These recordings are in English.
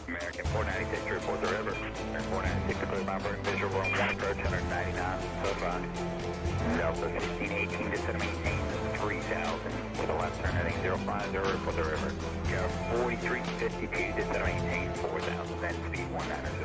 American 496 to report the river. American 496 to clear by burn visual on 1 approach 199, so far. Delta 1618 to set maintain 3000 with a left turn heading 050 report the river. You got 4352 to set maintain 4000, then speed 190.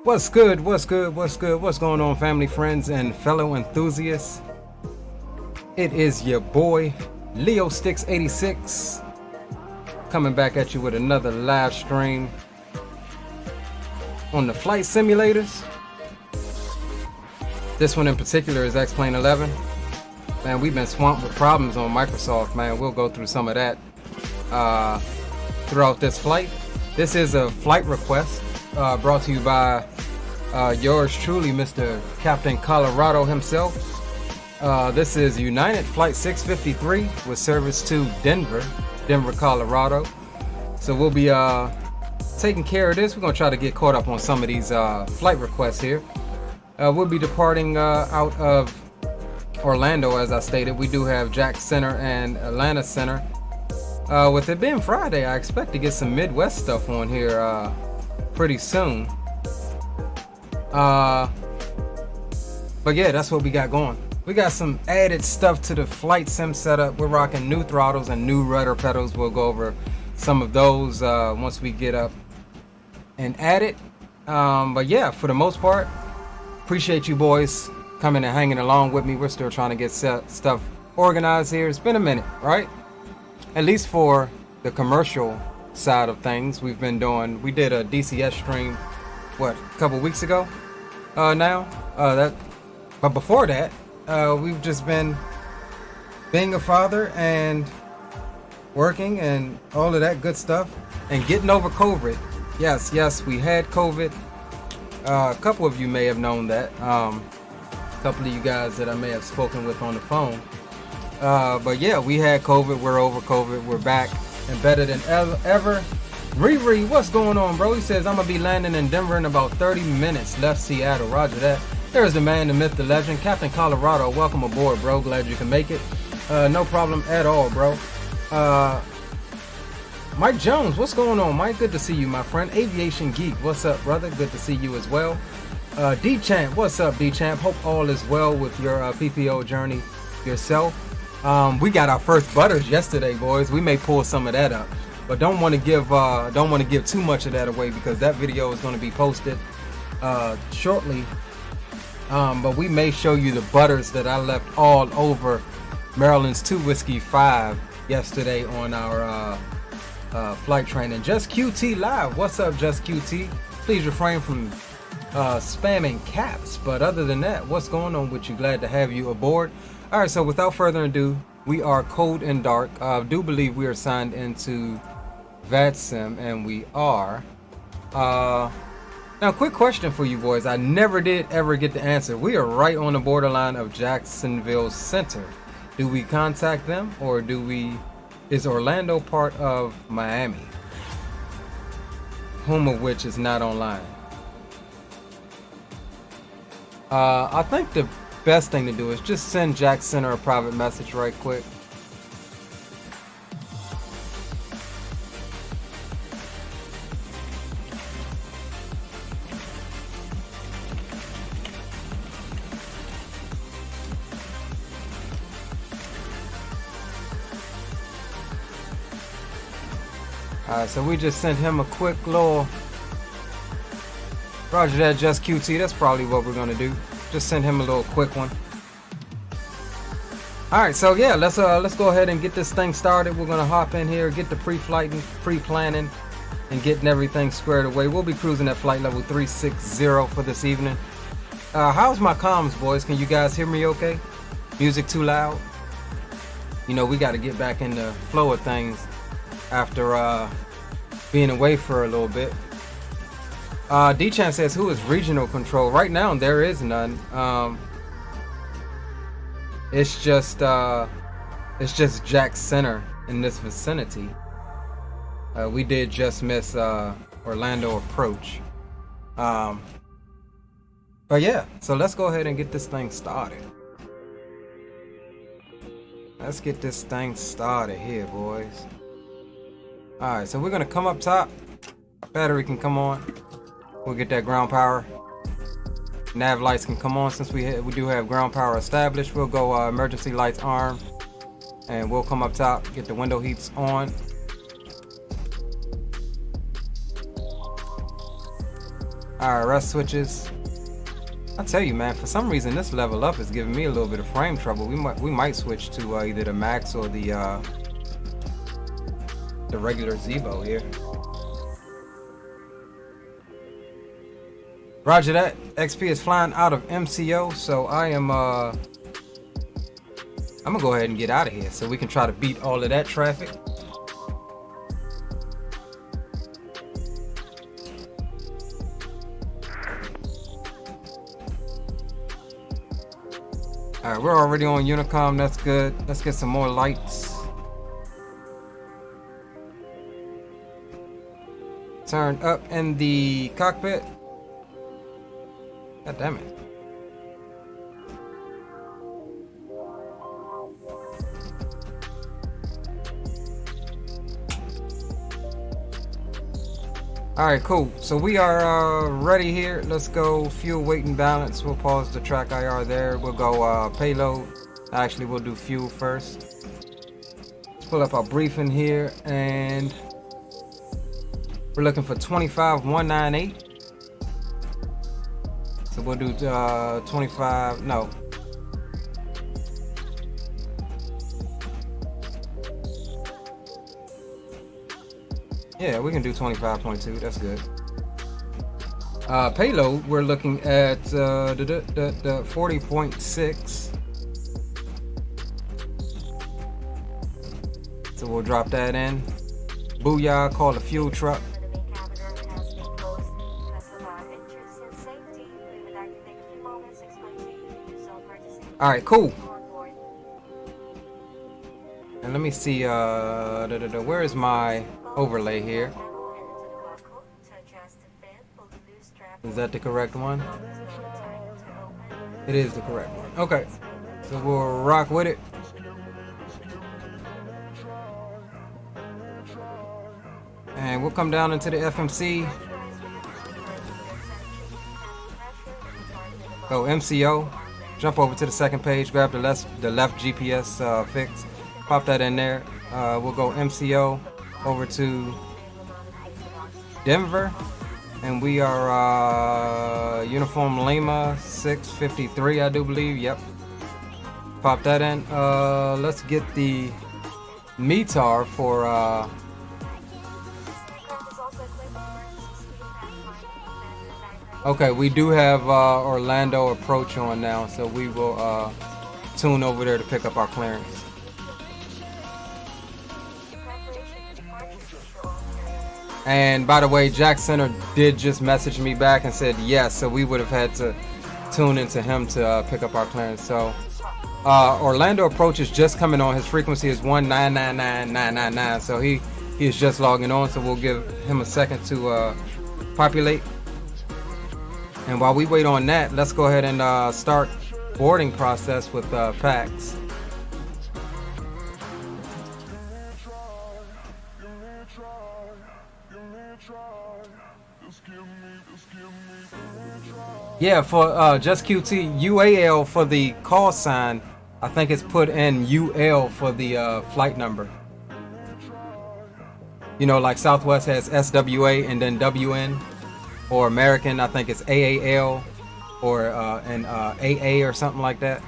What's good? What's good? What's good? What's going on, family, friends, and fellow enthusiasts? It is your boy Leo Sticks 86 coming back at you with another live stream on the flight simulators. This one in particular is X-Plane 11. Man, we've been swamped with problems on Microsoft, man. We'll go through some of that throughout this flight. This is a flight request brought to you by yours truly, Mr. Captain Colorado himself. This is United Flight 653 with service to Denver, Colorado. So we'll be taking care of this. We're going to try to get caught up on some of these flight requests here. We'll be departing out of Orlando, as I stated. We do have Jack Center and Atlanta Center. With it being Friday, I expect to get some Midwest stuff on here pretty soon. But yeah, that's what we got going. We got some added stuff to the flight sim setup. We're rocking new throttles and new rudder pedals. We'll go over some of those once we get up and at it. But yeah, for the most part, appreciate you boys coming and hanging along with me. We're still trying to get stuff organized here. It's been a minute, right? At least for the commercial side of things. We did a DCS stream, what, a couple weeks ago now? But before that, we've just been being a father and working and all of that good stuff and getting over COVID. Yes, we had COVID. A couple of you may have known that. A couple of you guys that I may have spoken with on the phone. But yeah, we had COVID. We're over COVID. We're back and better than ever. Riri, what's going on, bro? He says, I'm going to be landing in Denver in about 30 minutes. Left Seattle. Roger that. There's the man, the myth, the legend, Captain Colorado. Welcome aboard, bro. Glad you can make it. No problem at all, bro. Mike Jones, what's going on, Mike? Good to see you, my friend. Aviation Geek, what's up, brother? Good to see you as well. D-Champ, what's up, D-Champ? Hope all is well with your PPO journey yourself. We got our first butters yesterday, boys. We may pull some of that up, but don't want to give too much of that away because that video is going to be posted shortly. But we may show you the butters that I left all over Maryland's 2 Whiskey 5 yesterday on our flight training. Just QT live. What's up, Just QT? Please refrain from spamming caps. But other than that, what's going on with you? Glad to have you aboard. All right, so without further ado, we are cold and dark. I do believe we are signed into VATSIM, and we are. Now, quick question for you boys. I never did ever get the answer. We are right on the borderline of Jacksonville Center. Do we contact them, or is Orlando part of Miami? Whom of which is not online. I think the best thing to do is just send Jack Center a private message right quick. Alright, so we just sent him a quick little roger that, Just QT. That's probably what we're gonna do. Just send him a little quick one. Alright, so yeah, let's go ahead and get this thing started. We're gonna hop in here, get the pre-flight and pre-planning and getting everything squared away. We'll be cruising at flight level 360 for this evening. How's my comms, boys? Can you guys hear me okay? Music too loud? You know, we gotta get back in the flow of things after being away for a little bit. D-Chan says, who is regional control? Right now, there is none. It's just Jack Center in this vicinity. We did just miss Orlando approach. But yeah, so let's go ahead and get this thing started. Let's get this thing started here, boys. Alright, so we're gonna come up top. Battery can come on. We'll get that ground power. Nav lights can come on since we do have ground power established. We'll go emergency lights armed, and we'll come up top, get the window heats on. IRS switches. I tell you, man, for some reason this level up is giving me a little bit of frame trouble. We might switch to either the Max or the regular Zevo here. Roger that. XP is flying out of MCO, so I'm gonna go ahead and get out of here so we can try to beat all of that traffic. Alright, we're already on Unicom, that's good. Let's get some more lights. Turn up in the cockpit. God damn it. Alright, cool. So we are ready here. Let's go fuel, weight, and balance. We'll pause the track IR there. We'll go payload. Actually, we'll do fuel first. Let's pull up our briefing here, and we're looking for 25198. So we'll do 25, no. Yeah, we can do 25.2, that's good. Payload, we're looking at the 40.6. So we'll drop that in. Booyah, call the fuel truck. Alright, cool. And let me see, where is my overlay here? Is that the correct one? It is the correct one. Okay. So we'll rock with it. And we'll come down into the FMC. Go MCO. Jump over to the second page, grab the left GPS fix, pop that in there. We'll go MCO over to Denver, and we are Uniform Lima 653, I do believe. Yep. Pop that in. Let's get the METAR for okay, we do have Orlando approach on now, so we will tune over there to pick up our clearance. And by the way, Jack Center did just message me back and said yes, so we would have had to tune into him to pick up our clearance. So Orlando approach is just coming on. His frequency is 1999999, so he is just logging on, so we'll give him a second to populate. And while we wait on that, let's go ahead and start boarding process with packs. Yeah, for just QT, UAL for the call sign, I think it's put in UL for the flight number. You know, like Southwest has SWA and then WN. Or American, I think it's AAL or an AA or something like that.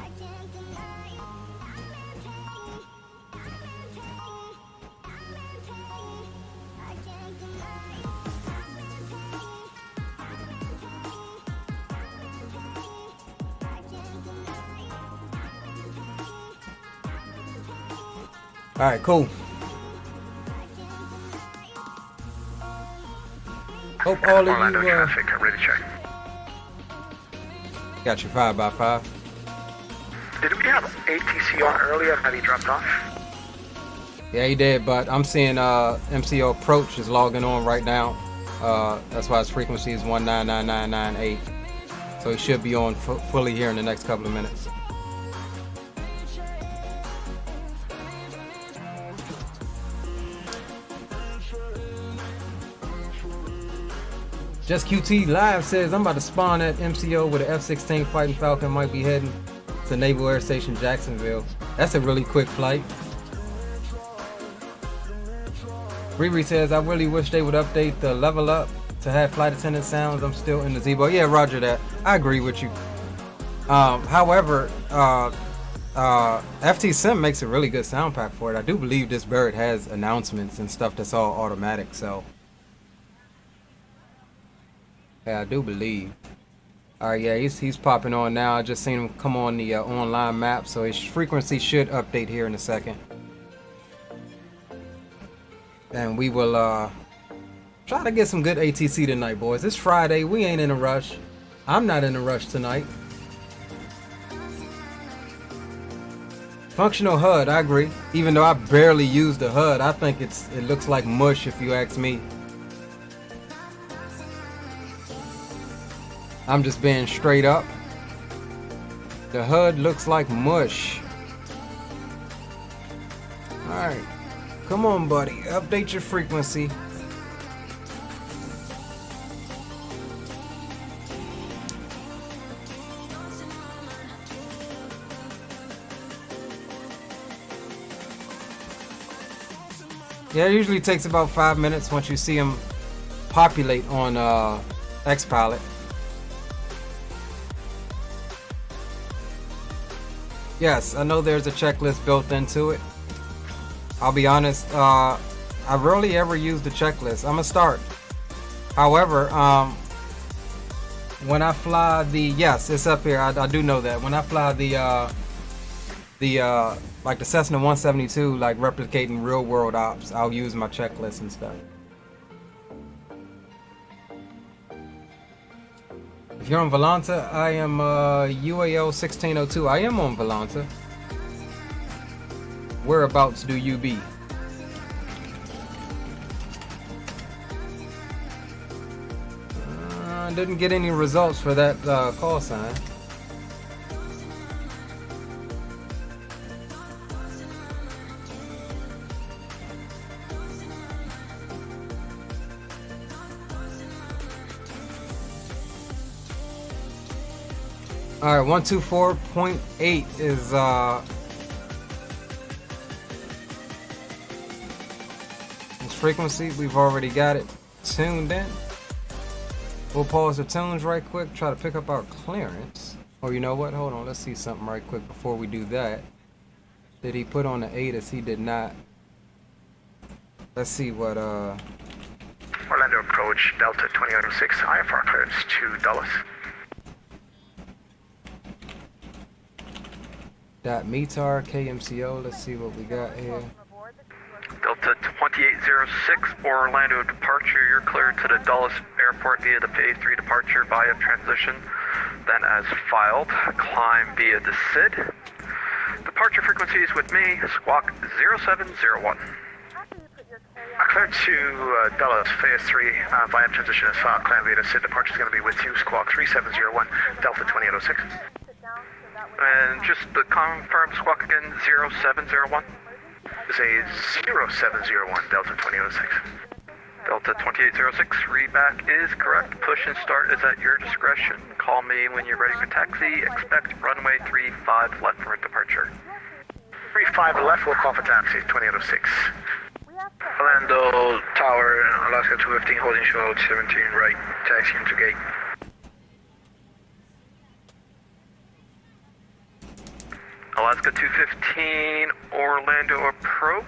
All right, cool. Hope all of Orlando you traffic, ready to check. got your 5x5. Did we have ATC on earlier that he dropped off? Yeah, he did, but I'm seeing MCO approach is logging on right now. That's why his frequency is 1999998. So he should be on fully here in the next couple of minutes. Just QT Live says, I'm about to spawn at MCO with an F-16 Fighting Falcon, might be heading to Naval Air Station Jacksonville. That's a really quick flight. Riri says, I really wish they would update the level up to have flight attendant sounds, I'm still in the Z-Boy. Yeah, roger that. I agree with you. However, FT Sim makes a really good sound pack for it. I do believe this bird has announcements and stuff that's all automatic, so yeah, I do believe. Alright, yeah, he's popping on now. I just seen him come on the online map, so his frequency should update here in a second. And we will try to get some good ATC tonight, boys. It's Friday. We ain't in a rush. I'm not in a rush tonight. Functional HUD, I agree. Even though I barely use the HUD, I think it looks like mush if you ask me. I'm just being straight up. The HUD looks like mush. Alright. Come on, buddy. Update your frequency. Yeah, it usually takes about 5 minutes once you see them populate on XPilot. Yes, I know there's a checklist built into it. I'll be honest, I rarely ever use the checklist. I'm gonna start. However, when I fly the, yes, it's up here. I do know that. When I fly like the Cessna 172, like replicating real world ops, I'll use my checklist and stuff. If you're on Volanta, I am UAL 1602. I am on Volanta. Whereabouts do you be? Didn't get any results for that call sign. Alright, 124.8 is its frequency. We've already got it tuned in. We'll pause the tunes right quick, try to pick up our clearance. Or you know what? Hold on, let's see something right quick before we do that. Did he put on the ATIS? He did not. Let's see what Orlando approach Delta 2006, IFR clearance to Dulles. .METAR, KMCO, let's see what we got here. Delta 2806, Orlando departure, you're cleared to the Dulles Airport via the Phase 3 departure via transition, then as filed, climb via the SID. Departure frequencies with me, squawk 0701. Cleared to Dulles, Phase 3 via transition as filed, climb via the SID. Departure is going to be with you, squawk 3701, Delta 2806. And just to confirm, squawk again, 0701. Say 0701, Delta 2806. Delta 2806, readback is correct. Push and start is at your discretion. Call me when you're ready for taxi. Expect runway 35 left for departure. 35 left, we'll call for taxi, 2806. Orlando Tower, Alaska 215, holding show 17 right, taxiing to gate. Alaska 215, Orlando approach.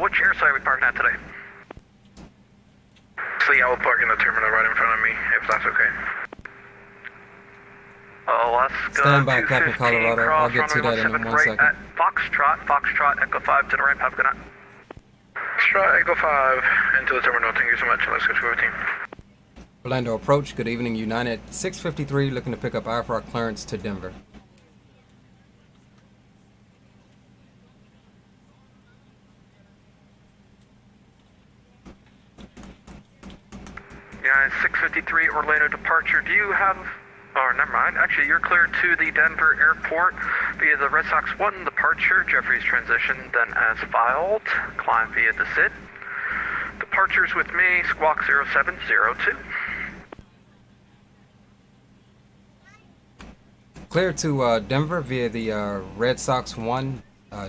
Which airside are we parking at today? See, I will park in the terminal right in front of me, if that's okay. Alaska Stand by, Captain Colorado. I'll get to that in 1 right second. At Foxtrot, Echo 5 to the right, have a good night. Foxtrot, Echo 5, into the terminal, thank you so much, Alaska 215. Orlando approach, good evening, United 653, looking to pick up IFR clearance to Denver. Yeah, 653 Orlando departure. Do you have, or never mind, actually you're cleared to the Denver airport via the Red Sox 1 departure, Jeffries transition, then as filed, climb via the SID. Departures with me, squawk 0702. Clear to Denver via the Red Sox 1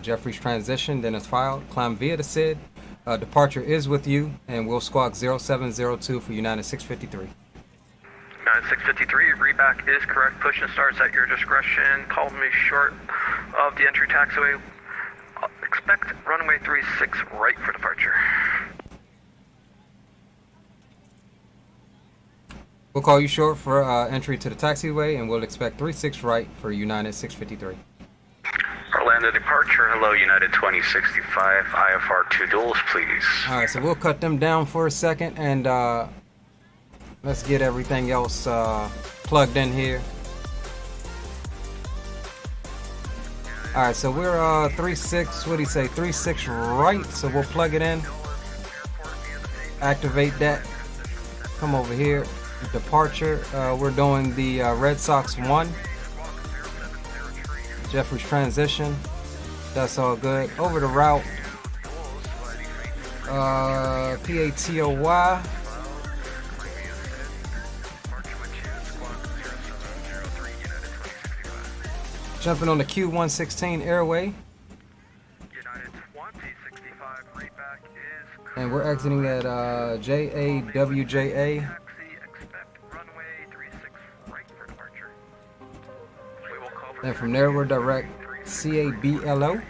Jeffries transition, then as filed, climb via the SID. Departure is with you, and we'll squawk 0702 for United 653. United 653, reback is correct. Push and starts at your discretion. Call me short of the entry taxiway. Expect runway 36 right for departure. We'll call you short for entry to the taxiway, and we'll expect 36 right for United 653. Orlando departure, hello United 2065, IFR 2 duels please. Alright, so we'll cut them down for a second, and let's get everything else plugged in here. Alright, so we're 36, what do you say, 36 right, so we'll plug it in, activate that, come over here, departure, we're doing the Red Sox 1, Jeffrey's transition, that's all good. Over the route, PATOY, jumping on the Q116 airway, and we're exiting at JAWJA. And from there we're direct CABLO.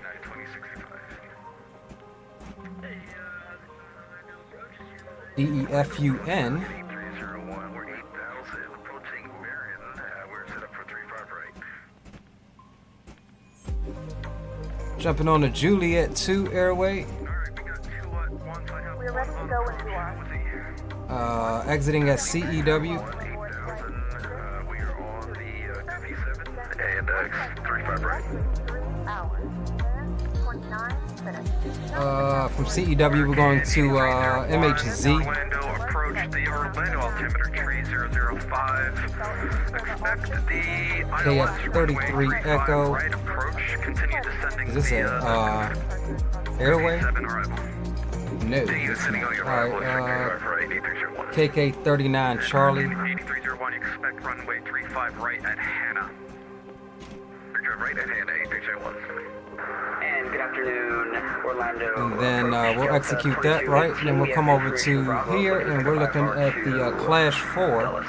DEFUN. Jumping on the Juliet 2 airway. We're ready to go into our Exiting at CEW. From CEW we're going to MHZ. Orlando, approach the Orlando altimeter tree 005. Expect the KF33 Echo. right approach. Continue descending Is this a airway? No. Alright, KK39 Charlie. 8301, expect runway 35 right at Hannah. Right at Hannah, 8301. And good afternoon, Orlando. And then we'll execute that, right? And then we'll come over to here, and we're looking at the Clash 4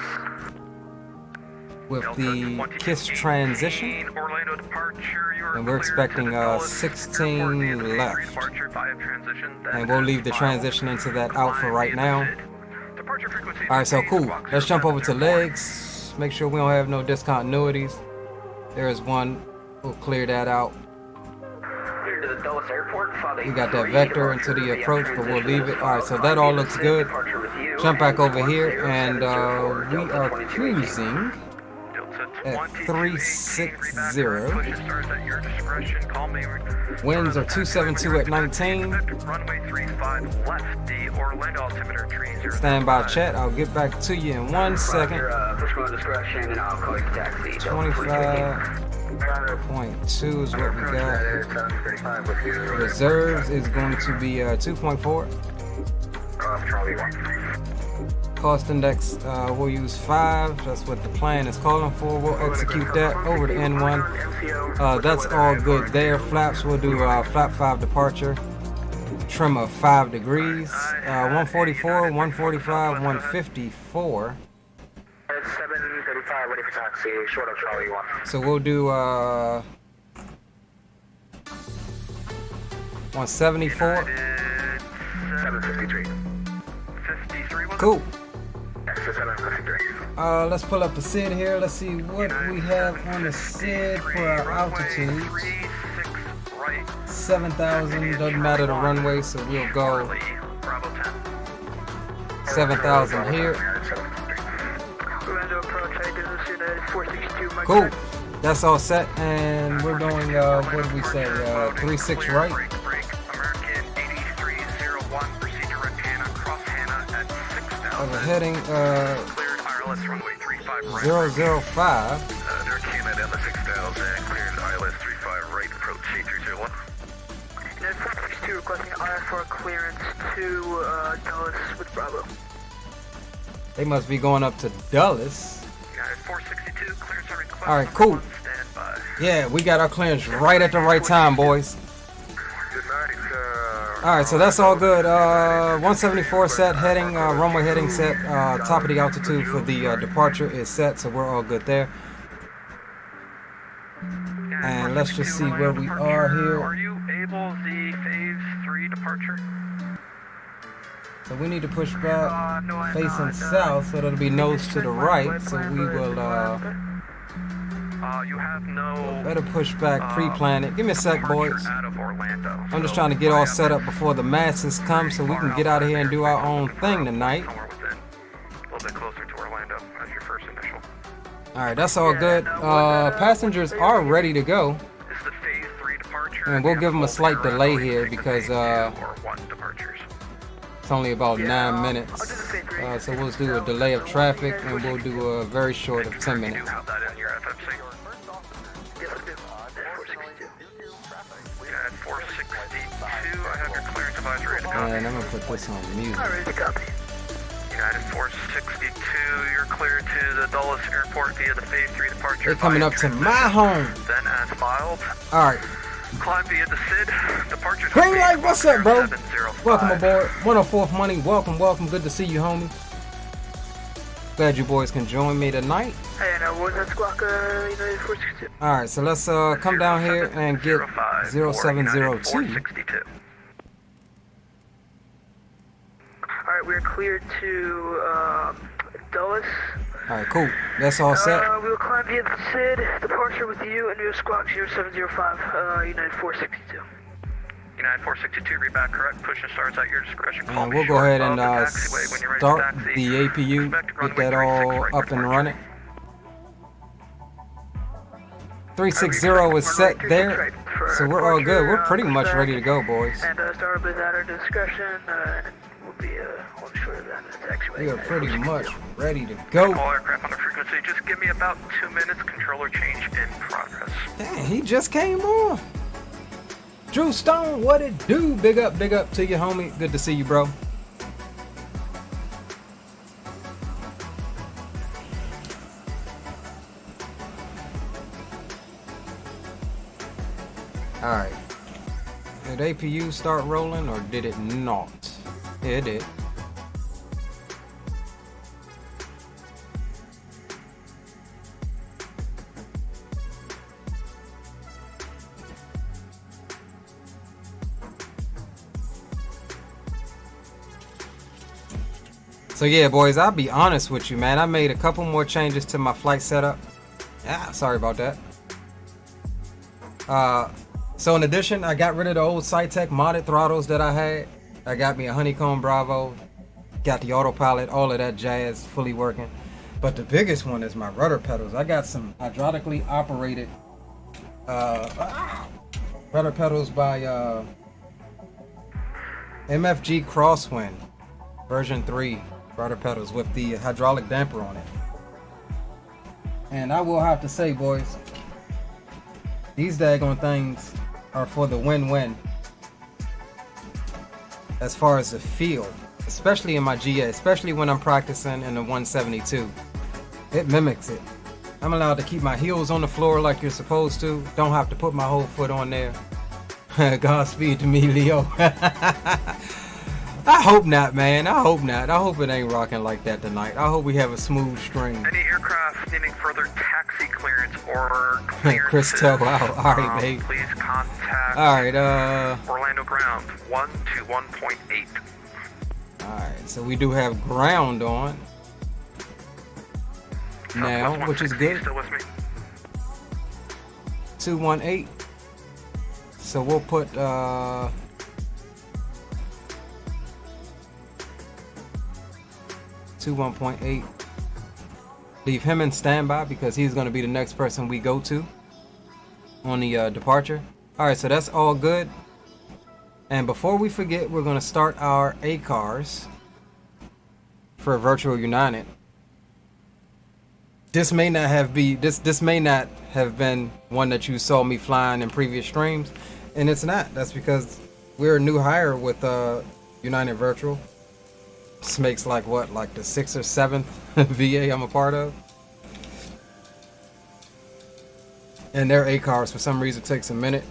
with the KISS transition. Orlando departure, And we're expecting 16 left. And we'll leave the transition into that out for right now. Alright, so cool. Let's jump over to legs. Make sure we don't have no discontinuities. There is one. We'll clear that out. We got that vector into the approach, but we'll leave it. Alright, so that all looks good. Jump back over here, and we are cruising at 360. Winds are 272 at 19. Stand by chat. I'll get back to you in 1 second. 25.2 is what we got. Reserves is going to be 2.4. Cost index, we'll use 5. That's what the plan is calling for. We'll execute that over to N1. That's all good there. Flaps, we'll do flap 5 departure. Trim of 5 degrees. 144, 145, 154. 735, ready for taxi, short of Charlie 1. So we'll do 174. 753. Cool. Exit 753. Let's pull up the SID here. Let's see what we have on the SID for our altitude. 7,000, doesn't matter the runway, so we'll go 7,000 here. Cool. That's all set, and we're doing, what did we say, 36 right? We're heading 005. They're came at Emma 6000, cleared ILS 35 right, approach C301. United 462 requesting IFR clearance to Dallas with Bravo. They must be going up to Dulles. United 462, clearance our request. Alright, cool. Standby. Yeah, we got our clearance right at the right time, boys. Good night, Alright, so that's all good. 174 set heading, runway heading set. Top of the altitude for the departure is set, so we're all good there. And let's just see where we are here. Are you able the phase 3 departure? So we need to push back facing south, so it'll be nose to the right. So we will You have no better push back pre-planet. Give me a sec, boys. out of Orlando. I'm just trying to get all set up before the masses come, so we can get out of here and do our own thing tonight. Somewhere within, a little bit closer to Orlando as your first initial. Alright, that's all good. Passengers are ready to go. This is the phase 3 departure. And we'll give them a slight delay here because or 1 departures. it's only about 9 minutes. So we'll do a delay of traffic and we'll do a very short of 10 You minutes. have that in your FFC. Yes, I do. 462. Yeah, at 462, I have your clearance advisory to copy. And I'm gonna put this on music. Alright, to copy. United 462, you're clear to the Dulles Airport via the phase 3 departure. They're coming up to my home. Then as filed, Alright. climb via the SID. Departure. Green light, what's up, bro? 705. Welcome aboard. 104th Money, welcome. Good to see you, homie. Glad you boys can join me tonight. Hey, now what was that squawk? United 462. Alright, so let's come down here and get 0702. 462. Alright, we're cleared to Dulles. Alright, cool. That's all set. We will climb via the SID, departure with you, and we will squawk 0705, United 462. United 462, read back correct. Push and starts at your discretion. Call And me we'll go short ahead of and the taxiway when you're ready to start taxi. the APU, Expect get runway that 36 all right up and departure. running. 360 is set there, so we're all good. We're pretty much ready to go, boys. And start with at our discretion, and we'll be one short of that in the taxiway. We are pretty much ready to go. All aircraft on the frequency. Just give me about 2 minutes. Controller change in progress. Dang, he just came on. Drew Stone, what it do? Big up to you, homie. Good to see you, bro. Alright. Did APU start rolling or did it not? Yeah, it did. So yeah, boys, I'll be honest with you, man. I made a couple more changes to my flight setup. Yeah, sorry about that. So in addition, I got rid of the old SciTech modded throttles that I had. I got me a Honeycomb Bravo, got the autopilot, all of that jazz fully working. But the biggest one is my rudder pedals. I got some hydraulically operated rudder pedals by MFG Crosswind version 3 rudder pedals with the hydraulic damper on it. And I will have to say, boys, these daggone things are for the win-win as far as the feel, especially in my GA, especially when I'm practicing in the 172. It mimics it. I'm allowed to keep my heels on the floor like you're supposed to. Don't have to put my whole foot on there. Godspeed to me, Leo. I hope not, man. I hope not. I hope it ain't rocking like that tonight. I hope we have a smooth stream. Any aircraft needing further taxi clearance or clearance? Christo out. All right, babe. Please contact. All right. Orlando ground 121.8. All right. So we do have ground on now, which is good. Still with me? 218. So we'll put 21.8. Leave him in standby because he's going to be the next person we go to on the departure. All right, so that's all good. And before we forget, we're going to start our ACARs for Virtual United. This may not have been one that you saw me flying in previous streams, and it's not. That's because we're a new hire with United Virtual. This makes like the 6th or 7th VA I'm a part of. And their ACARs for some reason takes a minute.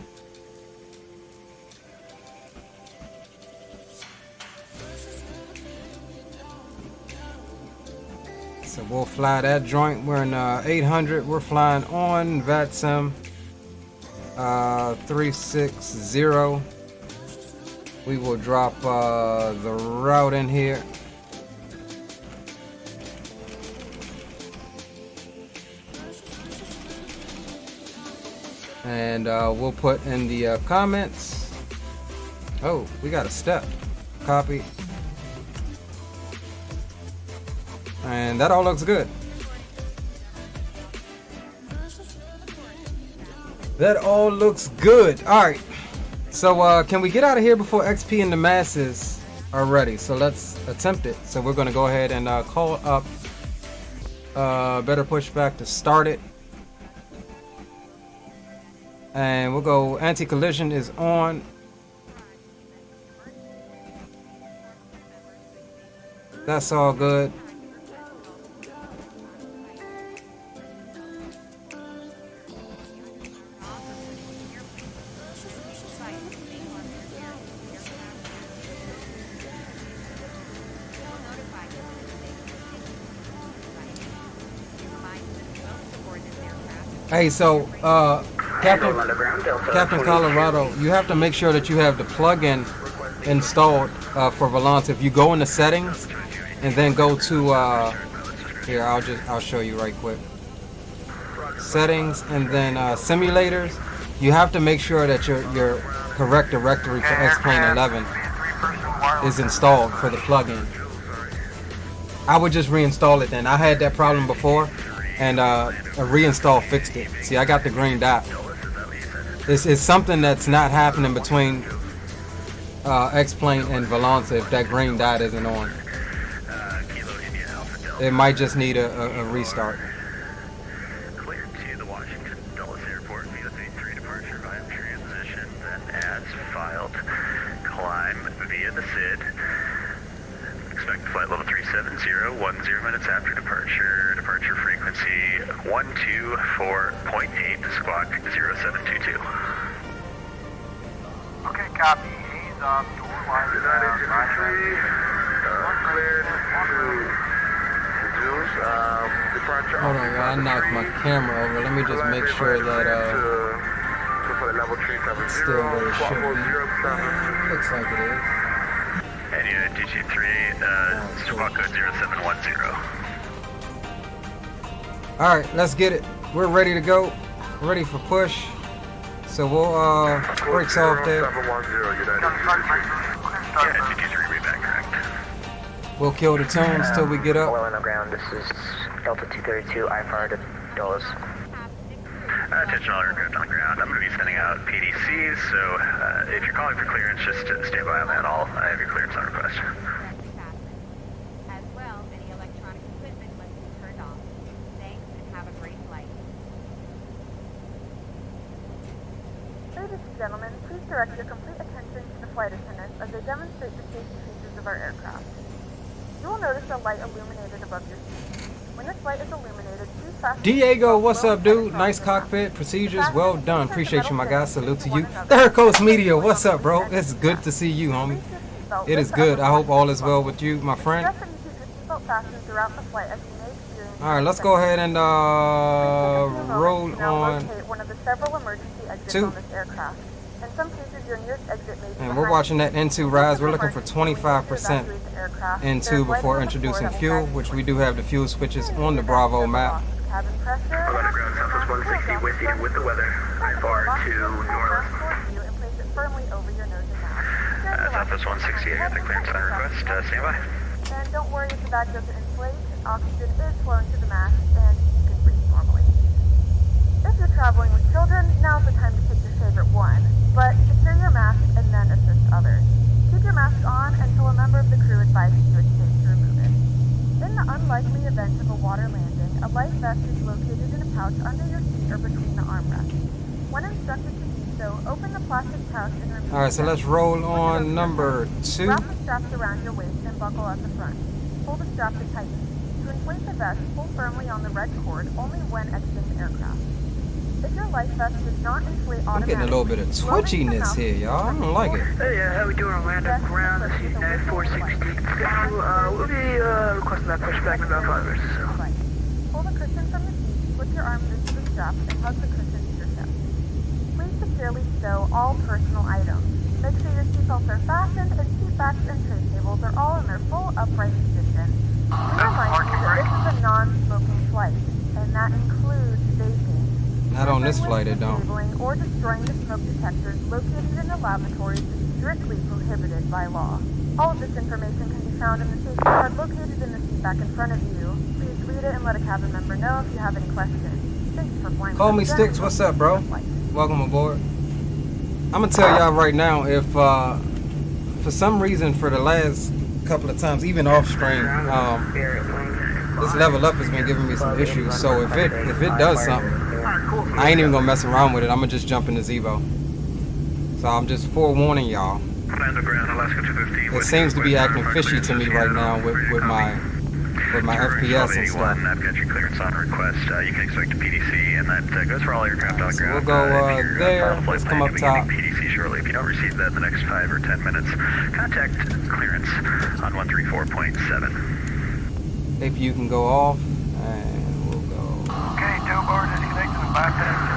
So we'll fly that joint. We're in 800. We're flying on VATSIM 360. We will drop the route in here. And we'll put in the comments. Oh, we got a step. Copy. And that all looks good. That all looks good. All right. So can we get out of here before XP and the masses are ready? So let's attempt it. So we're going to go ahead and call up Better Pushback to start it. And we'll go anti-collision is on. That's all good. Hey, so Captain Colorado, you have to make sure that you have the plugin installed for Volante. If you go into settings and then go to here, I'll show you right quick. Settings and then simulators. You have to make sure that your correct directory for X-Plane 11 is installed for the plugin. I would just reinstall it then. I had that problem before. And a reinstall fixed it. See, I got the green dot. It's something that's not happening between X-Plane and Volante if that green dot isn't on. It might just need a restart. Cleared to the Washington Dulles Airport via the 3 departure via transition, then as filed, climb via the SID. Expect flight level 370, 10 minutes after departure. Departure frequency 124.8, squawk 0722. Okay, copy. He's up. Door line. United 3, cleared to departure. Hold on, I knocked my camera over. Let me just make sure that it's still where it should be. Looks like it is. And Unit TG3, squawk code 0710. Alright, let's get it. We're ready to go. Ready for push. So we'll brakes off there. Yeah, TG3, read back correct. We'll kill the tunes till we get up. Well on the ground, this is Delta 232, IFR to Dulles. Attention all aircraft on the ground. I'm going to be sending out PDCs, so if you're calling for clearance, just stand by on that. I'll have your clearance on request. As well, any electronic equipment must be turned off. Thanks and have a great flight. Ladies and gentlemen, please direct your complete attention to the flight attendants as they demonstrate the safety features of our aircraft. You will notice a light illuminated above your seat. When this light is illuminated, please fasten. Diego, what's up, dude? Nice cockpit procedures, well done. Appreciate you, my guy. Salute to you. Third Coast Media, what's up, bro? It's good to see you, homie. It is good. I hope all is well with you, my friend. All right, let's go ahead and roll on one of the several emergency exits 2. on this aircraft. In some cases, your nearest exit may be And we're watching that N2 rise. We're looking for 25% N2 before introducing fuel, which we do have the fuel switches on the Bravo map. Cabin pressure. Roger, ground Southwest 160 with you with the weather. IFR to New Orleans. And place it firmly over your nose and mouth. Southwest 160, I got the clearance on request. Stand by. And don't worry if the bag doesn't inflate. Oxygen is flowing to the mask and you can breathe normally. If you're traveling with children, now's the time to pick your favorite one. But secure your mask and then assist others. Keep your mask on until a member of the crew advises you it's safe to remove it. In the unlikely event of a water landing, a life vest is located in a pouch under your seat or between the armrests. When instructed to do so, open the plastic pouch and remove. All right, so let's roll on number 2. Wrap the straps around your waist and buckle at the front. Pull the strap to tighten. To inflate the vest, pull firmly on the red cord only when exiting the aircraft. If your life vest does not inflate I'm automatically, getting a little bit of twitchiness here, y'all. I don't like it. Hey, how we doing, Orlando? Ground, this is United 460. We'll be requesting that pushback in about 5 minutes or so. Emerging from the seat, slip your arms into the strap and hug the cushion to your chest. Please securely stow all personal items. Make sure your seatbelts are fastened and seat backs and tray tables are all in their full upright position. We remind you that this is a non-smoking flight, and that includes vaping. Not on this flight, it don't. Disabling or destroying the smoke detectors located in the lavatories is strictly prohibited by law. All of this information can be found in the safety card located in the seat back in front of you. Please read it and let a cabin member know if you have any questions. Thanks for flying. Call me Sticks. What's up, bro? Welcome aboard. I'm gonna tell y'all right now, if for some reason for the last couple of times, even off stream, this level up has been giving me some issues. So if it does something, I ain't even gonna mess around with it. I'm gonna just jump into Zevo. So I'm just forewarning y'all. It seems to be acting fishy to me right now with my FPS and stuff. I've got your clearance on request. You can expect a PDC, and that goes for all aircraft on So ground. we'll go there. Let's come up top. PDC shortly. If you don't receive that in the next 5 or 10 minutes, contact clearance on 134.7. If you can go off, and we'll go. Okay, Joe Bart, anything to the bypass?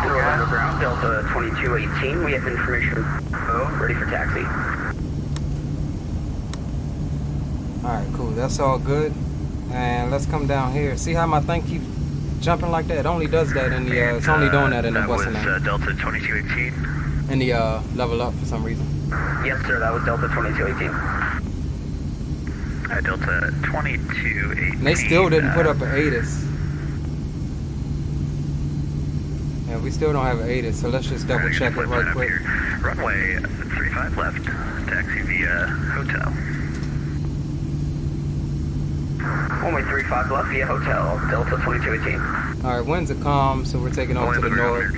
Orlando ground, Delta 2218. We have information. Ready for taxi. Alright, cool. That's all good. And let's come down here. See how my thing keeps jumping like that? It only does that in the, it's only doing that in the what's the name? Delta 2218. In the level up for some reason. Yes, sir. That was Delta 2218. Delta 2218. And they still didn't put up an ATIS. Yeah, we still don't have an ATIS, so let's just double check it right quick. Runway 35 left, taxi via hotel. Runway 35 left via hotel, Delta 2218. Alright, winds are calm, so we're taking off to the north.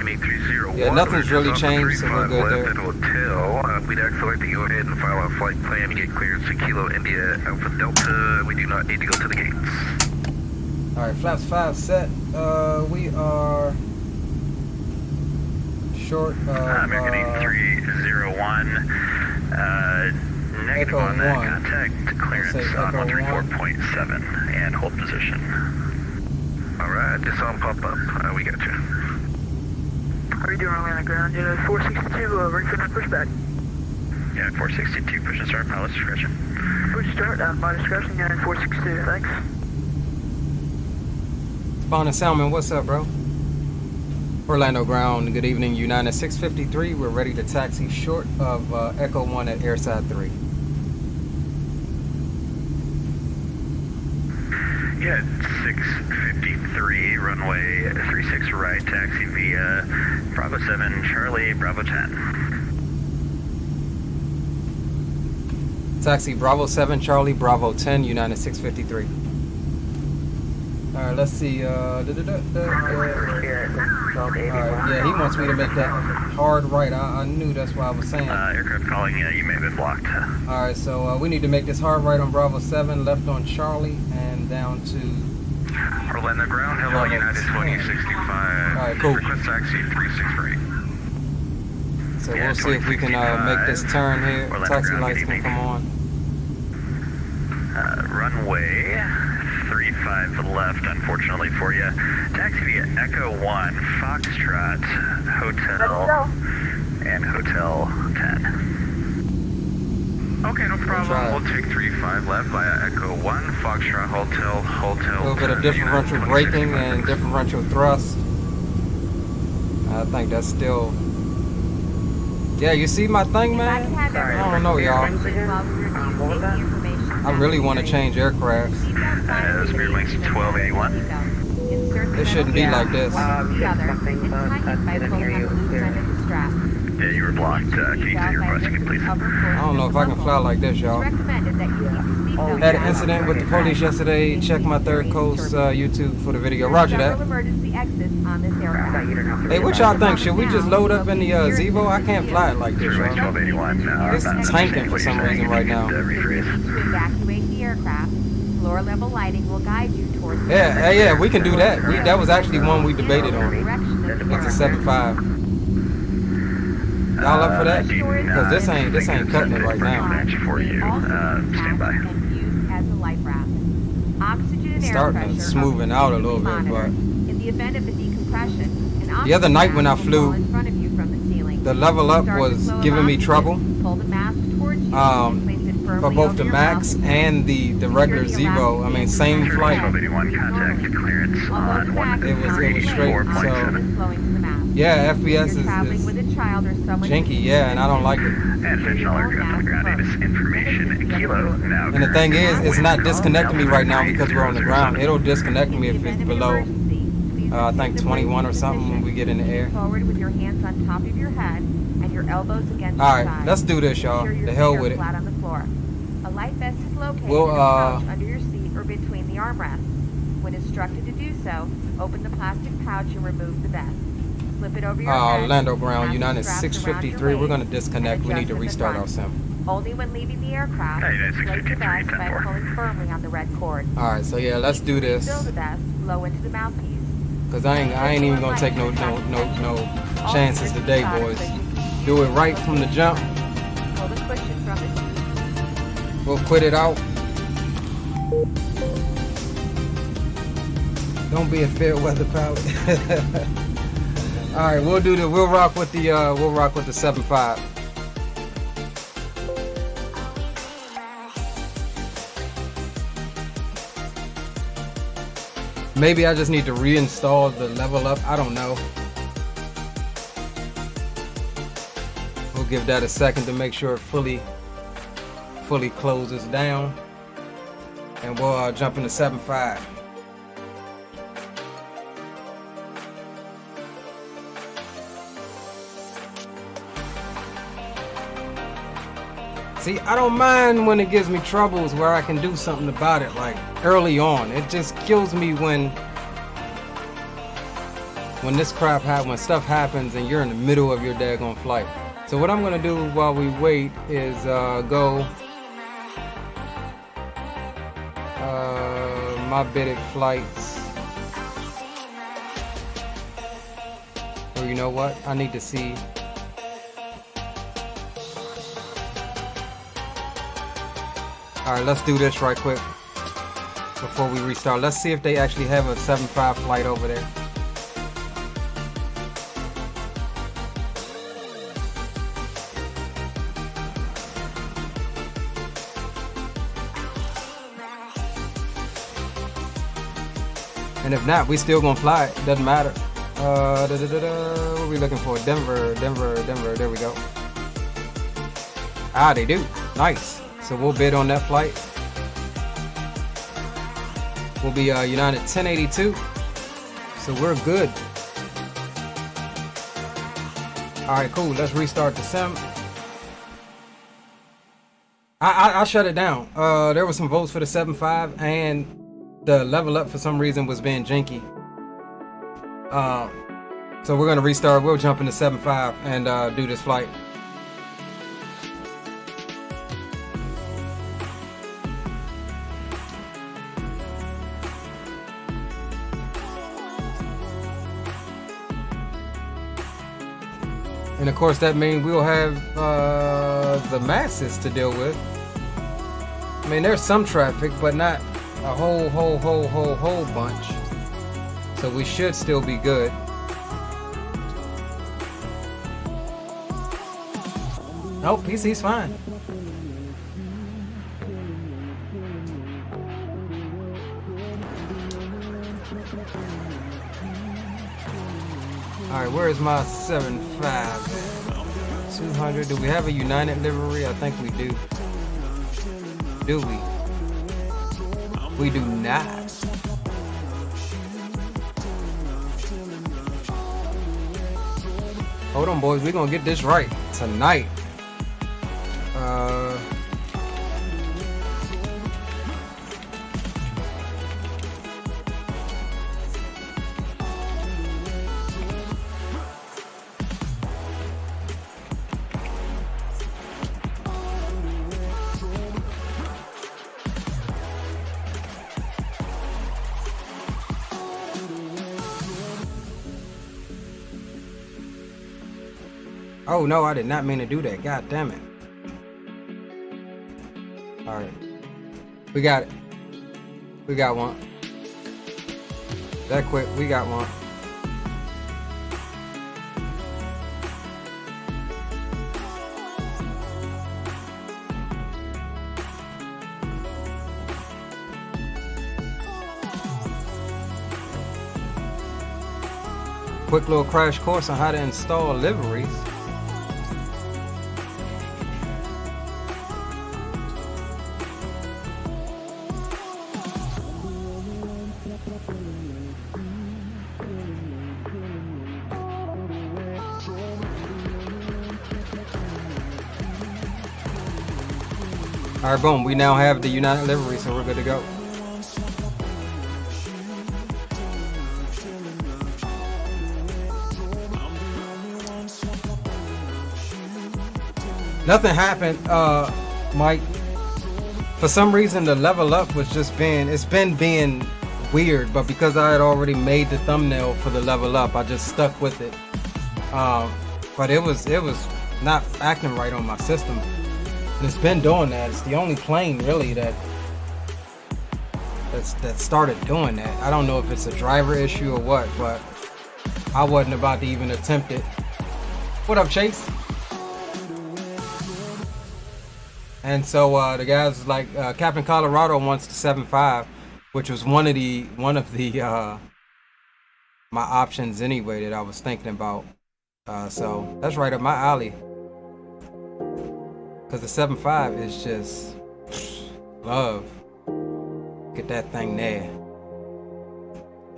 Yeah, nothing's really changed, so we're good there. Hotel. We'd like to go ahead and file our flight plan to get clearance to Kilo India Alpha Delta. We do not need to go to the gates. Alright, flaps 5 set. We are short of American 8301. Negative Echo on that. 1. Contact clearance on 134.7 and hold position. Alright, just on pop up. We got you. How are you doing, Orlando ground? Unit 462, ready for pushback. Yeah, 462, push and start, pilot's discretion. Push start, my discretion, Unit 462, thanks. Spawn and Salmon, what's up, bro? Orlando ground, good evening, United 653. We're ready to taxi short of Echo 1 at Airside 3. Yeah, 653, runway 36 right, taxi via Bravo 7, Charlie, Bravo 10. Taxi Bravo 7, Charlie, Bravo 10, United 653. Alright, let's see. Alright, yeah, he wants me to make that hard right. I knew that's what I was saying. Aircraft calling, you may have been blocked. Alright, so we need to make this hard right on Bravo 7, left on Charlie, and down to Orlando ground, hello, Bravo United 10. 2065. Alright, cool. Request taxi 363. So Yeah, we'll see if we can make this turn here. Orlando Taxi ground, lights good can evening. come on. Runway 35 left, unfortunately for you. Taxi via Echo 1, Foxtrot, Hotel, and Hotel 10. Okay, no problem. We'll take 35 left via Echo 1, Foxtrot, Hotel, A little bit of differential braking and differential thrust. I think that's still... Yeah, you see my thing, man? I don't know, y'all. I really want to change aircraft. Spirit Links 1281. It shouldn't be like this. I didn't hear you clearly. Yeah, you were blocked. Can you take your request again, please? I don't know if I can fly like this, y'all. Had an incident with the police yesterday. Check my Third Coast YouTube for the video. Roger that. Hey, what y'all think? Should we just load up in the Zevo? I can't fly it like this, y'all. 1281. It's tanking for some reason right now. To evacuate the aircraft, floor level lighting will guide you towards the Yeah, we can do that. That was actually one we debated on. It's a 7.5. Y'all up for that? Because this ain't cutting it right now. For you. Stand by. As a life raft. Oxygen and air Starting pressure to smoothing are out a little bit, monitored. but In the event of a decompression, an the other night when I oxygen mask will fall flew, in front of you from the ceiling. the level up Start to was flow of giving me oxygen. trouble Pull the mask towards you and place it firmly for both over the your max mouth. and the regular zero. I mean, same flight. 1281 contact clearance on 1 It was straight. So yeah, FPS is janky. Yeah, and I don't like it. And attention all aircraft on the ground, it is information kilo now. And the thing is, it's not disconnecting me right now because we're on the ground. It'll disconnect me if it's below, I think 21 or something when we get in the air. Forward with your hands on top of your head and your elbows against All your right, sides. let's do this, y'all. Ensure your The hell feet are with it. flat on the floor. A light vest is located We'll, in a pouch under your seat or between the armrests. When instructed to do so, open the plastic pouch and remove the vest. Slip it over your head. Orlando ground, fasten United straps around 653. your We're going to waist, disconnect. and We need to adjust at the restart our front. sim. Only when leaving the aircraft, Hey, that's place the 653, vest by 10-4. pulling firmly on the red cord. All right, so yeah, let's do this. Fill the vest, blow into the mouthpiece. Cause I ain't even gonna take no chances today, boys. Do it right from the jump. Pull the cushion from it. We'll quit it out. Don't be a fair weather pilot. All right, we'll rock with the 7.5. Maybe I just need to reinstall the level up. I don't know. We'll give that a second to make sure it fully closes down, and we'll jump into 7.5. See, I don't mind when it gives me troubles where I can do something about it, like early on. It just kills me when this crap happens, when stuff happens and you're in the middle of your daggone flight. So what I'm gonna do while we wait is go my bidded flights. Or you know what? I need to see. Alright, let's do this right quick before we restart. Let's see if they actually have a 7.5 flight over there. And if not, we still gonna fly it. Doesn't matter. What are we looking for? Denver. There we go. Ah, they do. Nice. So we'll bid on that flight. We'll be United 1082. So we're good. All right, cool. Let's restart the sim. I shut it down. There were some votes for the 7.5, and the level up for some reason was being janky. So we're gonna restart. We'll jump into 7.5 and do this flight. And of course that means we'll have the masses to deal with. I mean, there's some traffic, but not a whole bunch. So we should still be good. Nope, PC's fine. Alright, where is my 7.5? 200. Do we have a United livery? I think we do. Do we? We do not. Hold on, boys. We're gonna get this right tonight. Oh no, I did not mean to do that. God damn it. Alright. We got it. We got one. That quick, we got one. Quick little crash course on how to install liveries. Alright, boom, we now have the United livery, so we're good to go. Nothing happened, Mike. For some reason, the level up was just it's been being weird, but because I had already made the thumbnail for the level up, I just stuck with it. But it was not acting right on my system. And it's been doing that. It's the only plane really that started doing that. I don't know if it's a driver issue or what, but I wasn't about to even attempt it. What up, Chase? And so the guys was like, Captain Colorado wants the 7.5, which was one of the my options anyway that I was thinking about. So that's right up my alley. Cause the 7.5 is just love. Get that thing there.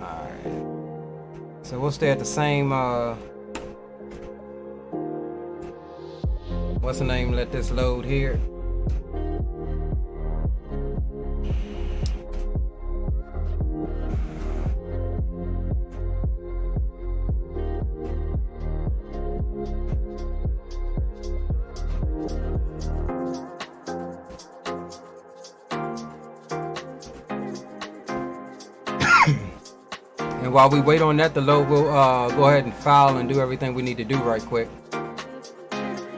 All right. So we'll stay at the same. What's the name? Let this load here. And while we wait on that to load, we'll go ahead and file and do everything we need to do right quick.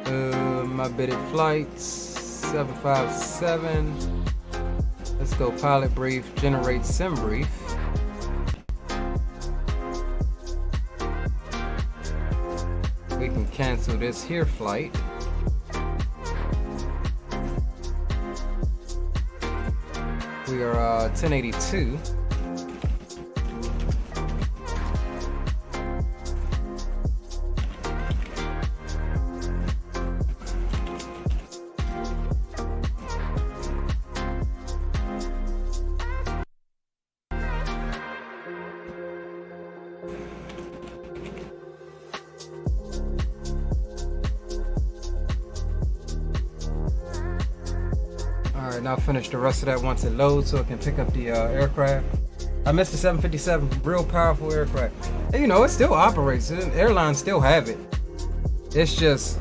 My bidded flights, 757. Let's go pilot brief, generate sim brief. We can cancel this here flight. We are 1082. Now finish the rest of that once it loads so it can pick up the aircraft. I missed the 757, real powerful aircraft. And, you know, it still operates. Airlines still have it. It's just,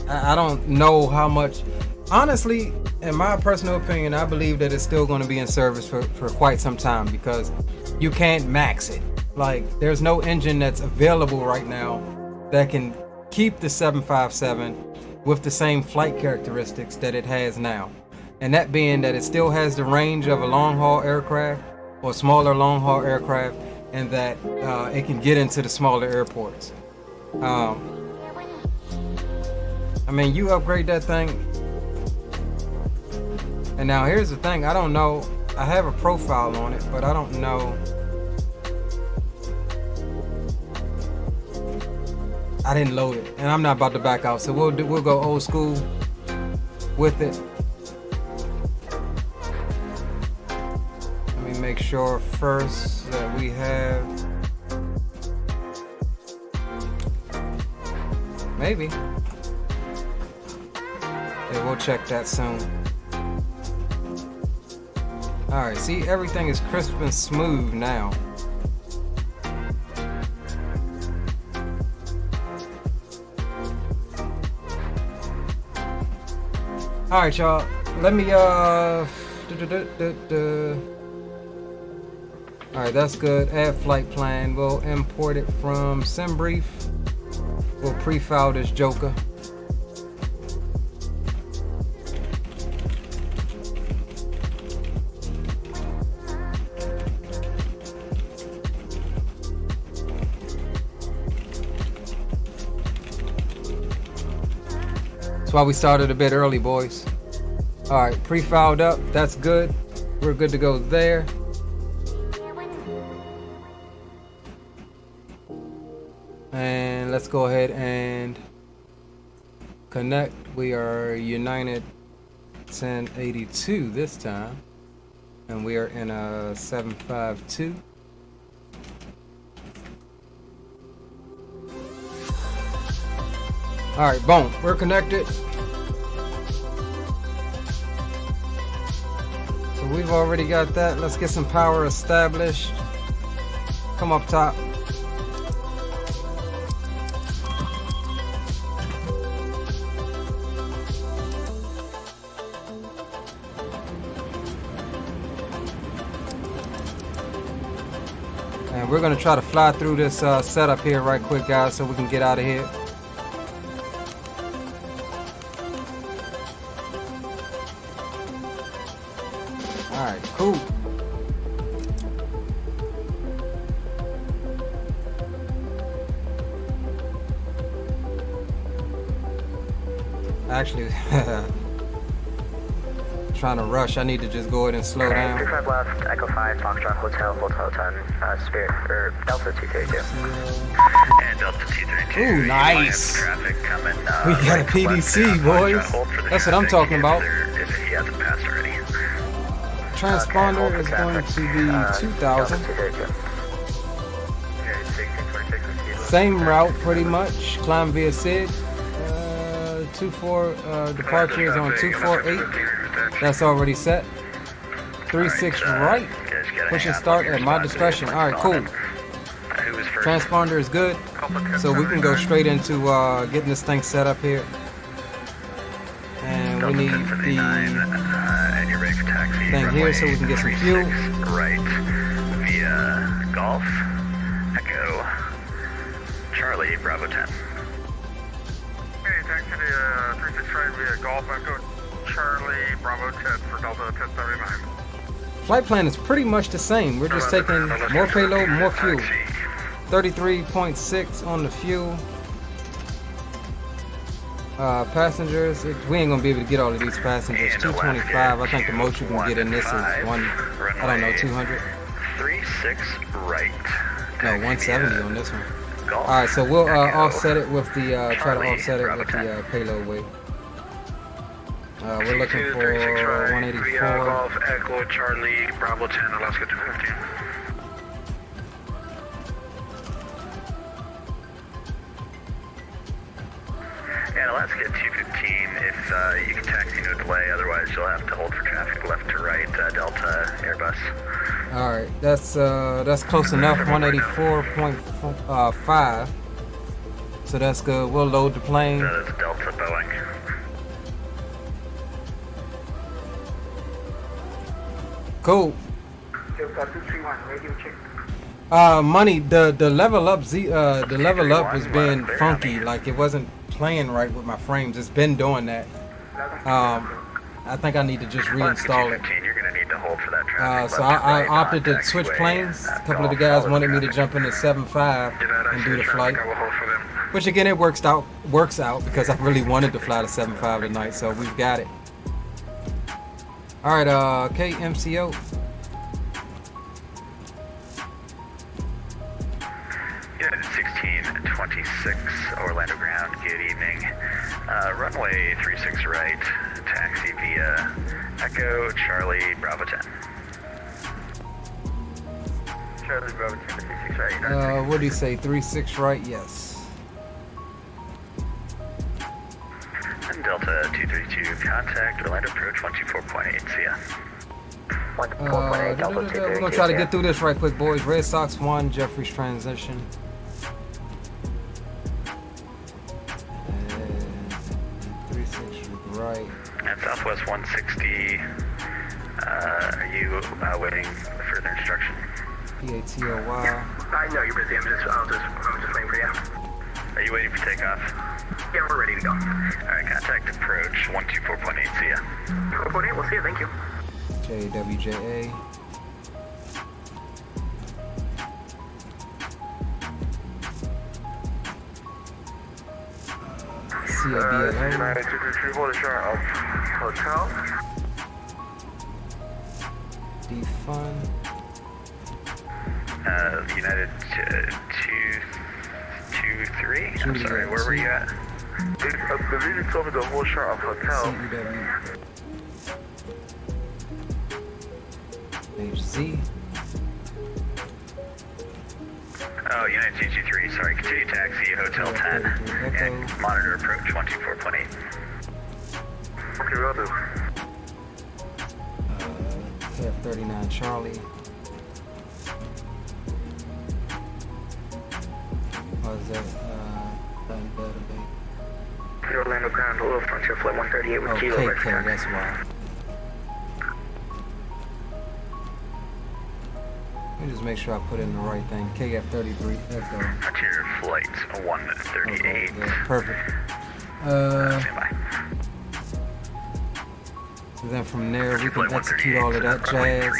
I don't know how much. Honestly, in my personal opinion, I believe that it's still going to be in service for quite some time because you can't max it. Like, there's no engine that's available right now that can keep the 757 with the same flight characteristics that it has now. And that being that it still has the range of a long-haul aircraft or smaller long-haul aircraft, and that it can get into the smaller airports. I mean, you upgrade that thing. And now here's the thing, I don't know, I have a profile on it, but I don't know. I didn't load it, and I'm not about to back out, so we'll go old school with it. Make sure first that we have maybe. Yeah, we'll check that soon. Alright, see, everything is crisp and smooth now. Alright, y'all, let me Alright, that's good. Add flight plan. We'll import it from SimBrief. We'll pre-file this joker. why we started a bit early, boys. All right, pre-filed up. That's good. We're good to go there. And let's go ahead and connect. We are United 1082 this time. And we are in a 752. All right, boom, we're connected. So we've already got that. Let's get some power established. Come up top. And we're gonna try to fly through this setup here right quick, guys, so we can get out of here. Alright, cool. Actually, trying to rush. I need to just go ahead and slow down. 35 left, Echo 5, Foxtrot, Hotel 10, Spirit, or Delta 232. And Delta 232. Ooh, nice. Traffic coming, We got a PDC, boys. That's what I'm talking about. If he hasn't passed already. Transponder is going to be 2000. Same route, pretty much. Climb via SID. 24 departure is on 248. That's already set. 36 right. Push and start at my discretion. All right, cool. Transponder is good, so we can go straight into getting this thing set up here. And we need the thing here so we can get some fuel. Right via Golf Echo Charlie Bravo 10. Hey, taxi to 36 right via Golf Echo Charlie Bravo 10 for Delta 1079. Flight plan is pretty much the same. We're just taking more payload, more fuel. 33.6 on the fuel. Passengers, we ain't gonna be able to get all of these passengers. 225. I think the most you can get in this is I don't know, 200. 36 right. No, 170 on this one. All right, so we'll offset it with the try to offset it with the payload weight. We're looking for 184. Golf Echo Charlie Bravo 10 Alaska 215. And Alaska 215, if you can taxi no delay, otherwise you'll have to hold for traffic left to right, Delta Airbus. All right, that's close enough. 184.5. So that's good. We'll load the plane. That is Delta Boeing. Cool. Money. The level up the level up was being funky. Like it wasn't playing right with my frames. It's been doing that. I think I need to just reinstall it. You're gonna need to hold for that traffic. So I opted to switch planes. A couple of the guys wanted me to jump into 7.5 and do the flight, which again it works out because I really wanted to fly to 7.5 tonight. So we've got it. All right, KMCO. Unit 1626 Orlando ground. Good evening. Runway 36 right. Taxi via Echo Charlie Bravo 10. Charlie Bravo 10 36 right. What do you say? 36 right? Yes. And Delta 232 contact Orlando approach 124.8. See ya. We're gonna try to get through this right quick, boys. Red Sox 1, Jeffries transition. And 36 right. At Southwest 160, are you waiting further instruction? PATOY. I know you're busy. I'm just waiting for you. Are you waiting for takeoff? Yeah, we're ready to go. Alright, contact approach 124.8. See ya. 4.8, we'll see you. Thank you. JWJA. see a BLO. United 233, hold assurance of hotel. Defund. United 223. I'm sorry, where were you at? The leader told me to hold short of hotel. CEW. HZ. Oh, United 223, sorry. Continue taxi, Hotel 10. And monitor approach 124.8. Okay, will do. KF39 Charlie. What is that? Orlando Ground, hello, Frontier Flight 138 with Kilo. KK, that's why. Let me just make sure I put in the right thing. KF33 Echo. Frontier Flight 138. Okay, yeah, perfect. And then from there we can execute all of that jazz.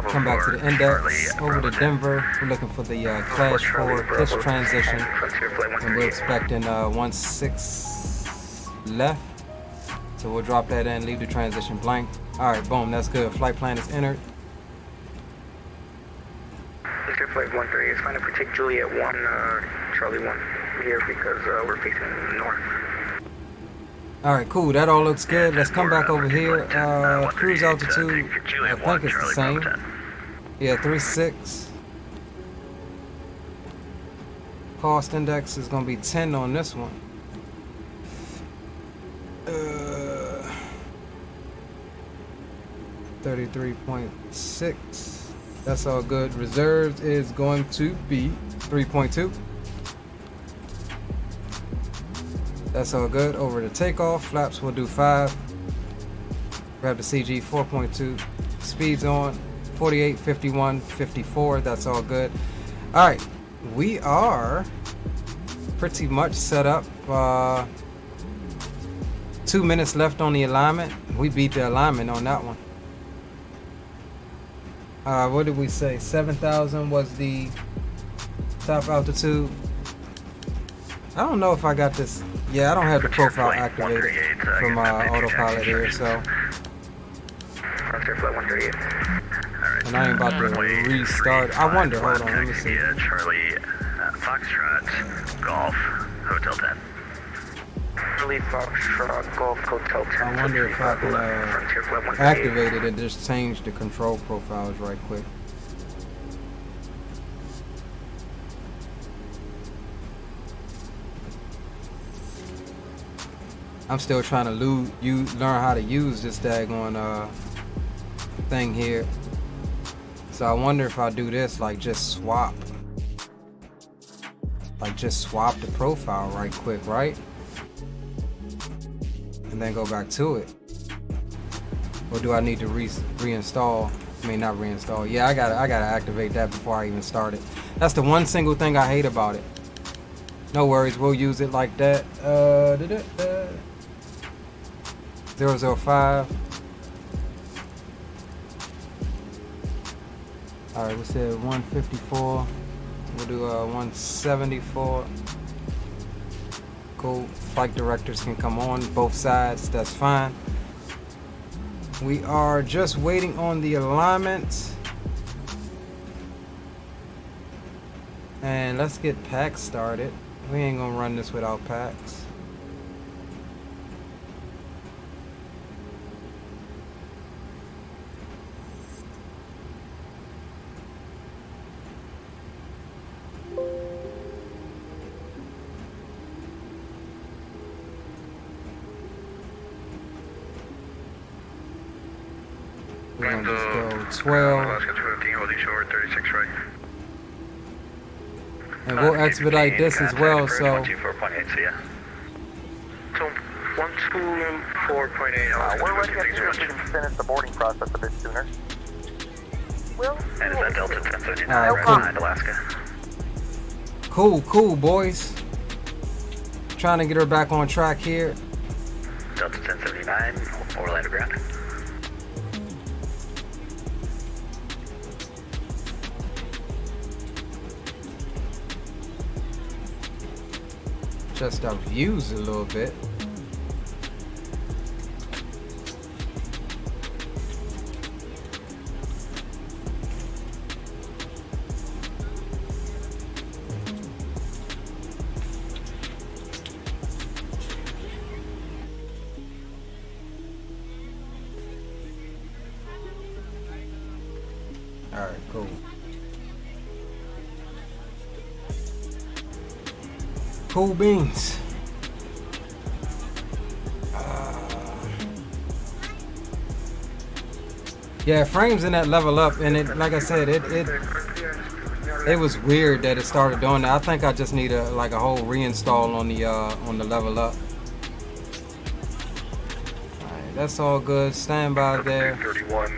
Come back to the index, over to Denver. We're looking for the Clash 4 pitch transition. And we're expecting 1-6 left. So we'll drop that in, leave the transition blank. Alright, boom, that's good. Flight plan is entered. Frontier Flight 138 is fine if we take Juliet 1, Charlie 1 here because we're facing north. Alright, cool. That all looks good. Let's come back over here. Cruise altitude, I think it's the same. Yeah, 3.6. Cost index is going to be 10 on this one. 33.6. That's all good. Reserves is going to be 3.2. That's all good. Over to takeoff. Flaps will do 5. Grab the CG 4.2. Speeds on 48, 51, 54. That's all good. Alright. We are pretty much set up. 2 minutes left on the alignment. We beat the alignment on that one. What did we say? 7,000 was the top altitude. I don't know if I got this. Yeah, I don't have the profile activated for my autopilot here, so. Frontier Flight 138. And I ain't about to restart. I wonder, hold on, let me see. Charlie Foxtrot Golf Hotel 10. Charlie Foxtrot Golf Hotel 10. I wonder if I can activate it and just change the control profiles right quick. I'm still trying to learn how to use this daggone thing here. So I wonder if I do this, like just swap. Like just swap the profile right quick, right? And then go back to it. Or do I need to reinstall? I mean, not reinstall. Yeah, I gotta activate that before I even start it. That's the one single thing I hate about it. No worries, we'll use it like that. 005. Alright, we said 154. We'll do 174. Cool. Flight directors can come on both sides. That's fine. We are just waiting on the alignment. And let's get packs started. We ain't gonna run this without packs. We're gonna just go 12. Alaska 215, holding short, 36 right. And we'll expedite this as well, so. 124.8, so yeah. So 124.8. We're ready to finish the boarding process a bit sooner. We'll And is that Delta 1079 Alright, right cool. behind Alaska? Cool, boys. Trying to get her back on track here. Delta 1079, Orlando ground. adjust our views a little bit. Alright, cool. Cool beans. Yeah, frames in that level up, and it, like I said, it was weird that it started doing that. I think I just need a whole reinstall on the level up. Alright, that's all good. Stand by there. 31.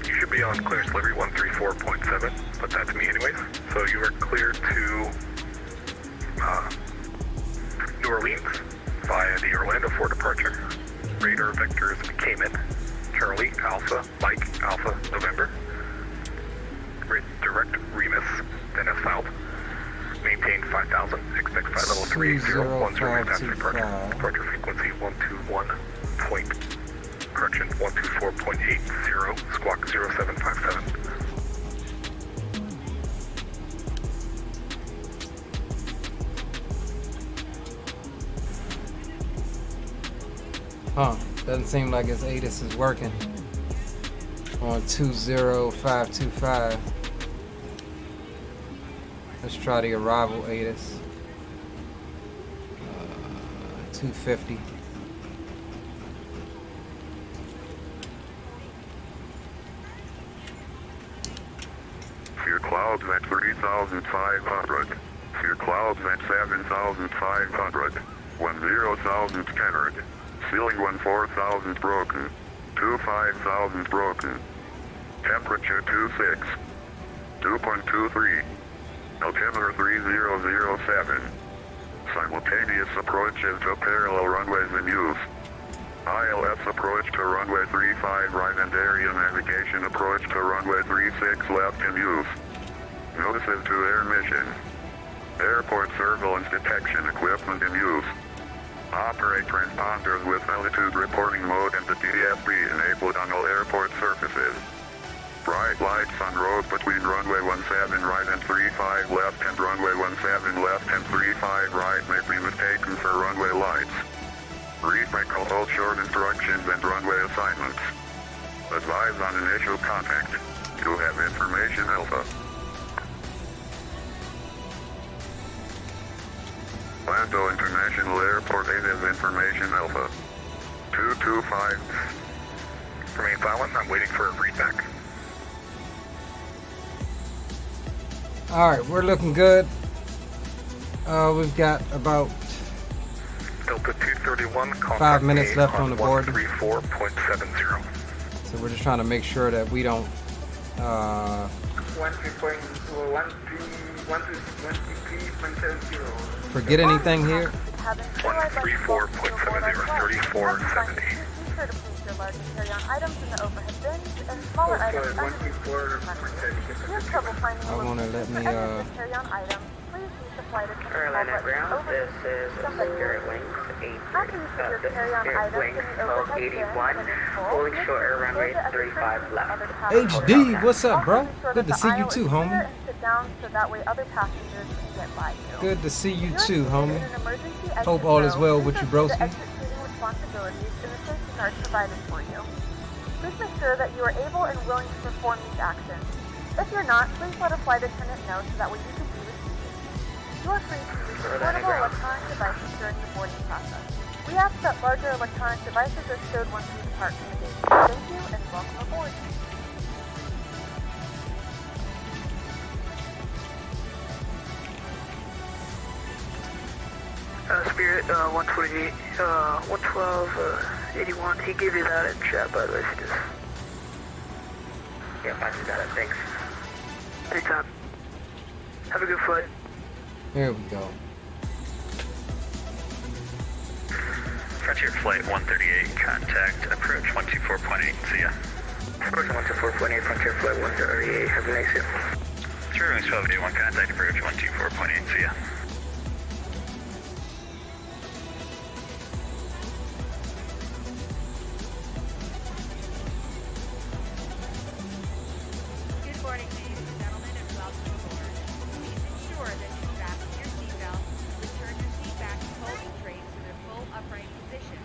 You should be on clearance delivery 134.7, but that's me anyways. So you are cleared to New Orleans via the Orlando for departure. Radar vectors Cayman, Charlie, Alpha, Mike, Alpha, November. Direct Remus, Venice South. Maintain 5,000. Expect flight level 3010 after departure. Departure frequency 121 point. Correction 124.80. Squawk 0757. Huh, doesn't seem like its ATIS is working on 20525. Let's try the arrival ATIS. 250. Fear clouds at 3,500. Fear clouds at 7,500. 10,000 scattered. Ceiling 14,000 broken. 25,000 broken. Temperature 26. 2.23. Altimeter 3007. Simultaneous approaches to parallel runways in use. ILS approach to runway 35 right and area navigation approach to runway 36 left in use. Notices to air mission. Airport surveillance detection equipment in use. Operate transponders with altitude reporting mode and the DSP enabled on all airport surfaces. Bright lights on road between runway 17 right and 35 left and runway 17 left and 35 right may be mistaken for runway lights. Read by call short instructions and runway assignments. Advise on initial contact. You have information Alpha. Orlando International Airport ATIS information Alpha. 225. Remain silent. I'm waiting for a readback. Alright, we're looking good. We've got about Delta 231, 5 minutes left on the board. 134.70. So we're just trying to make sure that we don't 133.70. forget anything here. 134.70, 3470. Be sure to place your larger carry-on items in the overhead bins and smaller items under the seat. If you have trouble finding I wanna let me carry-on items, please use the flight attendant Carolina button ground, over this is somebody. Spirit Wings 83. After you put your This is carry-on Spirit items Wings in the overhead bin 1281, when it's full, holding make short sure air you runway close the other 35 curtains left. of the cabin. HD, what's up, bro? Also be sure Good to that see the you aisle too, is clear homie. and sit down so that way other passengers can get by you. Good to see you If too, you're homie. in an emergency exit Hope all is row, well please with you, review broski. the exit seating responsibilities and the safety guards provided for you. Please make sure that you are able and willing to perform these actions. If you're not, please let a flight attendant know so that way you can be received. You are free to use portable electronic devices during the boarding process. We ask that larger electronic devices are stowed once you depart from the gate. Thank you and welcome aboard. Spirit, 128, 112, 81. He gave you that in chat, by the way. Just... Yep, I just got it. Thanks. Anytime. Have a good flight. Here we go. Frontier Flight 138, contact approach 124.8, see ya. Approach 124.8, Frontier Flight 138, have a nice day. True, it's 1281, contact approach 124.8, see ya. Good morning, ladies and gentlemen, and welcome aboard. Please ensure that you fasten your seatbelt, return your seat back to holding trays to their full upright position,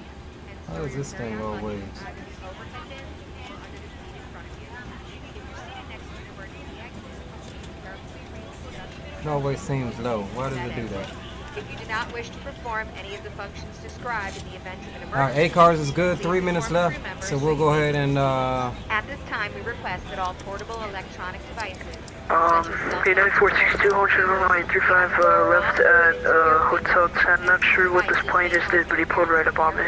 and How store does your this thing carry-on always? luggage either the overhead bins or under the seat in front of you. If you're seated next to an emergency exit, please carefully read the instructions. It always seems low. Why does it do that? If you do not wish to perform any of the functions described in the event of an Alright, emergency, A-Cars is good. please 3 minutes inform left. crew members So we'll go ahead and At this time, we request that all portable electronic devices, Okay, 9462, hold channel 935, left at, Hotel 10. Not sure what this plane just did, but he pulled right up on me.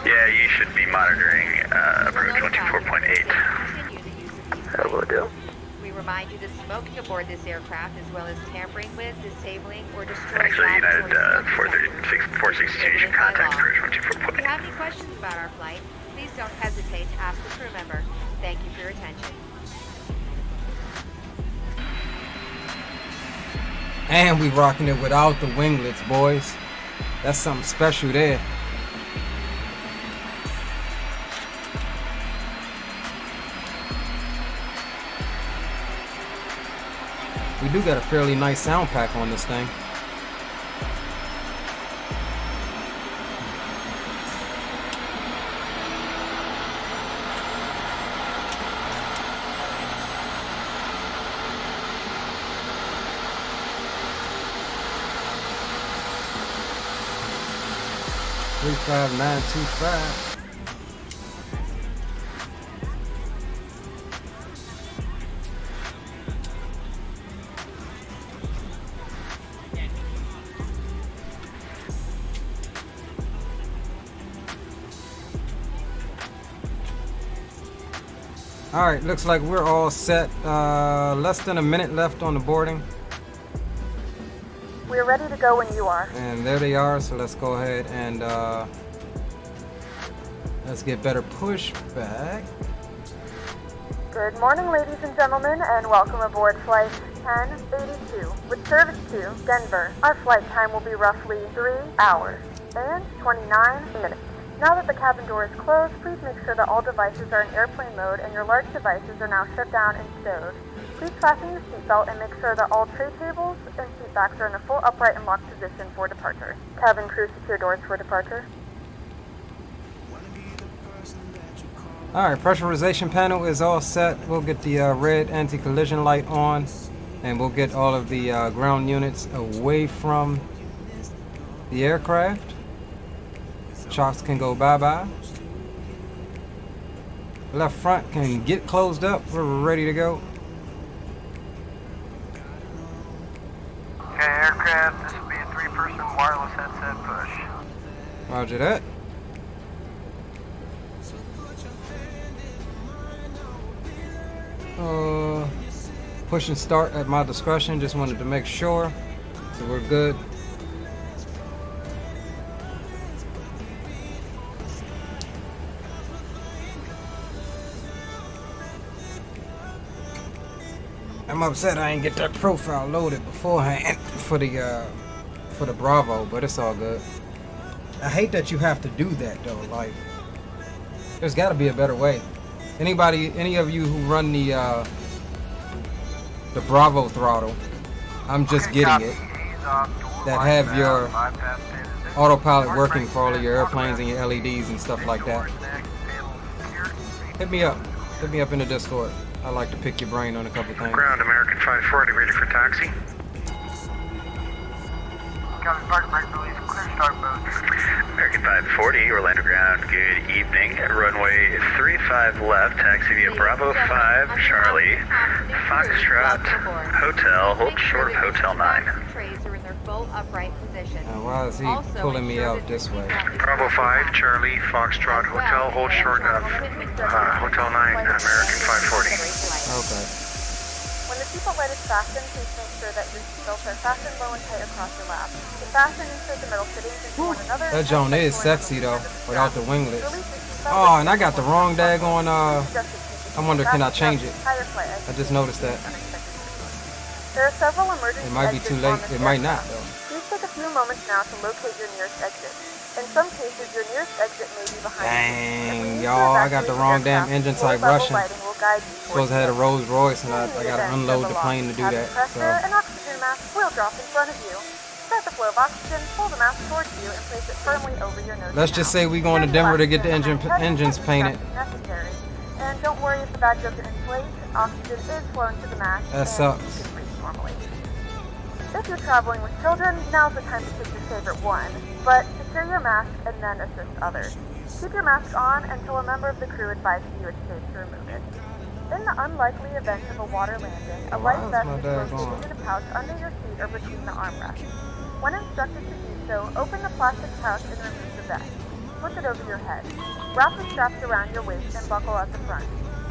Yeah, you should be monitoring approach 124.8. That will do. We remind you that smoking aboard this aircraft, as well as tampering with, disabling, or destroying Actually, United laboratory smoke 462, you should contact approach If you 124.8. have any questions about our flight, please don't hesitate to ask the crew member. Thank you for your attention. and we rocking it without the winglets, boys. That's something special there. We do got a fairly nice sound pack on this thing. Three 5,925. All right, looks like we're all set. Less than a minute left on the boarding. We're ready to go when you are. And there they are, so let's go ahead and let's get better pushback. Good morning, ladies and gentlemen, and welcome aboard Flight 1082 with service to Denver. Our flight time will be roughly 3 hours and 29 minutes. Now that the cabin door is closed, please make sure that all devices are in airplane mode and your large devices are now shut down and stowed. Please fasten your seatbelt and make sure that all tray tables and seat backs are in a full upright and locked position for departure. Cabin crew, secure doors for departure. All right, pressurization panel is all set. We'll get the red anti-collision light on, and we'll get all of the ground units away from the aircraft. Chocks can go bye-bye. Left front can get closed up. We're ready to go. Okay, aircraft, this will be a 3-person wireless headset push. Roger that. Push and start at my discretion. Just wanted to make sure. So we're good. I'm upset I ain't get that profile loaded beforehand for the Bravo, but it's all good. I hate that you have to do that though. Like, there's got to be a better way. Any of you who run the Bravo throttle, I'm just getting it, that have your autopilot working for all of your airplanes and your LEDs and stuff like that. Hit me up in the Discord. I like to pick your brain on a couple things. Ground American 540, ready for taxi. Cabin park, brake release, clear start mode. American 540, Orlando Ground, good evening. Runway 35 left, taxi via Bravo 5, Charlie, Foxtrot, Hotel, hold short of Hotel 9. Trays are in their full upright position. Why is he pulling me out this way? Bravo 5, Charlie, Foxtrot, Hotel, hold short of Hotel 9, American 540. Okay. When the seatbelt light is fastened, please make sure that your seatbelts are fastened low and tight across your lap. To fasten, insert the middle fittings into one another. That Joan is sexy though, without the winglets. Oh, and I got the wrong daggone, I wonder, can I change it? I just noticed that. There are several emergency It might be exits too on late. this It might not, aircraft. though. Please take a few moments now to locate your nearest exit. In some cases, your nearest exit may be behind you. If we Dang, need to y'all, I got evacuate the wrong damn aircraft, engine low type level Russian. lighting will guide you Supposed towards to have a the Rolls Royce, and In I the got to event unload of the a plane to loss, do cabin that. pressure, So an oxygen mask will drop in front of you. Start the flow of oxygen, pull the mask towards you, and place it firmly over your nose. let's just say we going to Denver to get the engines painted. Necessary. And don't worry if the bag doesn't inflate. Oxygen is flowing to the mask. That and sucks. you can breathe normally. If you're traveling with children, now's the time to pick your favorite one. But secure your mask and then assist others. Keep your mask on until a member of the crew advises you it's safe to remove it. In the unlikely event of a water landing, a life Why is vest my is dad located gone? in a pouch under your seat or between the armrests. When instructed to do so, open the plastic pouch and remove the vest. Flip it over your head. Wrap the straps around your waist and buckle at the front.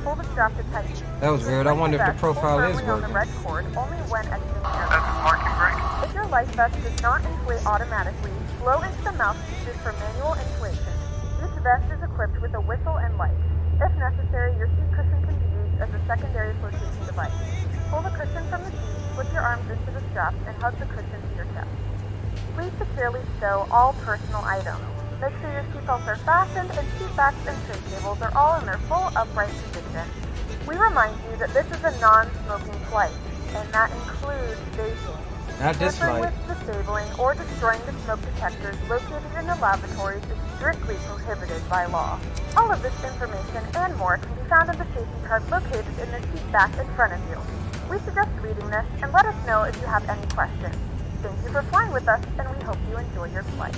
Pull the strap to tighten. That was weird. I wonder if the profile is on the working. red cord only when exiting the aircraft. That's parking brake. If your life vest does not inflate automatically, blow into the mouthpieces for manual inflation. Each vest is equipped with a whistle and light. If necessary, your seat cushion can be used as a secondary flotation device. Pull the cushion from the seat, slip your arms into the straps, and hug the cushion to your chest. Please securely stow all personal items. Make sure your seatbelts are fastened and seat backs and tray tables are all in their full upright position. We remind you that this is a non-smoking flight, and that includes vaping. Not this Tampering flight. with, disabling, or destroying the smoke detectors located in the lavatories is strictly prohibited by law. All of this information and more can be found in the safety card located in the seat back in front of you. We suggest reading this and let us know if you have any questions. Thank you for flying with us, and we hope you enjoy your flight.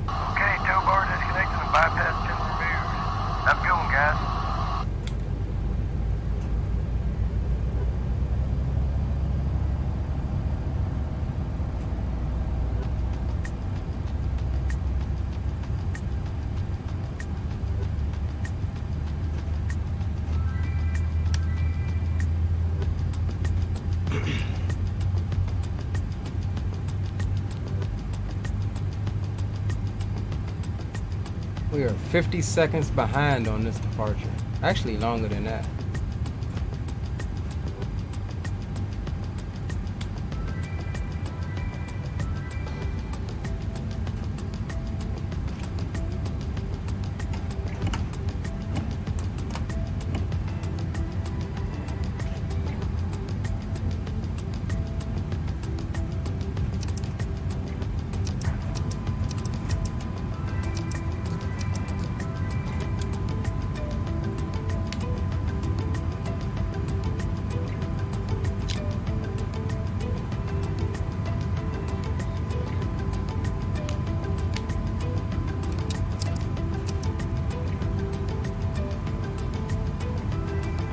Okay, tow bar disconnected and bypass pin removed. Have a good one, guys. We are 50 seconds behind on this departure. Actually, longer than that.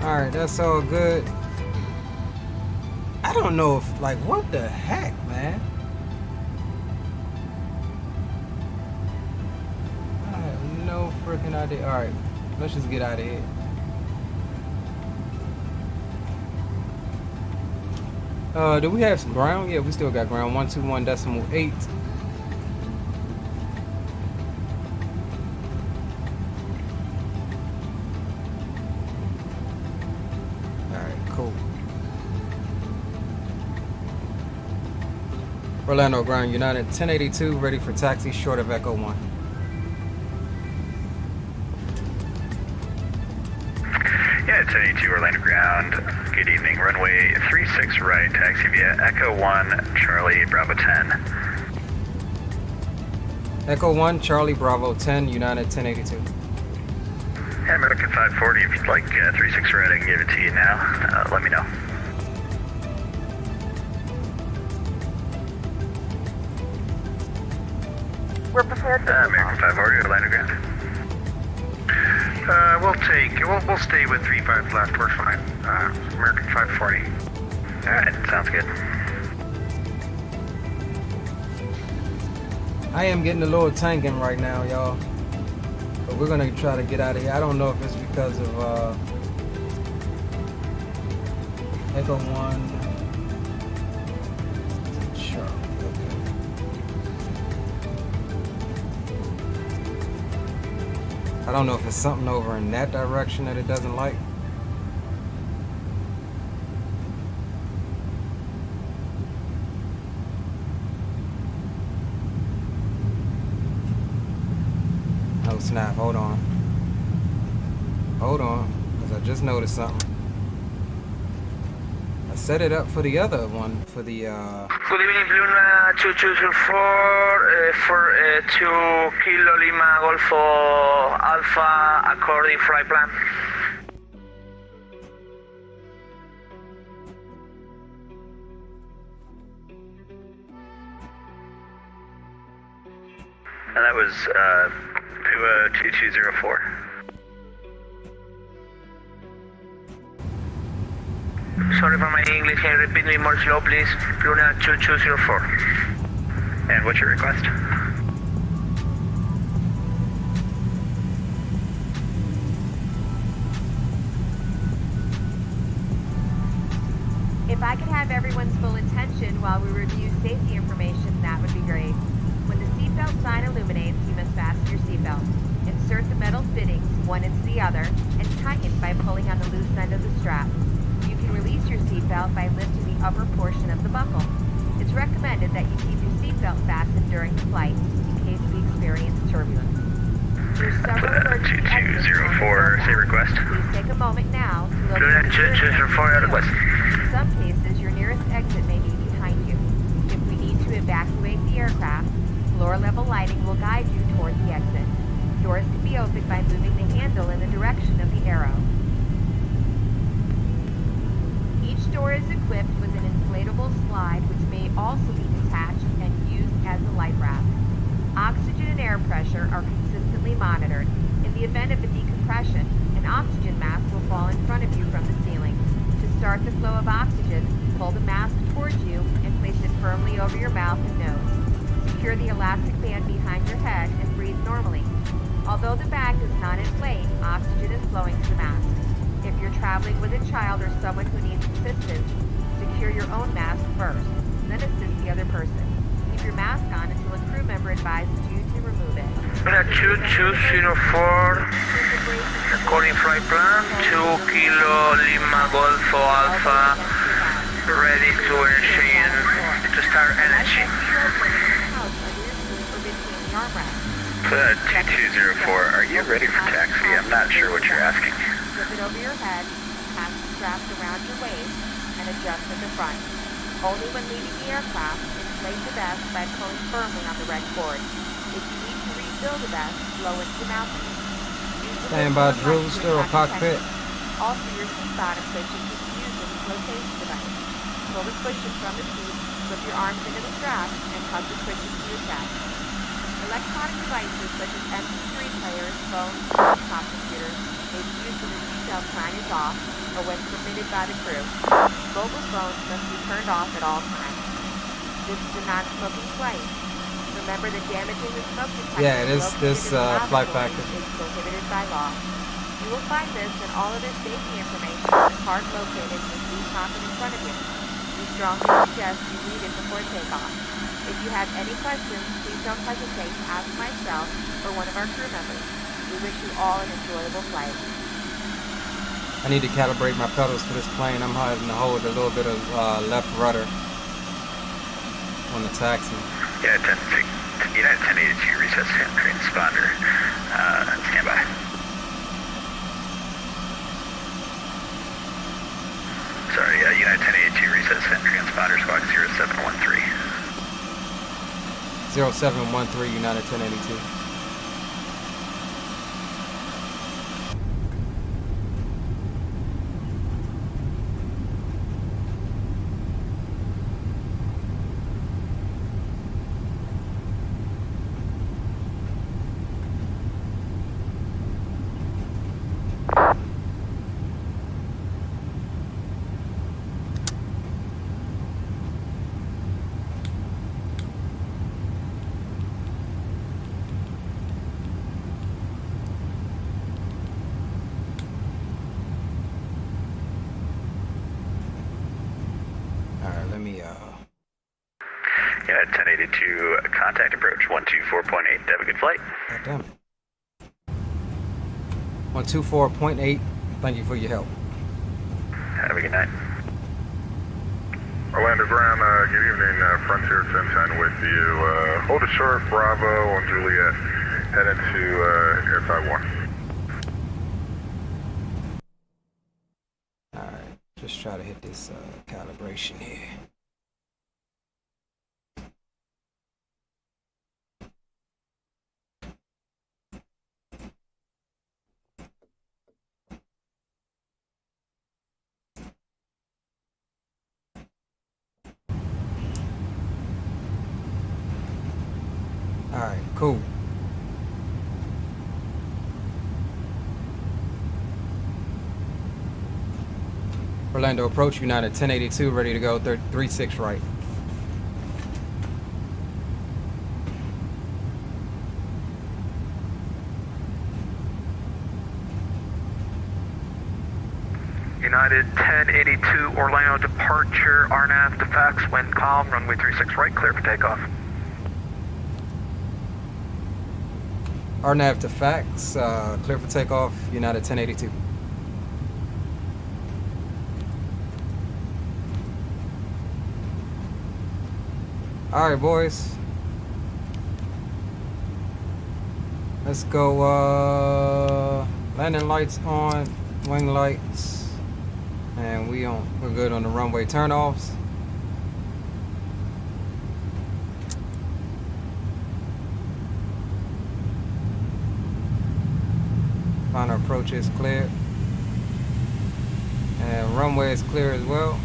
Alright, that's all good. I don't know if, like, what the heck, man? I have no freaking idea. Alright, let's just get out of here. Do we have some ground? Yeah, we still got ground. 121.8. Cool. Orlando ground United 1082 ready for taxi short of Echo 1. Yeah, 1082 Orlando ground. Good evening. Runway 36 right. Taxi via Echo 1, Charlie Bravo 10. Echo 1 Charlie Bravo 10 United 1082. Yeah, American 540. If you'd like 36 right, I can give it to you now. Let me know. We're prepared for American 540 Orlando ground. We'll stay with 35 left. We're fine. American 540. All right, sounds good. I am getting a little tanking right now, y'all. But we're gonna try to get out of here. I don't know if it's because of Echo 1. Charlie, okay. I don't know if it's something over in that direction that it doesn't like. Oh snap, hold on. Hold on, because I just noticed something. I set it up for the other one, for the Good evening, Luna 2204 for 2 Kilo Lima Golfo Alpha according flight plan. And that was Pua 2204. Sorry for my English, can you repeat me more slow, please? Luna 2204. And what's your request? If I could have everyone's full attention while we review safety information, that would be great. When the seatbelt sign illuminates, you must fasten your seatbelt. Insert the metal fittings one into the other and tighten by pulling on the loose end of the strap. You can release your seatbelt by lifting the upper portion of the buckle. It's recommended that you keep your seatbelt fastened during the flight in case we experience turbulence. There's several emergency exits. 2204, say request. Please take a moment now to look Luna at the 2204 request. In some cases, your nearest exit may be behind you. If we need to evacuate the aircraft, floor-level lighting will guide you toward the exit. Doors can be opened by moving the handle in the direction of the arrow. Each door is equipped with an inflatable slide which may also be detached and used as a life raft. Oxygen and air pressure are consistently monitored. In the event of a decompression, an oxygen mask will fall in front of you from the ceiling. To start the flow of oxygen, pull the mask towards you and place it firmly over your mouth and nose. Secure the elastic band behind your head and breathe normally. Although the bag does not inflate, oxygen is flowing to the mask. If you're traveling with a child or someone who needs assistance, secure your own mask first, then assist the other person. Keep your mask on until a crew member advises you to remove it. Luna 2204 according flight plan 2 Kilo Lima Golfo Alpha ready to initiate to start energy. 2204, are you ready for taxi? I'm not sure what you're asking. Flip it over your head, pass the straps around your waist, and adjust at the front. Only when leaving the aircraft, inflate the vest by pulling firmly on the red cord. If you need to refill the vest, blow into the mouthpiece. Stand by drill, sterile cockpit. Also, your seat bottom cushion can be used as a flotation device. Pull the cushion from the seat, slip your arms into the straps, and hug the cushion to your chest. Electronic devices such as MP3 players, phones, and laptop computers may be used when the seatbelt sign is off or when permitted by the crew. Mobile phones must be turned off at all times. This is a non-smoking flight. Remember that damaging the smoke detector flight factor is prohibited by law. You will find this and all other safety information in the card located in the seat pocket in front of you. We strongly suggest you read it before takeoff. If you have any questions, please don't hesitate to ask myself or one of our crew members. We wish you all an enjoyable flight. I need to calibrate my pedals for this plane. I'm having to hold a little bit of left rudder on the taxi. Yeah, United 1082, recess and transponder. Stand by. Sorry, United 1082, recess and transponder, squawk 0713. 0713, United 1082. Yeah, 1082, contact approach 124.8. Have a good flight. God damn it. on 24.8. Thank you for your help. Have a good night. Orlando Ground, good evening, Frontier 1010 with you. Hold it short, Bravo on Juliet, head into airside 1. Alright, just try to hit this calibration here. Alright, cool. Orlando approach, United 1082, ready to go, 36 right. United 1082, Orlando departure, RNAV to fax, wind calm, runway 36 right, clear for takeoff. RNAV to fax, clear for takeoff, United 1082. Alright, boys. Let's go, landing lights on, wing lights, and we're good on the runway turnoffs. Final approach is clear, and runway is clear as well.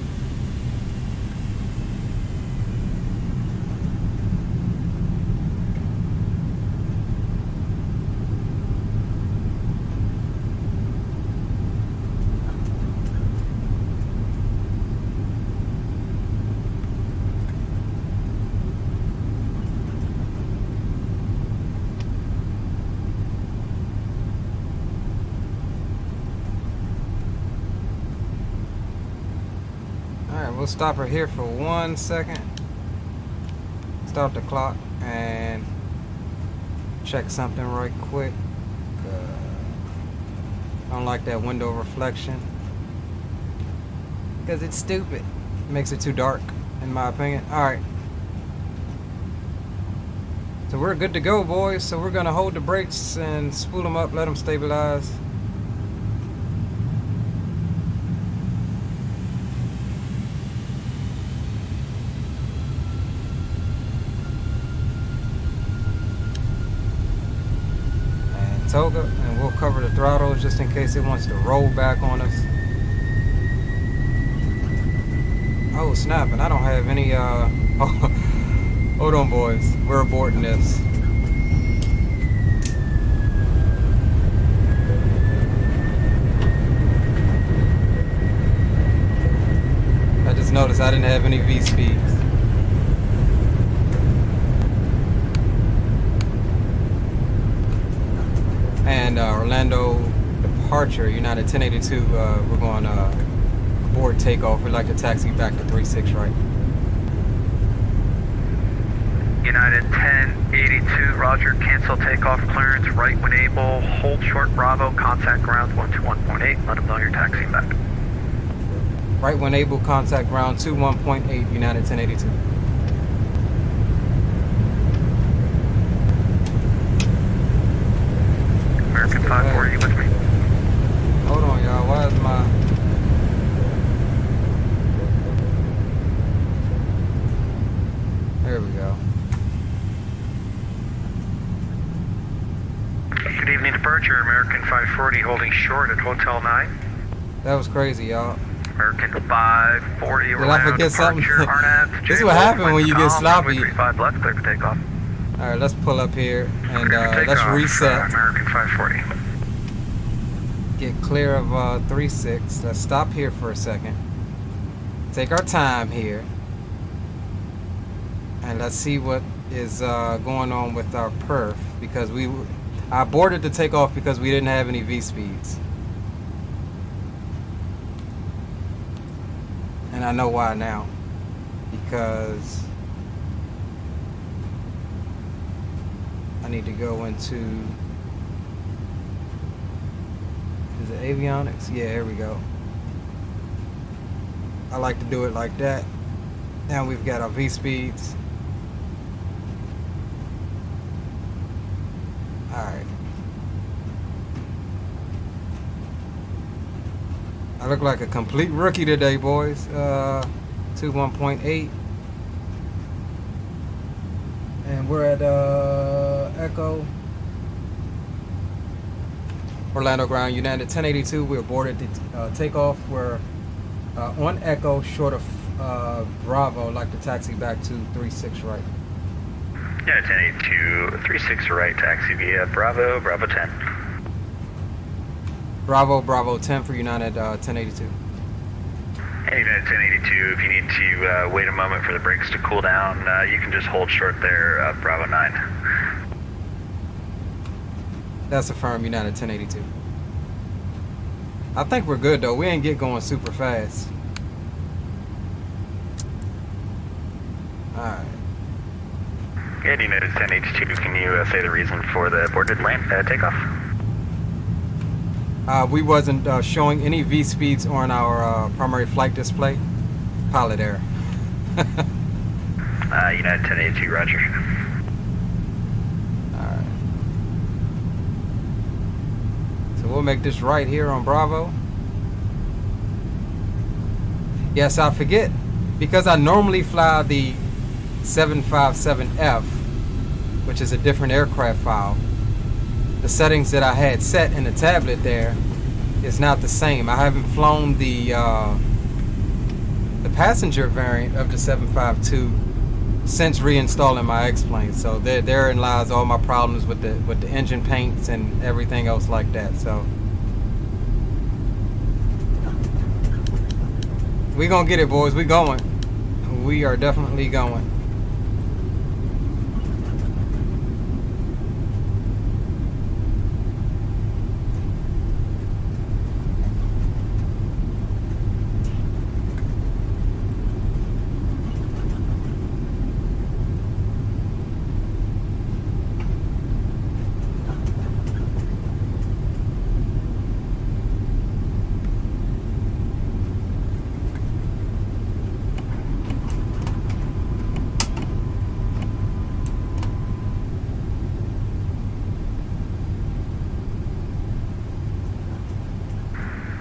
We'll stop her here for 1 second. Stop the clock and check something right quick. I don't like that window reflection because it's stupid. It makes it too dark, in my opinion. All right. So we're good to go, boys. So we're gonna hold the brakes and spool them up, let them stabilize. And we'll cover the throttles just in case it wants to roll back on us. Oh snap, and I don't have any hold on, boys, we're aborting this. I just noticed I didn't have any V-speeds. And Orlando departure, United 1082, we're going aboard takeoff. We'd like to taxi back to 36 right. United 1082, roger, cancel takeoff clearance, right when able, hold short Bravo, contact ground 121.8, let them know you're taxiing back. Right when able, contact ground 21.8, United 1082. American 540, you with me? Hold on, y'all. Why is my... There we go. Good evening, departure, American 540, holding short at Hotel 9. That was crazy, y'all. American 540, Did I forget something? RNAV, This is what happens when you get sloppy. 35 left, clear for takeoff. Alright, let's pull up here and let's reset. American 540. Get clear of 36. Let's stop here for a second. Take our time here. And let's see what is going on with our perf, because I aborted the takeoff because we didn't have any V-speeds. And I know why now. Because I need to go into Is it avionics? Yeah, here we go. I like to do it like that. Now we've got our V speeds. Alright. I look like a complete rookie today, boys. 1.8. And we're at Echo. Orlando ground, United 1082. We're aboarded to takeoff. We're on Echo, short of Bravo. I'd like to taxi back to 36 right. Yeah, 1082, 36 right, taxi via Bravo, Bravo 10. Bravo, Bravo 10 for United 1082. And United 1082, if you need to wait a moment for the brakes to cool down, you can just hold short there, Bravo 9. That's affirmed, United 1082. I think we're good though. We ain't get going super fast. Alright. And United 1082, can you say the reason for the aborted takeoff? We wasn't showing any V speeds on our primary flight display. Pilot error. United 1082, roger. Alright. So we'll make this right here on Bravo. Yes, I forget. Because I normally fly the 757F, which is a different aircraft file. The settings that I had set in the tablet there is not the same. I haven't flown the passenger variant of the 752 since reinstalling my X-plane. So therein lies all my problems with the engine paints and everything else like that. So we gonna get it, boys. We going. We are definitely going.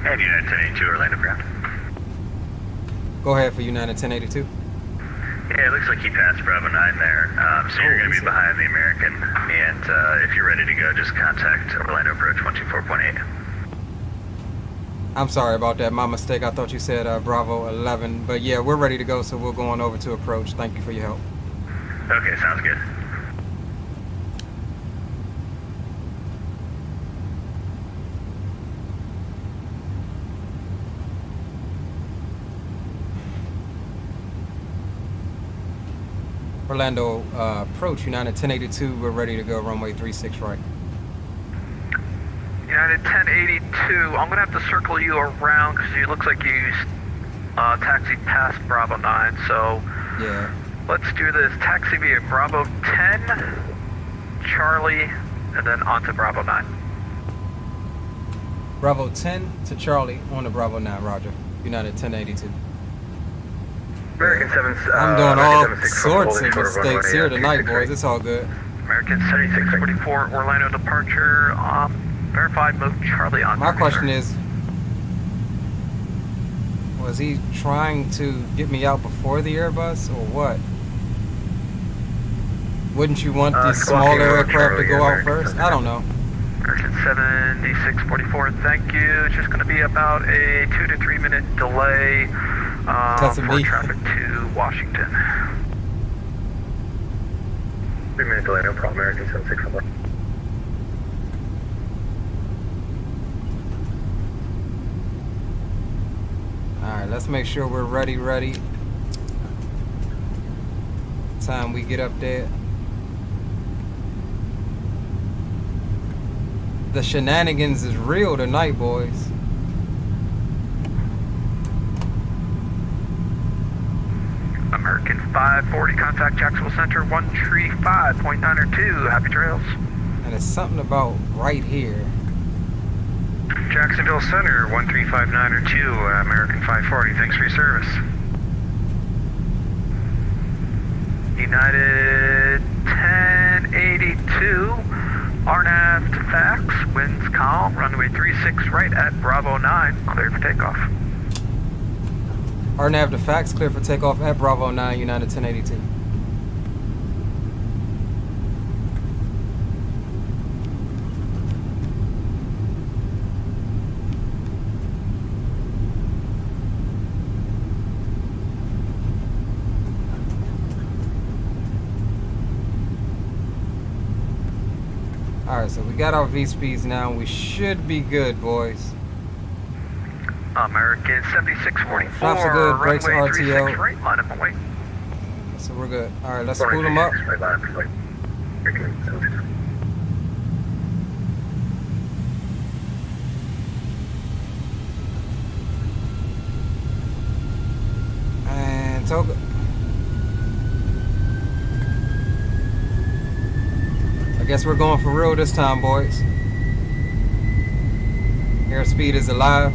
And United 1082, Orlando ground. Go ahead for United 1082. Yeah, it looks like you passed Bravo 9 there, so you're going to be behind the American, and if you're ready to go, just contact Orlando approach 124.8. I'm sorry about that, my mistake. I thought you said Bravo 11, but yeah, we're ready to go, so we're going over to approach. Thank you for your help. Okay, sounds good. Orlando approach, United 1082, we're ready to go, runway 36 right. United 1082, I'm going to have to circle you around because it looks like you taxied past Bravo 9, so yeah. Let's do this. Taxi via Bravo 10, Charlie, and then on to Bravo 9. Bravo 10 to Charlie on to Bravo 9, roger. United 1082. American 7, I'm doing all sorts of mistakes here tonight, boys. It's all good. American 7644, Orlando departure, verified move Charlie on. My question is, was he trying to get me out before the Airbus or what? Wouldn't you want the smaller aircraft to go out first? I don't know. American 7644, thank you. It's just going to be about a 2 to 3 minute delay for traffic to Washington. 3 minute delay, no problem, American 7644. Alright, let's make sure we're ready. Time we get up there. The shenanigans is real tonight, boys. American 540, contact Jacksonville Center 135.902. Happy trails. And it's something about right here. Jacksonville Center, 135902, American 540, thanks for your service. United 1082, RNAV to fax, winds calm, runway 36 right at Bravo 9, cleared for takeoff. RNAV to fax, clear for takeoff at Bravo 9, United 1082. Alright, so we got our V-speeds now. We should be good, boys. American 7644, Flaps are good, brakes runway RTO. 36 right, line up and wait. So we're good. Alright, let's spool them up. And Toga. I guess we're going for real this time, boys. Airspeed is alive.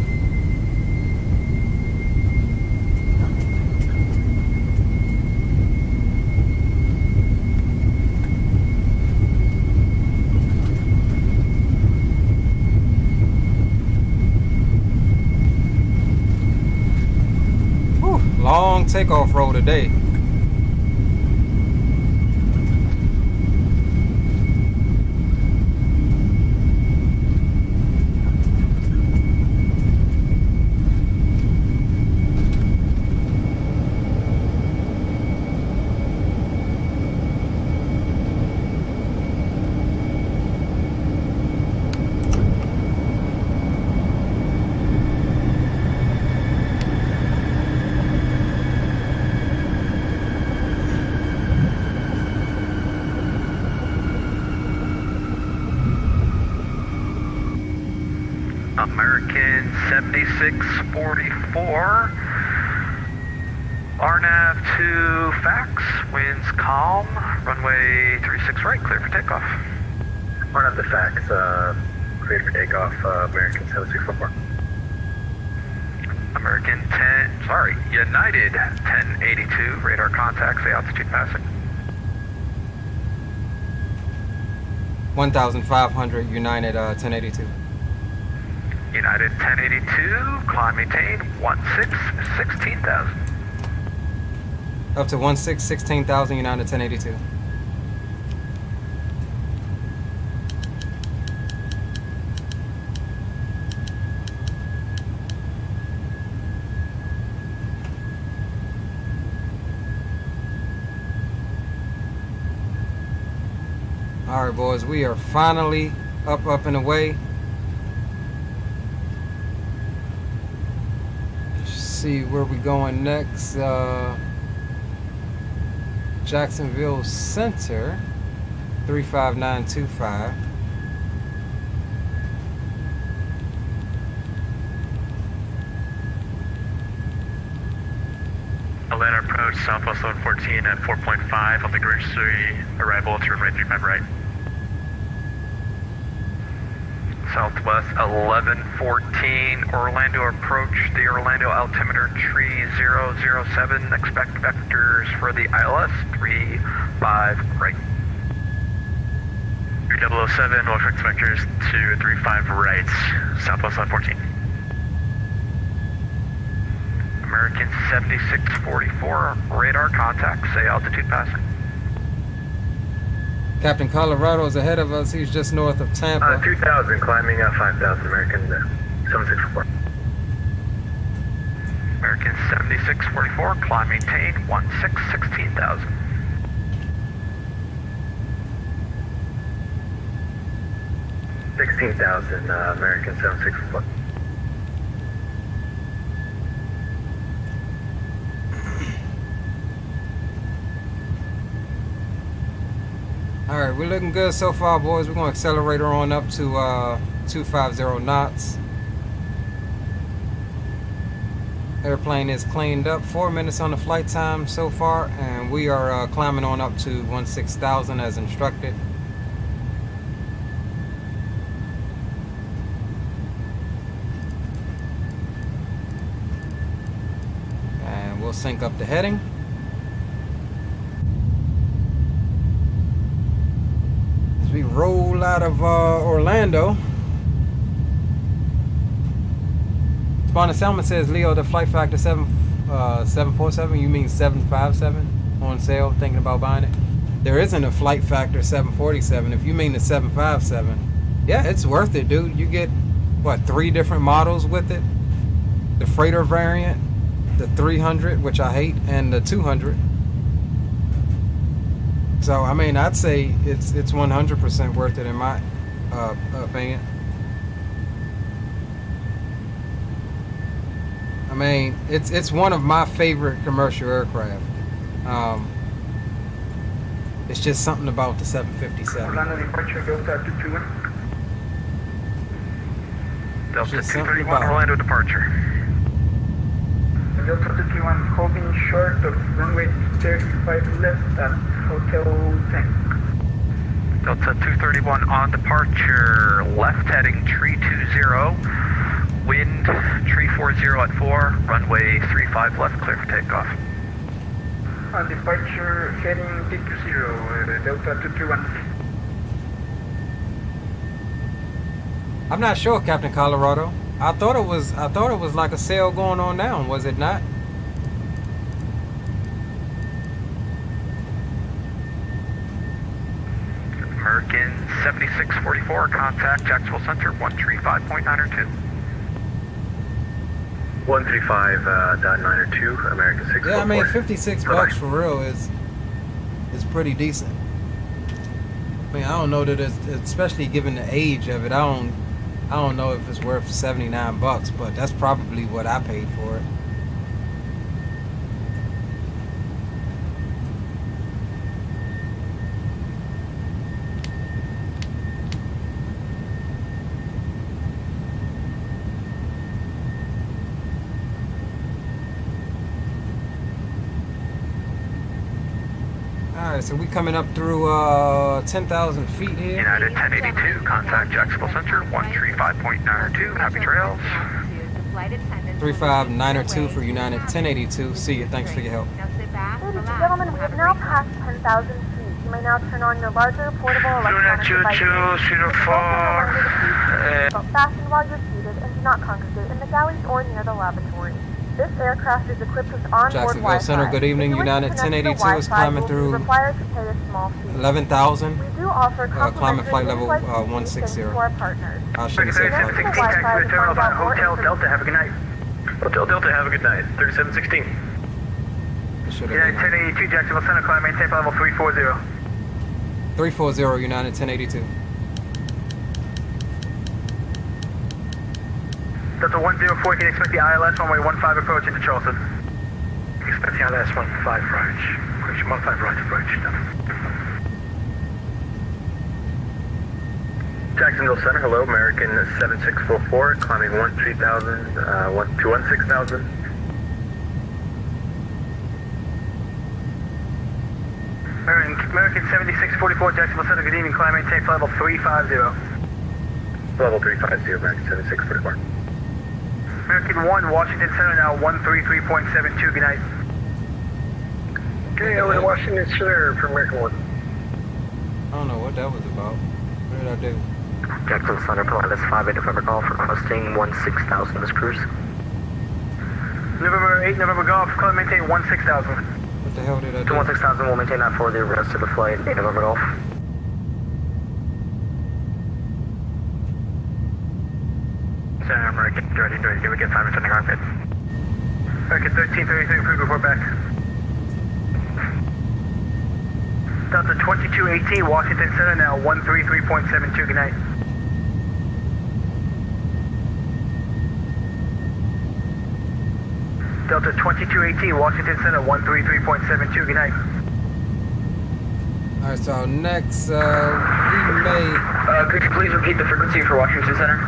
Whew, long takeoff roll today. American 7644, RNAV to fax, winds calm, runway 36 right, clear for takeoff. RNAV to fax, cleared for takeoff, American 7644. American United 1082, radar contact, say altitude passing. 1,500 United 1082. United 1082, climb maintain 16,000. Up to 16,000 United 1082. All right, boys, we are finally up and away. See where we going next. Jacksonville Center, 35925. Atlanta approach Southwest 1114 at 4.5 on the Grange City arrival, turn right 35 right. Southwest 1114, Orlando approach the Orlando altimeter tree 007, expect vectors for the ILS 35 right. 3007, will expect vectors to 35 right, Southwest 1114. American 7644, radar contact, say altitude passing. Captain Colorado's ahead of us. He's just north of Tampa. 2000, climbing 5,000, American 7644. American 7644, climb maintain 16,000. American 764. All right, we're looking good so far, boys. We're going to accelerate her on up to 250 knots. Airplane is cleaned up. 4 minutes on the flight time so far, and we are climbing on up to 16,000 as instructed. we'll sync up the heading. As we roll out of Orlando. Spawner Salmon says, Leo, the flight factor 747, you mean 757 on sale, thinking about buying it? There isn't a flight factor 747. If you mean the 757, yeah, it's worth it, dude. You get, what, 3 different models with it? The freighter variant, the 300, which I hate, and the 200. So, I mean, I'd say it's 100% worth it in my opinion. I mean, it's one of my favorite commercial aircraft. It's just something about the 757. Orlando departure, Delta 221. Delta Just something 231 about- Orlando departure. Delta 221 holding short of runway 35 left at Hotel 10. Delta 231 on departure, left heading 320, wind 340 at 4, runway 35 left, clear for takeoff. On departure, heading 220, Delta 221. I'm not sure, Captain Colorado. I thought it was like a sale going on now, was it not? American 7644, contact Jacksonville Center 135.902. 135.902, American 644. Yeah, I mean, 56 bucks for real is pretty decent. I mean, I don't know that it's, especially given the age of it, I don't know if it's worth 79 bucks, but that's probably what I paid for it. Alright, so we coming up through 10,000 feet here. United 1082, contact Jacksonville Center 135.902, happy trails. 35902 for United 1082. See you, thanks for your help. Now sit back, Ladies and relax, gentlemen, we have now passed 10,000 feet. You may now turn on your larger portable electronic devices. But fasten while you're seated and do not congregate in the galleys or near the lavatory. This aircraft is equipped with onboard Jacksonville Wi-Fi. Center, good evening. If you wish to United connect to the 1082 is Wi-Fi, climbing you will be through required to pay a small fee. 11,000. We do offer climbing flight level complimentary 160. to our partners. I shouldn't say flight. Connect to the Wi-Fi to find out more information. Delta, have a good night. Hotel Delta, have a good night. 3716. It should United have been 1082, Jacksonville Center, climb maintain level 340. 340 United 1082. Delta 104, you can expect the ILS runway 15 approach into Charleston. Expect the ILS 15 approach. 15 right approach. Jacksonville Center, hello, American 7644, climbing 13,000, to 16,000. American 7644, Jacksonville Center, good evening, climb maintain level 350. Level 350, American 7644. American 1, Washington Center, now 133.72, good night. Okay, over to Washington Center for American 1. I don't know what that was about. What did I do? Jacksonville Center, Pilatus 58 November Golf, requesting 16,000 this cruise. November 8, November Golf, climb maintain 16,000. What the hell did I do? 16,000, we'll maintain that for the rest of the flight, 8 November Golf. Center, American 1332, we get 5 minutes in the cockpit. American 1333, approved, report back. Delta 2218, Washington Center, now 133.72, good night. Delta 2218, Washington Center, 133.72, good night. Alright, so next, we may... Could you please repeat the frequency for Washington Center?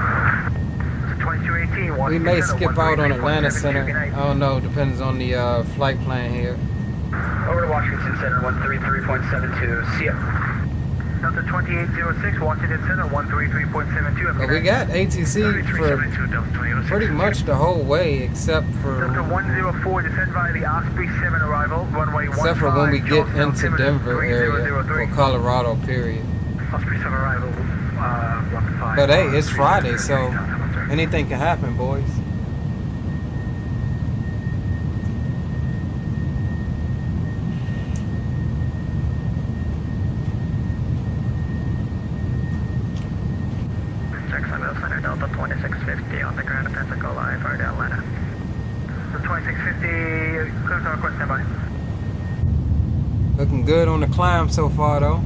2218, We Washington may Center, skip out on Atlanta 133.72, Center. good night. I don't know, depends on the flight plan here. Over to Washington Center, 133.72, see ya. Delta 2806, Washington Center, 133.72. But we got ATC for pretty much the whole way, except for Delta 104, descend via the Osprey 7 arrival, runway 15. except for when we get into Denver area or Colorado, period. Osprey 7 arrival, 15. But hey, it's Friday, so anything can happen, boys. Center Delta 2650 on the ground at Pensacola, IFR to Atlanta. So 2650, clear to request standby. Looking good on the climb so far, though.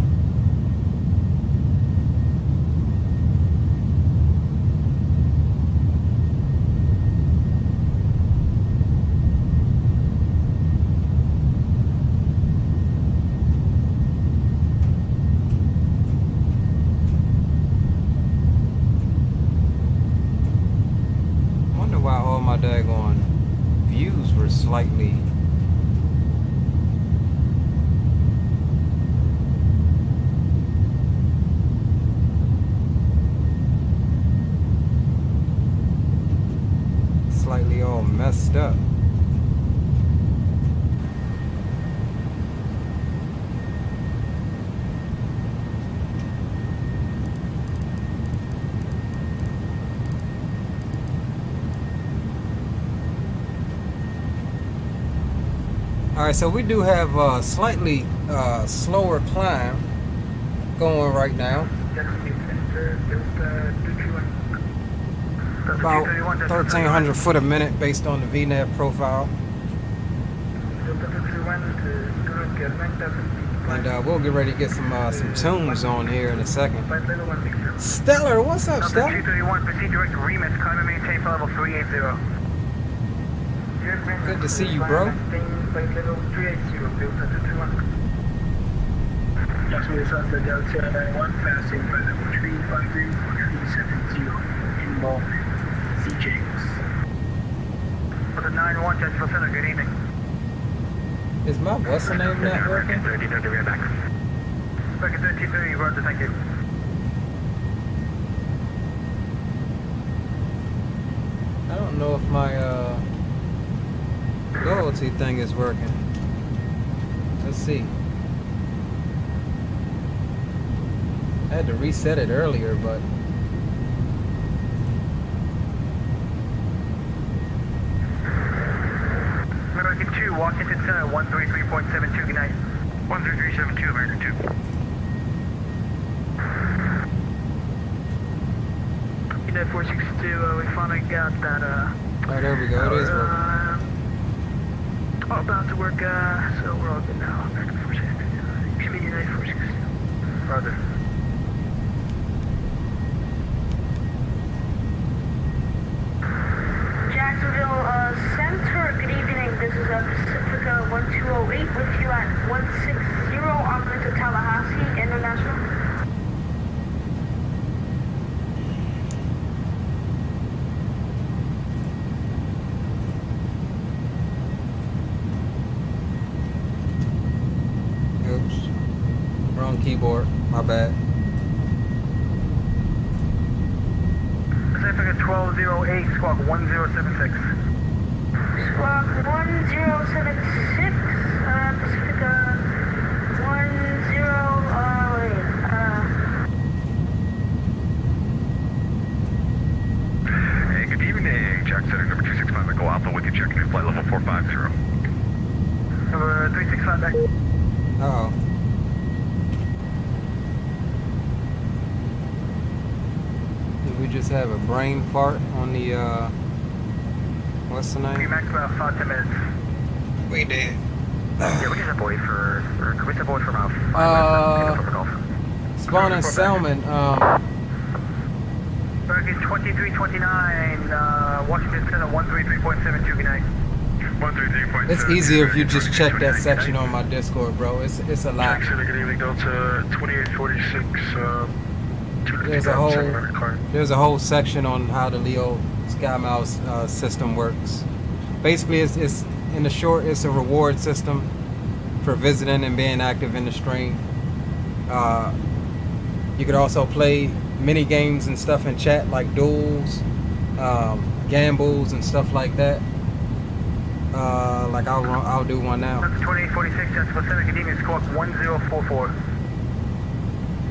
Why all my daggone views were slightly all messed up. Alright, so we do have a slightly slower climb going right now. About 1,300 foot a minute based on the VNAV profile. And we'll get ready to get some tunes on here in a second. Stellar, what's up, Stellar? 231, proceed direct to Remus, climb and maintain for level 380. Good to see you, bro. Jacksonville Delta Delta 91, passing by level 353, 370, inbound, CJs. For the 91, Jacksonville Center, good evening. Is my what's the name not working? 3030, we're back. Back at 1330, Roger, thank you. I don't know if my loyalty thing is working. Let's see. I had to reset it earlier, but American 2, Washington Center, 133.72, good night. 133.72, American 2. United 462, we finally got that, oh, there we go, it is working. All about to work, so we're all good now. American 462, excuse me, United 462. Roger. Jacksonville Center, good evening. This is Pacifica 1208 with you at 160 on the way to Tallahassee International. Oops. Wrong keyboard. My bad. Pacifica 1208, squawk 1076. Squawk 1076, Pacifica 1008. Hey, good evening. Jack Center, number 265, Echo Alpha with you, checking in flight level 450. Number 365 back. Uh-oh. Did we just have a brain fart on the, what's the name? We max about 5-10 minutes. We did. Yeah, we just have boy for about 5 minutes. Spawn and Salmon, American 2329, Washington Center, 133.72, good night. 133.72. it's easier if you just check that section on my Discord, bro. It's a lot. Jack Center, good evening, Delta 2846, There's a whole section on how the Leo Sky Mouse system works. Basically, it's in the short, it's a reward system for visiting and being active in the stream. You could also play mini games and stuff in chat, like duels, gambles, and stuff like that. Like I'll do one now. 2846, Jessica 7, Academia, squawk 1044.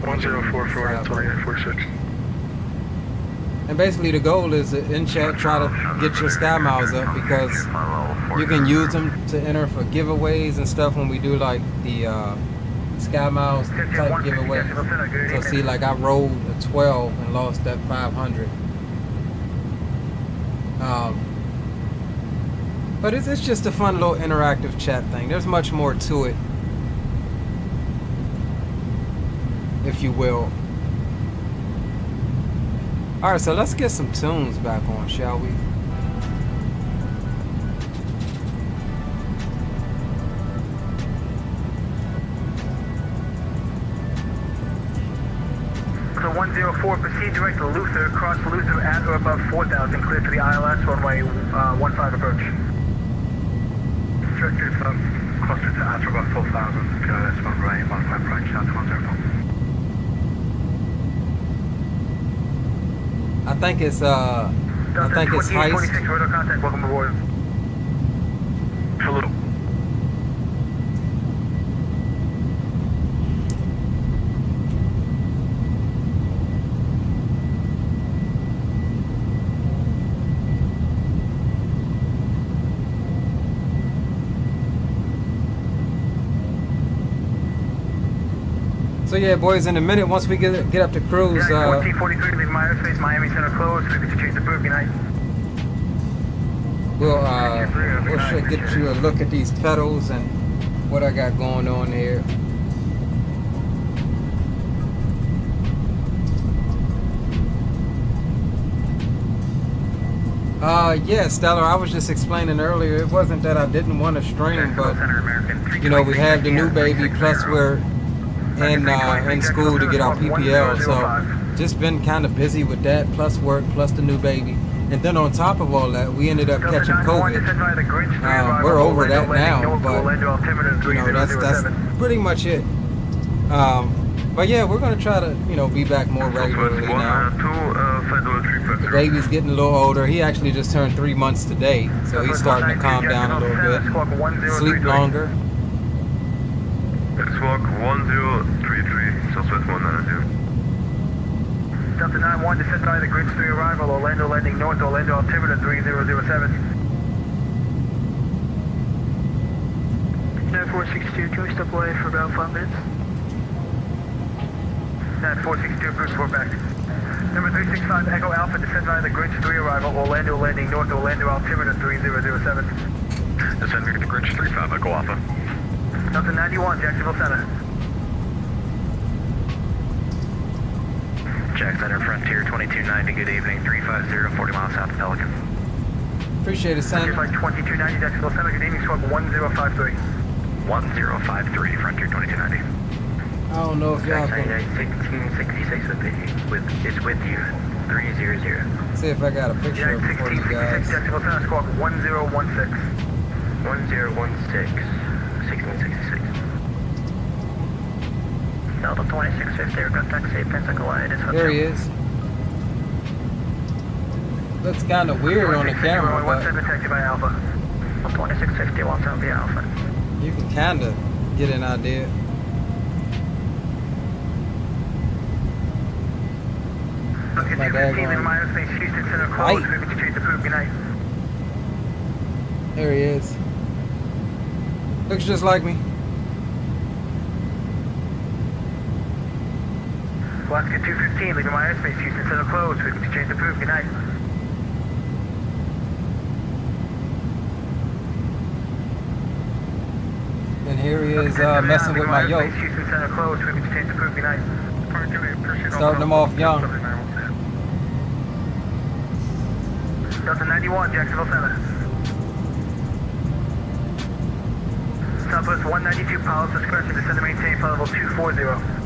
1044 and 2846. And basically the goal is to, in chat, try to get your sky miles up, because you can use them to enter for giveaways and stuff when we do like the sky miles type giveaway. So see, like I rolled a 12 and lost that 500. But it's just a fun little interactive chat thing. There's much more to it, if you will. Alright, so let's get some tunes back on, shall we? So 104, proceed direct to Luther, cross Luther at or above 4,000, clear to the ILS, runway 15 approach. Director cluster to at or above 4,000, PLS runway 15 approach, out to 104. I think it's heist. 2846, radar contact, welcome aboard. Hello. So yeah, boys, in a minute, once we get up to cruise, 1443, leave my airspace, Miami Center closed, we can change the proof, good night. we'll get you a look at these pedals and what I got going on here. Yeah, Stellar, I was just explaining earlier, it wasn't that I didn't want to stream, but you know, we have the new baby, plus we're in school to get our PPL, so just been kind of busy with that, plus work, plus the new baby. And then on top of all that, we ended up catching COVID. We're over that now, but you know, that's pretty much it. But yeah, we're gonna try to, you know, be back more regularly now. The baby's getting a little older. He actually just turned 3 months today, so he's starting to calm down a little bit, sleep longer. Squawk 1033, Southwest 192. Delta 91, descend by the Grid 3 arrival, Orlando landing north, Orlando altimeter 3007. 9462, can we step away for about 5 minutes? 9462, approach report back. Number 365, Echo Alpha, descend by the Grid 3 arrival, Orlando landing north, Orlando altimeter 3007. Descend to Grid 35, Echo Alpha. Delta 91, Jacksonville Center. Jack Center, Frontier 2290, good evening, 350, 40 miles south of Pelican. Appreciate it, son. Flight 2290, Jacksonville Center, good evening, squawk 1053. 1053, Frontier 2290. I don't know if y'all can 1666 is with you, 300. see if I got a picture of it for you guys. Jacksonville Center, squawk 1016. 1016, 1666. Delta 2650, aircraft taxi, Pensacola, it is hotel. There he is. Looks kind of weird on the camera, but 17 taxi by Alpha. 2650, 170 Alpha. you can kind of get an idea. My dad going Houston Center closed, we can change the proof, good night. There he is. Looks just like me. Alaska 215, leaving my airspace, Houston Center closed, we can change the proof, good night. And here he is messing with my yoke. Houston Center closed, we can change the proof, good night. Starting them off young. Delta 91, Jacksonville Center. Southwest 192, pilot's discretion, descend to maintain flight level 240.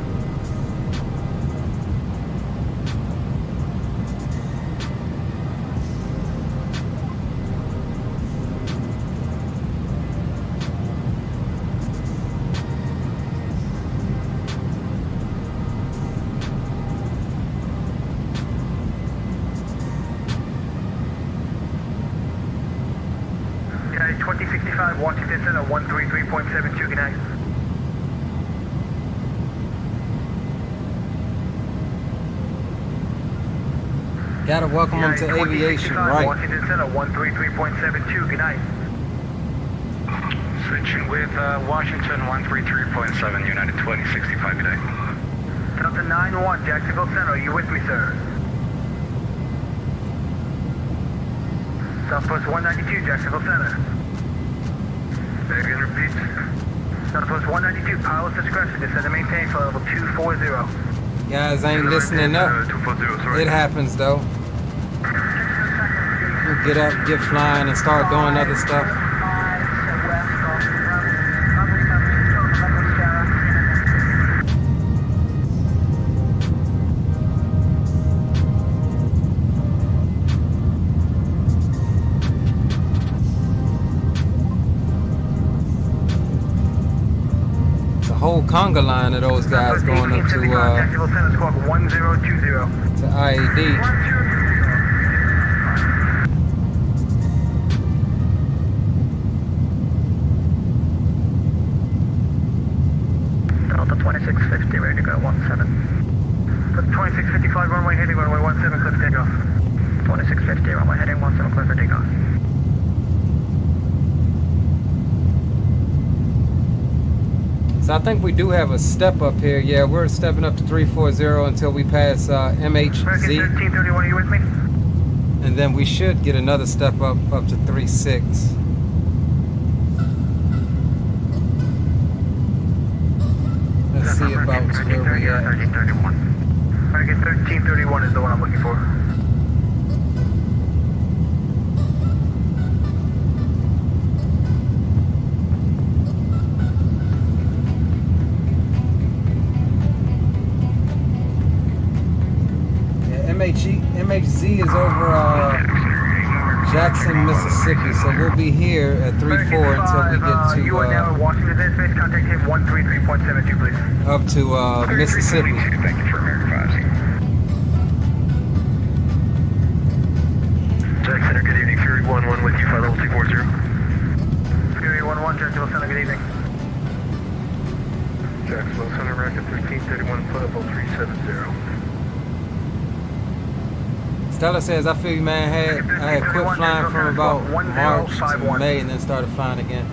133.72, good night. Gotta welcome them to aviation, right? Washington Center, 133.72, good night. Switching with Washington 133.7, United 2065, good day. Delta 9-1, Jacksonville Center, are you with me, sir? Southwest 192, Jacksonville Center. Again, repeat. Southwest 192, pilot's discretion, descend and maintain for level 240. Guys ain't listening up. 240, sorry. It happens though. We'll get up, get flying, and start doing other stuff. Whole conga line of those guys going up to IAD. Delta 2650, ready to go, 17. 2655, runway heading, runway 17, clear for takeoff. 2650, runway heading, 17, clear for takeoff. So I think we do have a step up here. Yeah, we're stepping up to 340 until we pass MHZ. 1331, are you with me? And then we should get another step up to 36. Let's see about where we at. 1331. Alright, 1331 is the one I'm looking for. MHZ is over Jackson, Mississippi, so we'll be here at 34 until we get you are now in Washington airspace, contact him 133.72, please. up to Mississippi. Thank you for American 5. Jack Center, good evening. Fury 1-1 with you, flight level 240. Fury 1-1, Jacksonville Center, good evening. Jacksonville Center, Racket 1331, flight level 370. Stella says, I feel you, man. I had quit flying from about March to May and then started flying again.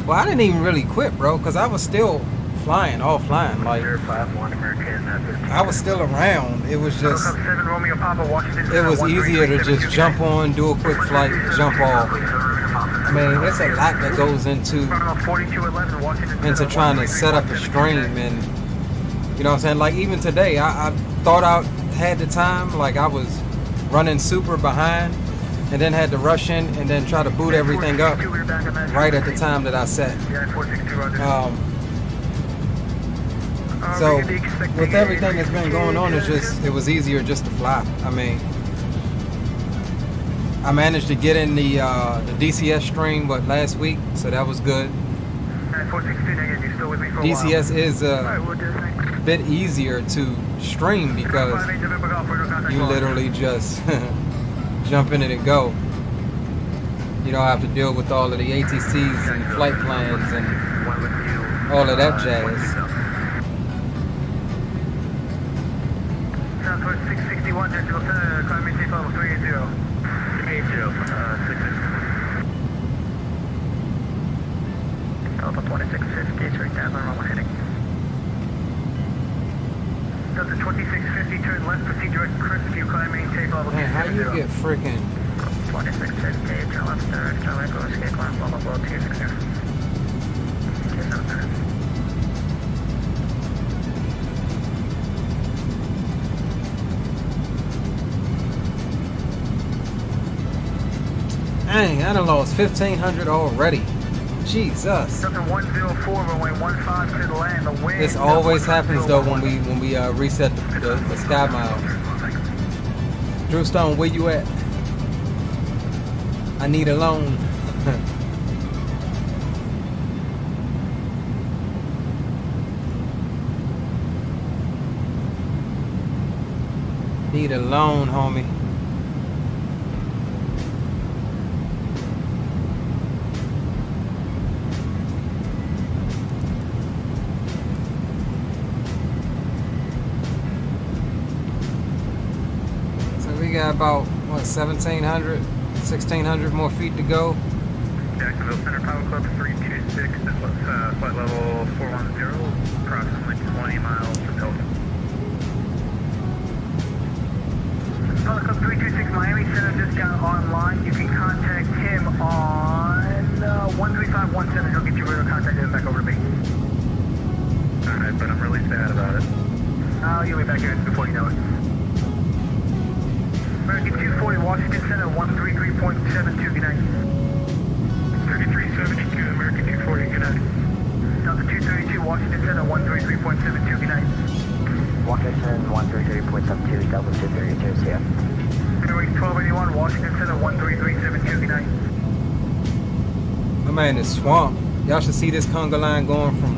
Well, I didn't even really quit, bro, because I was still flying, all flying. Like, I was still around. It was just, it was easier to just jump on, do a quick flight, jump off. I mean, there's a lot that goes into trying to set up a stream, and you know what I'm saying? Like, even today, I thought I had the time, like I was running super behind, and then had to rush in and then try to boot everything up right at the time that I set. So with everything that's been going on, it was easier just to fly. I mean, I managed to get in the DCS stream last week, so that was good. DCS is a bit easier to stream because you literally just jump in it and go. You don't have to deal with all of the ATCs and flight plans and all of that jazz. Southwest 661, Jacksonville Center, climb maintain level 380. 380, 6 Delta 2650, turn down on runway heading. Delta 2650, turn left, proceed direct Crestview, climb maintain level 270. Man, how you get freaking 2650, turn left, turn right, go escape, climb level 260. 270. Dang, I done lost 1,500 already. Jesus. This always happens though when we reset the sky miles. Drew Stone, where you at? I need a loan. Need a loan, homie. got about, what, 1,700, 1,600 more feet to go. Jacksonville Center Power Club 326, flight level 410, approximately 20 miles from total. Power Club 326 Miami Center just got online. You can contact him on 13517. He'll get you radar contact and back over to me. Alright, but I'm really sad about it. You'll be back here before you know it. American 240 Washington Center 133.72, good night. 3372, American 240, good night. Delta 232 Washington Center 133.72, good night. Washington 133.72, Delta 232, see ya. Airways 1281 Washington Center 13372, good night. My man is swamped. Y'all should see this conga line going from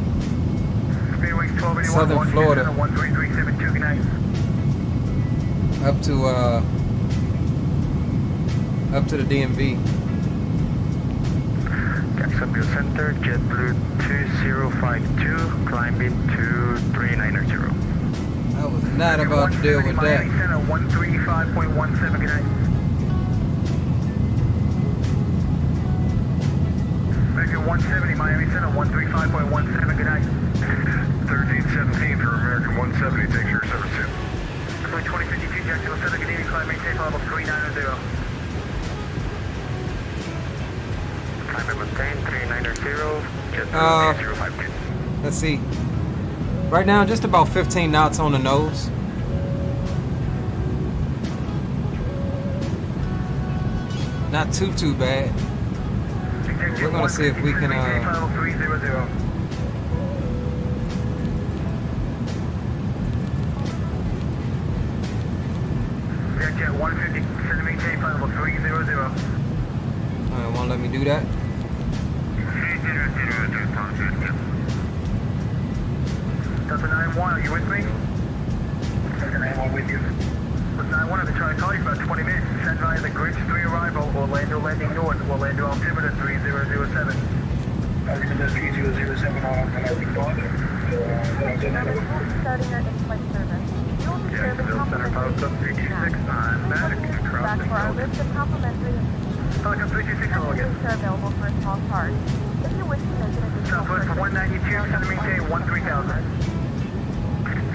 Airways 1281 Southern Washington Florida Center 13372, good night. up to the DMV. Jacksonville Center, JetBlue 2052, climbing to 3990. I was not about to deal with that. Miami Center 135.17, good night. American 170, Miami Center 135.17, good night. 1317 for American 170, takes your service to. 2052, Jacksonville Center, good evening, climb maintain level 390. Climb maintain 390, JetBlue 052. Let's see. Right now, just about 15 knots on the nose. Not too bad. We're gonna see if we can. Jet 150, send me tape level 300. It won't let me do that. Delta 91, are you with me? Delta 91 with you. Delta 91, I've been trying to call you for about 20 minutes. Send via the Grinch 3 arrival, Orlando landing north, Orlando altimeter 3007. Altimeter 3007 on connecting border. Starting your in-flight service. You will be serving Center Power Club 326, I'm back. Back for our list of complimentary Power Club 326, hello again. are available for a small charge. If you wish to make an additional Southwest 192, send me tape 13000.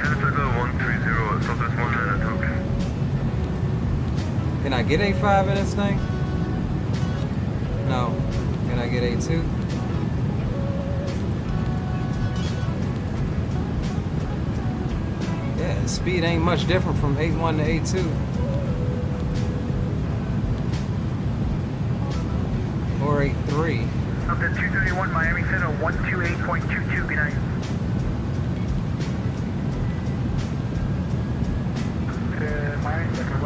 Center Go 130, Southwest 192. Can I get A5 in this thing? No. Can I get A2? Yeah, the speed ain't much different from A1 to A2. Or A3. Up to 231 Miami Center 128.22, good night. Miami Center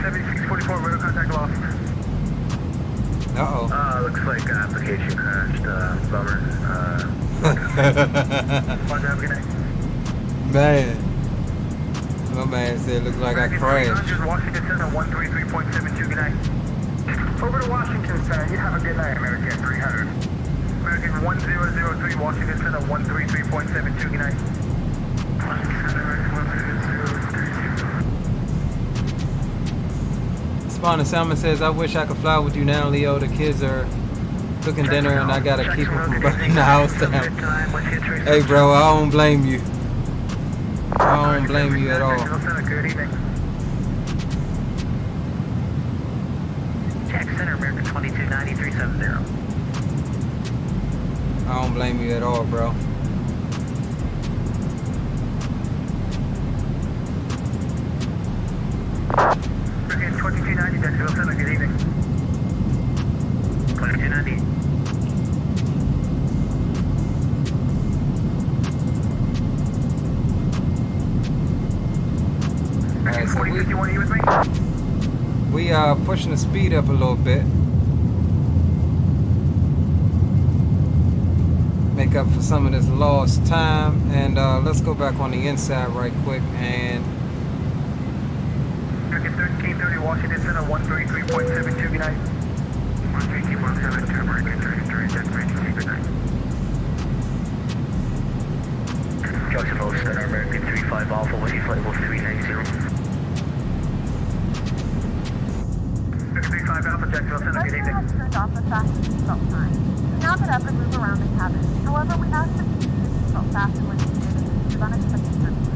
7644, radar contact lost. Uh-oh. Looks like application crashed, bummer. Have a good night. Man. My man said, looks like I crashed. Washington Center 133.72, good night. Over to Washington Center, you have a good night, American 300. American 1003, Washington Center 133.72, good night. Washington Center 130. Spawn Salmon says, I wish I could fly with you now, Leo. The kids are cooking dinner and I gotta keep them from burning the house down. Hey, bro, I don't blame you. I don't blame you at all. Good evening. Jack Center, American 2290, 370. I don't blame you at all, bro. American 2290, Jacksonville Center, good evening. 2290. Alright, so 4051, are you with me? we are pushing the speed up a little bit. Make up for some of this lost time. And let's go back on the inside right quick and American 1330, Washington Center 133.72, good night. 133.72, American 33, that's good night. Jacksonville Center, American 3 flight level 390. 635 Alpha, Jacksonville Center, good Corsair evening. has turned off the fastest seatbelt sign. Now get up and move around the cabin. However, we ask that you use your seatbelt fasten when needed in the case of unexpected turbulence.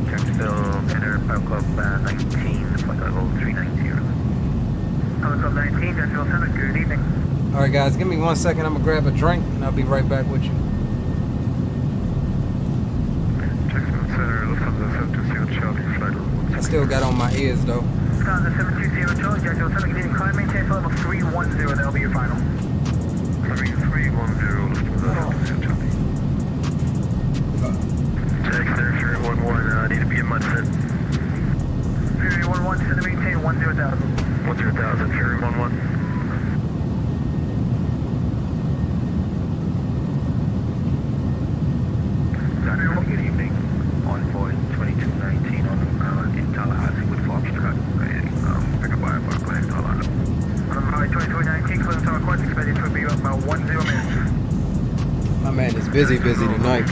Jacksonville Center, Pilot Club 19, flight level 390. Pilot Club 19, Jacksonville Center, good evening. All right, guys, give me 1 second. I'm gonna grab a drink and I'll be right back with you. Jacksonville Center, Lufthansa 720 Charlie, flight level I still got on my ears though. Lufthansa 720 Charlie, Jacksonville Center, good evening. Climb, maintain flight level 310, that'll be your final. 310, Lufthansa 720 Charlie. Jack Center, Fury 11, need to be in mud set. Fury 11, center maintain 10,000. 10,000, Fury 11. Good evening. On void 2219 on in Tallahassee with Foxtrot. Pick up by Barclay, Tallahassee. On July 2219, close to our course, expected to be about 10 minutes. My man is busy tonight.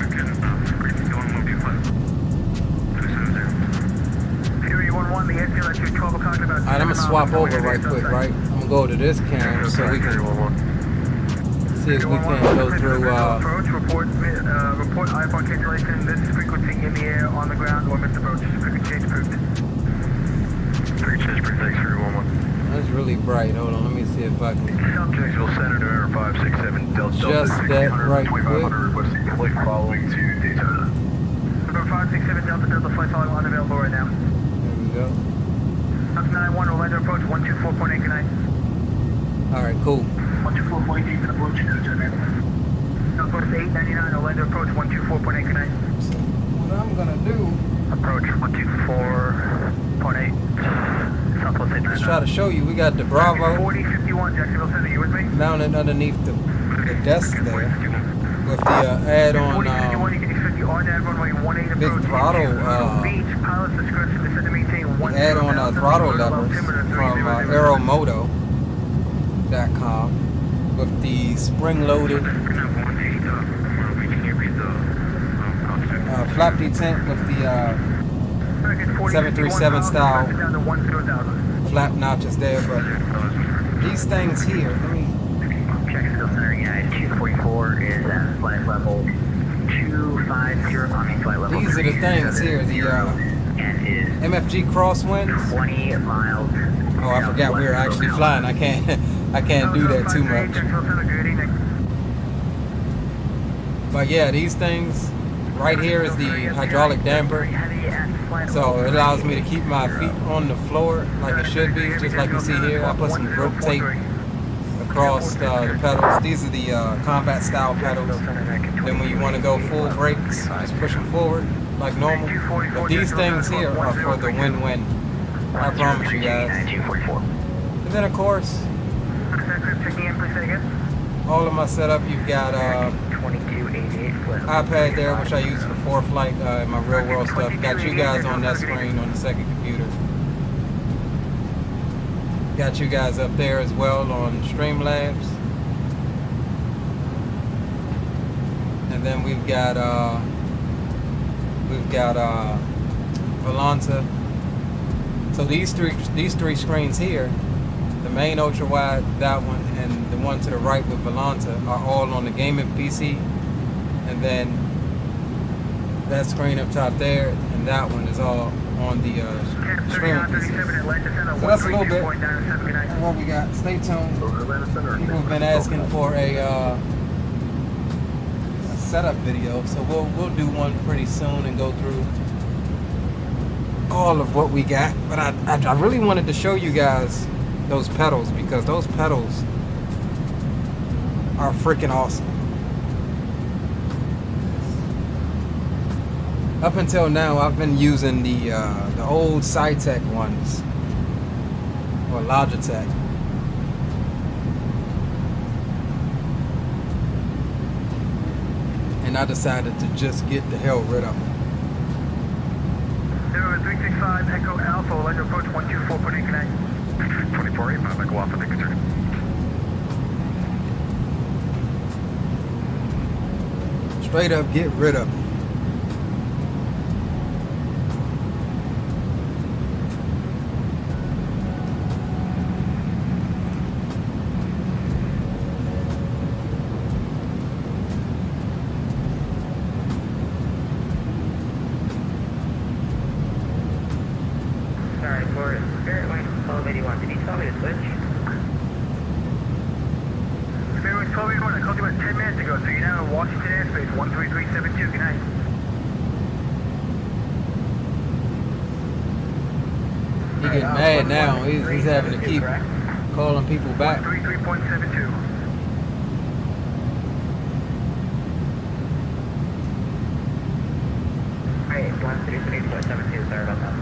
Fury 11, the airfield at 12 o'clock about. All right, I'm gonna swap over right quick, right? I'm gonna go to this cam so we can see if we can go through. Approach, report IFR cancellation. This frequency in the air, on the ground, or missed approach. Frequency change approved. Frequency change approved. Thanks, Fury 11. That's really bright. Hold on, let me see if I can Jacksonville Center to Air 567 Delta. adjust that right quick. Requesting flight following to Daytona. Number 567 Delta flight following unavailable right now. There we go. Up 91 Orlando approach 124.8 good night. All right, cool. 124.8 approach to Daytona. Southwest 899 Orlando approach 124.8 good night. So what I'm gonna do Approach 124.8. Southwest 899. is try to show you. We got the Bravo 4051 Jacksonville Center, you with me? mounted underneath the desk there with the add-on 4051, you can expect the RNAV runway 18 big approach. throttle Beach, pilot's discretion to set to maintain one. add-on throttle levers from aeromotto.com with the spring-loaded flap detent with the 737 style flap notches there, but these things here, let me. Jacksonville Center, United 244 is at flight level 250, climbing flight level. These are the things here, the and is MFG crosswinds. 20 miles. Oh, I forgot we were actually flying. I can't do that too much. But yeah, these things right here is the hydraulic damper. So it allows me to keep my feet on the floor like it should be, just like you see here. I put some rope tape across the pedals. These are the combat style pedals. Then when you want to go full brakes, just push them forward like normal. But these things here are for the win-win. I promise you guys. And then of course, all of my setup, you've got iPad there, which I use for ForeFlight and my real world stuff. Got you guys on that screen on the second computer. Got you guys up there as well on Streamlabs. And then we've got Volanta. So these three screens here, the main ultra wide, that one, and the one to the right with Volanta are all on the gaming PC. And then that screen up top there and that one is all on the streaming PC. So that's a little bit of what we got. Stay tuned. People have been asking for a setup video, so we'll do one pretty soon and go through all of what we got. But I really wanted to show you guys those pedals because those pedals are freaking awesome. Up until now, I've been using the old Cytec ones, or Logitech. And I decided to just get the hell rid of them. 0365 Echo Alpha, Orlando approach 124.8 connect. 24.8, Echo Alpha, thank you, sir. Straight up get rid of them. airspace 13372, good night. He getting mad now. He's having to keep calling people back. 133.72. Hey, 133.72, sorry about that.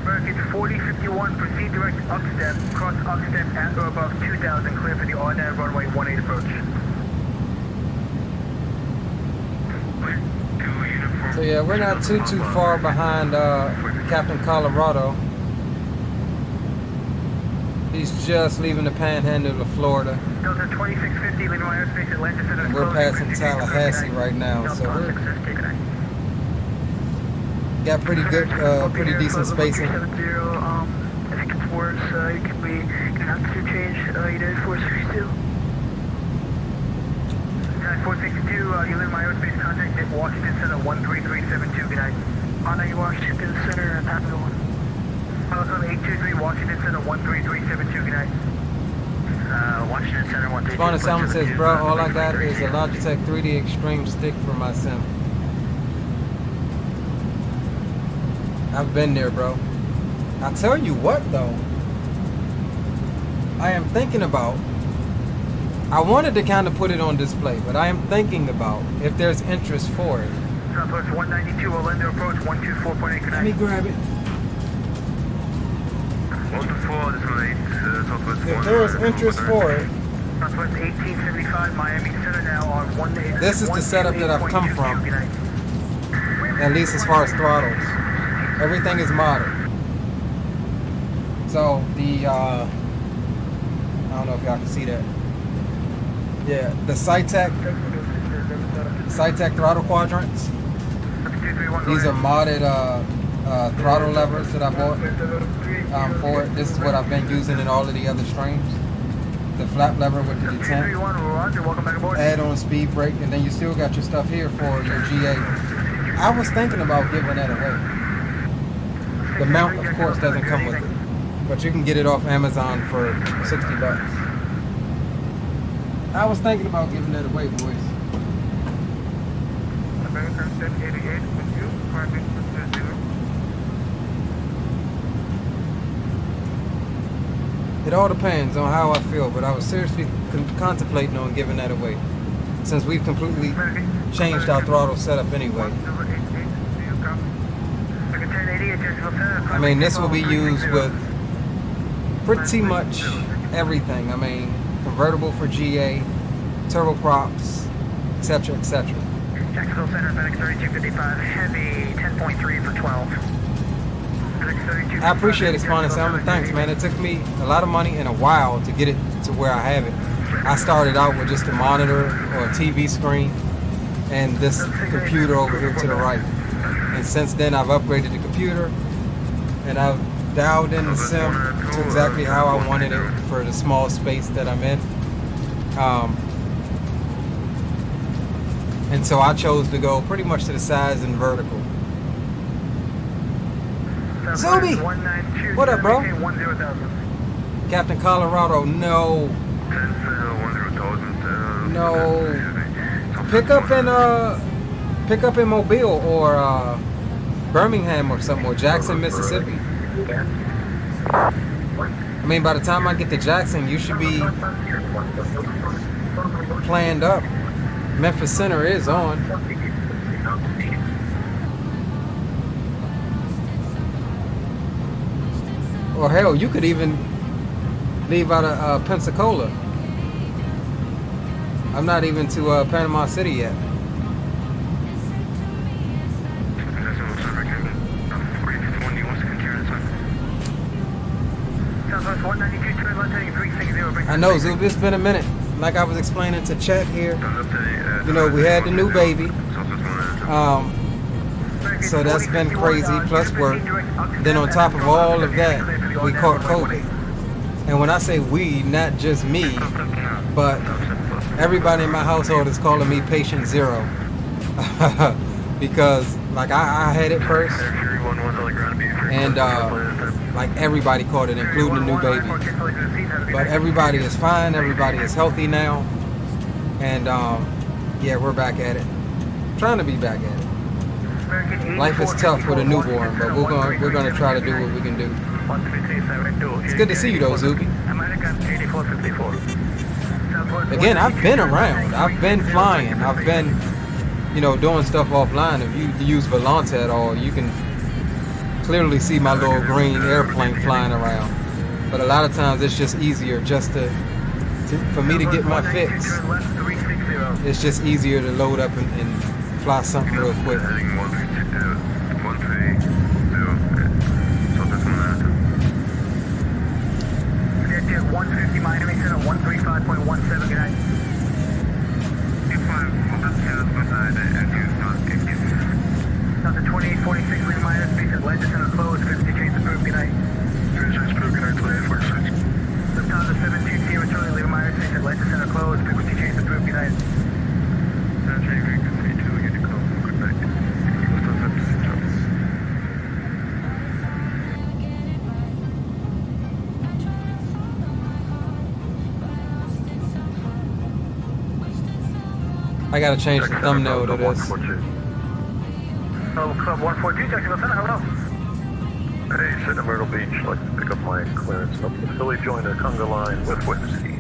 American 4051, proceed direct upstep, cross upstep at or above 2000, clear for the on-net runway 18 approach. So yeah, we're not too far behind Captain Colorado. He's just leaving the panhandle of Florida. Delta 2650, leaving my airspace Atlanta Center. And we're passing Tallahassee right now, so we're got pretty good, pretty decent spacing. 70, I think it's worse. You can be altitude change. United 462. 462, you leave my airspace contact at Washington Center 13372, good night. On a Washington Center and Pavilion 1. Telecom 823, Washington Center 13372, good night. Washington Center 13372. Spawn Salmon says, bro, all I got is a Logitech 3D Extreme stick for my sim. I've been there, bro. I'll tell you what, though. I am thinking about, I wanted to kind of put it on display, but I am thinking about if there's interest for it. Southwest 192, Orlando approach 124.8, good Let me night. grab it. 124, this is 8, Southwest 1. If there's interest for it, Southwest 1875, Miami Center now on 18. this is the setup that I've come from, at least as far as throttles. Everything is modern. So the, I don't know if y'all can see that. Yeah, the Cytec throttle quadrants. These are modded throttle levers that I bought for it. This is what I've been using in all of the other streams. The flap lever with the detent, add-on speed brake, and then you still got your stuff here for your GA. I was thinking about giving that away. The mount, of course, doesn't come with it, but you can get it off Amazon for $60. I was thinking about giving that away, boys. American 1088 with you, climbing to 0. It all depends on how I feel, but I was seriously contemplating on giving that away, since we've completely changed our throttle setup anyway. I mean, this will be used with pretty much everything. I mean, convertible for GA, turboprops, etc., etc. Jacksonville Center, FedEx 3255, heavy 10.3 for 12. I appreciate it, Spawn and Salmon. Thanks, man. It took me a lot of money and a while to get it to where I have it. I started out with just a monitor or a TV screen and this computer over here to the right. And since then, I've upgraded the computer and I've dialed in the sim to exactly how I wanted it for the small space that I'm in. And so I chose to go pretty much to the size and vertical. Zuby! What up, bro? Captain Colorado, no. No. Pick up in Mobile or Birmingham or something, or Jackson, Mississippi. I mean, by the time I get to Jackson, you should be planned up. Memphis Center is on. Or hell, you could even leave out of Pensacola. I'm not even to Panama City yet. I know, Zub, it's been a minute. Like I was explaining to chat here, you know, we had the new baby. So that's been crazy, plus work. Then on top of all of that, we caught COVID. And when I say we, not just me, but everybody in my household is calling me patient zero. Because like I had it first, and like everybody caught it, including the new baby. But everybody is fine, everybody is healthy now, and Yeah, we're back at it. Trying to be back at it. American Life is tough with a newborn, but we're gonna try to do what we can do. 1372. It's good to see you though, Zuby. American 8454. Again, I've been around. I've been flying. I've been, you know, doing stuff offline. If you use Volanta at all, you can clearly see my little green airplane flying around. But a lot of times it's just easier just for me to get my fix. It's just easier to load up and fly something real quick. Heading 130. Southwest Manhattan. 150 Miami Center, 135.17, good night. 25, beside and use non-50. Delta 2846, leave minus, space at Legend Center closed, 50 change approved, good night. Change approved, good night, 2846. Lufthansa 720, returning, leave minus, space at Legend Center closed, 50 change approved, good night. Sanjay Vegas 32, Unico, good night. Lufthansa 720. I gotta change the thumbnail to this. Oh, Club 142, Jacksonville Center, hello. Hey, sitting in Myrtle Beach, like to pick up my clearance up the Philly joiner Conga line with Whiskey.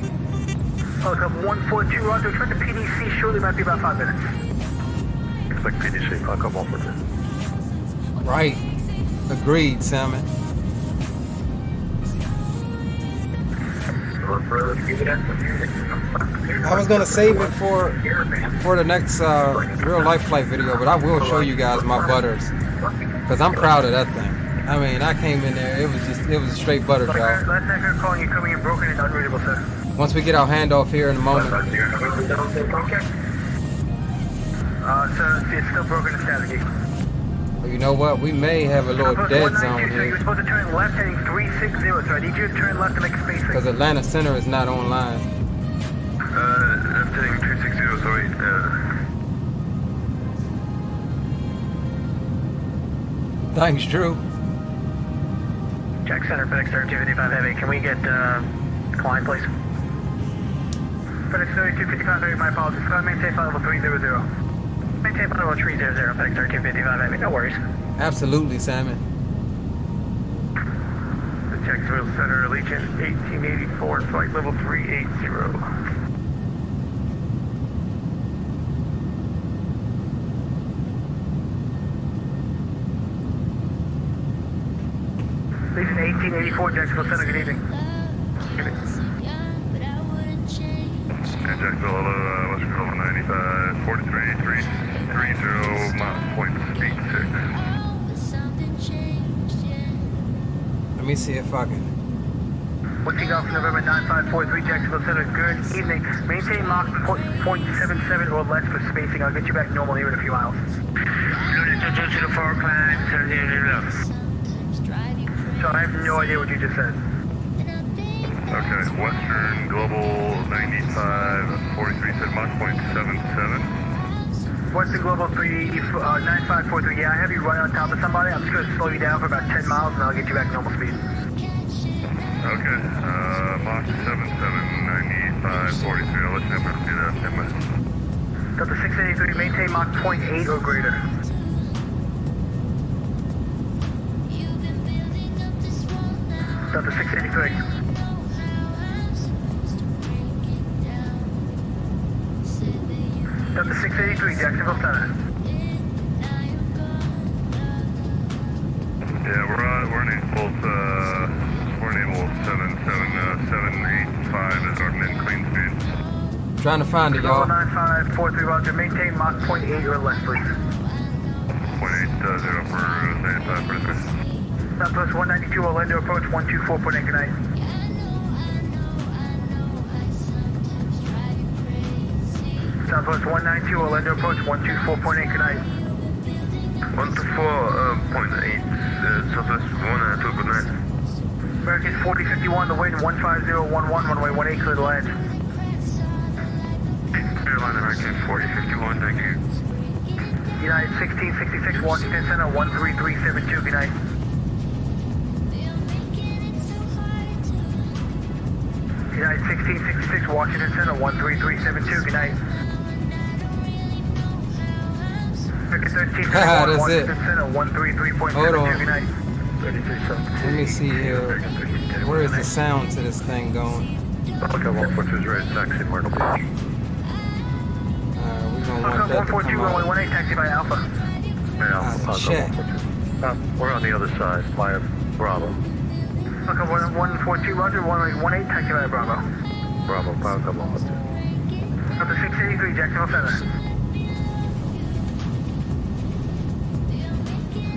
Oh, Club 142, Roger, expect the PDC shortly, might be about 5 minutes. Expect PDC, I'll come off with it. Right. Agreed, Salmon. I was gonna save it for the next real life flight video, but I will show you guys my butters, cause I'm proud of that thing. I mean, I came in there, it was a straight butter job. Last time you're calling, you're coming in broken and unreadable, sir. Once we get our handoff here in a moment. Sir, it's still broken and staticky. Well, you know what? We may have a little dead zone You're here, supposed to turn left heading 360, so I need you to turn left to make space. cause Atlanta Center is not online. I'm heading 360, sorry. Thanks, Drew. Jack Center, FedEx 3255 Heavy. Can we get climb, please? FedEx 3255 Heavy, my apologies. Maintain flight level 300. Maintain flight level 300, FedEx 3255 Heavy. No worries. Absolutely, Salmon. The Jacksonville Center, Allegiant 1884, flight level 380. Legion 1884, Jacksonville Center, good evening. And Jacksonville, hello, Western Golf 95, 43, 330, point 86. Let me see if I can. One Golf November 9543, Jacksonville Center, good evening. Maintain Mach 0.77 or less for spacing. I'll get you back normal here in a few miles. So I have no idea what you just said. Okay, Western Global 95, 43, said Mach 0.77. Western Global 9543, yeah, I have you right on top of somebody. I'm just going to slow you down for about 10 miles and I'll get you back normal speed. Okay, Mach 77, 95, 43, I'll let you know if I do that. Delta 683, maintain Mach 0.8 or greater. Delta 683. Delta 683, Jacksonville Center. Yeah, we're enabled 785 is our min clean speed. Trying to find it, y'all. 9543, Roger. Maintain Mach 0.8 or less, please. 0.80 for 95 for the Southwest 192, Orlando approach 124.8, good night. Southwest 192, Orlando approach 124.8, good night. 124.8, Southwest 192, good night. American 4051, the wind 15011, runway 18, clear to land. Airline American 4051, thank you. United 1666, Washington Center 13372, good night. United 1666, Washington Center 13372, good night. Haha, that's it. Hold on. Let me see here. Where is the sound to this thing going? Okay, 142 is ready, taxi, Myrtle Beach. Alright, we're gonna want that to come out. 142, taxi by Alpha. Check. We're on the other side, via Bravo. Okay, 142, Roger, 18, taxi by Bravo. Bravo, Bravo, come on. Up to 683, Jacksonville Center.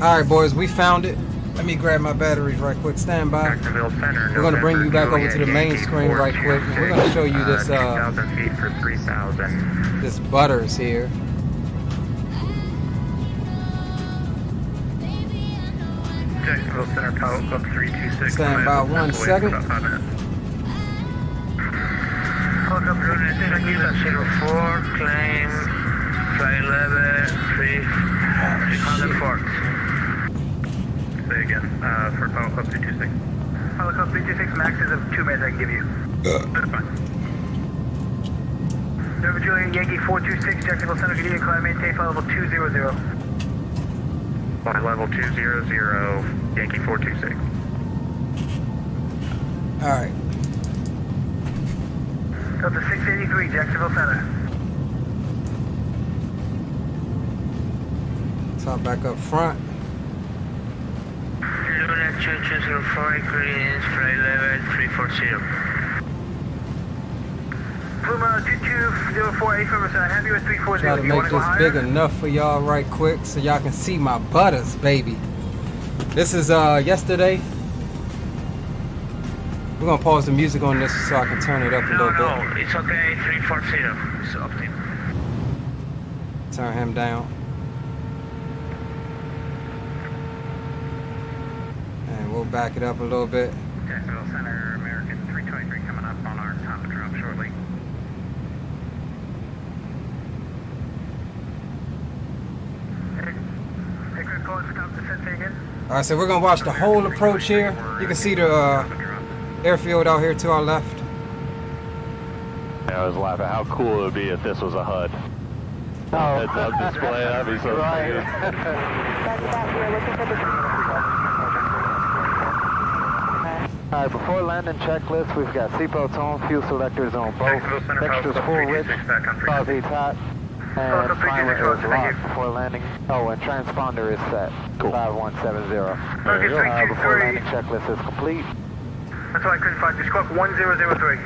Alright, boys, we found it. Let me grab my batteries right quick. Stand by. Jacksonville Center. We're going to bring you back over to the main screen right quick. And we're going to show you this 2,000 feet for 3,000. this Butters here. Jacksonville Center, Power Club 326. Stand by 1 second. Welcome to the 04, claim, flight level, 300 Fox. Say again, for Power Club 326. Power Club 326, max is of 2 minutes I can give you. That's fine. Nova Juliet, Yankee 426, Jacksonville Center, Canadian climb, maintain flight level 200. Flight level 200, Yankee 426. Alright. Delta 683, Jacksonville Center. Top back up front. Luna 2204, clearance, flight level 340. Puma 2204, affirmative, I have you at 340. Try to make this big enough for y'all right quick so y'all can see my Butters, baby. This is yesterday. We're gonna pause the music on this so I can turn it up a little bit. No, it's okay, 340. It's up to you. Turn him down. And we'll back it up a little bit. Jacksonville Center, American 323 coming up on our top drop shortly. Alright, so we're gonna watch the whole approach here. You can see the airfield out here to our left. I was laughing how cool it would be if this was a HUD. Heads up display, that'd be so sweet. Alright, before landing checklist, we've got seatbelts on, fuel selectors on both, extras full rich, 5 8 hot, and primer is locked before landing. Oh, and transponder is set. Cool. 5170. Before landing checklist is complete. That's why I couldn't find you. Squawk 1003.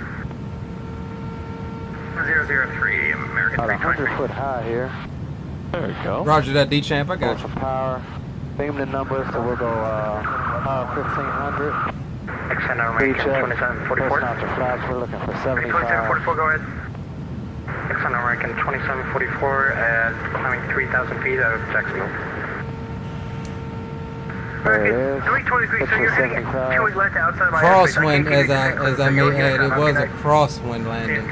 003, American About 323. 100 foot high here. There we go. Roger that, D-Champ, I got you. Some power. Beam the numbers, so we'll go 1500. Extend American 2744. First notch of flaps, we're looking for 75. 2744, go ahead. Extend American 2744 at climbing 3,000 feet out of Jacksonville. There it is. 323, so you're hitting it 2 weeks left outside of my Crosswind, as I may add, it was a crosswind landing.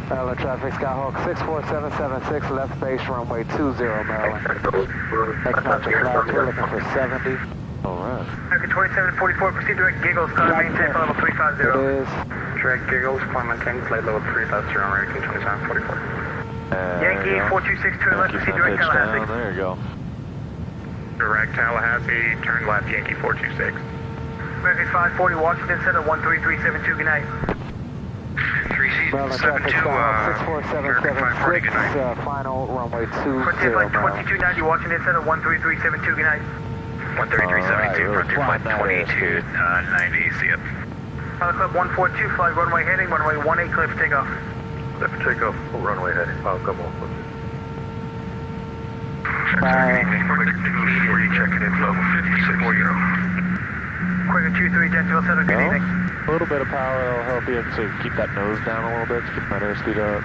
Maryland traffic, Skyhawk 64776, left base runway 20, Maryland. Next notch of flaps, we're looking for 70. Alright. American 2744, proceed direct Giggles, climb maintain flight level 350. It is. Direct Giggles, climb maintain flight level 3,000, American 2744. Yankee 426, turn left, proceed direct Tallahassee. There you go. Direct Tallahassee, turn left Yankee 426. American 540, Washington Center, 13372, good night. 3 Maryland traffic, Skyhawk 64776, final runway 20, Frontier flight Maryland. 2290, Washington Center, 13372, good night. 13372, Frontier flight 2290, see ya. Pilot Club 142, fly runway heading, runway 18, clear for takeoff. Clear for takeoff, runway heading, Power Club 142. Checking in, level 5640. Quaker 23, Jacksonville Center, good evening. A little bit of power will help you to keep that nose down a little bit, to keep that airspeed up.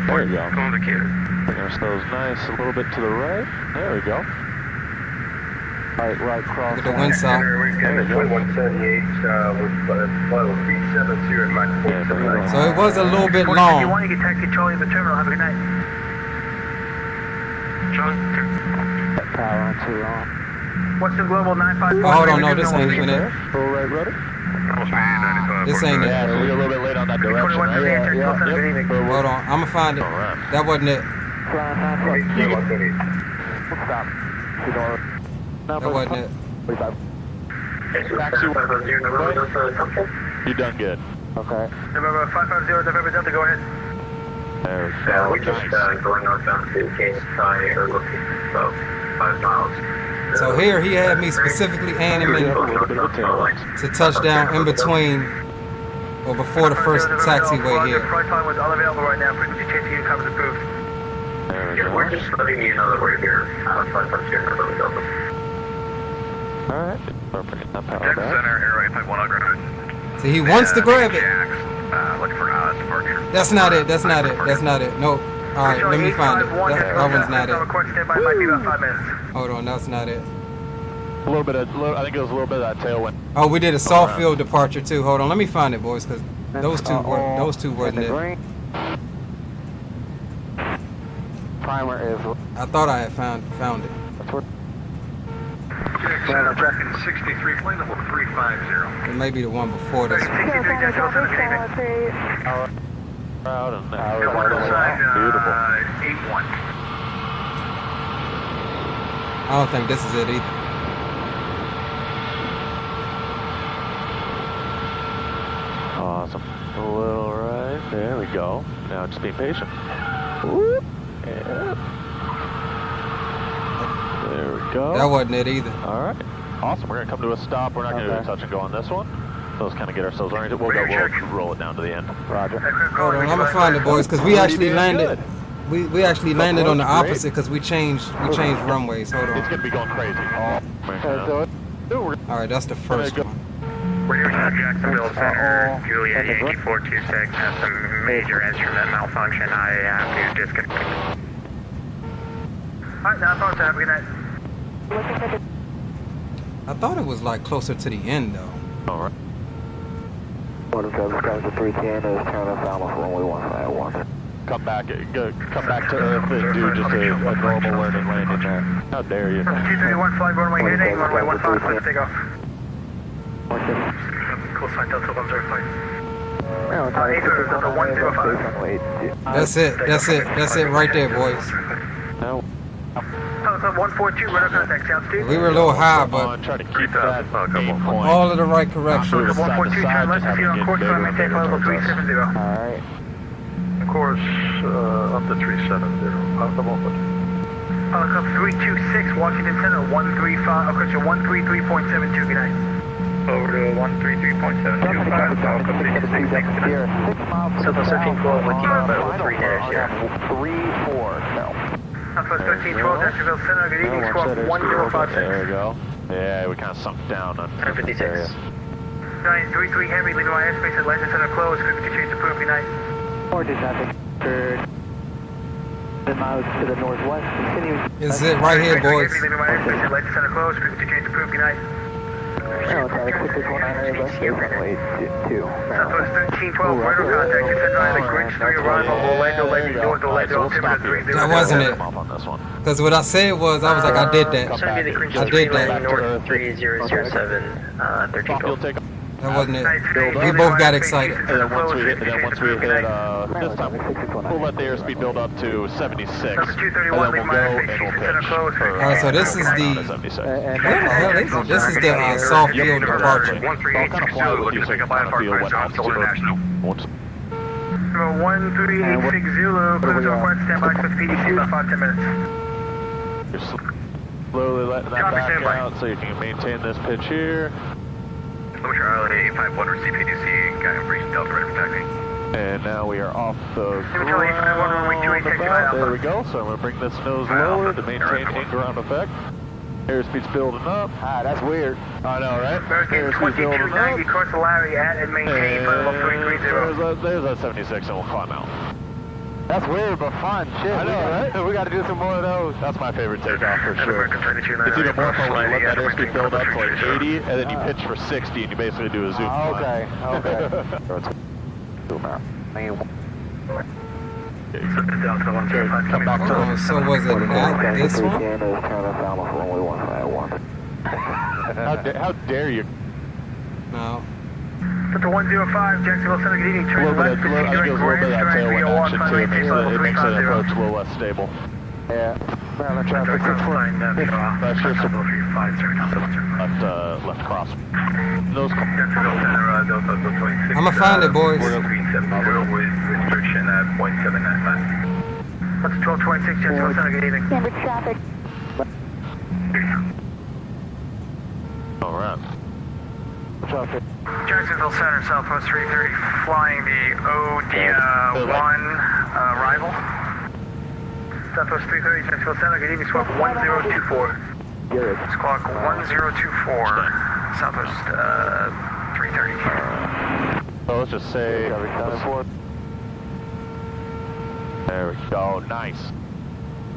There you go. Bring our nose nice, a little bit to the right. There we go. Right cross. Look at the wind side. There we go. 178 with level 370 at Mach 479. So it was a little bit If you long. want, you can taxi Charlie to the terminal. Have a good night. That power on 2 on. Western Global 951. Oh, hold on, no, this ain't even it. Full right rudder. This ain't it. Yeah, so we're a little bit late on that direction. 21 to the Right? Call Center, good evening. Hold on, I'ma find it. That wasn't it. Stop. That wasn't it. Taxi. You done good. Okay. November 550, November Delta, go ahead. There We're just going northbound to KMCO, or looking about 5 miles. So here he had me specifically animated to touch down in between or before the first taxiway here. Price line was unavailable right now. Frequency change to coverage approved. We're just letting you know that we're here. 550, November Delta. Alright. We're bringing that power Deck back. Center, Air 851 on ground. See, he wants to grab it. Looking for departure. That's not it. That's not it. That's not it. Nope. All right, let me find it. That one's not it. Might be about 5 minutes. Hold on, that's not it. A little bit of, I think it was a little bit of that tailwind. Oh, we did a soft field departure too. Hold on, let me find it, boys, because those two wasn't it. Primer is. I thought I had found it. That's what. Center, tracking 63, plane number 350. It may be the one before this one. Proud and Beautiful. 81. I don't think this is it either. Awesome. A little right. There we go. Now just be patient. Whoop. Yeah. There we go. That wasn't it either. All right. Awesome. We're going to come to a stop. We're not going to do a touch and go on this one. So let's kind of get ourselves oriented. We'll roll it down to the end. Roger. Hold on, I'm gonna find it, boys, because we actually landed. We actually landed on the opposite because we changed runways. Hold on. It's going to be going crazy. All right, that's the first one. We're here at Jacksonville Center, Juliet Yankee 426 has some major instrument malfunction. I have to disconnect. Alright, now phone have a good night. I thought it was like closer to the end though. All right. 107 to 310 is turn us down off runway 151. Come back to Earth and do just a normal learning landing there. How dare you? 231 flight runway heading, runway 15, let's take off. Coastline Delta 105. Delta 105. That's it right there, boys. No. Delta 142, radar contact, altitude. We were a little high, but Try to keep that aim point. all of the right corrections. Delta 142, turn left and see on course line, maintain level 370. Alright. Course up to 370. Off the moment. Helicopter 326, Washington Center, 135, approach 133.72, good night. Over to 133.725, Helicopter 326. Southwest 1312, with level 3 dash, yeah. 3-4, no. Southwest 1312, Jacksonville Center, good evening, squawk 1056. There we go. Yeah, we kind of sunk down on 1056. 933 Heavy, leaving my airspace at Legend Center closed, frequency change approved, good night. Ortho traffic, 10 miles to the northwest, continue. Is it right here, boys? Heavy, leaving my airspace at Legend Center closed, frequency change approved, good night. Traffic 6619 runway 2. Southwest 1312, radar contact, descend via the Grinch 3 arrival, Orlando, landing north, Orlando, altimeter 30. That wasn't it. Because what I said was, I was like, I did that. It's going to be the Grinch I 3 did that. landing north 3007, 1312. That wasn't it. We both got excited. And then once we hit this time, we'll let the airspeed build up to 76, and then we'll go and we'll pitch. Alright, so this is the... Where the hell is it? This is the soft field departure. 13860, looking to pick up IFR cruise on Solar National. Number 13860, cruise on point, stand by, switch PDC, about 5-10 minutes. Just slowly letting that back out so you can maintain this pitch here. Louisville Charlie 851 or CPDC, got information Delta ready for taxi. And now we are off the Charlie 851, runway 28, taxi by Alpha. There we go, so I'm going to bring this nose lower to maintain in-ground effect. Airspeed's building up. Ah, that's weird. I know, right? American 2290, course Larry at and maintain level 330. There's that 76 and we'll climb out. That's weird, but fun. Shit, I know, right? We got to do some more of those. That's my favorite takeoff for sure. It's even more fun when you let that airspeed build up to like 80, and then you pitch for 60, and you basically do a zoom. Okay. Come back to So was it not this one? Turn us down off runway 151. How dare you? No. Delta 105, Jacksonville Center, good evening. I think it was a little bit of that tailwind action too. It makes the approach a little less stable. Yeah. Maryland traffic 649. That's just left cross. Those I'ma find it, boys. With restriction at 0.795. That's 1226, Jacksonville Center, good evening. Cambridge traffic. All right. Traffic. Jacksonville Center, Southwest 330, flying the OD1 arrival. Southwest 330, Jacksonville Center, good evening, squawk 1024. Good. Squawk 1024, Southwest 330. So let's just say. There we go. Nice.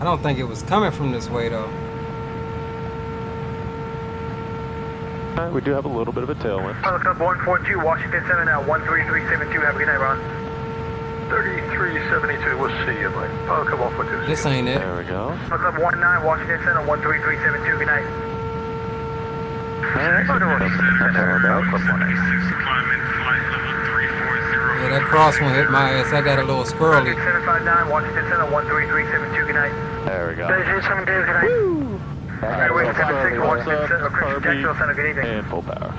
I don't think it was coming from this way though. We do have a little bit of a tailwind. Pilot Club 142, Washington Center now, 13372, have a good night, Ron. 3372, we'll see you, Mike. Pilot Club 142. This ain't it. There we go. Pilot Club 19, Washington Center, 13372, good night. Yeah, that cross one hit my ass. I got a little squirrely. 759, Washington Center, 13372, good night. There we go. 37 good night. Airway 56, Washington Center, Jacksonville Center, good evening. And full power.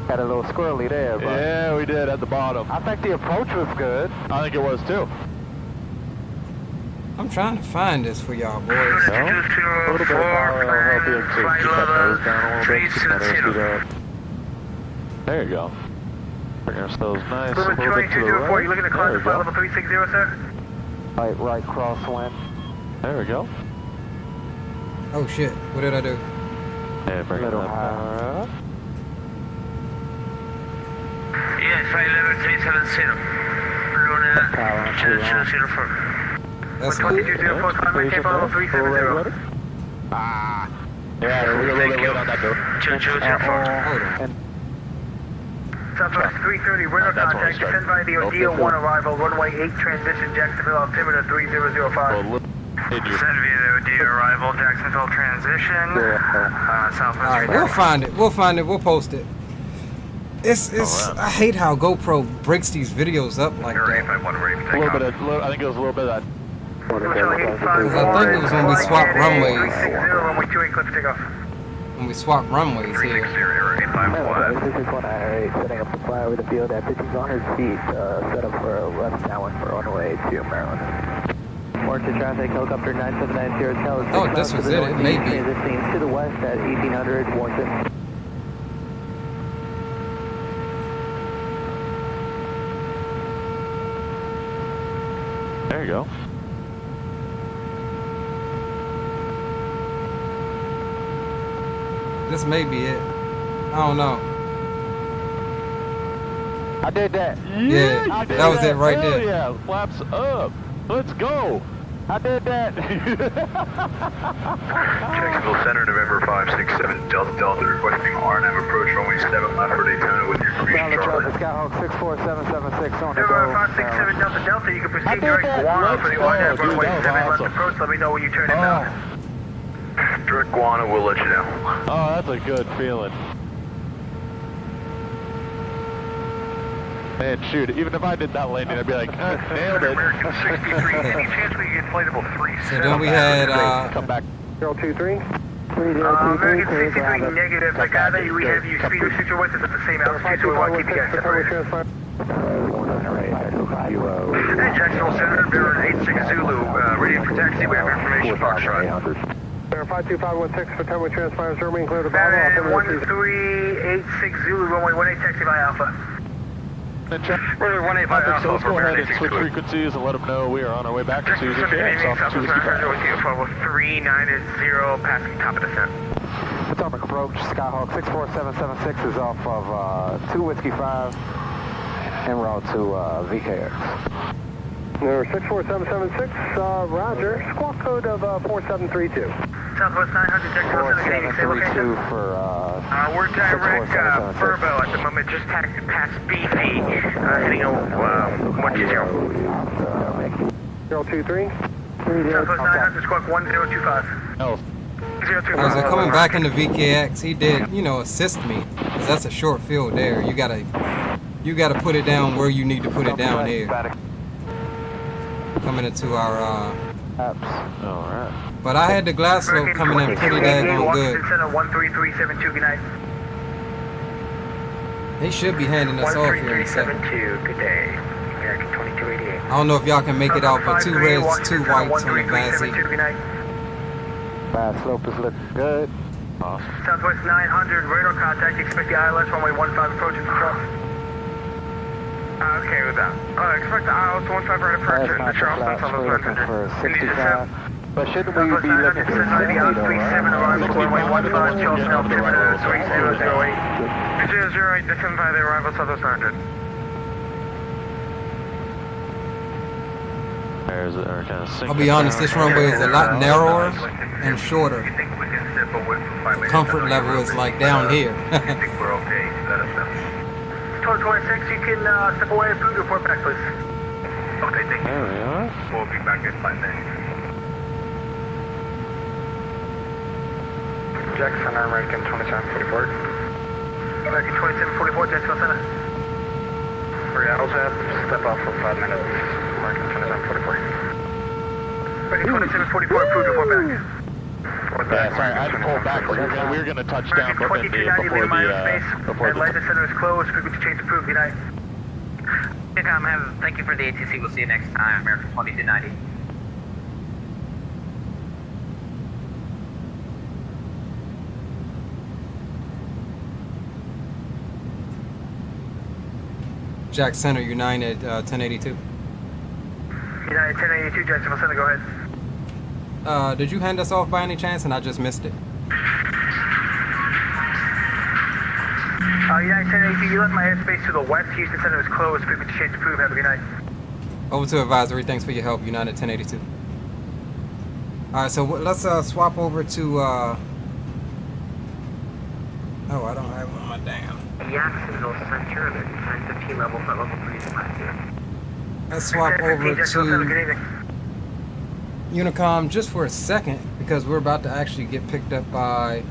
Had a little squirrely there, but Yeah, we did at the bottom. I think the approach was good. I think it was too. I'm trying to find this for y'all boys. A little bit of power will help you to keep that nose down a little bit. Keep that airspeed up. There you go. Bring ourselves nice. A little bit to the right. You looking to climb to flight level 360, sir? Right crosswind. There we go. Oh shit, what did I do? And bring that power up. Yeah, flight level 370. Luna 204. That's 2204, climb Cape level 370. Ah. Yeah, we're a little bit late on that door. 2204. Southwest 330, radar contact, descend by the OD1 arrival, runway 8 transition, Jacksonville altimeter 3005. Descend via the OD arrival, Jacksonville transition, Southwest. Alright, we'll find it. We'll post it. It's I hate how GoPro breaks these videos up like that. A little bit of, I think it was a little bit of that. I think it was when we swapped runways. Runway 28, cliff takeoff. When we swapped runways here. This is 198, setting up the fly over the field at 5,200 feet, set up for a left downwind for runway 2, Maryland. Ortho traffic, helicopter 9790, tower 6 Oh, this was it. It may be. transitioning to the west at 1800, Warrington. There you go. This may be it. I don't know. I did that. Yeah, that was it right there. Yeah, flaps up. Let's go. I did that. Jacksonville Center, November 567, Delta requesting RNAV approach runway 7 left for Daytona with your permission, Charlie. Skyhawk 64776 on the November go. 567 Delta, you can proceed direct Guano for the RNAV runway 7 left approach, let me know when you turn it down. Direct Guano, we'll let you know. Oh, that's a good feeling. Man, shoot, even if I did that landing, I'd be like, nailed it. American 63, any chance we get flight level 3? So then we had Come back. 023. American 63 negative, the guy that we have you speed restriction with is at the same altitude, so we want to keep you guys separated. Hey, Jacksonville Center, Bearer 86 Zulu, ready for taxi, we have information, Foxtrot. 52516 for Tower transpires, Germany, clear the Bearer 1386 Zulu, runway 18, taxi by Alpha. Runway 18 by Alpha, So let's go ahead and switch frequencies and let them know we are on our way back to Suzy KX off 265. with you, level 390, passing top of descent. Atomic approach, Skyhawk 64776 is off of 2 Whiskey 5 en route to VKX. Number 64776, Roger, squawk code of 4732. Southwest 900, Jacksonville Center, 4732 for we're direct Furbo at the moment, just past Beefy, heading 120. 023. Southwest 900, squawk 1025. No. As they're coming back into VKX, he did, you know, assist me, because that's a short field there. You gotta put it down where you need to put it down here. Coming into our Alright. but I had the glass slope coming in pretty daggone good. Center 13372, good night. They should be handing us off here in a second. 13372, good day. American 2288. I don't know if y'all can make it out, but 2 reds, 2 whites on the Vassy. Good night. Glass slope is looking good. Awesome. Southwest 900, radar contact. Expect the ILS runway 15 approaching control. Okay with that. Expect the ILS 15 right approach Last the Charleston, flaps, we're looking for 65. But shouldn't we Southwest be looking 900, for 70 though, 37 arrival to runway 15, Charleston, altimeter 3008. 008, descend by the arrival, Southwest 900. I'll be honest, this runway is a lot narrower and shorter. Comfort level is like down here. I think we're okay. Let us know. 1226, you can step away and food report back, please. Okay, thank you. There we are. We'll be back in 5 minutes. Jackson, American 2744. American 2744, Jacksonville Center. Seattle Jet, step off for 5 minutes. American 2744. American 2744, approved, report back. Yeah, sorry, I had to pull back. We were going to touch down before the Atlanta Center is closed. Frequency change approved. Good night. Thank you for the ATC. We'll see you next time. American 2290. Jack Center, United 1082. United 1082, Jacksonville Center, go ahead. Did you hand us off by any chance and I just missed it? United 1082, you left my airspace to the west. Houston Center is closed. Frequency change approved. Have a good night. Over to advisory. Thanks for your help, United 1082. Alright, so let's swap over to oh, I don't have it on my damn. Jacksonville Center, the 1015 level, level 3 is back here. Let's swap over to Unicom just for a second because we're about to actually get picked up by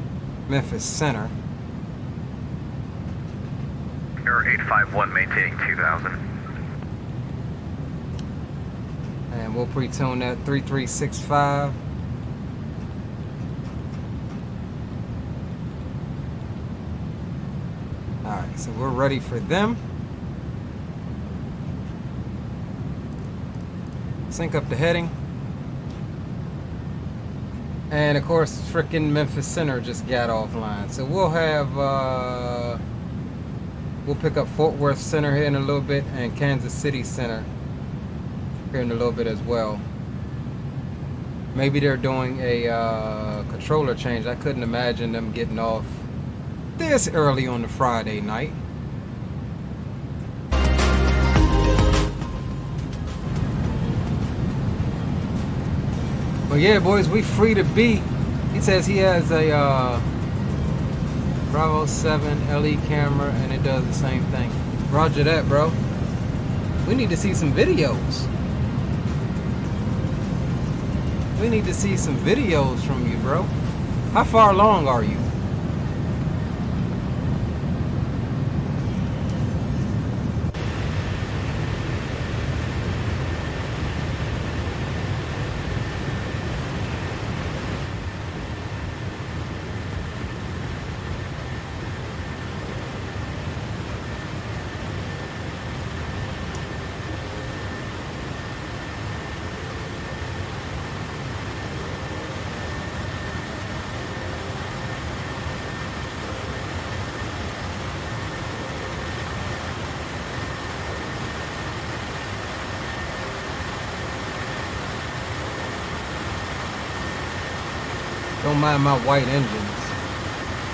Memphis Center. Error 851, maintaining 2000. And we'll pre-tune that 3365. Alright, so we're ready for them. Sync up the heading. And of course, frickin' Memphis Center just got offline. So we'll have, we'll pick up Fort Worth Center here in a little bit and Kansas City Center here in a little bit as well. Maybe they're doing a controller change. I couldn't imagine them getting off this early on the Friday night. But yeah, boys, we free to be. He says he has a Bravo 7 LE camera and it does the same thing. Roger that, bro. We need to see some videos. We need to see some videos from you, bro. How far along are you? Don't mind my white engines.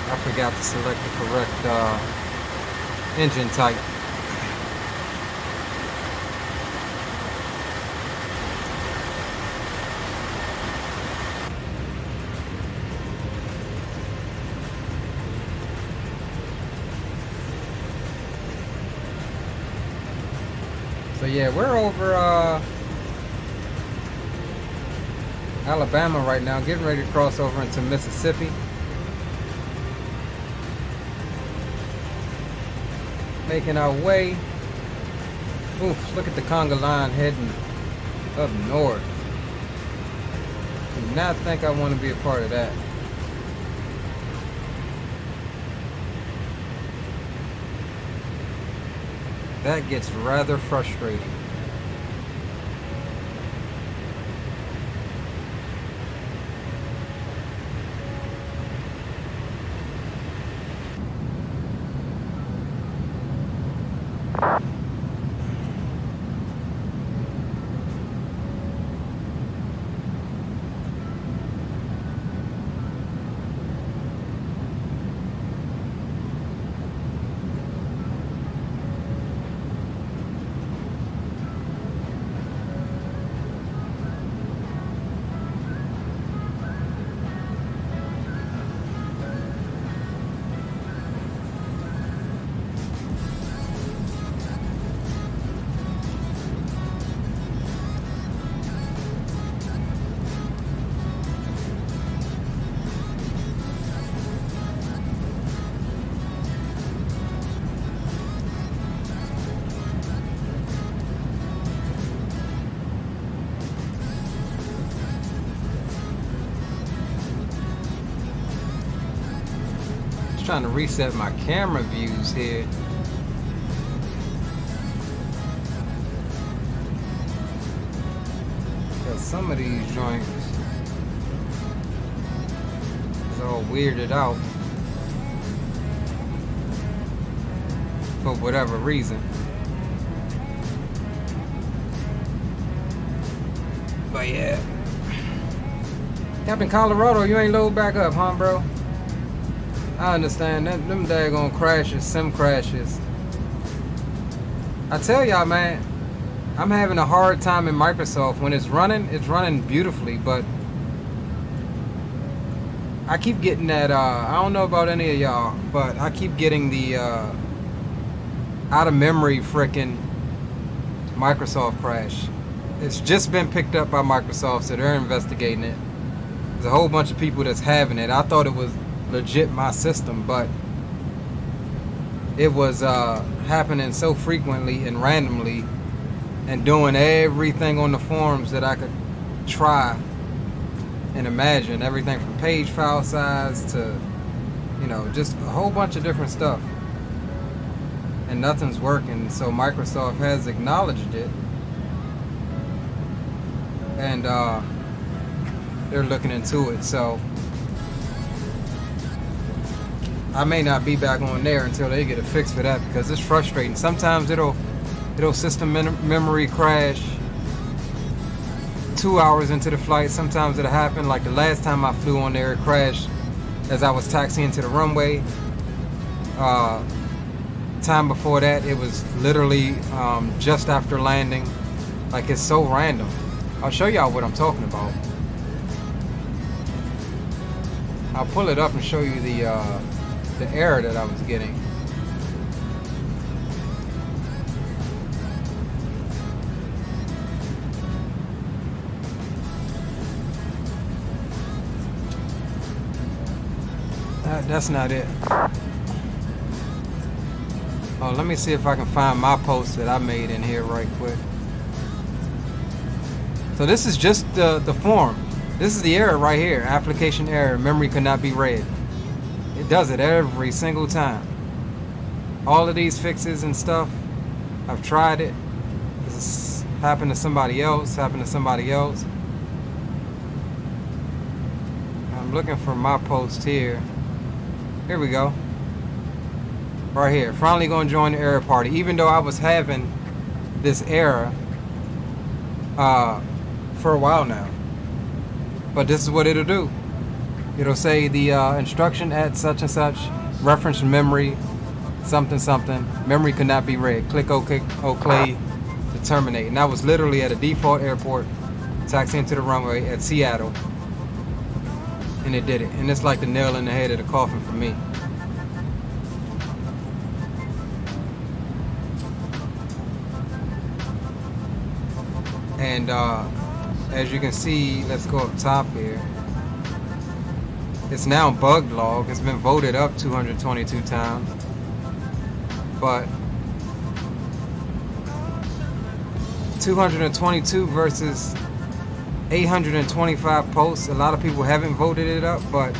I forgot to select the correct engine type. So yeah, we're over Alabama right now, getting ready to cross over into Mississippi. Making our way. Oof, look at the conga line heading up north. Do not think I want to be a part of that. That gets rather frustrating. Trying to reset my camera views here. Because some of these joints is all weirded out for whatever reason. But yeah. Captain Colorado, you ain't load back up, huh, bro? I understand that them daggone crashes, sim crashes. I tell y'all, man, I'm having a hard time in Microsoft. When it's running beautifully, but I keep getting that, I don't know about any of y'all, but I keep getting the out of memory frickin' Microsoft crash. It's just been picked up by Microsoft, so they're investigating it. There's a whole bunch of people that's having it. I thought it was legit my system, but it was happening so frequently and randomly and doing everything on the forums that I could try and imagine. Everything from page file size to, you know, just a whole bunch of different stuff, and nothing's working. So Microsoft has acknowledged it, and they're looking into it. So I may not be back on there until they get a fix for that, because it's frustrating. Sometimes it'll system memory crash 2 hours into the flight. Sometimes it'll happen, like the last time I flew on there, it crashed as I was taxiing to the runway. Time before that, it was literally just after landing. Like, it's so random. I'll show y'all what I'm talking about. I'll pull it up and show you the error that I was getting. That's not it. Oh, let me see if I can find my post that I made in here right quick. So this is just the form. This is the error right here. Application error. Memory could not be read. It does it every single time. All of these fixes and stuff, I've tried it. This happened to somebody else. Happened to somebody else. I'm looking for my post here. Here we go. Right here. Finally going to join the error party. Even though I was having this error for a while now. But this is what it'll do. It'll say the instruction at such and such, reference memory, something something, memory could not be read. Click OK to terminate. And I was literally at a default airport, taxiing to the runway at Seattle, and it did it. And it's like the nail in the head of the coffin for me. And as you can see, let's go up top here. It's now bug log. It's been voted up 222 times. But 222 versus 825 posts. A lot of people haven't voted it up, but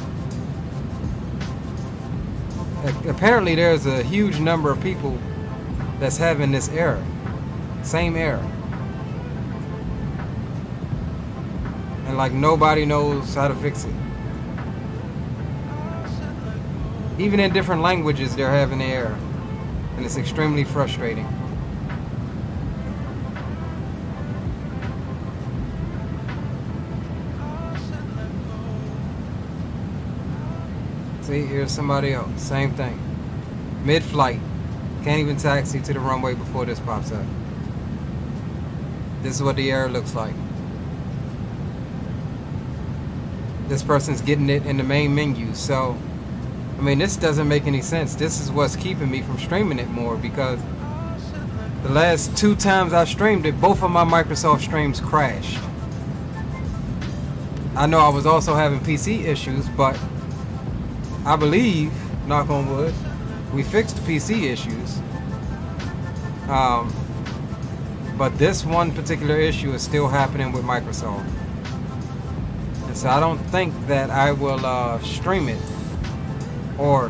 apparently there's a huge number of people that's having this error. Same error. And like nobody knows how to fix it. Even in different languages they're having the error. And it's extremely frustrating. See, here's somebody else. Same thing. Mid-flight. Can't even taxi to the runway before this pops up. This is what the error looks like. This person's getting it in the main menu. So, I mean, this doesn't make any sense. This is what's keeping me from streaming it more, because the last 2 times I streamed it, both of my Microsoft streams crashed. I know I was also having PC issues, but I believe, knock on wood, we fixed the PC issues. But this one particular issue is still happening with Microsoft. And so I don't think that I will stream it, or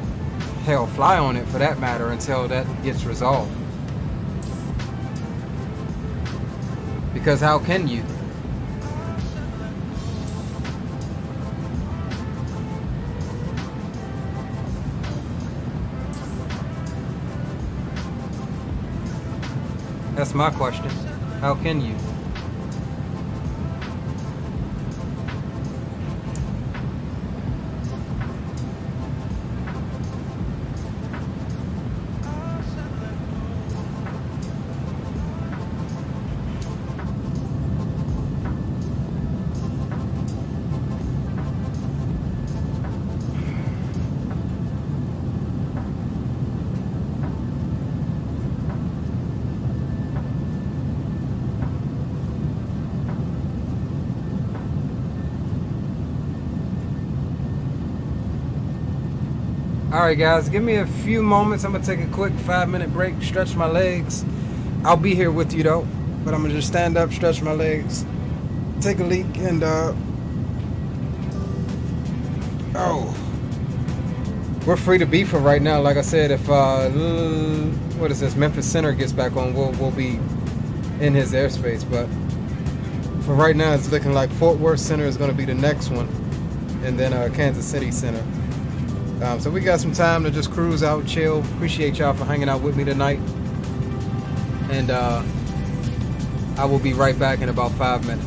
hell, fly on it for that matter, until that gets resolved. Because how can you? That's my question. How can you? Alright guys, give me a few moments. I'm going to take a quick 5-minute break, stretch my legs. I'll be here with you though, but I'm going to just stand up, stretch my legs, take a leak, and we're free to be for right now. Like I said, if what is this, Memphis Center gets back on, we'll be in his airspace. But for right now, it's looking like Fort Worth Center is going to be the next one, and then Kansas City Center. So we got some time to just cruise out, chill. Appreciate y'all for hanging out with me tonight. And I will be right back in about 5 minutes.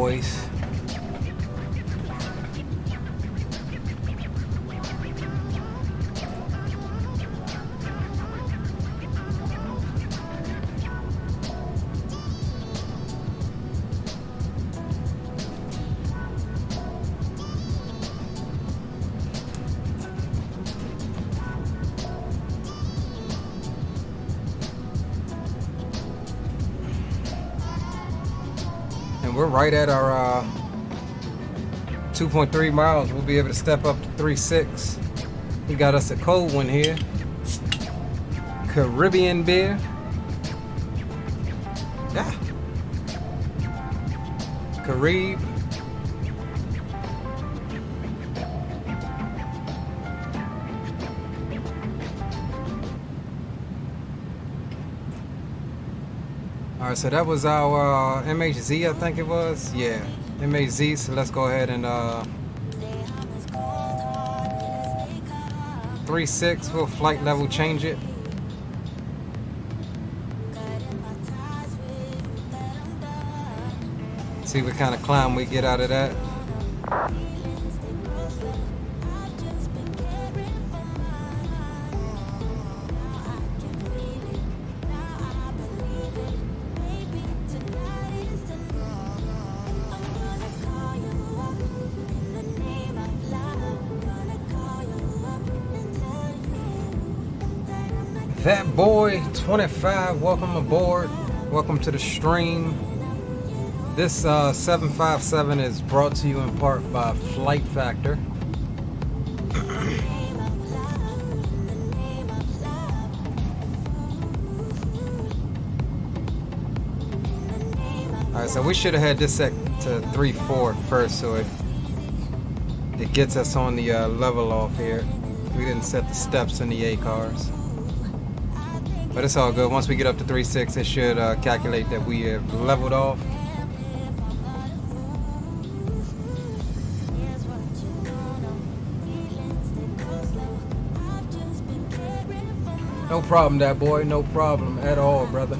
boys. And we're right at our 2.3 miles. We'll be able to step up to 3.6. We got us a cold one here. Caribbean beer. Yeah. Carib. Alright, so that was our MHZ, I think it was. Yeah, MHZ. So let's go ahead and 3.6, we'll flight level change it. See what kind of climb we get out of that. That boy 25, welcome aboard. Welcome to the stream. This 757 is brought to you in part by Flight Factor. Alright, so we should have had this set to 3.4 first, so it gets us on the level off here. We didn't set the steps in the A cars. But it's all good. Once we get up to 3.6, it should calculate that we have leveled off. No problem, that boy. No problem at all, brother.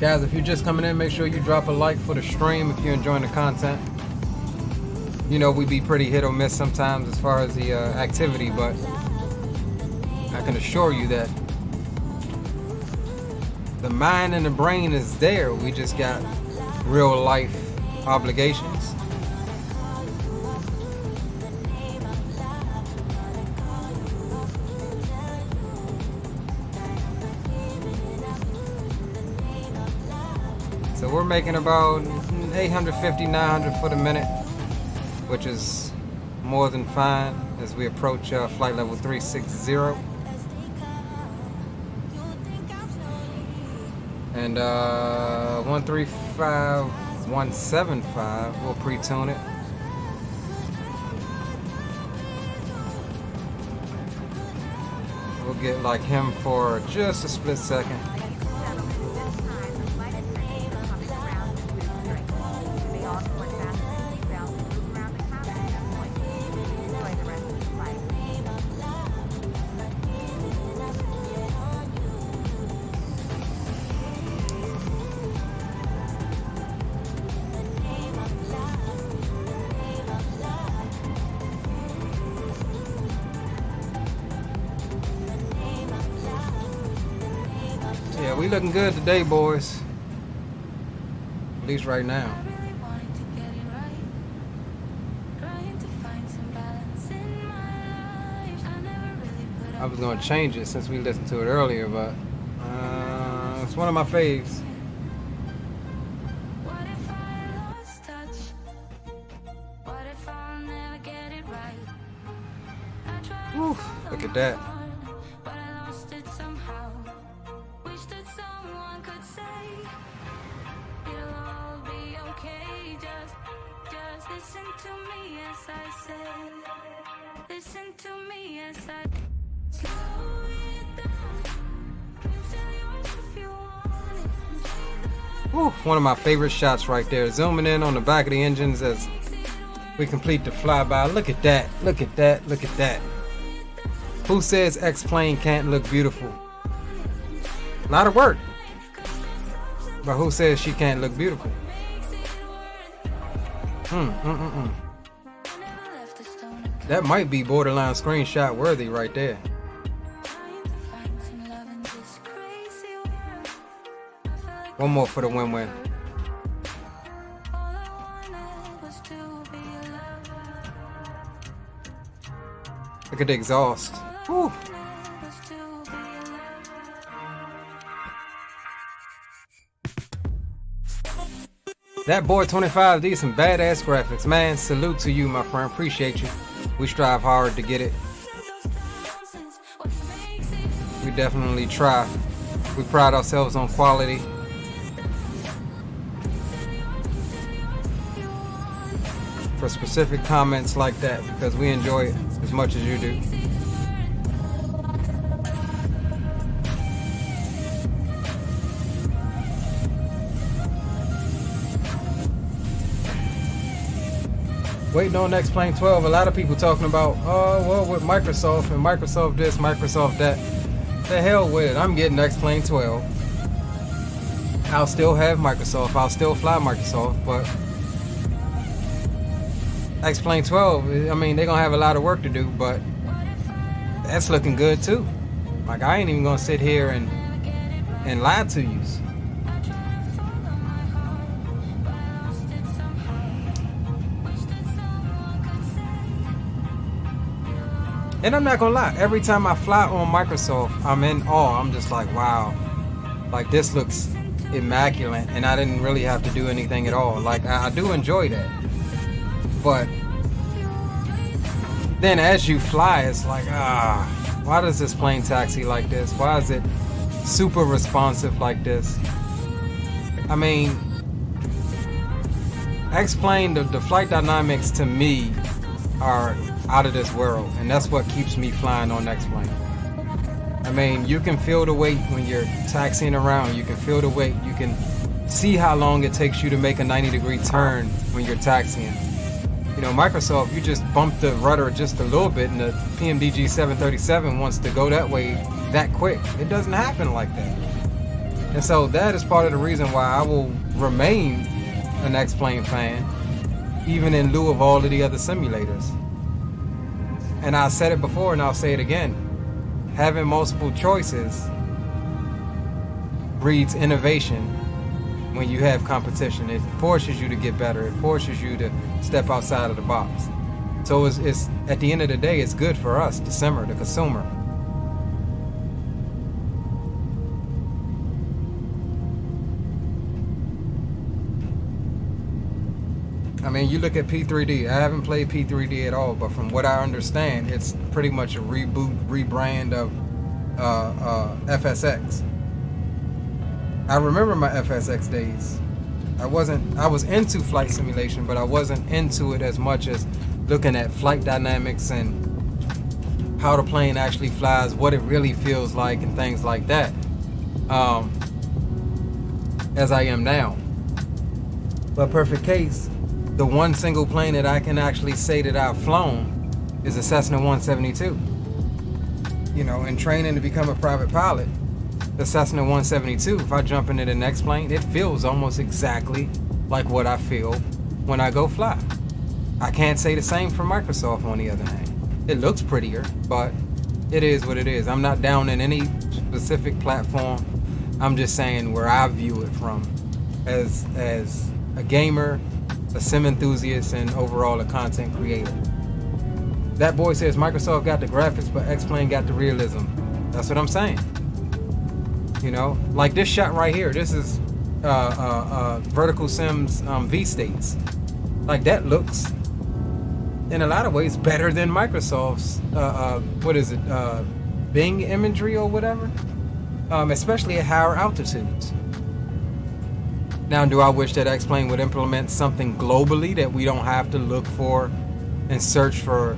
Guys, if you're just coming in, make sure you drop a like for the stream if you're enjoying the content. You know, we be pretty hit or miss sometimes as far as the activity, but I can assure you that the mind and the brain is there. We just got real life obligations. So we're making about 850, 900 foot a minute, which is more than fine as we approach flight level 360. And 135-175, we'll pre-tune it. We'll get like him for just a split second. Yeah, we looking good today, boys. At least right now. I was gonna change it since we listened to it earlier, but it's one of my faves. Whew, look at that. Whew, one of my favorite shots right there. Zooming in on the back of the engines as we complete the flyby. Look at that. Look at that. Look at that. Who says X-Plane can't look beautiful? A lot of work. But who says she can't look beautiful? That might be borderline screenshot worthy right there. One more for the win-win. Look at the exhaust. Whew. That boy 25D, some badass graphics, man. Salute to you, my friend. Appreciate you. We strive hard to get it. We definitely try. We pride ourselves on quality. For specific comments like that, because we enjoy it as much as you do. Waiting on X-Plane 12. A lot of people talking about, oh, well, with Microsoft and Microsoft this, Microsoft that. The hell with it. I'm getting X-Plane 12. I'll still have Microsoft. I'll still fly Microsoft, but X-Plane 12, I mean, they're gonna have a lot of work to do, but that's looking good too. Like, I ain't even gonna sit here and lie to you. And I'm not gonna lie, every time I fly on Microsoft, I'm in awe. I'm just like, wow, like this looks immaculate, and I didn't really have to do anything at all. Like, I do enjoy that. But then as you fly, it's like, why does this plane taxi like this? Why is it super responsive like this? I mean, X-Plane, the flight dynamics to me are out of this world, and that's what keeps me flying on X-Plane. I mean, you can feel the weight when you're taxiing around. You can feel the weight. You can see how long it takes you to make a 90-degree turn when you're taxiing. You know, Microsoft, you just bump the rudder just a little bit, and the PMDG 737 wants to go that way that quick. It doesn't happen like that. And so that is part of the reason why I will remain an X-Plane fan, even in lieu of all of the other simulators. And I said it before and I'll say it again. Having multiple choices breeds innovation when you have competition. It forces you to get better. It forces you to step outside of the box. So it's at the end of the day, it's good for us, the simmer, the consumer. I mean, you look at P3D. I haven't played P3D at all, but from what I understand, it's pretty much a reboot, rebrand of FSX. I remember my FSX days. I was into flight simulation, but I wasn't into it as much as looking at flight dynamics and how the plane actually flies, what it really feels like, and things like that, as I am now. But perfect case, the one single plane that I can actually say that I've flown is a Cessna 172. You know, in training to become a private pilot, the Cessna 172, if I jump into the next plane, it feels almost exactly like what I feel when I go fly. I can't say the same for Microsoft on the other hand. It looks prettier, but it is what it is. I'm not down in any specific platform. I'm just saying where I view it from as a gamer, a sim enthusiast, and overall a content creator. That boy says Microsoft got the graphics, but X-Plane got the realism. That's what I'm saying. You know, like this shot right here. This is Vertical Sims V-States. Like, that looks, in a lot of ways, better than Microsoft's, what is it, Bing imagery or whatever? Especially at higher altitudes. Now, do I wish that X-Plane would implement something globally that we don't have to look for and search for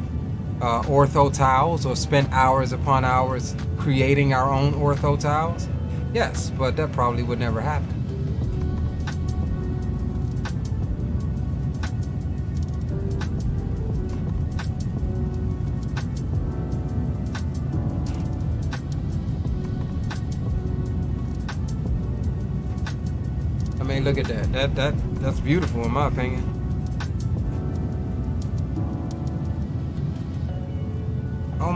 ortho tiles or spend hours upon hours creating our own ortho tiles? Yes, but that probably would never happen. I mean, look at that. That's beautiful in my opinion.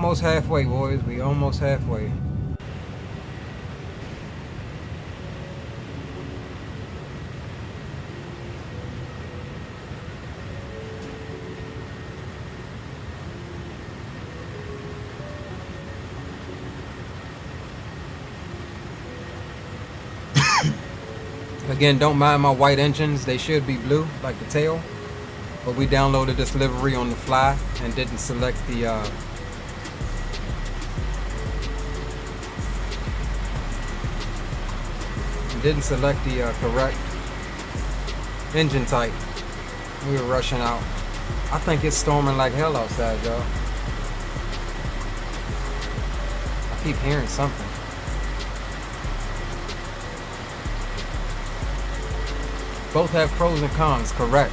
almost halfway, boys. We almost halfway. Again, don't mind my white engines. They should be blue, like the tail. But we downloaded this livery on the fly and didn't select the correct engine type. We were rushing out. I think it's storming like hell outside, y'all. I keep hearing something. Both have pros and cons, correct.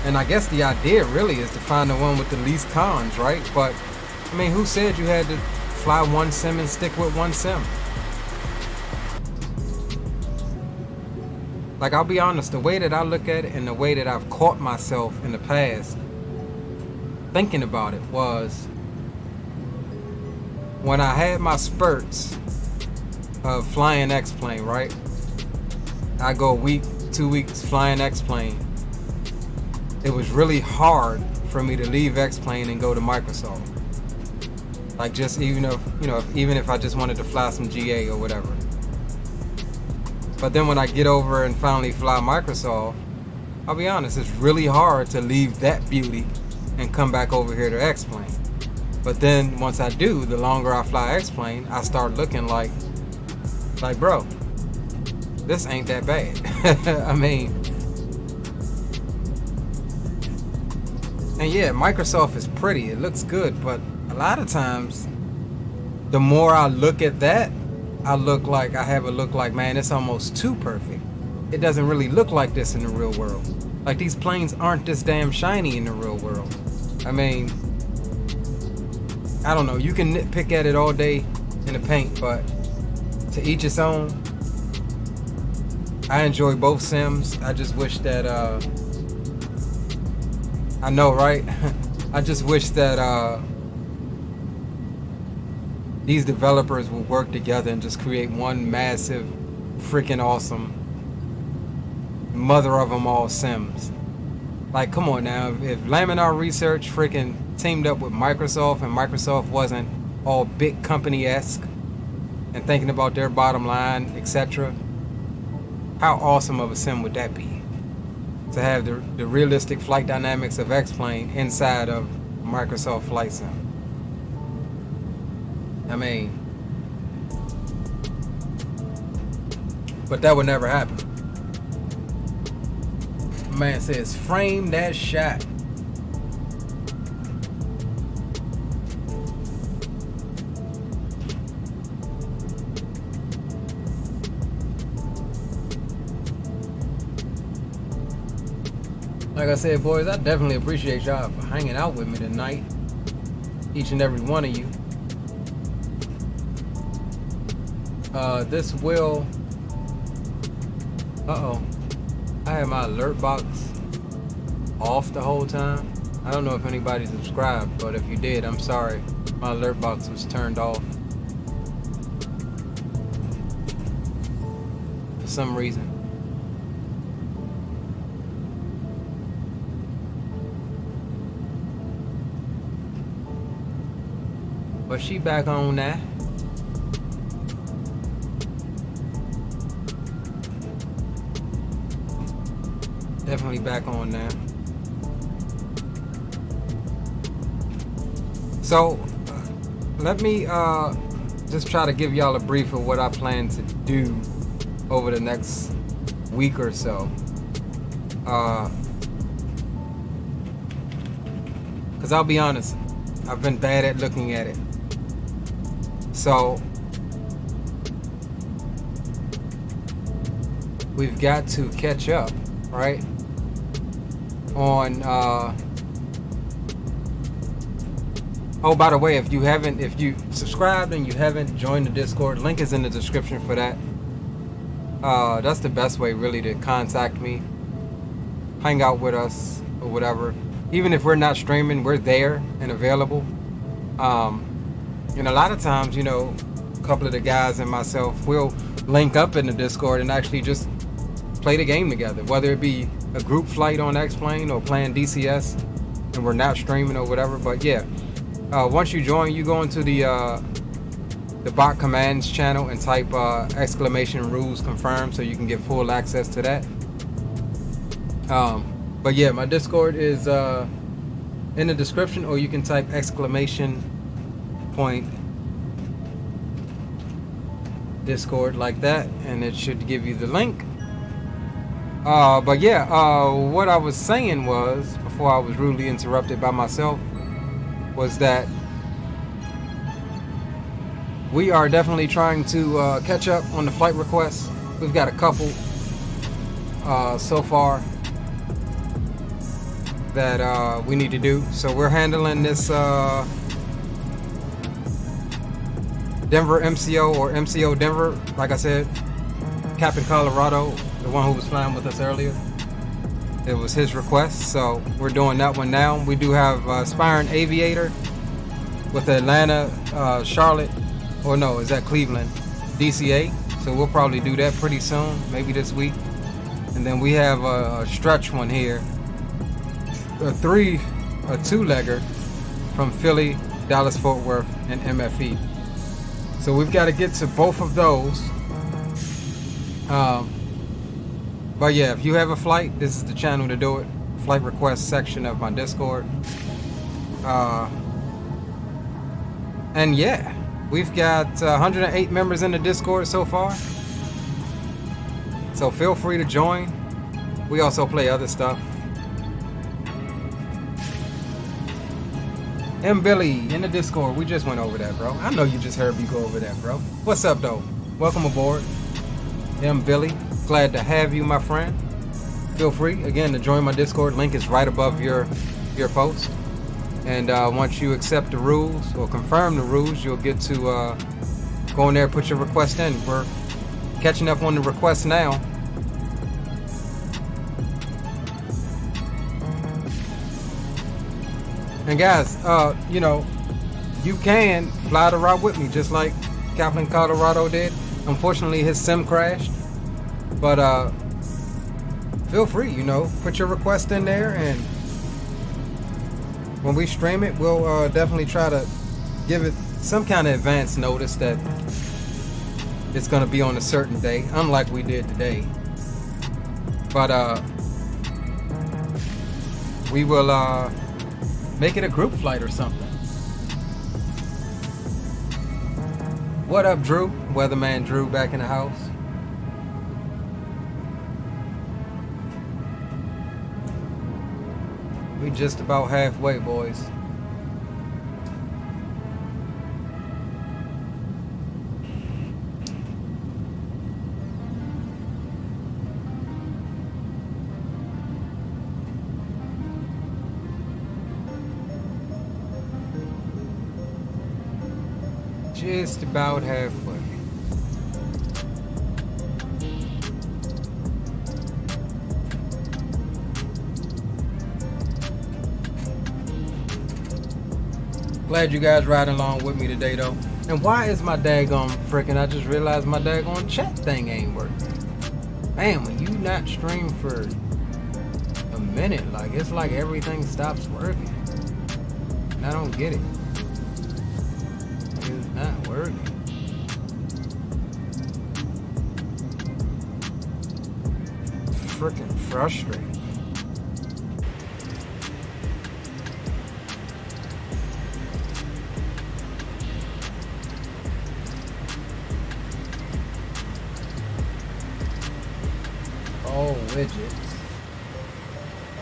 And I guess the idea really is to find the one with the least cons, right? But, I mean, who said you had to fly one sim and stick with one sim? Like, I'll be honest, the way that I look at it and the way that I've caught myself in the past thinking about it was when I had my spurts of flying X-plane, right? I go a week, 2 weeks flying X-plane. It was really hard for me to leave X-plane and go to Microsoft. Like, just even if, you know, even if I just wanted to fly some GA or whatever. But then when I get over and finally fly Microsoft, I'll be honest, it's really hard to leave that beauty and come back over here to X-plane. But then once I do, the longer I fly X-plane, I start looking like bro, this ain't that bad. I mean, and yeah, Microsoft is pretty, it looks good, but a lot of times, the more I look at that, I have a look like, man, it's almost too perfect. It doesn't really look like this in the real world. Like, these planes aren't this damn shiny in the real world. I mean, I don't know, you can nitpick at it all day in the paint, but to each its own. I enjoy both sims. I just wish that, I know, right? I just wish that these developers would work together and just create one massive, freaking awesome, mother of them all sims. Like, come on now, if Laminar Research freaking teamed up with Microsoft and Microsoft wasn't all big company-esque and thinking about their bottom line, etc., how awesome of a sim would that be? To have the realistic flight dynamics of X-plane inside of Microsoft Flight Sim. I mean, but that would never happen. Man says, frame that shot. Like I said, boys, I definitely appreciate y'all for hanging out with me tonight. Each and every one of you. This will... Uh-oh. I had my alert box off the whole time. I don't know if anybody subscribed, but if you did, I'm sorry. My alert box was turned off. For some reason. But she back on that. Definitely back on now. So let me just try to give y'all a brief of what I plan to do over the next week or so. Because I'll be honest, I've been bad at looking at it. So we've got to catch up, right? On oh, by the way, if you subscribed and you haven't joined the Discord, link is in the description for that. That's the best way really to contact me, hang out with us or whatever. Even if we're not streaming, we're there and available. And a lot of times, you know, a couple of the guys and myself will link up in the Discord and actually just play the game together, whether it be a group flight on X-Plane or playing DCS and we're not streaming or whatever. But yeah, once you join, you go into the bot commands channel and type !rules confirm so you can get full access to that. But yeah, my Discord is in the description, or you can type ! Discord like that, and it should give you the link. But yeah, what I was saying was, before I was rudely interrupted by myself, was that we are definitely trying to catch up on the flight requests. We've got a couple so far that we need to do. So we're handling this Denver MCO, or MCO Denver, like I said, Captain Colorado, the one who was flying with us earlier. It was his request, so we're doing that one now. We do have Aspiring Aviator with Atlanta, Charlotte, or no, is that Cleveland, DCA. So we'll probably do that pretty soon, maybe this week. And then we have a stretch one here, a two-legger from Philly, Dallas, Fort Worth, and MFE. So we've got to get to both of those. But yeah, if you have a flight, this is the channel to do it. Flight request section of my Discord. And yeah, we've got 108 members in the Discord so far. So feel free to join. We also play other stuff. M. Billy in the Discord. We just went over that, bro. I know you just heard me go over that, bro. What's up, though? Welcome aboard. M. Billy. Glad to have you, my friend. Feel free, again, to join my Discord. Link is right above your post. And once you accept the rules or confirm the rules, you'll get to go in there and put your request in. We're catching up on the requests now. And guys, you know, you can fly the route with me, just like Captain Colorado did. Unfortunately, his sim crashed. But feel free, you know, put your request in there, and when we stream it, we'll definitely try to give it some kind of advance notice that it's going to be on a certain day, unlike we did today. But we will make it a group flight or something. What up, Drew? Weatherman Drew back in the house. We just about halfway, boys. Just about halfway. Glad you guys riding along with me today, though. And why is my daggone freaking, I just realized my daggone chat thing ain't working. Man, when you not stream for a minute, like, it's like everything stops working. And I don't get it. It's not working. It's freaking frustrating. Oh, widgets.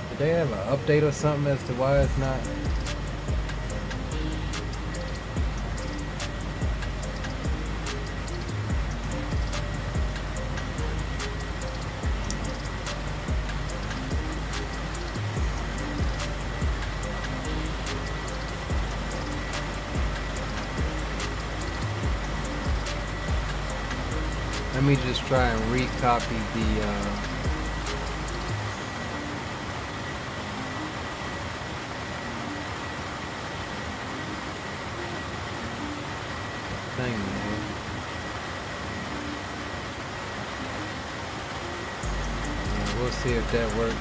Did they have an update or something as to why it's not? Let me just try and recopy the thing, man. Yeah, we'll see if that works.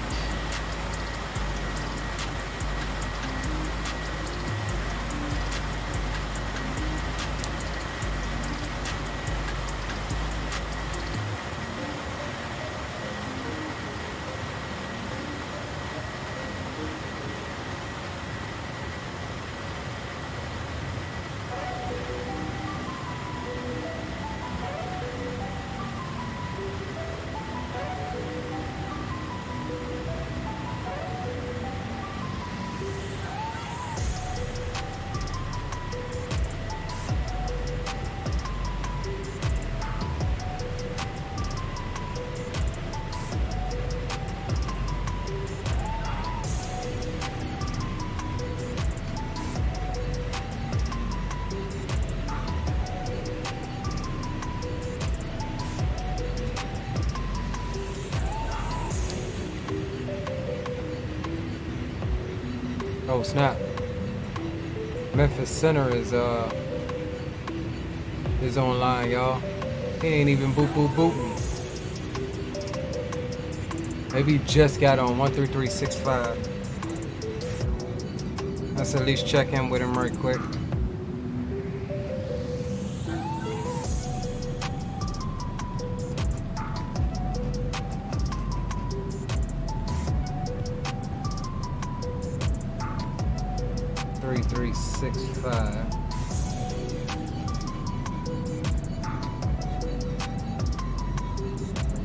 Oh snap! Memphis Center is online, y'all. He ain't even booting. Maybe he just got on 13365. Let's at least check in with him right quick.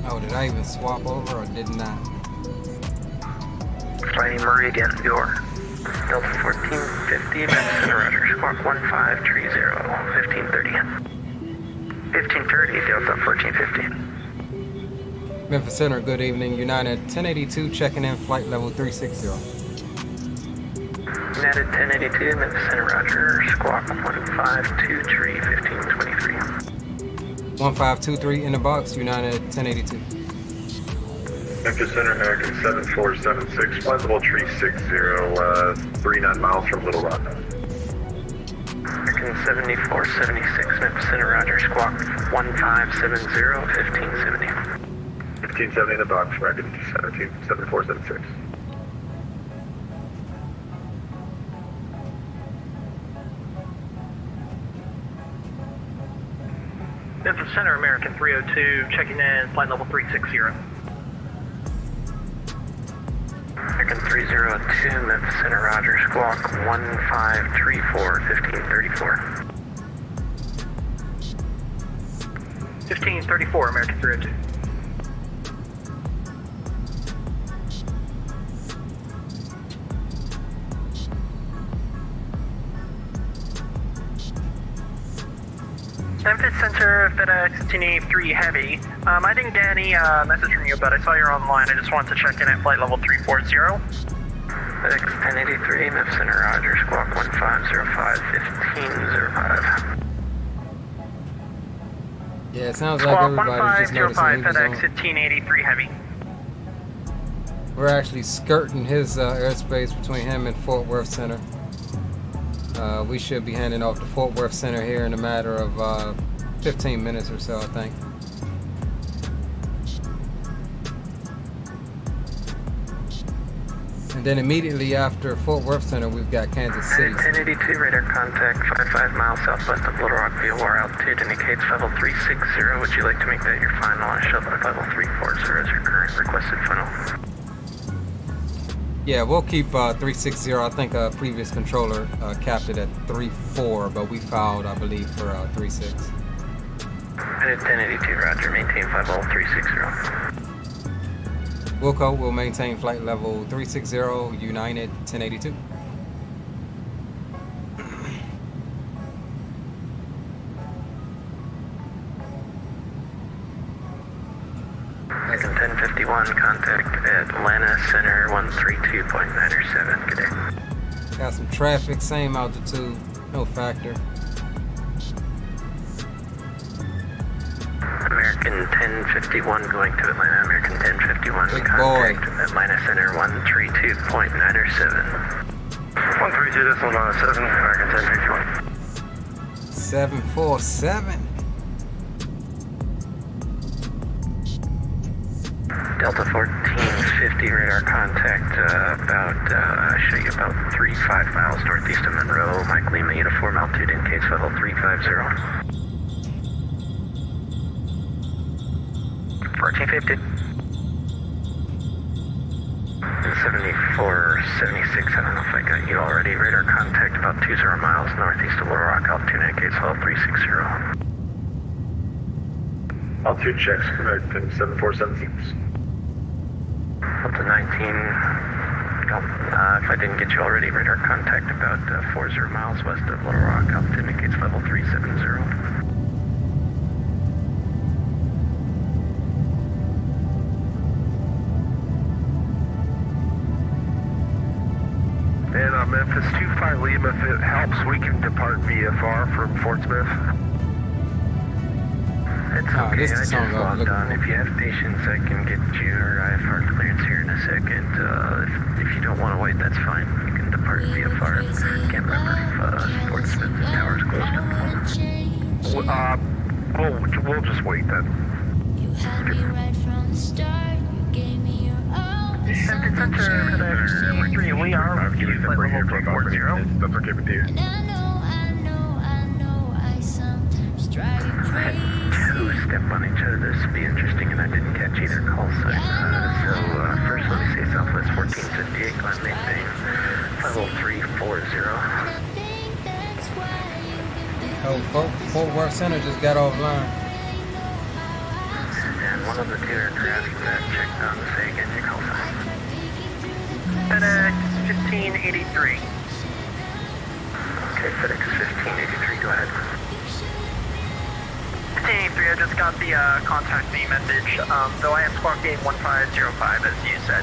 Oh, did I even swap over or did not? Flighting Meridian, your Delta 1450, Madison, Roger, squawk 1530, 1530. 1530, Delta 1450. Memphis Center, good evening. United 1082, checking in, flight level 360. United 1082, Memphis Center, Roger, squawk 1523, 1523. 1523 in the box, United 1082. Memphis Center, American 7476, flight level 360, 39 miles from Little Rock. American 7476, Memphis Center, Roger, squawk 1570, 1570. 1570 in the box, American Center 7476. Memphis Center, American 302, checking in, flight level 360. American 302, Memphis Center, Roger, squawk 1534, 1534. 1534, American 302. Memphis Center, FedEx 1083 Heavy. I didn't get any message from you, but I saw you're online. I just wanted to check in at flight level 340. FedEx 1083, Memphis Center, Roger, squawk 1505, 1505. Yeah, it sounds like everybody's just noticing he was FedEx on. 1583 Heavy. We're actually skirting his airspace between him and Fort Worth Center. We should be handing off to Fort Worth Center here in a matter of 15 minutes or so, I think. And then immediately after Fort Worth Center, we've got Kansas City. 1082, radar contact 55 miles southwest of Little Rock VOR, altitude indicates level 360. Would you like to make that your final on shuttle at level 340 as your current requested final? Yeah, we'll keep 360. I think a previous controller capped it at 3.4, but we filed, I believe, for 3.6. United 1082, Roger, maintain flight level 360. Wilco will maintain flight level 360, United 1082. American 1051, contact at Atlanta Center 132.907. Good day. Got some traffic, same altitude, no factor. American 1051 going to Atlanta. American 1051, Big contact boy. Atlanta Center 132.907. 132.907, American 1051. 747. Delta 1450 radar contact I show you about 3-5 miles northeast of Monroe. Mike Lima uniform altitude indicates level 350. 1450. 7476, I don't know if I got you already. Radar contact about 20 miles northeast of Little Rock. Altitude indicates level 360. Altitude checks, connecting 7476. Up to 19. If I didn't get you already, radar contact about 40 miles west of Little Rock. Altitude indicates level 370. And Memphis 25 Lima, if it helps, we can depart VFR from Fort Smith. It's okay, this I is just the song I was logged looking on. for. If you have patience, I can get your IFR clearance here in a second. If you don't want to wait, that's fine. You can depart VFR. Can't remember if Fort Smith Tower's closed or not. We'll just wait then. You had me right from the start. You gave me your all. Center, we are with you, flight level 340. That's okay with you. And I know, I sometimes drive you crazy. Two step on each other. This would be interesting, and I didn't catch either call sign. First, let me say Southwest 1458, climb maintain. Flight level 340. Oh, Fort Worth Center just got offline. And one of the two aircraft that checked on the Seagate, your call sign. FedEx 1583. Okay, FedEx 1583, go ahead. 1583, I just got the contact me message. Though I am squawk gate 1505 as you said.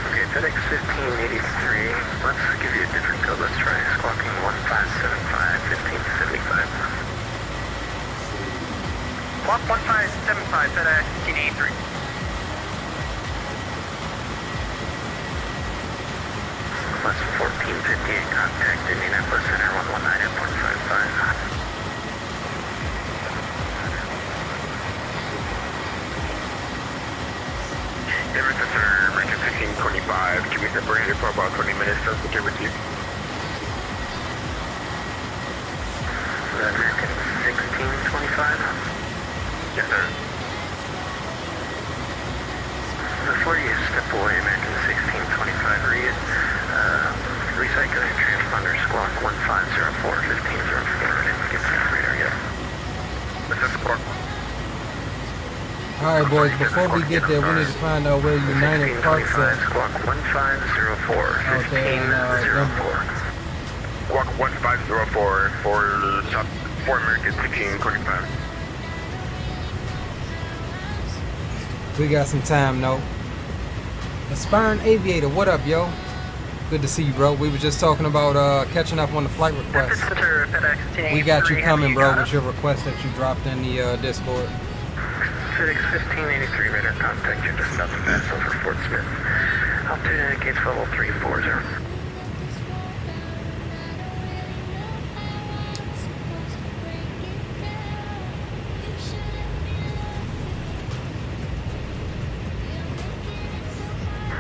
Okay, FedEx 1583. Let's give you a different code. Let's try squawking 1575, 1575. Squawk 1575, FedEx 1583. Plus 1458, contact Indianapolis Center 119 at 155. Everton Center, American 1525. Keep me separated for about 20 minutes. That's okay with you. American 1625? Yes, sir. Before you step away, American 1625, read recycle and transponder squawk 1504, 1504. I didn't get that radar yet. This is squawk. All right, boys. Before we get there, we need to find out where United Park's at. Squawk 1504, Out there in 1504. Squawk 1504 for American 1625. We got some time, though. Aspiring Aviator, what up, yo? Good to see you, bro. We were just talking about catching up on the flight request. Center, FedEx 1583. We got you coming, bro, with your request that you dropped in the Discord. FedEx 1583, radar contact you just south of pass over Fort Smith. Altitude indicates level 340.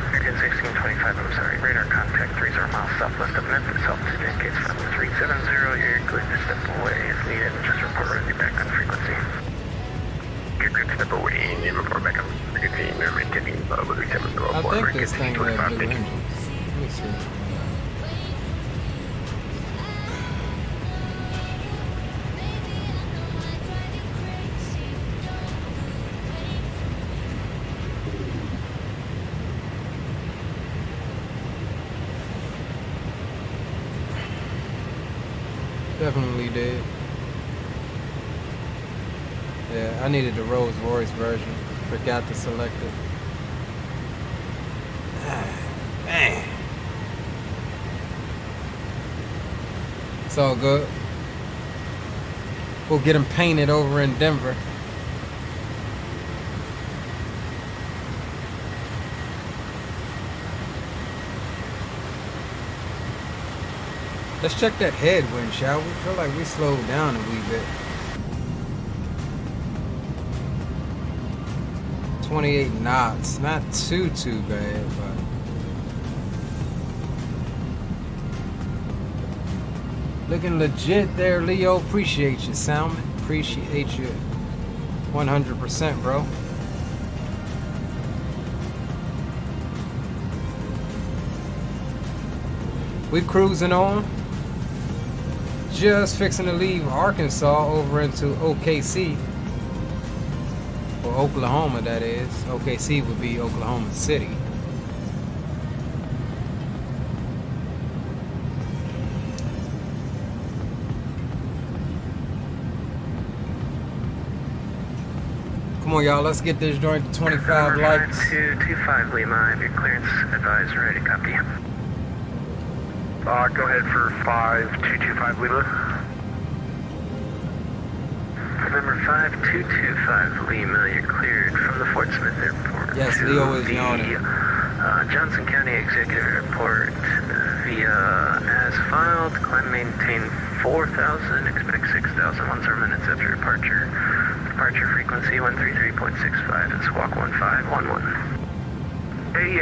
American 1625, I'm sorry, radar contact 30 miles southwest of Memphis. Altitude indicates level 370. You're good to step away if needed and just report right back on frequency. You're good to step away and report back on frequency. We're maintaining level 370. I think this thing had blue engines. Let me see. Definitely did. Yeah, I needed the Rolls Royce version. Forgot to select it. Man. It's all good. We'll get them painted over in Denver. Let's check that headwind, shall we? Feel like we slowed down a wee bit. 28 knots, not too bad, but looking legit there, Leo. Appreciate you, Salmon. Appreciate you 100%, bro. We cruising on. Just fixing to leave Arkansas over into OKC. Or Oklahoma, that is. OKC would be Oklahoma City. Come on, y'all. Let's get this joint to 25 likes. 225 Lima, I have your clearance advised, ready, copy. Go ahead for 5225 Lima. Number 5225 Lima, you're cleared from the Fort Smith Airport. Yes, to Leo is the yawning. Johnson County Executive Airport via as filed. Climb maintain 4,000, expect 6,000 minutes after departure. Departure frequency 133.65 and squawk 1511. Hey,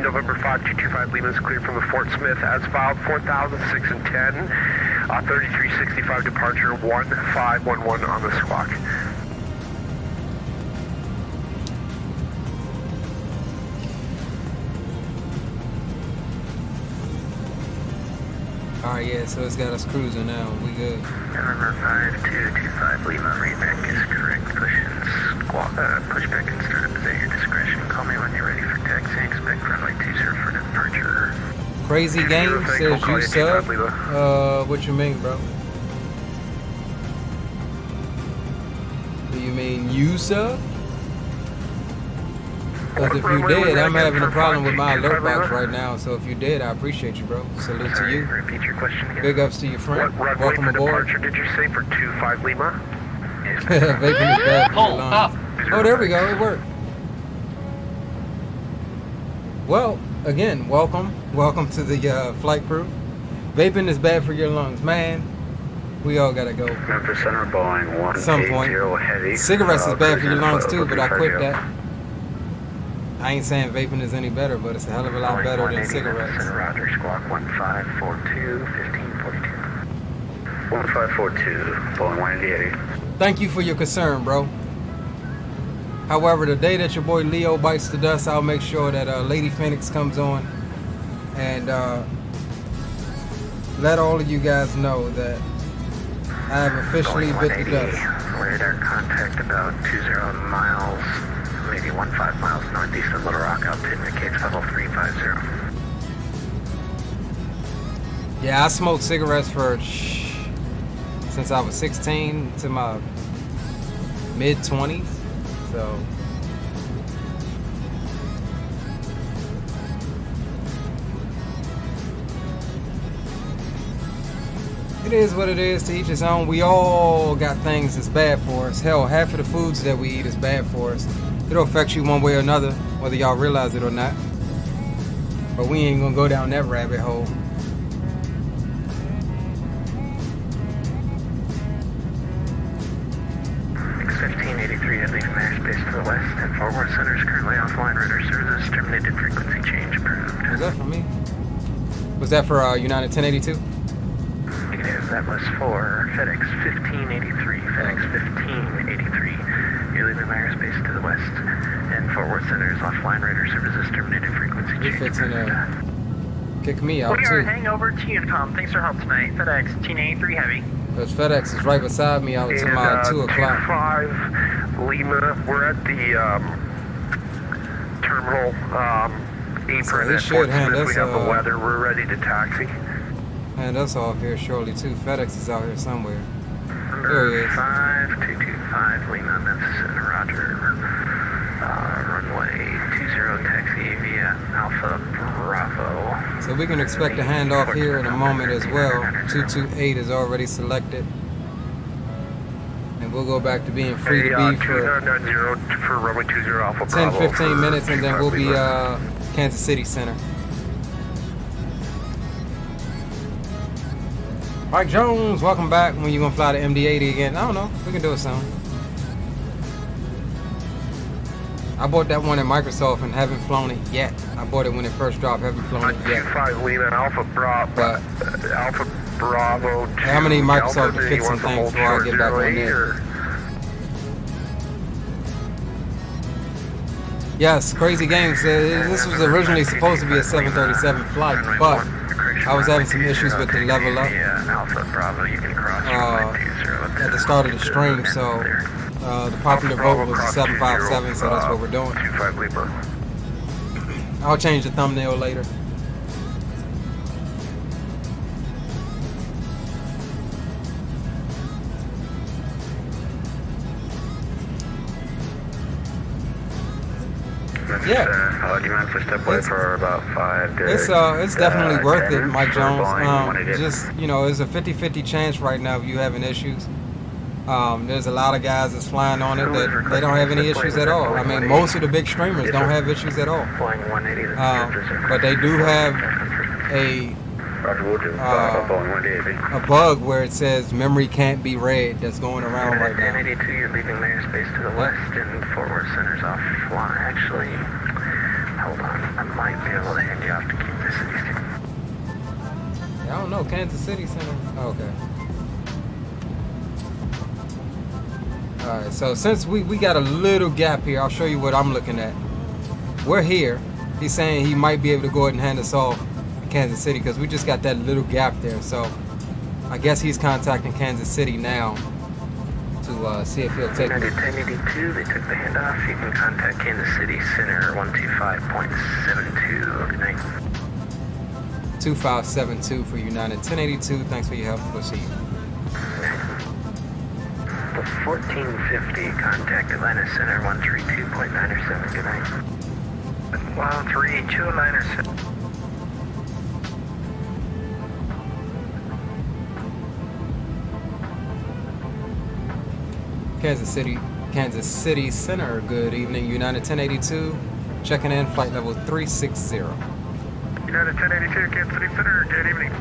November 5225 Lima is cleared from the Fort Smith as filed, 4,006 and 10. 3365 departure 1511 on the squawk. Alright, yeah, so it's got us cruising now. We good. November 5225 Lima, readback is correct. Pushback and startup is at your discretion. Call me when you're ready for taxi. Expect runway 20 for departure. Crazy Game says you sub. What you mean, bro? Do you mean you sub? Because if you did, I'm having a problem with my alert box right now. So if you did, I appreciate you, bro. Salute to you. Repeat your question again. Big ups to your friend. Welcome aboard. Departure did you say for 25 Lima? Vaping is bad for your lungs. Oh, there we go. It worked. Well, again, welcome to the flight crew. Vaping is bad for your lungs, man. We all gotta go. Memphis Center, Boeing 180 at some point. Heavy. Cigarettes is bad for your lungs too, but I quit that. I ain't saying vaping is any better, but it's a hell of a lot better than cigarettes. Roger, squawk 1542, 1542. 1542, Boeing 180. Thank you for your concern, bro. However, the day that your boy Leo bites the dust, I'll make sure that Lady Phoenix comes on and let all of you guys know that I have officially bit the dust. Radar contact about 20 miles, maybe 15 miles northeast of Little Rock. Altitude indicates level 350. Yeah, I smoked cigarettes since I was 16 to my mid-20s. So it is what it is, to each his own. We all got things that's bad for us. Hell, half of the foods that we eat is bad for us. It'll affect you one way or another, whether y'all realize it or not. But we ain't gonna go down that rabbit hole. Airspace to the west and Fort Worth Center is currently offline. Radar services terminated. Frequency change approved. Was that for me? Was that for United 1082? Negative. That was for FedEx 1583. FedEx 1583. You're leaving my airspace to the west and Fort Worth Center is offline. Radar services terminated. Frequency change approved. Kick me out We too. are heading over to Unicom. Thanks for help tonight. FedEx 1083 Heavy. Because FedEx is right beside me out to my 2 o'clock. 25 Lima, we're at the terminal apron at Fort Smith. We have the weather. We're ready to taxi. And us off here shortly too. FedEx is out here somewhere. There he is. 5225 Lima, Memphis Center, Roger. Runway 20 taxi via Alpha Bravo. So we can expect a handoff here in a moment as well. 228 is already selected. And we'll go back to being free to be for 10-15 minutes, and then we'll be Kansas City Center. Mike Jones, welcome back. When you gonna fly the MD-80 again? I don't know. We can do it soon. I bought that one at Microsoft and haven't flown it yet. I bought it when it first dropped. Haven't flown it yet. 25 Lima Alpha Bravo. But Alpha Bravo. I'm gonna need Microsoft to fix some things before I get back on there. Yes, Crazy Games. This was originally supposed to be a 737 flight, but I was having some issues with the level up at the start of the stream, so the popular vote was a 757, so that's what we're doing. I'll change the thumbnail later. Yeah, it's definitely worth it, Mike Jones. Just, you know, it's a 50-50 chance right now of you having issues. There's a lot of guys that's flying on it that they don't have any issues at all. I mean, most of the big streamers don't have issues at all. But they do have a bug where it says memory can't be read that's going around right now. 1082, you're leaving layer space to the west and Fort Worth Center's offline. Actually, hold on, I might be able to hand you off to Kansas City Center. I don't know, Kansas City Center? Oh, okay. Alright, so since we got a little gap here, I'll show you what I'm looking at. We're here. He's saying he might be able to go ahead and hand us off Kansas City because we just got that little gap there. So I guess he's contacting Kansas City now to see if he'll take me. 1082, they took the handoff. You can contact Kansas City Center 125.72. Good night. 2572 for United. 1082, thanks for your help. We'll see you. 1450, contact Atlanta Center 132.907. Good night. 132.907. Kansas City Center, good evening. United 1082, checking in, flight level 360. United 1082, Kansas City Center, good evening.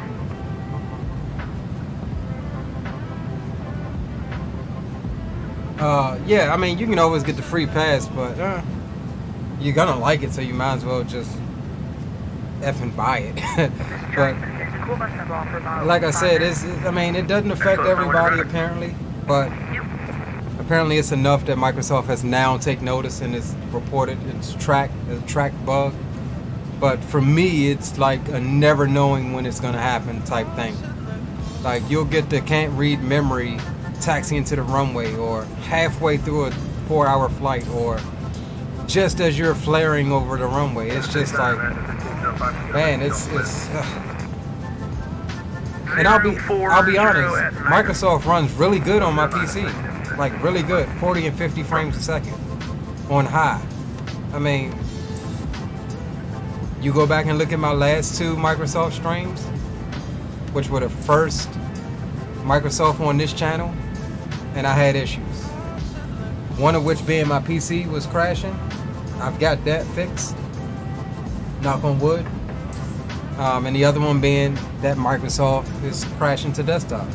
Yeah, I mean, you can always get the free pass, but you're gonna like it, so you might as well just effing buy it. But like I said, I mean, it doesn't affect everybody apparently, but apparently it's enough that Microsoft has now taken notice and it's reported it's a track bug. But for me, it's like a never knowing when it's gonna happen type thing. Like you'll get the can't read memory taxiing to the runway, or halfway through a 4-hour flight, or just as you're flaring over the runway. It's just like, man, it's and I'll be honest, Microsoft runs really good on my PC, like really good, 40 and 50 frames a second on high. I mean, you go back and look at my last 2 Microsoft streams, which were the first Microsoft on this channel, and I had issues. One of which being my PC was crashing. I've got that fixed, knock on wood. And the other one being that Microsoft is crashing to desktop.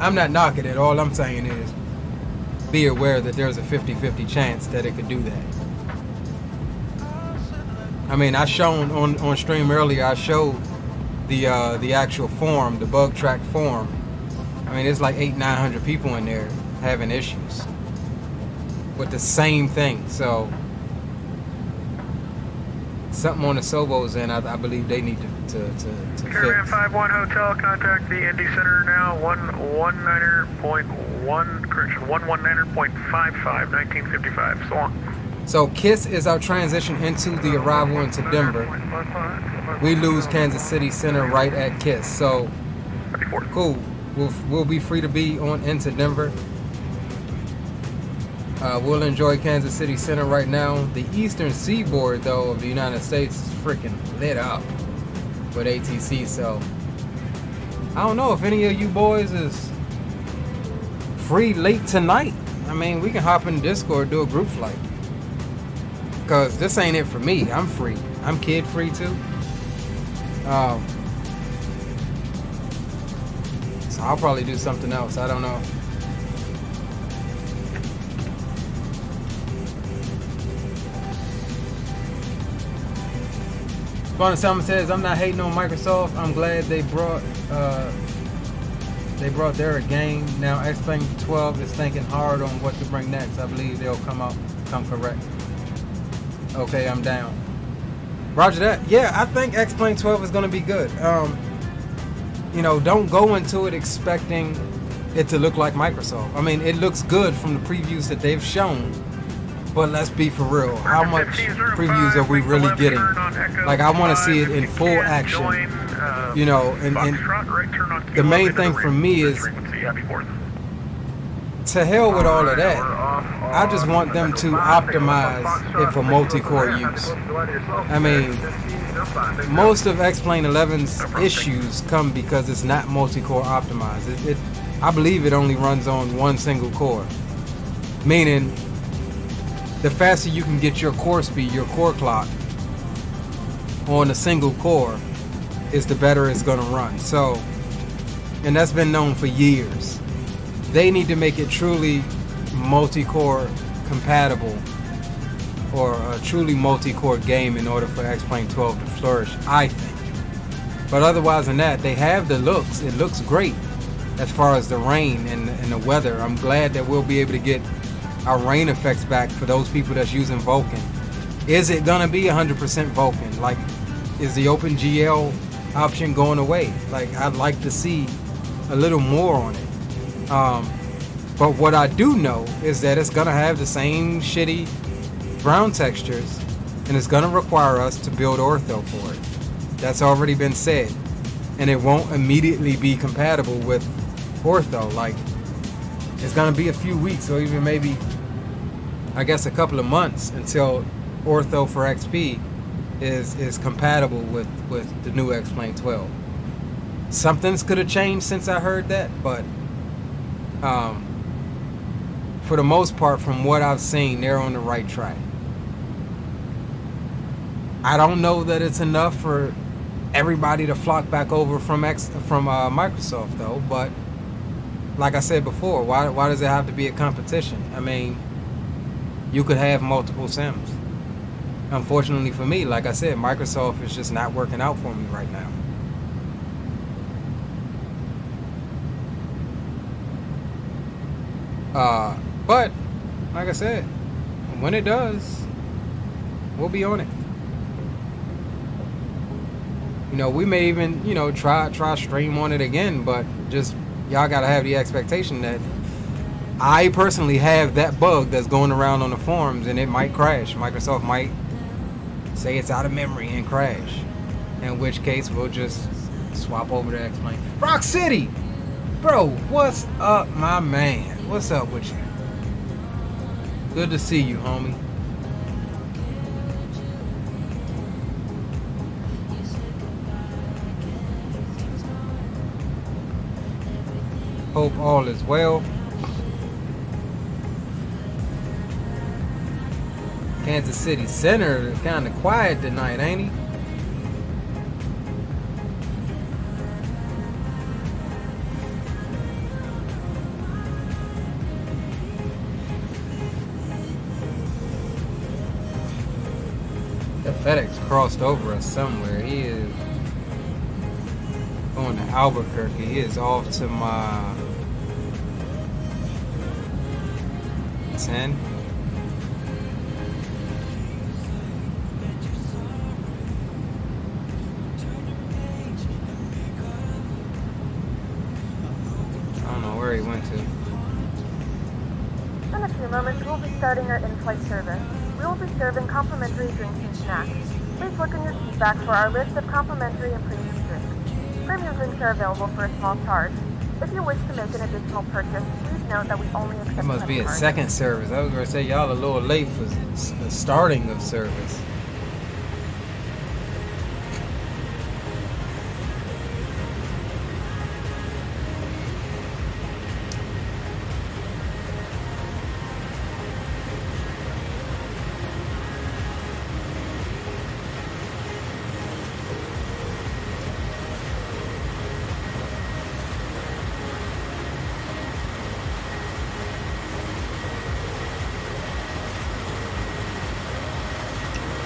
I'm not knocking it. All I'm saying is be aware that there's a 50-50 chance that it could do that. I mean, I shown on stream earlier, I showed the actual forum, the bug track forum. I mean, it's like 800-900 people in there having issues with the same thing. So something on the Sobos end, I believe they need to Caravan fix. 51 Hotel, contact the Indy Center now, 119.55, 1955, so on. So KISS is our transition into the arrival into Denver. We lose Kansas City Center right at KISS. So cool. We'll be free to be on into Denver. We'll enjoy Kansas City Center right now. The eastern seaboard, though, of the United States is freaking lit up with ATC. So I don't know if any of you boys is free late tonight. I mean, we can hop in Discord, do a group flight. Because this ain't it for me. I'm free. I'm kid free too. So I'll probably do something else. I don't know. Bonnie Salmon says, I'm not hating on Microsoft. I'm glad they brought their game. Now X-Plane 12 is thinking hard on what to bring next. I believe they'll come correct. Okay, I'm down. Roger that. Yeah, I think X-Plane 12 is going to be good. You know, don't go into it expecting it to look like Microsoft. I mean, it looks good from the previews that they've shown. But let's be for real. How much previews are we really getting? Like, I want to see it in full action. You know, and the main thing for me is, to hell with all of that. I just want them to optimize it for multi-core use. I mean, most of X-Plane 11's issues come because it's not multi-core optimized. I believe it only runs on one single core. Meaning, the faster you can get your core speed, your core clock, on a single core, is the better it's going to run. So, and that's been known for years. They need to make it truly multi-core compatible, or a truly multi-core game in order for X-Plane 12 to flourish, I think. But otherwise than that, they have the looks. It looks great as far as the rain and the weather. I'm glad that we'll be able to get our rain effects back for those people that's using Vulkan. Is it gonna be 100% Vulkan? Like, is the OpenGL option going away? Like, I'd like to see a little more on it. But what I do know is that it's gonna have the same shitty brown textures, and it's gonna require us to build Ortho for it. That's already been said, and it won't immediately be compatible with Ortho. Like, it's gonna be a few weeks, or even maybe, I guess, a couple of months until Ortho for XP is compatible with the new X-Plane 12. Something's could have changed since I heard that, but for the most part, from what I've seen, they're on the right track. I don't know that it's enough for everybody to flock back over from Microsoft, though. But like I said before, why does it have to be a competition? I mean, you could have multiple sims. Unfortunately for me, like I said, Microsoft is just not working out for me right now. But like I said, when it does, we'll be on it. You know, we may even, you know, try stream on it again, but just y'all gotta have the expectation that I personally have that bug that's going around on the forums, and it might crash. Microsoft might say it's out of memory and crash, in which case we'll just swap over to X-Plane. Rock City, bro, what's up, my man? What's up with you? Good to see you, homie. Hope all is well. Kansas City Center is kind of quiet tonight, ain't he? The FedEx crossed over us somewhere. He is going to Albuquerque. He is off to my 10. I don't know where he went to. In a few moments, we'll be starting our in-flight service. We will be serving complimentary drinks and snacks. Please look in your seat back for our list of complimentary and premium drinks. Premium drinks are available for a small charge. If you wish to make an additional purchase, please note that we only accept It must be a credit second service. I was going to say y'all a little late for the starting of service.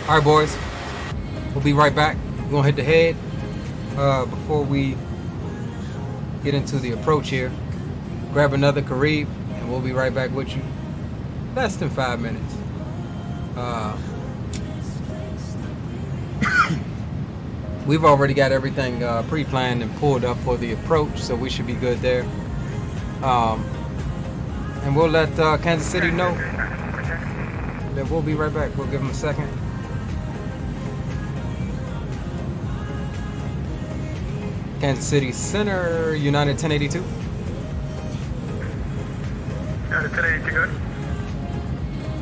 All right, boys. We'll be right back. We're gonna hit the head before we get into the approach here. Grab another Carib, and we'll be right back with you. Less than 5 minutes. We've already got everything pre-planned and pulled up for the approach, so we should be good there. And we'll let Kansas City know that we'll be right back. We'll give them a second. Kansas City Center, United 1082. United 1082, good.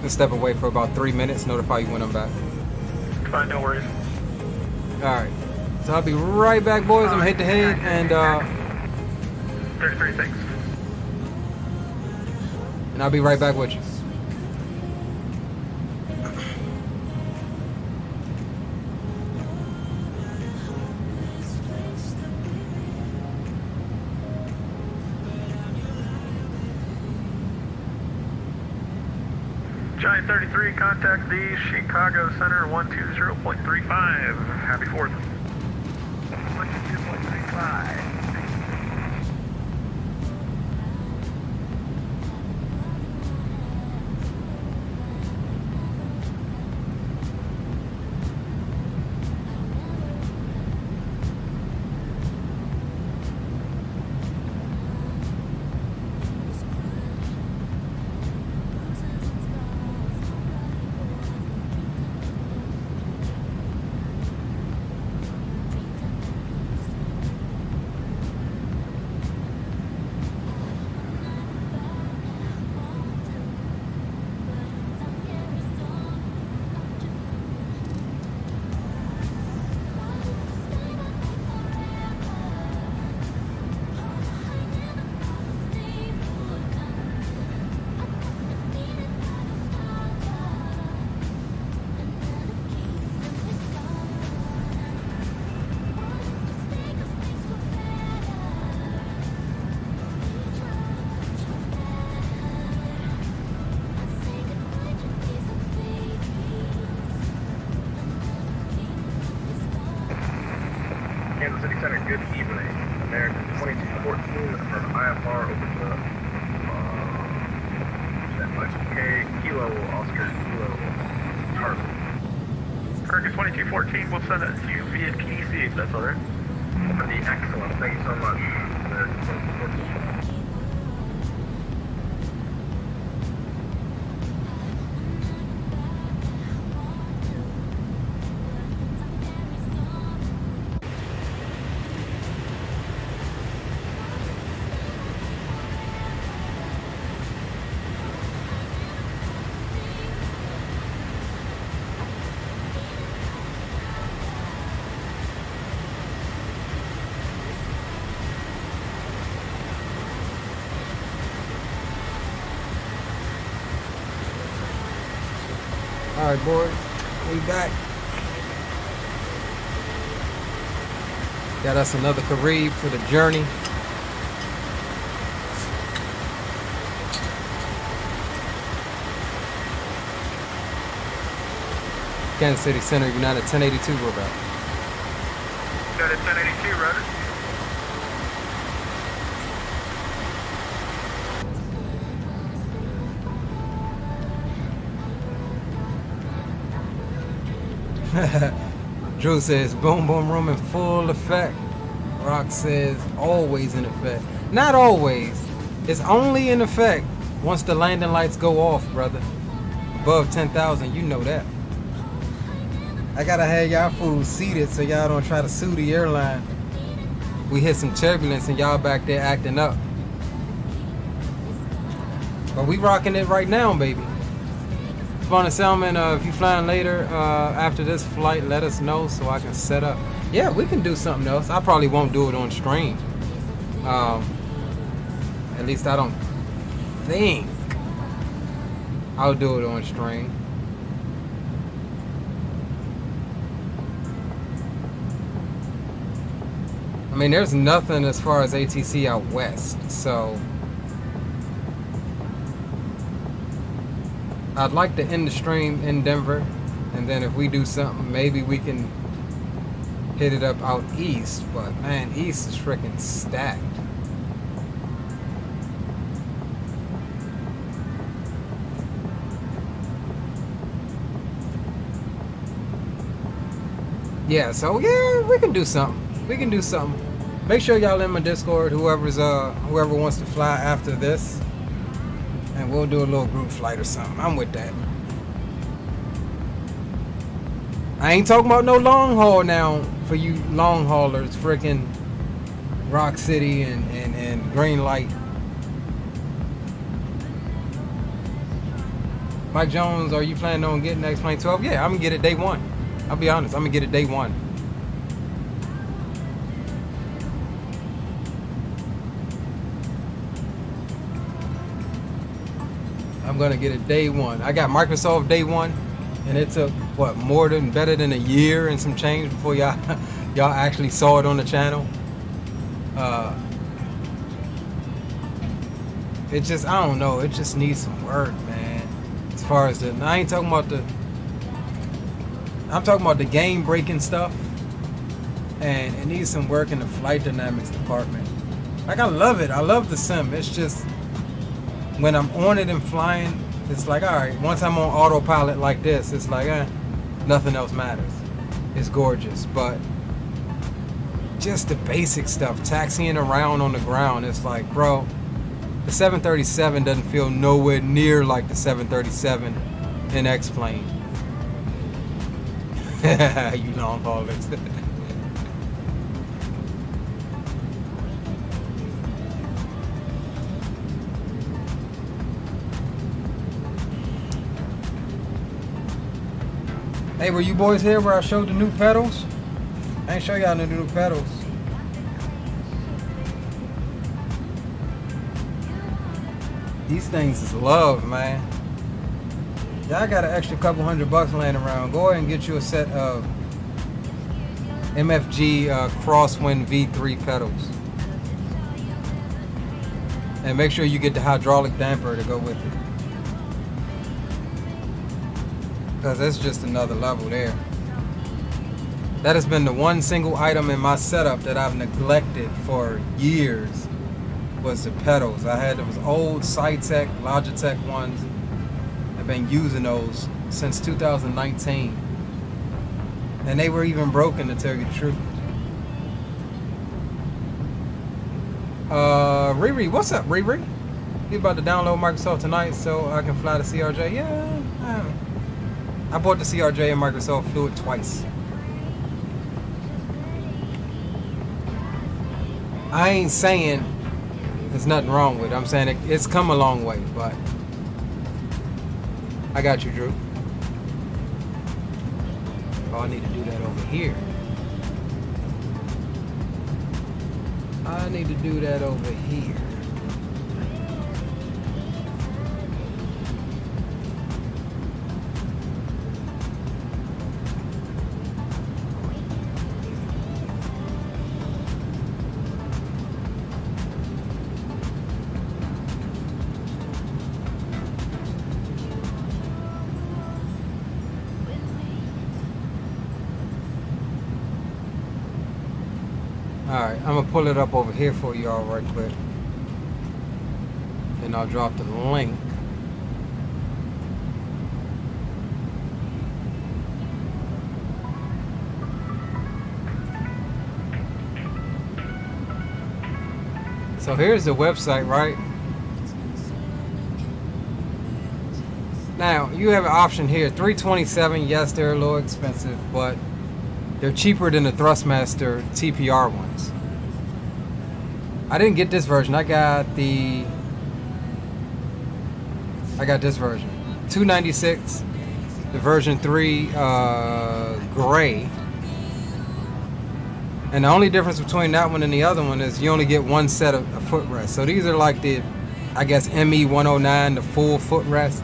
We'll step away for about 3 minutes, notify you when I'm back. Fine, no worries. Alright, so I'll be right back, boys. I'm head to head, and 33, thanks. And I'll be right back with you. Giant 33, contact the Chicago Center 120.35. Happy 4th. 120.35. Kansas City Center, good evening. American 2214 from IFR over to K Kilo Oscar Kilo Charlie. American 2214, we'll send it to you via PDC if that's alright. Excellent, thank you so much. American 2214. All right, boys, we back. Got us another Carib for the journey. Kansas City Center, United 1082, we're back. United 1082, Roger. Drew says boom boom room in full effect. Rock says always in effect. Not always. It's only in effect once the landing lights go off, brother. Above 10,000, you know that. I gotta have y'all fools seated so y'all don't try to sue the airline. We hit some turbulence and y'all back there acting up. But we rocking it right now, baby. Spawn and Salmon, if you flying later after this flight, let us know so I can set up. Yeah, we can do something else. I probably won't do it on stream. At least I don't think I'll do it on stream. I mean, there's nothing as far as ATC out west, so I'd like to end the stream in Denver, And then if we do something, maybe we can hit it up out east. But man, east is freaking stacked. Yeah, so yeah, we can do something. We can do something. Make sure y'all in my Discord, whoever wants to fly after this. And we'll do a little group flight or something. I'm with that. I ain't talking about no long haul now for you long haulers, freaking Rock City and Green Light. Mike Jones, are you planning on getting the X-Plane 12? Yeah, I'm gonna get it day one. I'll be honest, I'm gonna get it day one. I'm gonna get it day one. I got Microsoft day one, and it took what better than a year and some change before y'all actually saw it on the channel. It just, I don't know, it just needs some work, man. As far as I ain't talking about I'm talking about the game breaking stuff, and it needs some work in the flight dynamics department. Like, I love it. I love the sim. It's just when I'm on it and flying, it's like, all right, once I'm on autopilot like this, it's like, nothing else matters. It's gorgeous, but just the basic stuff, taxiing around on the ground, it's like, bro, the 737 doesn't feel nowhere near like the 737 in X-Plane. You long haulers. Hey, were you boys here where I showed the new pedals? I ain't show y'all the new pedals. These things is love, man. Y'all got an extra couple $100 laying around. Go ahead and get you a set of MFG Crosswind V3 pedals. And make sure you get the hydraulic damper to go with it. Because that's just another level there. That has been the one single item in my setup that I've neglected for years, was the pedals. I had those old Cytec, Logitech ones. I've been using those since 2019. And they were even broken, to tell you the truth. Riri, what's up, Riri? You about to download Microsoft tonight so I can fly the CRJ? Yeah, I bought the CRJ and Microsoft Fluid twice. I ain't saying there's nothing wrong with it. I'm saying it's come a long way, but I got you, Drew. Oh, I need to do that over here. I need to do that over here. Alright, I'm gonna pull it up over here for y'all right quick. And I'll drop the link. So here's the website, right? Now, you have an option here, $327. Yes, they're a little expensive, but they're cheaper than the Thrustmaster TPR ones. I didn't get this version. I got this version. $296. The version 3 gray. And the only difference between that one and the other one is you only get one set of footrest. So these are like the, I guess, ME109, the full footrest.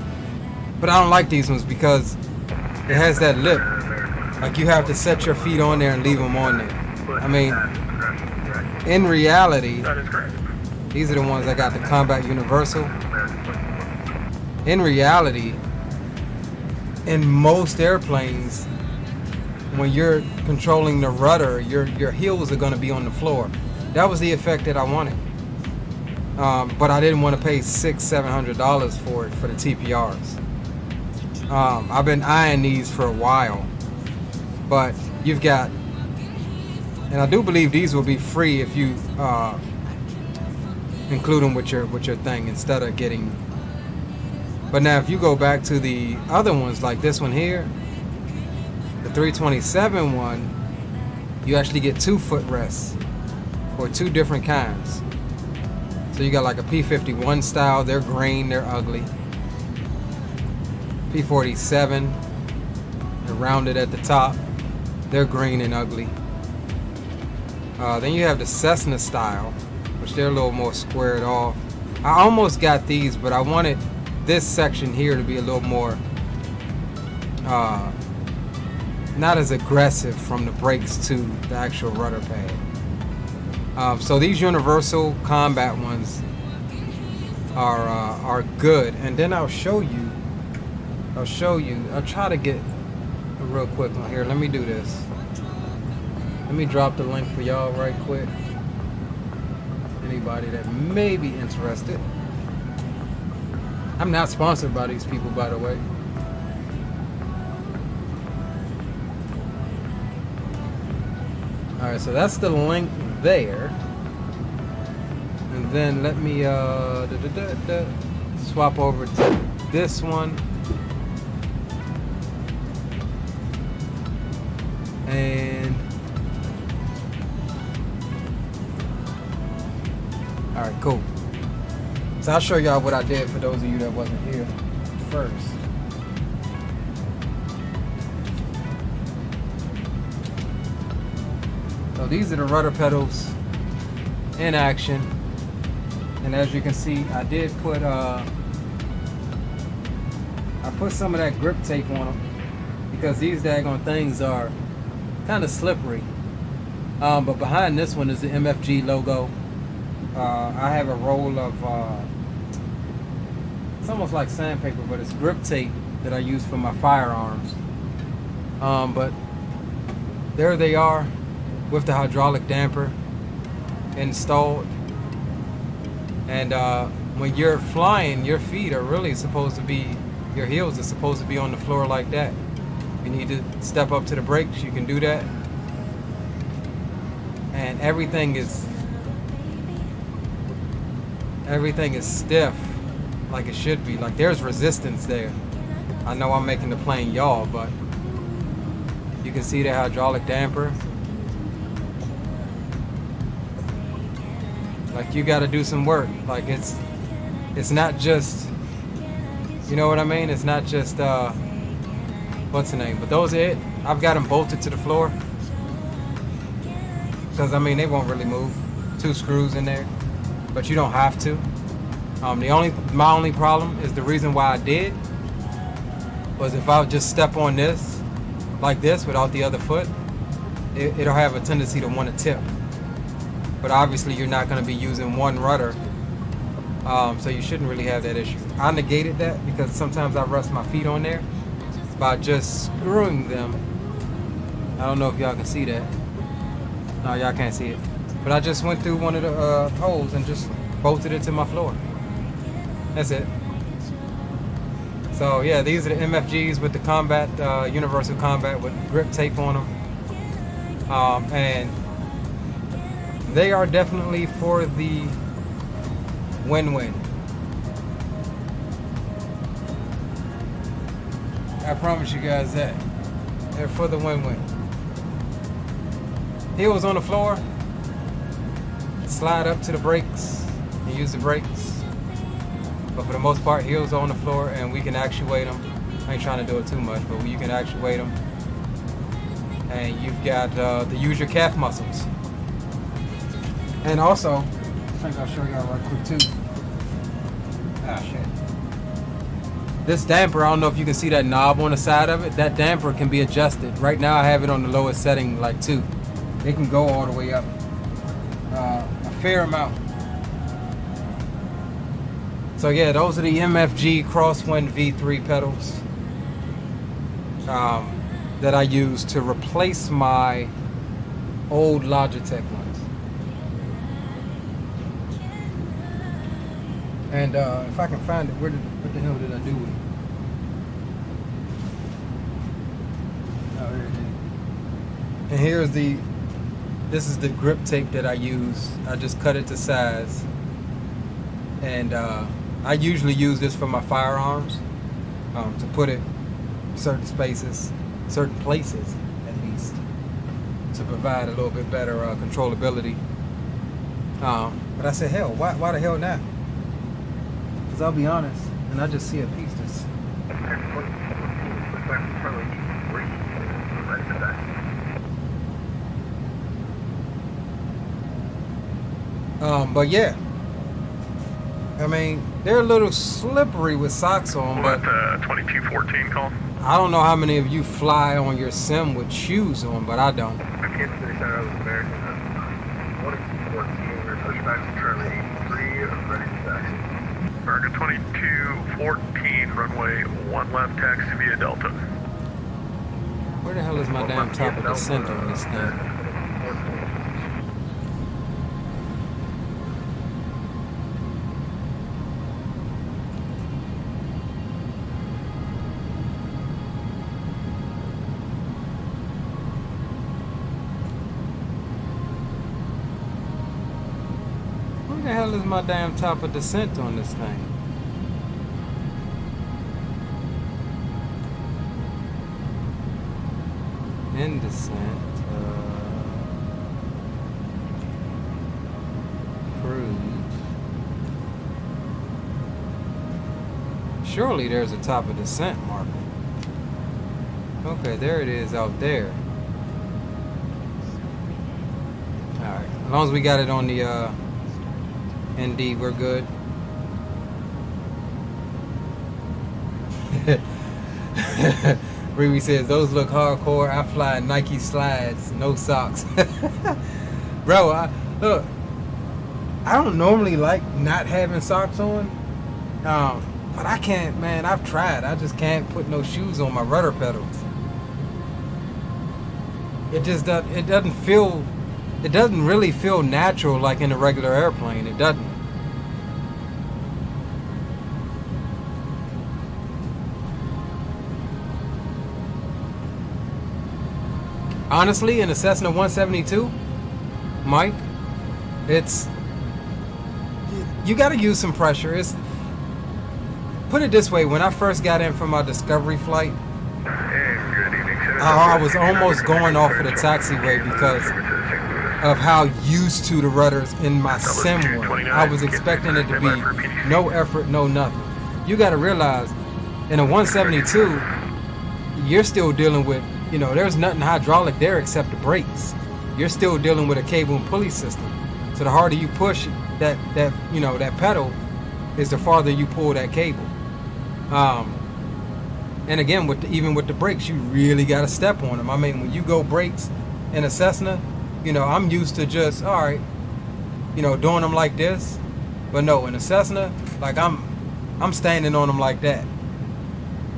But I don't like these ones because it has that lip. Like, you have to set your feet on there and leave them on there. I mean, in reality, these are the ones that got the Combat Universal. In reality, in most airplanes, when you're controlling the rudder, your heels are going to be on the floor. That was the effect that I wanted. But I didn't want to pay $600-700 for it for the TPRs. I've been eyeing these for a while, but you've got, and I do believe these will be free if you include them with your thing instead of getting. But now if you go back to the other ones like this one here, the 327 one, you actually get 2 footrests or 2 different kinds. So you got like a P51 style, they're green, they're ugly. P47, they're rounded at the top, they're green and ugly. Then you have the Cessna style, which they're a little more squared off. I almost got these, but I wanted this section here to be a little more not as aggressive from the brakes to the actual rudder pad. So these universal combat ones are good, and then I'll show you. I'll try to get a real quick one here. Let me do this. Let me drop the link for y'all right quick. Anybody that may be interested. I'm not sponsored by these people, by the way. Alright, so that's the link there. And then let me swap over to this one. And alright, cool. So I'll show y'all what I did for those of you that wasn't here first. So these are the rudder pedals in action, and as you can see, I did put some of that grip tape on them because these daggone things are kind of slippery. But behind this one is the MFG logo. I have a roll of it's almost like sandpaper, but it's grip tape that I use for my firearms. But there they are with the hydraulic damper installed. And when you're flying, your feet are really supposed to be, your heels are supposed to be on the floor like that. You need to step up to the brakes, you can do that. And everything is stiff, like it should be. Like there's resistance there. I know I'm making the plane yaw, but you can see the hydraulic damper. Like you got to do some work. Like it's not just, you know what I mean? It's not just what's the name? But those are it. I've got them bolted to the floor because I mean they won't really move. 2 screws in there, but you don't have to. My only problem is the reason why I did was if I would just step on this like this without the other foot, it'll have a tendency to want to tip. But obviously you're not going to be using one rudder, so you shouldn't really have that issue. I negated that because sometimes I rest my feet on there by just screwing them. I don't know if y'all can see that. No, y'all can't see it. But I just went through one of the holes and just bolted it to my floor. That's it. So yeah, these are the MFGs with the combat, universal combat with grip tape on them. And they are definitely for the win-win. I promise you guys that. They're for the win-win. Heels on the floor. Slide up to the brakes and use the brakes. But for the most part, heels on the floor and we can actuate them. I ain't trying to do it too much, but you can actuate them. And you've got to use your calf muscles. And also, I think I'll show y'all right quick too. Ah, shit. This damper, I don't know if you can see that knob on the side of it. That damper can be adjusted. Right now I have it on the lowest setting, like 2. It can go all the way up. A fair amount. So yeah, those are the MFG Crosswind V3 pedals. that I use to replace my old Logitech ones. And if I can find it, what the hell did I do with it? Oh, here it is. And here's this is the grip tape that I use. I just cut it to size. And I usually use this for my firearms, to put it certain spaces, certain places at least, to provide a little bit better controllability. But I said, hell, why the hell not? Because I'll be honest, and I just see a piece that's... But yeah, I mean, they're a little slippery with socks on, but 2214 call. I don't know how many of you fly on your sim with shoes on, but I don't. Kansas City Center, I was American. 114, we're pushing back to Charlie 83, ready to taxi. America 2214, runway 1 left, taxi via Delta. Where the hell is my damn top of descent on this thing? Where the hell is my damn top of descent on this thing? In descent, cruise. Surely there's a top of descent marker. Okay, there it is out there. Alright, as long as we got it on the ND, we're good. Riri says, those look hardcore. I fly Nike slides, no socks. Bro, look, I don't normally like not having socks on. But I can't, man, I've tried. I just can't put no shoes on my rudder pedals. It just doesn't feel, it doesn't really feel natural like in a regular airplane. It doesn't. Honestly, in a Cessna 172, Mike, it's, you got to use some pressure. It's, put it this way, when I first got in for my Discovery flight, I was almost going off of the taxiway because of how used to the rudders in my sim were. I was expecting it to be no effort, no nothing. You got to realize, in a 172, you're still dealing with, you know, there's nothing hydraulic there except the brakes. You're still dealing with a cable and pulley system. So the harder you push that you know, that pedal, is the farther you pull that cable. And again, even with the brakes, you really got to step on them. I mean, when you go brakes in a Cessna, you know, I'm used to just, all right, you know, doing them like this. But no, in a Cessna, like I'm standing on them like that.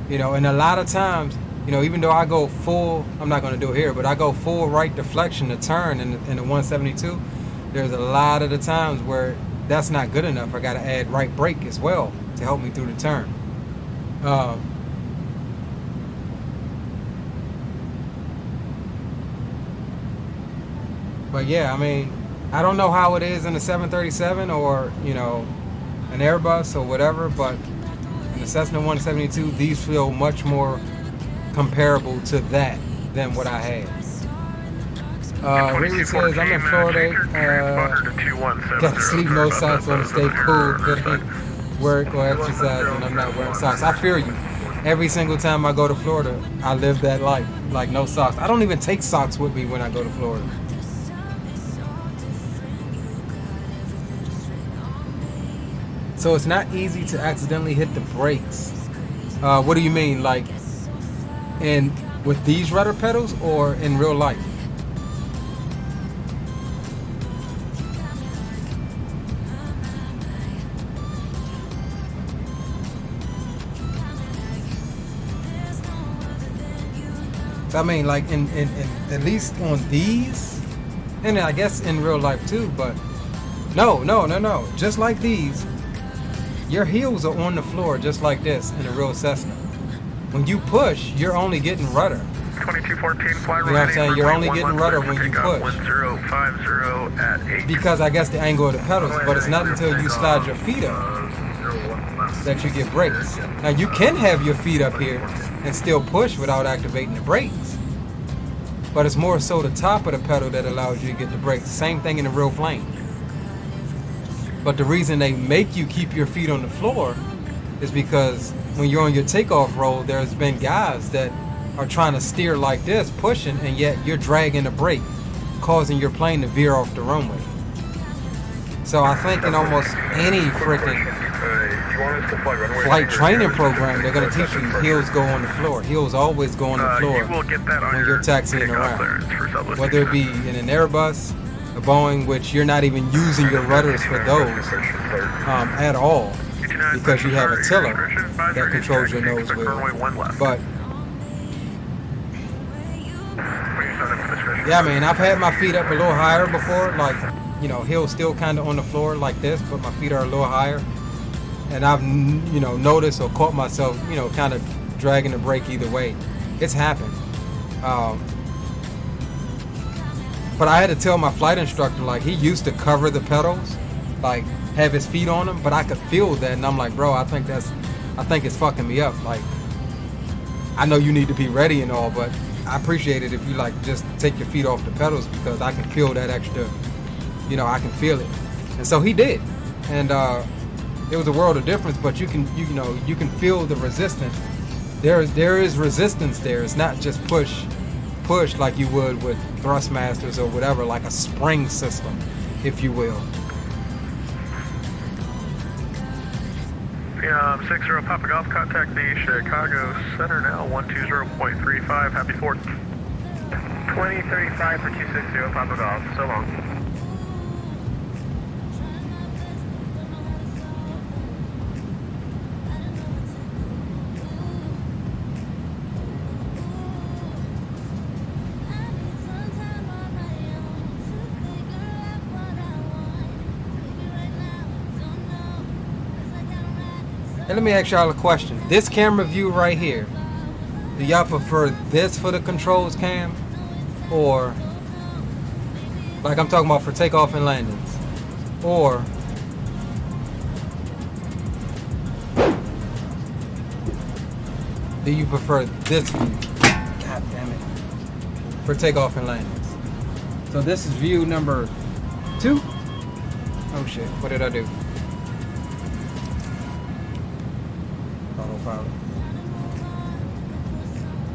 You know, and a lot of times, you know, even though I go full, I'm not going to do it here, but I go full right deflection to turn in the 172, there's a lot of the times where that's not good enough. I got to add right brake as well to help me through the turn. But yeah, I mean, I don't know how it is in a 737 or, you know, an Airbus or whatever, but in the Cessna 172, these feel much more comparable to that than what I had. Really says, I'm in Florida, gotta sleep no socks on to stay cool, work or exercise, and I'm not wearing socks. I feel you. Every single time I go to Florida, I live that life, like no socks. I don't even take socks with me when I go to Florida. So it's not easy to accidentally hit the brakes. What do you mean, like with these rudder pedals or in real life? So I mean, like in at least on these, and I guess in real life too. But no. Just like these, your heels are on the floor just like this in a real Cessna. When you push, you're only getting rudder. 2214, fly You know what I'm saying? You're only getting rudder when you push. 1050 at 8. Because I guess the angle of the pedals, but it's not until you slide your feet up that you get brakes. Now you can have your feet up here and still push without activating the brakes. But it's more so the top of the pedal that allows you to get the brakes. Same thing in the real plane. But the reason they make you keep your feet on the floor is because when you're on your takeoff roll, there's been guys that are trying to steer like this, pushing, and yet you're dragging the brake, causing your plane to veer off the runway. So I think in almost any freaking flight training program, they're going to teach you heels go on the floor. Heels always go on the floor when you're taxiing around. Whether it be in an Airbus, a Boeing, which you're not even using your rudders for those at all, because you have a tiller that controls your nose wheel. But yeah, I mean, I've had my feet up a little higher before, like, you know, heels still kind of on the floor like this, but my feet are a little higher. And I've, you know, noticed or caught myself, you know, kind of dragging the brake either way. It's happened. But I had to tell my flight instructor, like, he used to cover the pedals, like, have his feet on them, but I could feel that, and I'm like, bro, I think it's fucking me up. Like, I know you need to be ready and all, but I appreciate it if you like just take your feet off the pedals, because I can feel that extra, you know, I can feel it. And so he did, and it was a world of difference. But you can feel the resistance. There is resistance there. It's not just push like you would with thrustmasters or whatever, like a spring system, if you will. Yeah, 60 Papa Golf, contact the Chicago Center now, 120.35, happy 4th. 2035 for 260 Papa Golf, so long. And let me ask y'all a question. This camera view right here, do y'all prefer this for the controls cam? Or, like I'm talking about for takeoff and landings? Or, do you prefer this view? God damn it. For takeoff and landings. So this is view number 2. Oh shit, what did I do? Autopilot.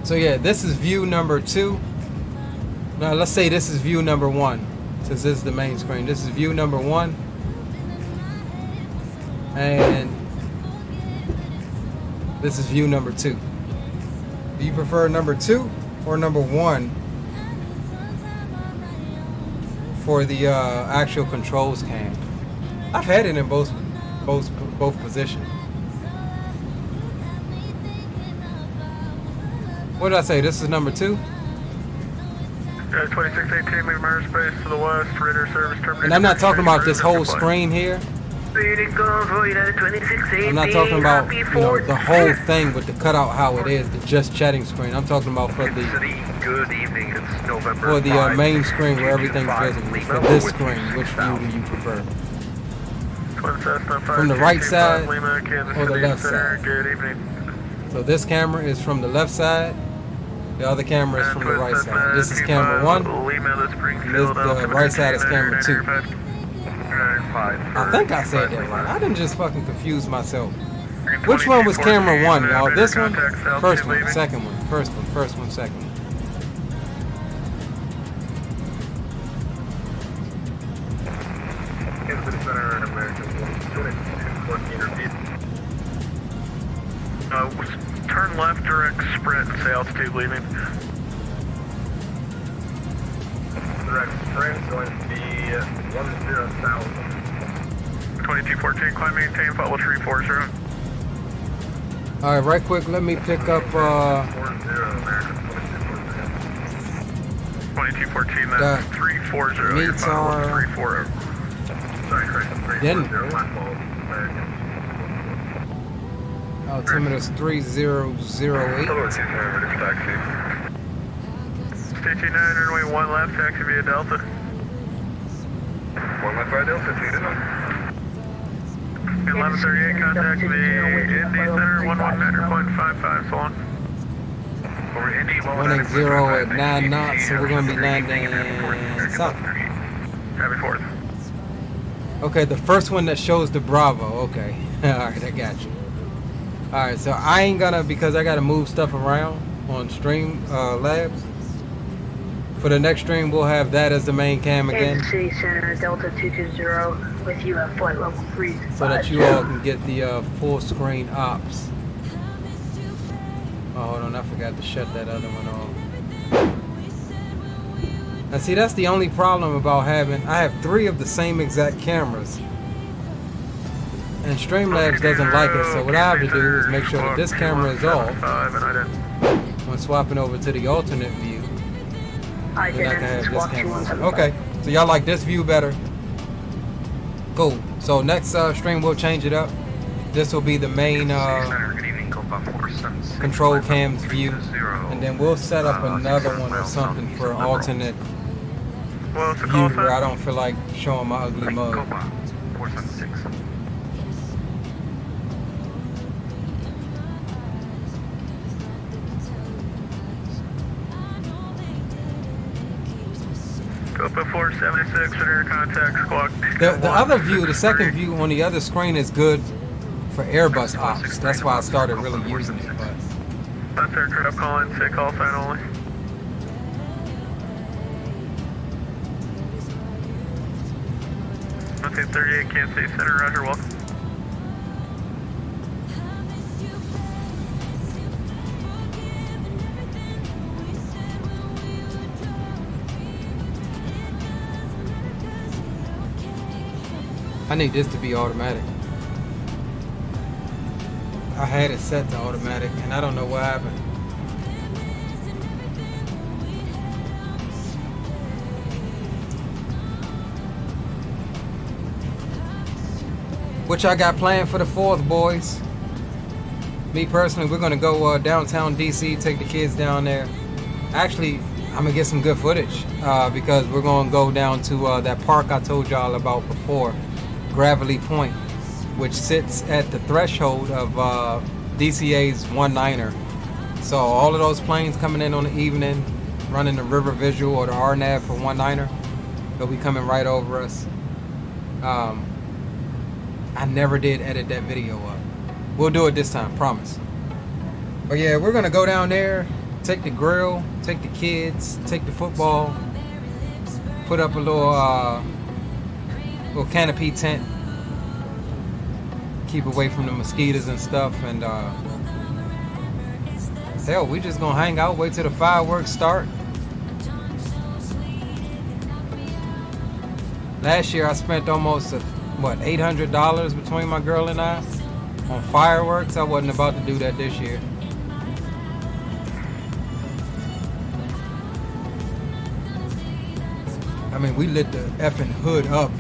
So yeah, this is view number 2. Now let's say this is view number 1, since this is the main screen. This is view number 1. And this is view number 2. Do you prefer number 2 or number 1 for the actual controls cam? I've had it in both positions. What did I say? This is number 2? 2618, leaving airspace to the west, radar service terminated. And I'm not talking about this whole screen here. I'm not talking about, you know, the whole thing with the cutout how it is, the just chatting screen. I'm talking about for the good evening. It's November main screen where everything's visible. For this screen, which view do you prefer? From the right side or the left side? Good evening. So this camera is from the left side. The other camera is from the right side. This is camera 1. And this, the right side is camera 2. I think I said that right. I didn't just fucking confuse myself. Which one was camera 1, y'all? This one? First one, second one. First one, second one. Turn left, direct sprint, and say altitude leaving. Direct sprint going to be 10,000. 2214, climb maintain, follow 340. Alright, right quick, let me pick up 2214, The that's 340. meets are 340. Sorry, Chris, Didn't. 340, last ball. altimeter's 3008. Taxi. Station 9, runway 1 left, taxi via Delta. 1 left by Delta, 2 to 1138, contact the Indy Center, 119.55, so on. Over Indy, 180 at 9 knots, so we're going to be landing south. Happy 4th. Okay, the first one that shows the Bravo. Okay, alright, I got you. Alright, so I ain't gonna, because I gotta move stuff around on Stream Labs. For the next stream, we'll have that as the main cam again. Kansas City Center, Delta 220, with you at flight level 3. So that you all can get the full screen ops. Oh, hold on, I forgot to shut that other one off. Now see, that's the only problem about having, I have 3 of the same exact cameras. And Streamlabs doesn't like it, so what I have to do is make sure that this camera is off when swapping over to the alternate view. Then I can have this camera on. Okay, so y'all like this view better? Cool. So next stream we'll change it up. This will be the main control cams view, and then we'll set up another one or something for alternate view where I don't feel like showing my ugly mug. 476. Copa 476, return contact squawk. The other view, the second view on the other screen is good for Airbus ops. That's why I started really using it. But That's aircraft calling, say call sign only. Nothing 38, Kansas City Center, roger, welcome. I need this to be automatic. I had it set to automatic and I don't know what happened. What y'all got planned for the 4th, boys? Me personally, we're gonna go downtown DC, take the kids down there. Actually, I'm gonna get some good footage because we're gonna go down to that park I told y'all about before, Gravelly Point, which sits at the threshold of DCA's 19er. So all of those planes coming in on the evening, running the River Visual or the RNAV for 19er, they'll be coming right over us. I never did edit that video up. We'll do it this time, promise. But yeah, we're gonna go down there, take the grill, take the kids, take the football, put up a little canopy tent, keep away from the mosquitoes and stuff, and hell, we just gonna hang out, wait till the fireworks start. Last year I spent almost $800 between my girl and I on fireworks. I wasn't about to do that this year. I mean, we lit the effing hood up.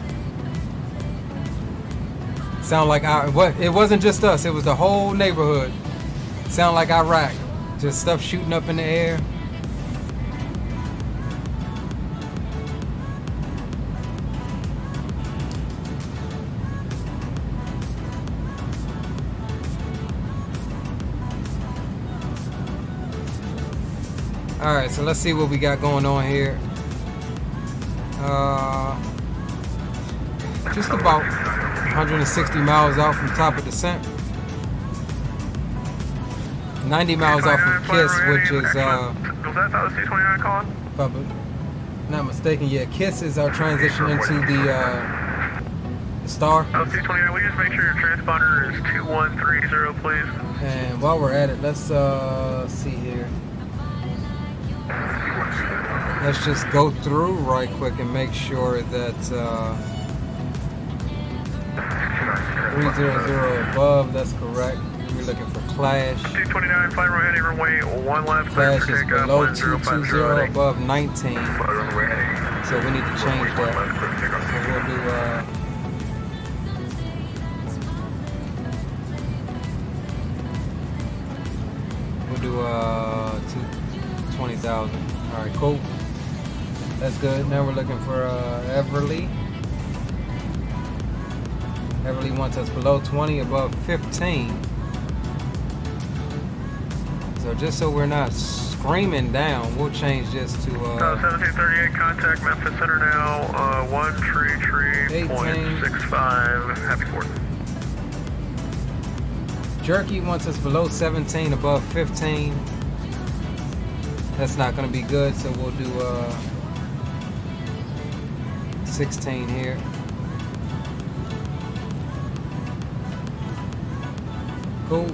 Sound like it wasn't just us, it was the whole neighborhood. Sound like Iraq. Just stuff shooting up in the air. Alright, so let's see what we got going on here. Just about 160 miles out from top of descent. 90 miles off from Kiss, which is, was that the C-29 calling? if I'm not mistaken, yeah, Kiss is our transition into the Star. C-29, will you just make sure your transponder is 2130, please? And while we're at it, let's see here. Let's just go through right quick and make sure that 300 above, that's correct. We're looking for Clash. 229, flight runway heading runway 1 left. Clash is below 220 above 19. So we need to change that. So we'll do to 20,000. All right, cool. That's good. Now we're looking for Everly. Everly wants us below 20, above 15. So just so we're not screaming down, we'll change this to 1738, contact Memphis Center now, 133.65, happy 4th. Jerky wants us below 17, above 15. That's not going to be good, so we'll do 16 here. Cool.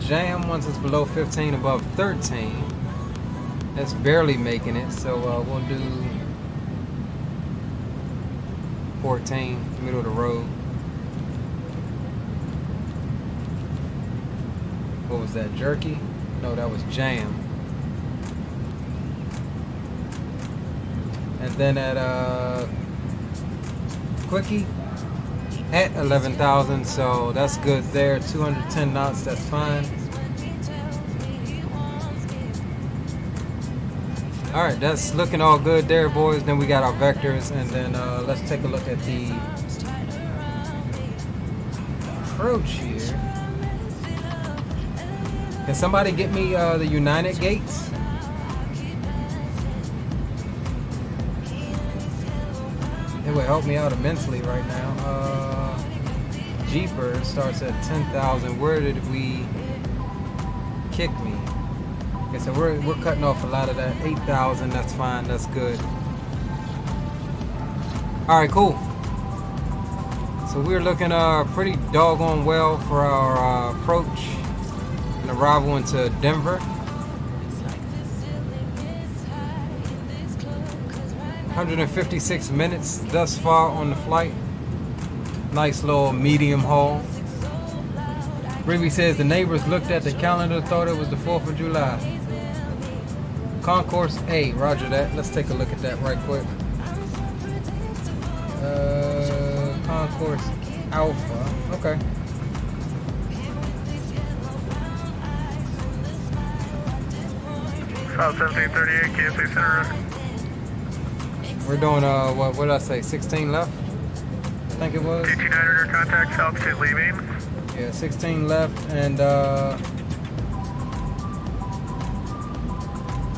Jam wants us below 15, above 13. That's barely making it, so we'll do 14, middle of the road. What was that, Jerky? No, that was Jam. And then at Quickie at 11,000, so that's good there. 210 knots, that's fine. All right, that's looking all good there, boys. Then we got our vectors, and then let's take a look at the approach here. Can somebody get me the United gates? It would help me out immensely right now. Jeepers starts at 10,000. Where did we kick me? Okay, so we're cutting off a lot of that. 8,000, that's fine, that's good. All right, cool. So we're looking pretty doggone well for our approach and arrival into Denver. 156 minutes thus far on the flight. Nice little medium haul. Ruby says the neighbors looked at the calendar, thought it was the 4th of July. Concourse A, roger that. Let's take a look at that right quick. Concourse Alpha, okay. South 1738, KMCO Center. We're doing, what did I say, 16 left? I think it was. 229 contact, altitude leaving. Yeah, 16 left, and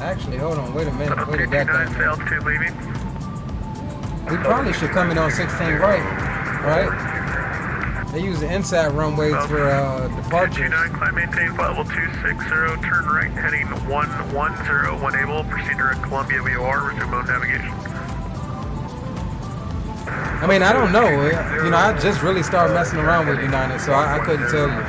actually, hold on, wait a minute. Wait a 229 altitude leaving. We probably should come in on 16 right? They use the inside runways for departures. 229, climb maintain flight level 260, turn right, heading 110, when able, proceed direct Columbia VOR, resume mode navigation. I mean, I don't know. You know, I just really started messing around with United, so I couldn't tell you.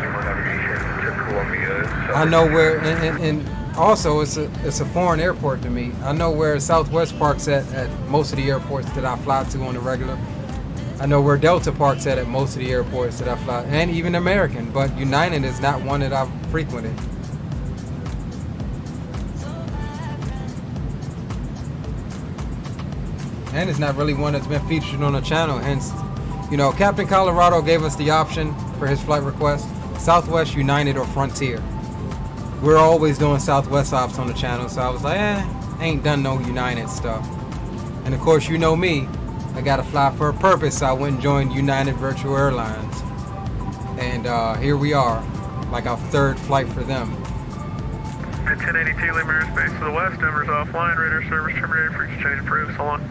I know where, and also it's a foreign airport to me. I know where Southwest parks at most of the airports that I fly to on the regular. I know where Delta parks at most of the airports that I fly, and even American, but United is not one that I've frequented. And it's not really one that's been featured on the channel. Hence, you know, Captain Colorado gave us the option for his flight request: Southwest, United, or Frontier. We're always doing Southwest ops on the channel, so I was like, ain't done no United stuff. And of course, you know me, I gotta fly for a purpose, so I went and joined United Virtual Airlines. And here we are, like our third flight for them. At 1082, Lima airspace to the west, Denver's offline, radar service terminated, frequency change approved, so long.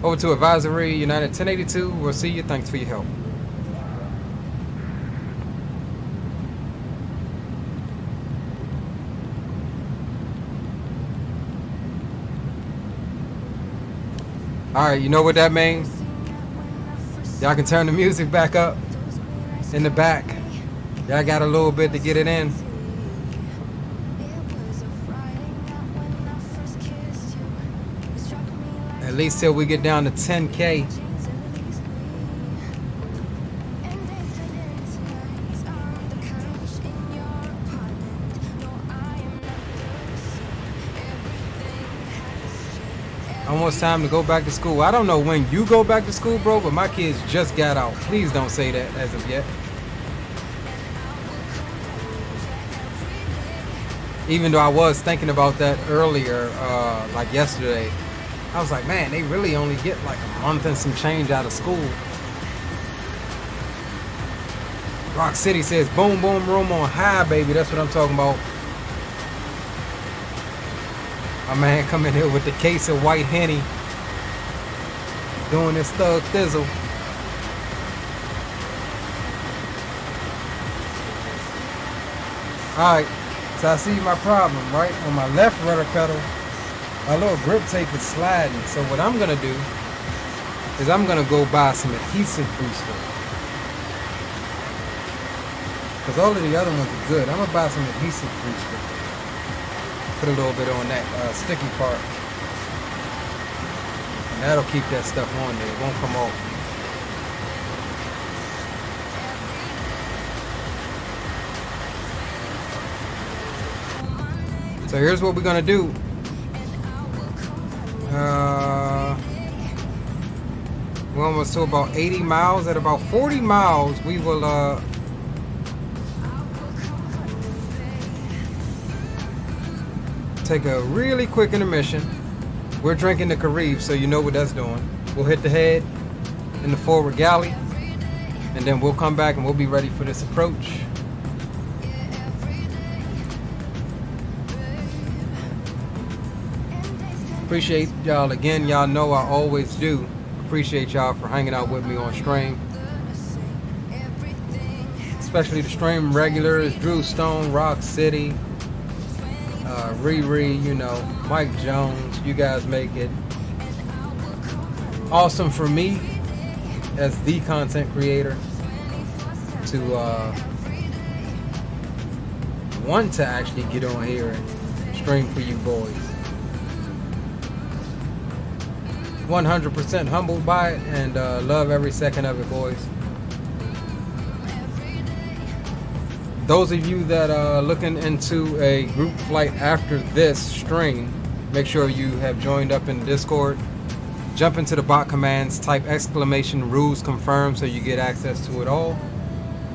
Over to advisory, United 1082, we'll see you, thanks for your help. Alright, you know what that means? Y'all can turn the music back up in the back. Y'all got a little bit to get it in. At least till we get down to 10K. Almost time to go back to school. I don't know when you go back to school, bro, but my kids just got out. Please don't say that as of yet. Even though I was thinking about that earlier, like yesterday. I was like, man, they really only get like a month and some change out of school. Rock City says, boom, boom, room on high, baby. That's what I'm talking about. My man coming here with the case of white Henny. Doing this thug thizzle. Alright, so I see my problem, right? On my left rudder pedal, my little grip tape is sliding. So what I'm going to do is I'm going to go buy some adhesive booster. Because all of the other ones are good. I'm going to buy some adhesive booster. Put a little bit on that sticky part. And that'll keep that stuff on there. It won't come off. So here's what we're going to do. We're almost to about 80 miles. At about 40 miles, we will take a really quick intermission. We're drinking the Caribe, so you know what that's doing. We'll hit the head in the forward galley, and then we'll come back and we'll be ready for this approach. Appreciate y'all again. Y'all know I always do. Appreciate y'all for hanging out with me on stream. Especially the stream regulars, Drew Stone, Rock City, Riri, you know, Mike Jones. You guys make it awesome for me as the content creator to want to actually get on here and stream for you boys. 100% humbled by it and love every second of it, boys. Those of you that are looking into a group flight after this stream, make sure you have joined up in Discord. Jump into the bot commands, type exclamation rules confirmed so you get access to it all.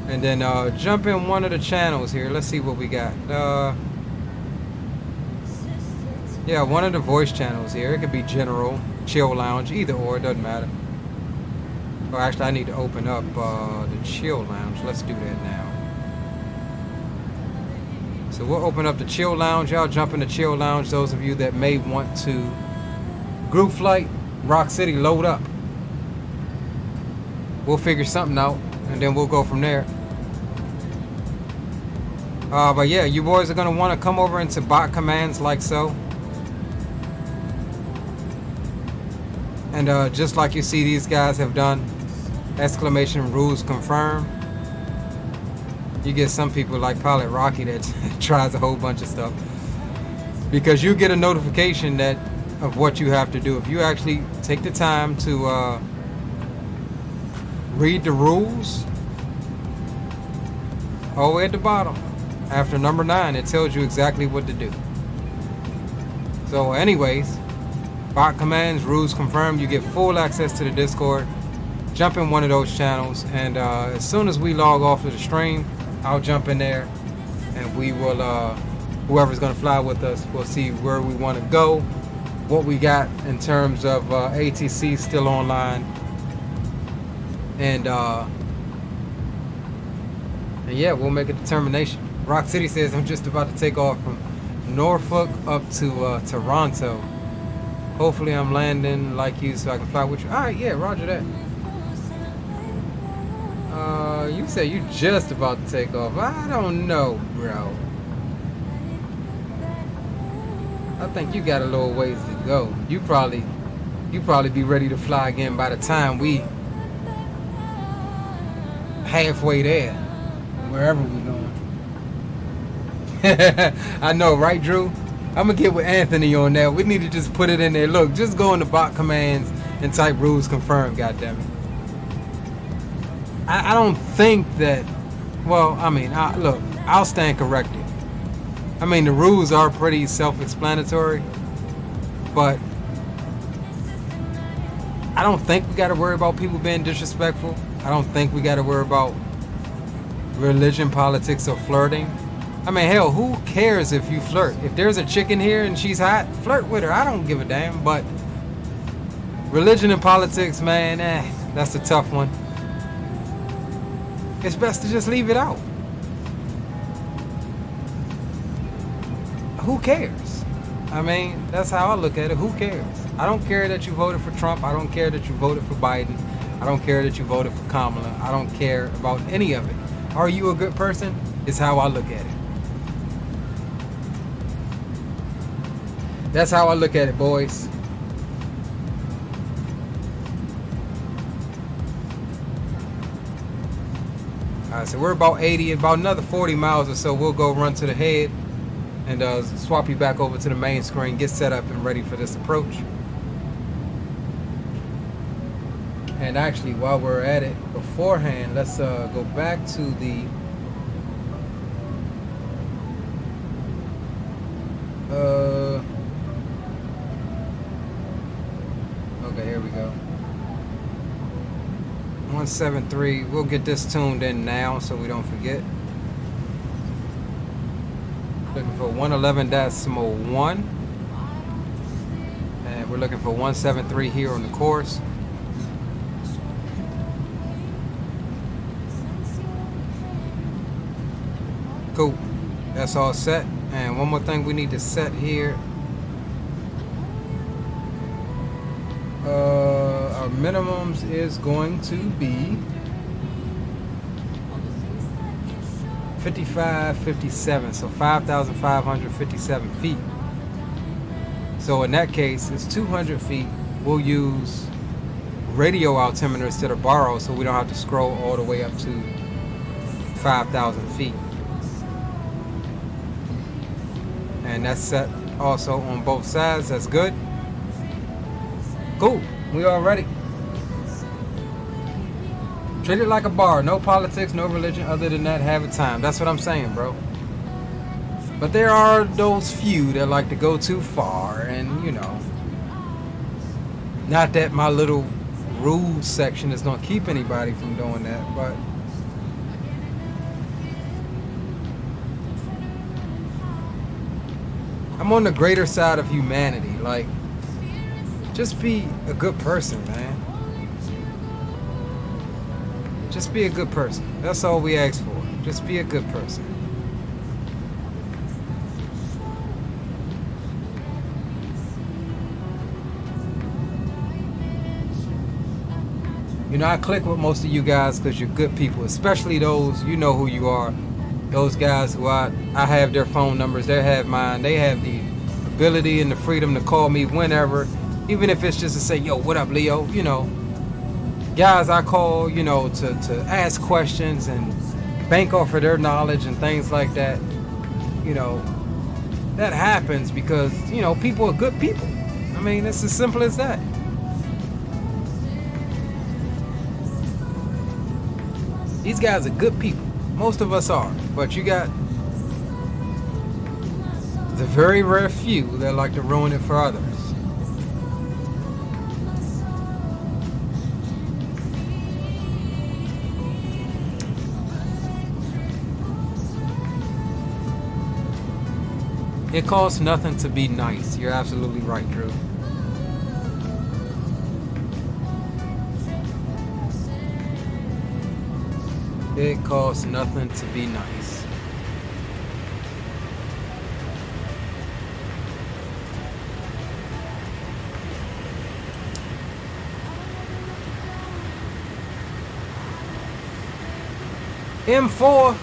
And then jump in one of the channels here. Let's see what we got. Yeah, one of the voice channels here. It could be general, chill lounge, either or, it doesn't matter. Well, actually, I need to open up the chill lounge. Let's do that now. So we'll open up the chill lounge. Y'all jump in the chill lounge. Those of you that may want to group flight, Rock City, load up. We'll figure something out, and then we'll go from there. But yeah, you boys are gonna want to come over into bot commands like so. And just like you see these guys have done, exclamation rules confirm. You get some people like Pilot Rocky that tries a whole bunch of stuff. Because you get a notification that of what you have to do. If you actually take the time to read the rules, all the way at the bottom, after number 9, it tells you exactly what to do. So anyways, bot commands, rules confirmed, you get full access to the Discord. Jump in one of those channels, and as soon as we log off of the stream, I'll jump in there, and we will, whoever's gonna fly with us, we'll see where we want to go, what we got in terms of ATC still online, and yeah, we'll make a determination. Rock City says, I'm just about to take off from Norfolk up to Toronto. Hopefully I'm landing like you so I can fly with you. Alright, yeah, roger that. You said you just about to take off. I don't know, bro. I think you got a little ways to go. You probably be ready to fly again by the time we halfway there, wherever we're going. I know, right, Drew? I'm gonna get with Anthony on that. We need to just put it in there. Look, just go into bot commands and type rules confirmed, goddammit. I don't think that, well, I mean, look, I'll stand corrected. I mean, the rules are pretty self-explanatory, but I don't think we got to worry about people being disrespectful. I don't think we got to worry about religion, politics, or flirting. I mean, hell, who cares if you flirt? If there's a chick in here and she's hot, flirt with her. I don't give a damn. But religion and politics, man, that's a tough one. It's best to just leave it out. Who cares? I mean, that's how I look at it. Who cares? I don't care that you voted for Trump. I don't care that you voted for Biden. I don't care that you voted for Kamala. I don't care about any of it. Are you a good person? Is how I look at it. That's how I look at it, boys. Alright, so we're about 80, about another 40 miles or so. We'll go run to the head and swap you back over to the main screen, get set up and ready for this approach. And actually, while we're at it, beforehand, let's go back to the okay, here we go. 173. We'll get this tuned in now so we don't forget. Looking for 111.1, and we're looking for 173 here on the course. Cool, that's all set. And one more thing we need to set here. Our minimums is going to be 5557, so 5,557 feet. So in that case, it's 200 feet. We'll use radio altimeter instead of borrow, so we don't have to scroll all the way up to 5,000 feet. And that's set also on both sides. That's good. Cool, we all ready. Treat it like a bar. No politics, no religion. Other than that, have a time. That's what I'm saying, bro. But there are those few that like to go too far, and you know, not that my little rules section is gonna keep anybody from doing that, but I'm on the greater side of humanity. Like, just be a good person, man. Just be a good person. That's all we ask for. Just be a good person. You know, I click with most of you guys because you're good people, especially those, you know who you are. Those guys who I have their phone numbers, they have mine. They have the ability and the freedom to call me whenever, even if it's just to say, yo, what up, Leo? You know, guys I call, you know, to ask questions and bank off of their knowledge and things like that. You know, that happens because, you know, people are good people. I mean, it's as simple as that. These guys are good people. Most of us are. But you got the very rare few that like to ruin it for others. It costs nothing to be nice. You're absolutely right, Drew. It costs nothing to be nice. M4.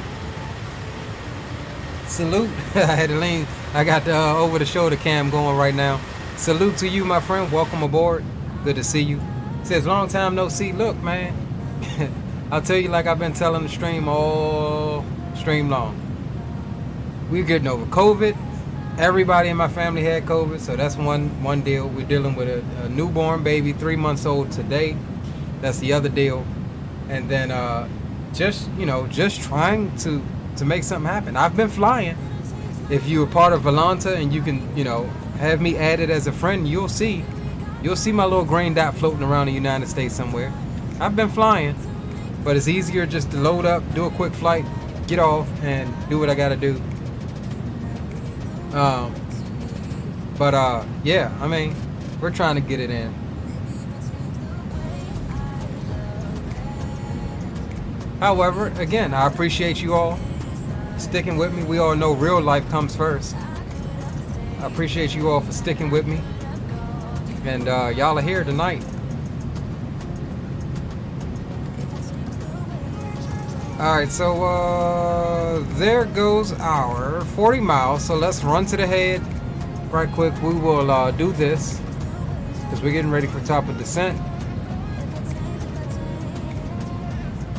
Salute. I had to lean. I got the over the shoulder cam going right now. Salute to you, my friend. Welcome aboard. Good to see you. Says long time no see. Look, man. I'll tell you like I've been telling the stream all stream long. We're getting over COVID. Everybody in my family had COVID, so that's one deal. We're dealing with a newborn baby, 3 months old today. That's the other deal. And then just trying to make something happen. I've been flying. If you're a part of Volanta and you can, have me added as a friend, you'll see you'll see my little green dot floating around the United States somewhere. I've been flying, but it's easier just to load up, do a quick flight, get off, and do what I gotta do. Yeah, I mean, we're trying to get it in. However, again, I appreciate you all sticking with me. We all know real life comes first. I appreciate you all for sticking with me. And y'all are here tonight. Alright, so there goes our 40 miles. So let's run to the head right quick. We will do this because we're getting ready for top of descent.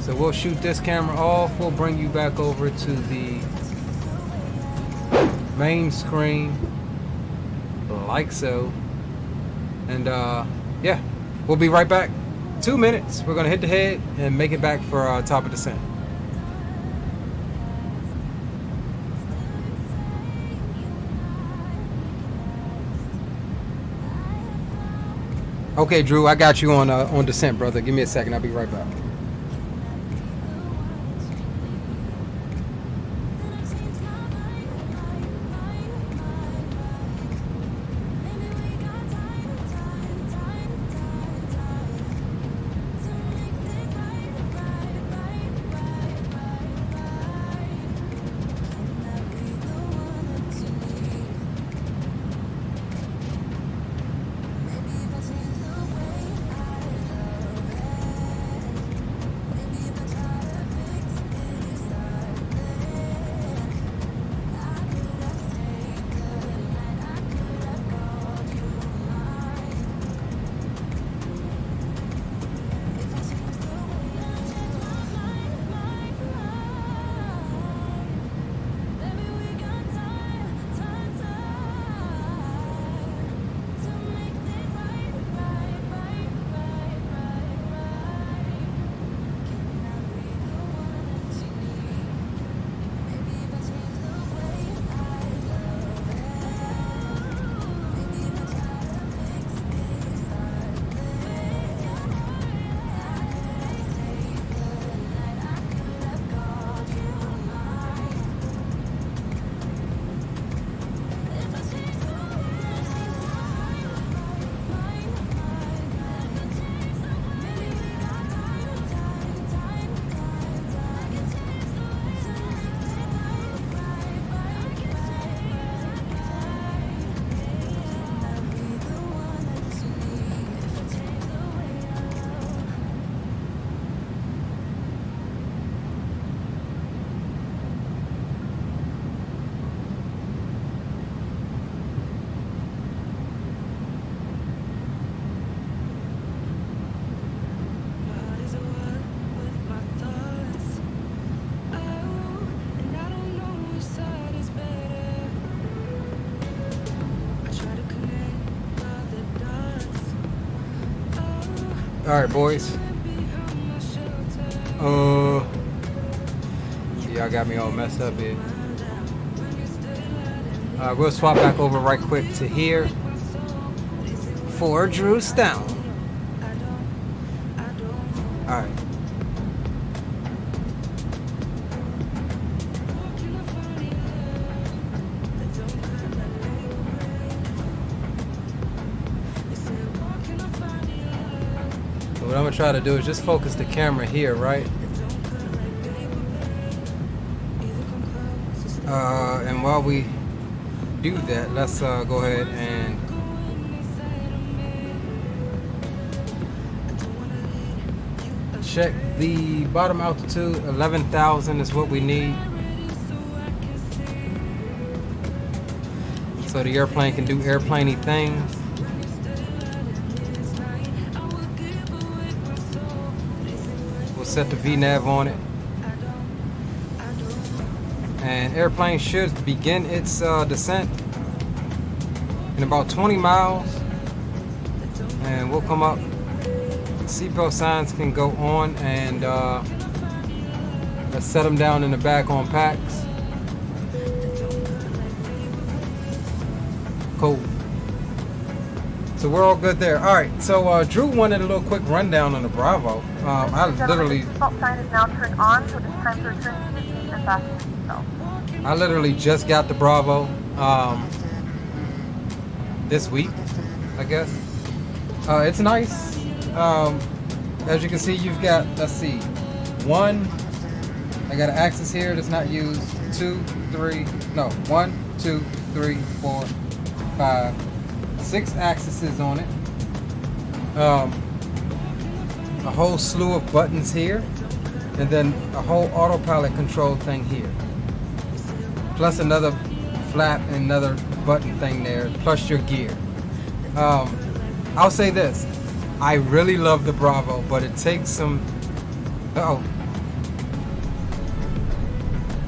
So we'll shoot this camera off. We'll bring you back over to the main screen like so. And yeah, we'll be right back. 2 minutes. We're gonna hit the head and make it back for top of descent. Okay, Drew, I got you on descent, brother. Give me a second. I'll be right back. Alright, boys. Y'all got me all messed up here. We'll swap back over right quick to here for Drew's down. Alright. What I'm gonna try to do is just focus the camera here, right? And while we do that, let's go ahead and check the bottom altitude. 11,000 is what we need, so the airplane can do airplane-y things. Set the VNAV on it, and airplane should begin its descent in about 20 miles, and we'll come up. Seatbelt signs can go on, and let's set them down in the back on packs. Cool. So we're all good there. All right, so Drew wanted a little quick rundown on the Bravo. I literally... The seatbelt sign is now turned on, so it is time to return to the seat and fasten the seatbelt. I literally just got the Bravo this week, I guess. It's nice. As you can see, you've got, let's see, one, I got an axis here that's not used, 2, 3, no, 1, 2, 3, 4, 5, 6 axes on it. A whole slew of buttons here, and then a whole autopilot control thing here. Plus another flap and another button thing there, plus your gear. I'll say this, I really love the Bravo, but it takes some,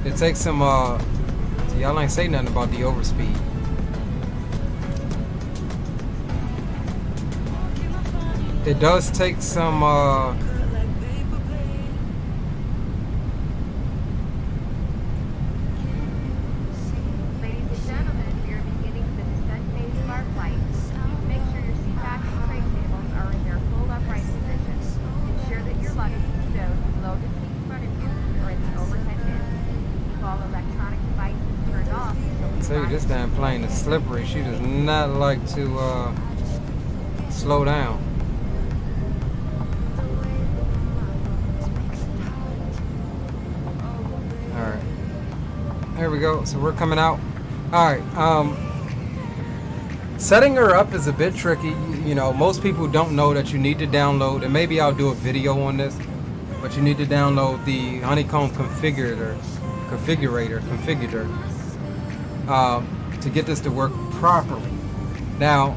it takes some, y'all ain't say nothing about the overspeed. It does take some, Ladies and gentlemen, we are beginning the descent phase of our flight. Please make sure your seat backs and tray tables are in their full upright position. Ensure that your luggage is stowed below the seat in front of you or in the overhead bin. Keep all electronic devices turned off until we tell you this damn plane is slippery. She does not like to slow down. Alright. There we go. So we're coming out. Alright. Setting her up is a bit tricky. You know, most people don't know that you need to download, and maybe I'll do a video on this, but you need to download the Honeycomb configurator to get this to work properly. Now,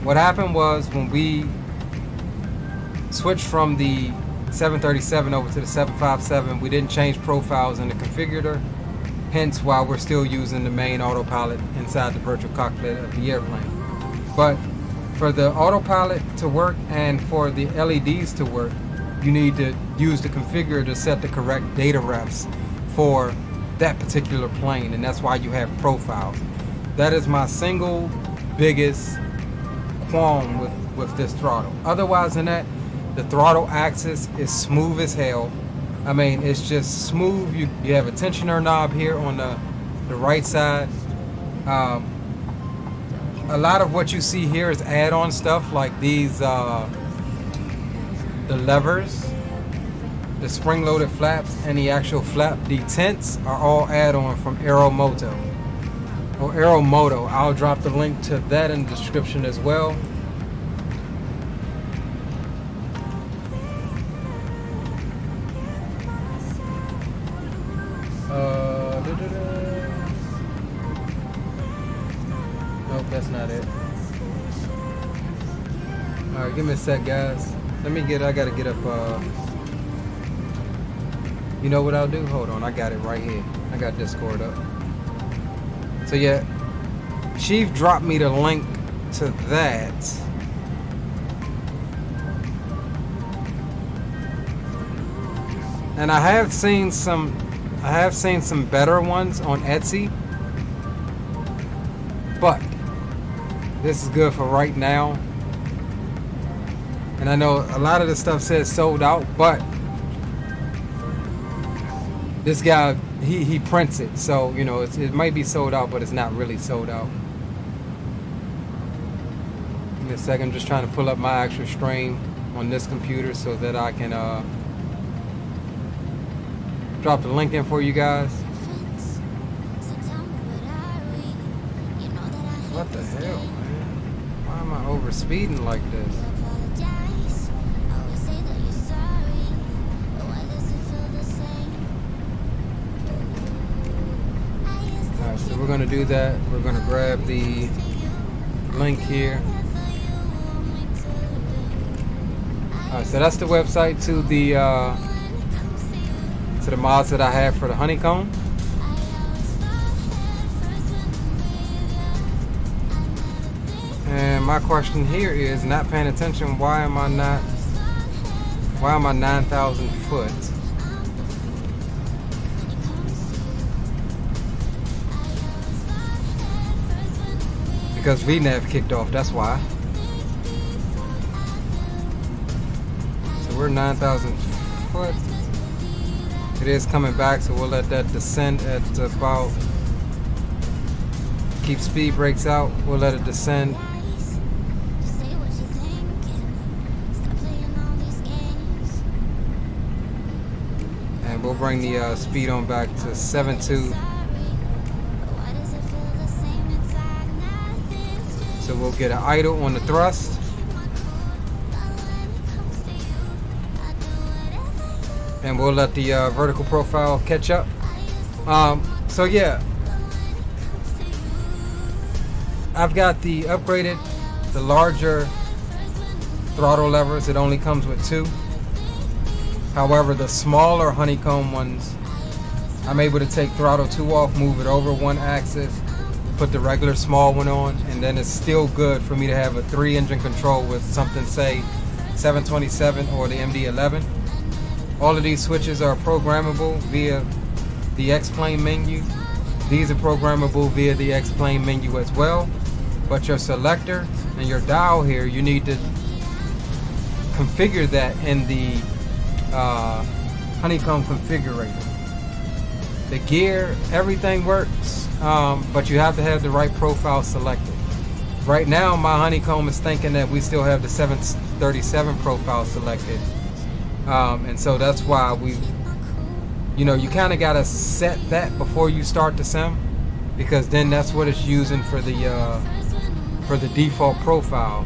what happened was when we switched from the 737 over to the 757, we didn't change profiles in the configurator, hence why we're still using the main autopilot inside the virtual cockpit of the airplane. But for the autopilot to work and for the LEDs to work, you need to use the configurator to set the correct data refs for that particular plane, and that's why you have profiles. That is my single biggest qualm with this throttle. Otherwise than that, the throttle axis is smooth as hell. I mean, it's just smooth. You have a tensioner knob here on the right side. A lot of what you see here is add-on stuff like these, the levers, the spring-loaded flaps, and the actual flap detents are all add-on from Aeromoto. I'll drop the link to that in the description as well. Nope, that's not it. Alright, give me a sec, guys. I gotta get up, you know what I'll do? Hold on, I got it right here. I got Discord up. So yeah, Chief dropped me the link to that. And I have seen some better ones on Etsy. But this is good for right now. And I know a lot of the stuff says sold out, but this guy, he prints it, so you know it might be sold out, but it's not really sold out. Give me a second, I'm just trying to pull up my actual stream on this computer so that I can drop the link in for you guys. What the hell, man? Why am I over speeding like this? Alright, so we're gonna do that. We're gonna grab the link here. Alright, so that's the website to the mods that I have for the Honeycomb. And my question here is, not paying attention, why am I 9,000 foot? Because VNAV kicked off, that's why. So we're 9,000 foot. It is coming back, so we'll let that descend at about, keep speed brakes out, we'll let it descend. And we'll bring the speed on back to 7.2. So we'll get an idle on the thrust. And we'll let the vertical profile catch up. So yeah, I've got the upgraded, the larger throttle levers. It only comes with 2. However, the smaller honeycomb ones, I'm able to take throttle 2 off, move it over 1 axis, put the regular small one on, and then it's still good for me to have a 3-engine control with something, say 727 or the MD11. All of these switches are programmable via the X-Plane menu. These are programmable via the X-Plane menu as well. But your selector and your dial here, you need to configure that in the honeycomb configurator. The gear, everything works, but you have to have the right profile selected. Right now, my honeycomb is thinking that we still have the 737 profile selected. And so that's why you kind of got to set that before you start the sim, because then that's what it's using for the default profile.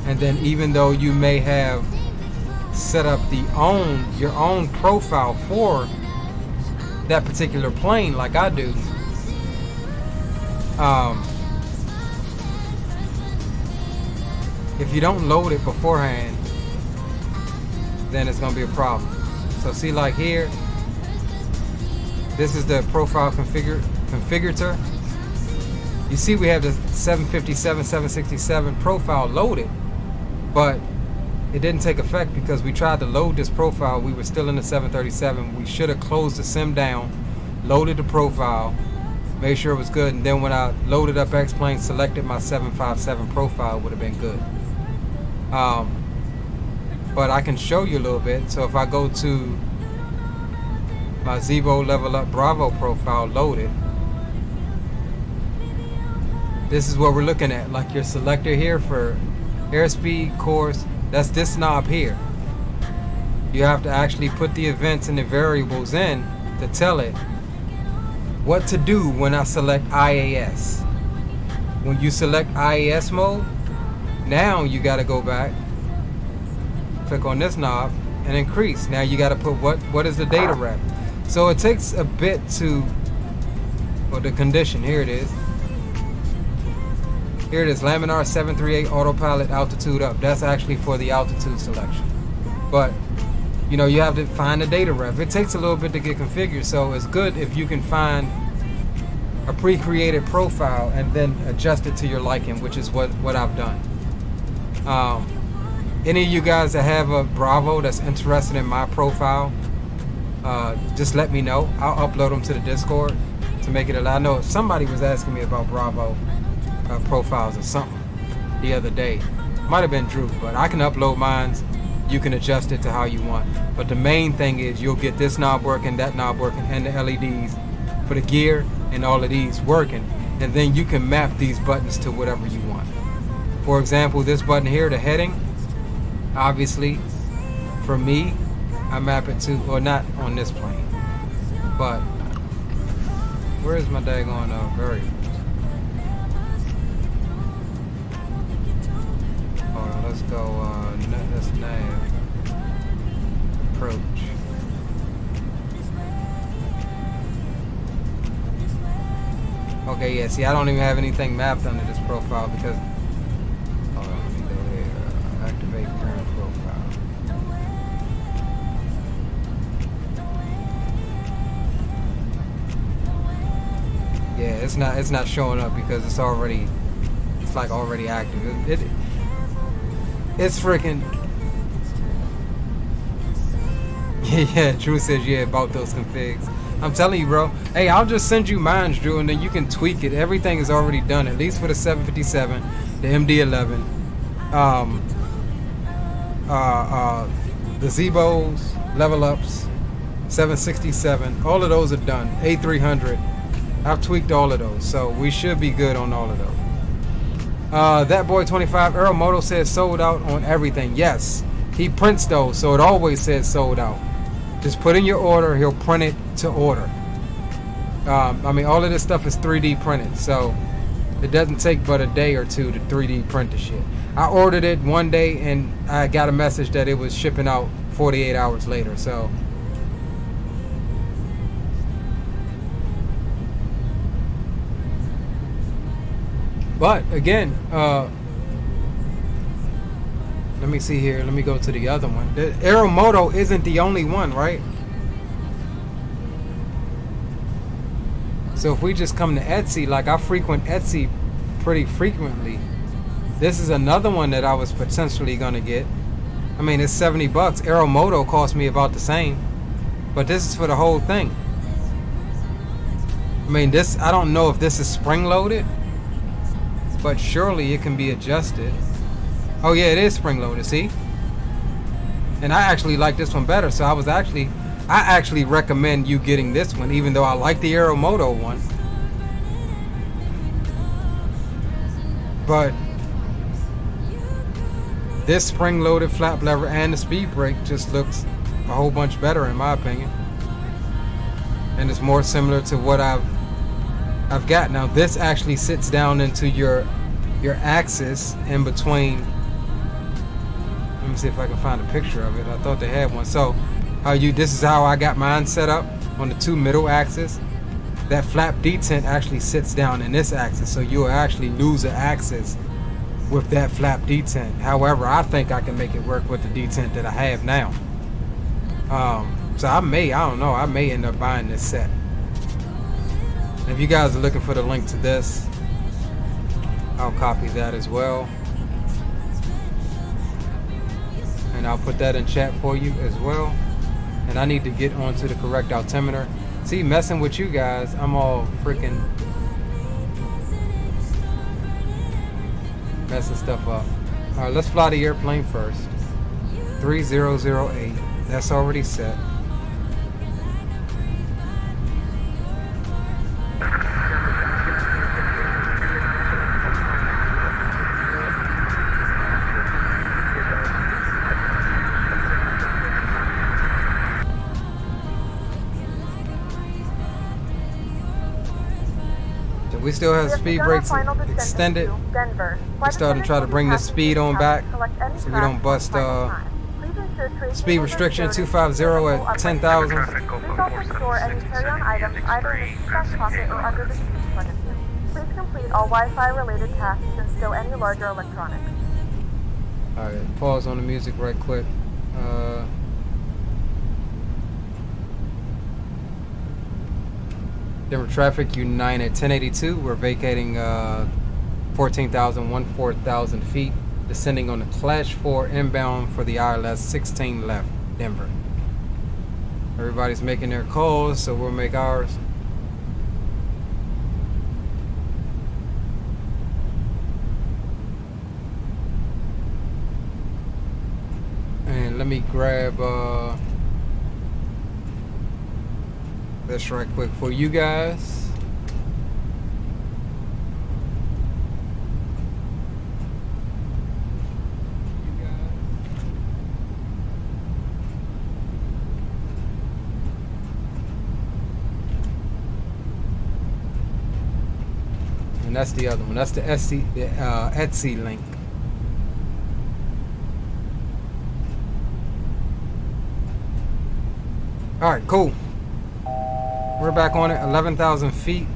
And then even though you may have set up your own profile for that particular plane, like I do, if you don't load it beforehand, then it's going to be a problem. So see, like here, this is the profile configurator. You see we have the 757, 767 profile loaded, but it didn't take effect because we tried to load this profile. We were still in the 737. We should have closed the sim down, loaded the profile, made sure it was good, and then when I loaded up X-Plane, selected my 757 profile, would have been good. But I can show you a little bit. So if I go to my Zevo Level Up Bravo profile loaded, this is what we're looking at. Like your selector here for airspeed, course, that's this knob here. You have to actually put the events and the variables in to tell it what to do when I select IAS. When you select IAS mode, now you got to go back, click on this knob and increase. Now you got to put what is the data rep. So it takes a bit to, well, the condition, here it is. Here it is, Laminar 738 autopilot altitude up. That's actually for the altitude selection. But you have to find the data rep. It takes a little bit to get configured, so it's good if you can find a pre-created profile and then adjust it to your liking, which is what I've done. Any of you guys that have a Bravo that's interested in my profile, just let me know. I'll upload them to the Discord to make it allow. I know somebody was asking me about Bravo profiles or something the other day. Might have been Drew, but I can upload mine. You can adjust it to how you want. But the main thing is you'll get this knob working, that knob working, and the LEDs for the gear and all of these working. And then you can map these buttons to whatever you want. For example, this button here, the heading, obviously, for me, I map it to, or not on this plane, but where is my daggone variable? Hold on, let's go, let's nav, approach. Okay, yeah, see, I don't even have anything mapped under this profile because, hold on, let me go here, activate current profile. Yeah, it's not showing up because it's like already active. It's freaking, yeah, Drew says, yeah, about those configs. I'm telling you, bro. Hey, I'll just send you mine, Drew, and then you can tweak it. Everything is already done, at least for the 757, the MD11, The Zebos, level ups, 767, all of those are done. A300, I've tweaked all of those, so we should be good on all of those. That boy 25 Aeromoto says sold out on everything. Yes, he prints those, so it always says sold out. Just put in your order, he'll print it to order. I mean, all of this stuff is 3D printed, so it doesn't take but a day or two to 3D print the shit. I ordered it one day and I got a message that it was shipping out 48 hours later, so. But again, let me see here. Let me go to the other one. The Aeromoto isn't the only one, right? So if we just come to Etsy, like I frequent Etsy pretty frequently, this is another one that I was potentially gonna get. I mean, it's 70 bucks. Aeromoto cost me about the same, but this is for the whole thing. I mean, this, I don't know if this is spring loaded, but surely it can be adjusted. Oh yeah, it is spring loaded, see? And I actually like this one better, so I actually recommend you getting this one, even though I like the Aeromoto one. But this spring loaded flap lever and the speed brake just looks a whole bunch better in my opinion. And it's more similar to what I've got. Now this actually sits down into your axis in between. Let me see if I can find a picture of it. I thought they had one. So this is how I got mine set up on the two middle axes. That flap detent actually sits down in this axis, so you'll actually lose an axis with that flap detent. However, I think I can make it work with the detent that I have now. So I don't know, I may end up buying this set. If you guys are looking for the link to this, I'll copy that as well. And I'll put that in chat for you as well. And I need to get onto the correct altimeter. See, messing with you guys, I'm all freaking messing stuff up. Alright, let's fly the airplane first. 3008. That's already set. We still have speed brakes extended. We started to try to bring the speed on back so we don't bust speed restriction 250 at 10,000. Please also store any carry-on items either in the back pocket or under the seat in front of you. Please complete all Wi-Fi related tasks and stow any larger electronics. Alright, pause on the music right quick. Denver traffic, United 1082. We're vacating 14,000 feet, descending on the Clash 4 inbound for the ILS 16 left, Denver. Everybody's making their calls, so we'll make ours. And let me grab this right quick for you guys. And that's the other one. That's the Etsy link. All right, cool. We're back on it, 11,000 feet.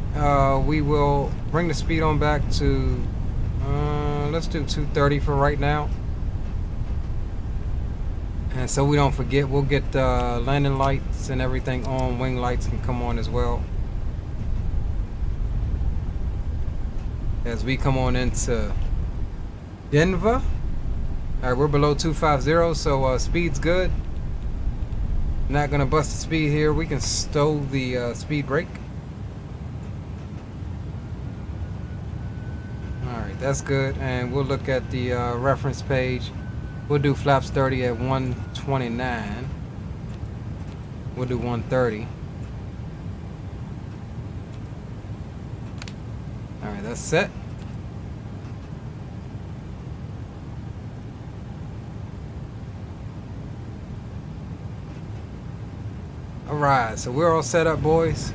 We will bring the speed on back to, let's do 230 for right now. And so we don't forget, we'll get landing lights and everything on. Wing lights can come on as well. As we come on into Denver. All right, we're below 250, so speed's good. Not gonna bust the speed here. We can stow the speed brake. Alright, that's good. And we'll look at the reference page. We'll do flaps 30 at 120. 129. We'll do 130. All right, that's set. All right, so we're all set up, boys.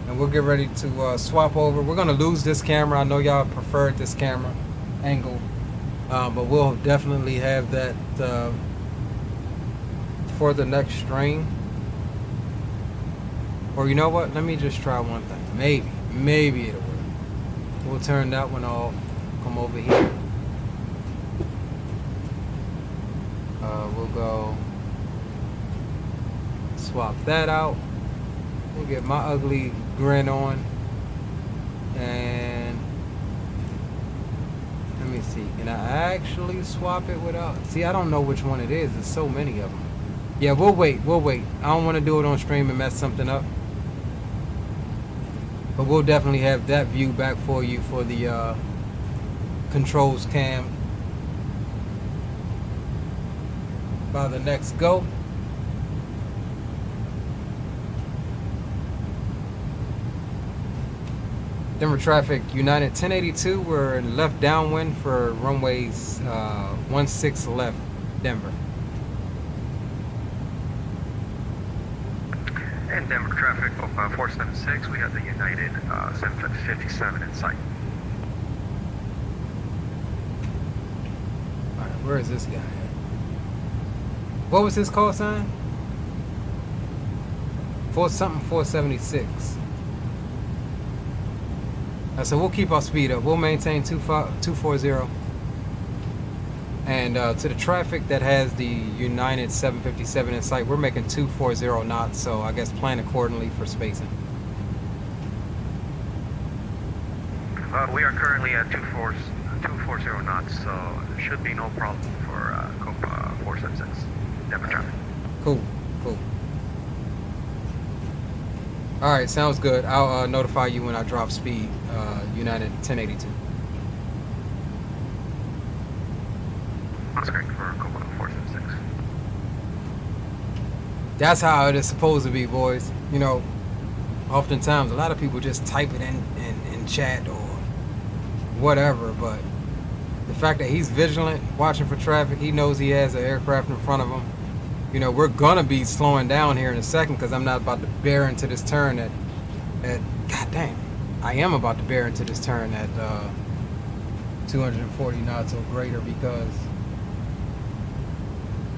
And we'll get ready to swap over. We're gonna lose this camera. I know y'all preferred this camera angle, but we'll definitely have that for the next stream. Or you know what? Let me just try one thing. Maybe it'll work. We'll turn that one off. Come over here. We'll go swap that out. We'll get my ugly grin on. And let me see. Can I actually swap it without? See, I don't know which one it is. There's so many of them. Yeah, we'll wait. I don't want to do it on stream and mess something up. But we'll definitely have that view back for you for the controls cam by the next go. Denver traffic, United 1082. We're left downwind for runways 16 left, Denver. And Denver traffic, 476, we have the United 757 in sight. Alright, where is this guy at? What was his call sign? 476. So we'll keep our speed up. We'll maintain 240. And to the traffic that has the United 757 in sight, we're making 240 knots. So I guess plan accordingly for spacing. We are currently at 240 knots, so there should be no problem for Copa 476 Denver traffic. Cool. All right, sounds good. I'll notify you when I drop speed, United 1082. That's great for Copa 476. That's how it is supposed to be, boys. You know, oftentimes a lot of people just type it in chat or whatever, but the fact that he's vigilant, watching for traffic, he knows he has an aircraft in front of him. You know, we're gonna be slowing down here in a second because I'm not about to bear into this turn at god damn, I am about to bear into this turn at 240 knots or greater because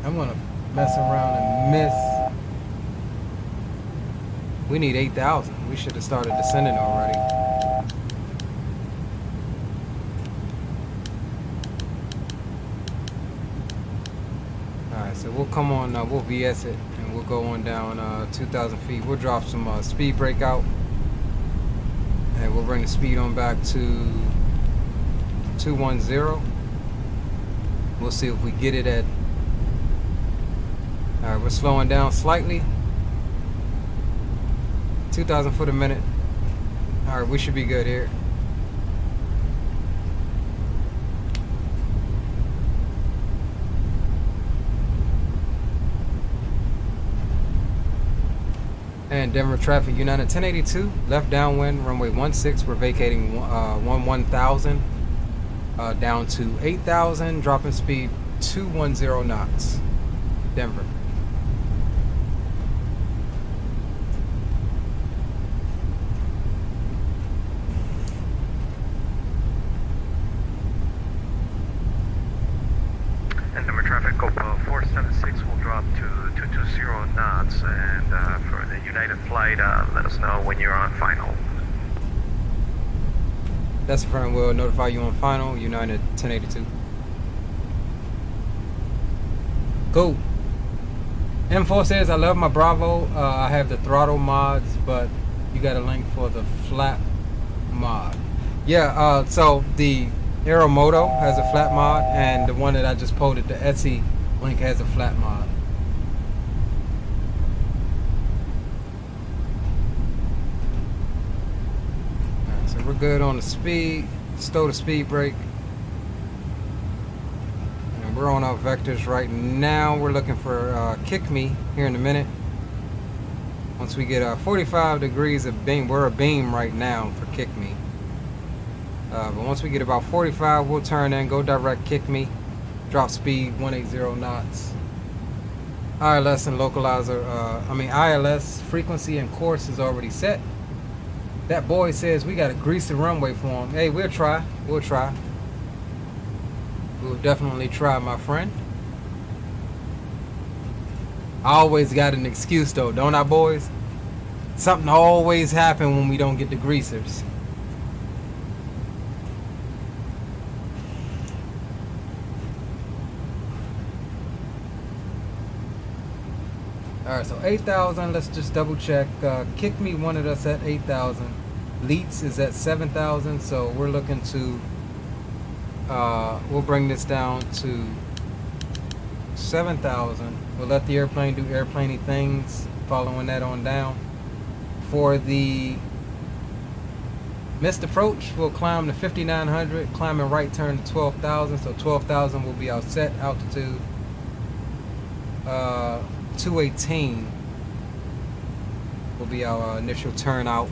I'm gonna mess around and miss. We need 8,000. We should have started descending already. Alright, so we'll come on, we'll VS it, and we'll go on down 2,000 feet. We'll drop some speed brake out, and we'll bring the speed on back to 210. We'll see if we get it at... Alright, we're slowing down slightly. 2,000 foot a minute. Alright, we should be good here. And Denver traffic, United 1082, left downwind, runway 16. We're vacating 1000 down to 8,000, dropping speed 210 knots. Denver. And Denver traffic, Copa 476 will drop to 220 knots, and for the United flight, let us know when you're on final. That's the front. We'll notify you on final, United 1082. Cool. M4 says, I love my Bravo. I have the throttle mods, but you got a link for the flap mod. Yeah, so the Aeromoto has a flat mod, and the one that I just posted, the Etsy link, has a flat mod. Alright, so we're good on the speed. Stow the speed brake. And we're on our vectors right now. We're looking for kick me here in a minute. Once we get 45 degrees of beam, we're a beam right now for kick me. But once we get about 45, we'll turn in, go direct kick me, drop speed 180 knots. ILS and localizer, ILS frequency and course is already set. That boy says we got to grease the runway for him. Hey, we'll try. We'll try. We'll definitely try, my friend. I always got an excuse though, don't I, boys? Something always happens when we don't get the greasers. Alright, so 8,000, let's just double check. Kick me wanted us at 8,000. Leets is at 7,000, so we're looking to, we'll bring this down to 7,000. We'll let the airplane do airplane-y things, following that on down. For the missed approach, we'll climb to 5,900, climbing right turn to 12,000, so 12,000 will be our set altitude. 218 will be our initial turnout.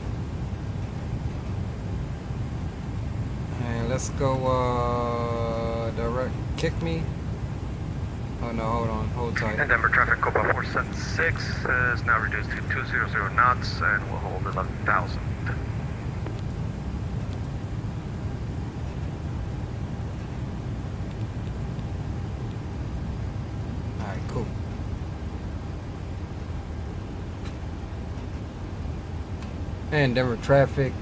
And let's go direct kick me. Oh no, hold on, hold tight. And Denver traffic Copa 476 is now reduced to 200 knots and will hold 11,000. Alright, cool. And Denver traffic,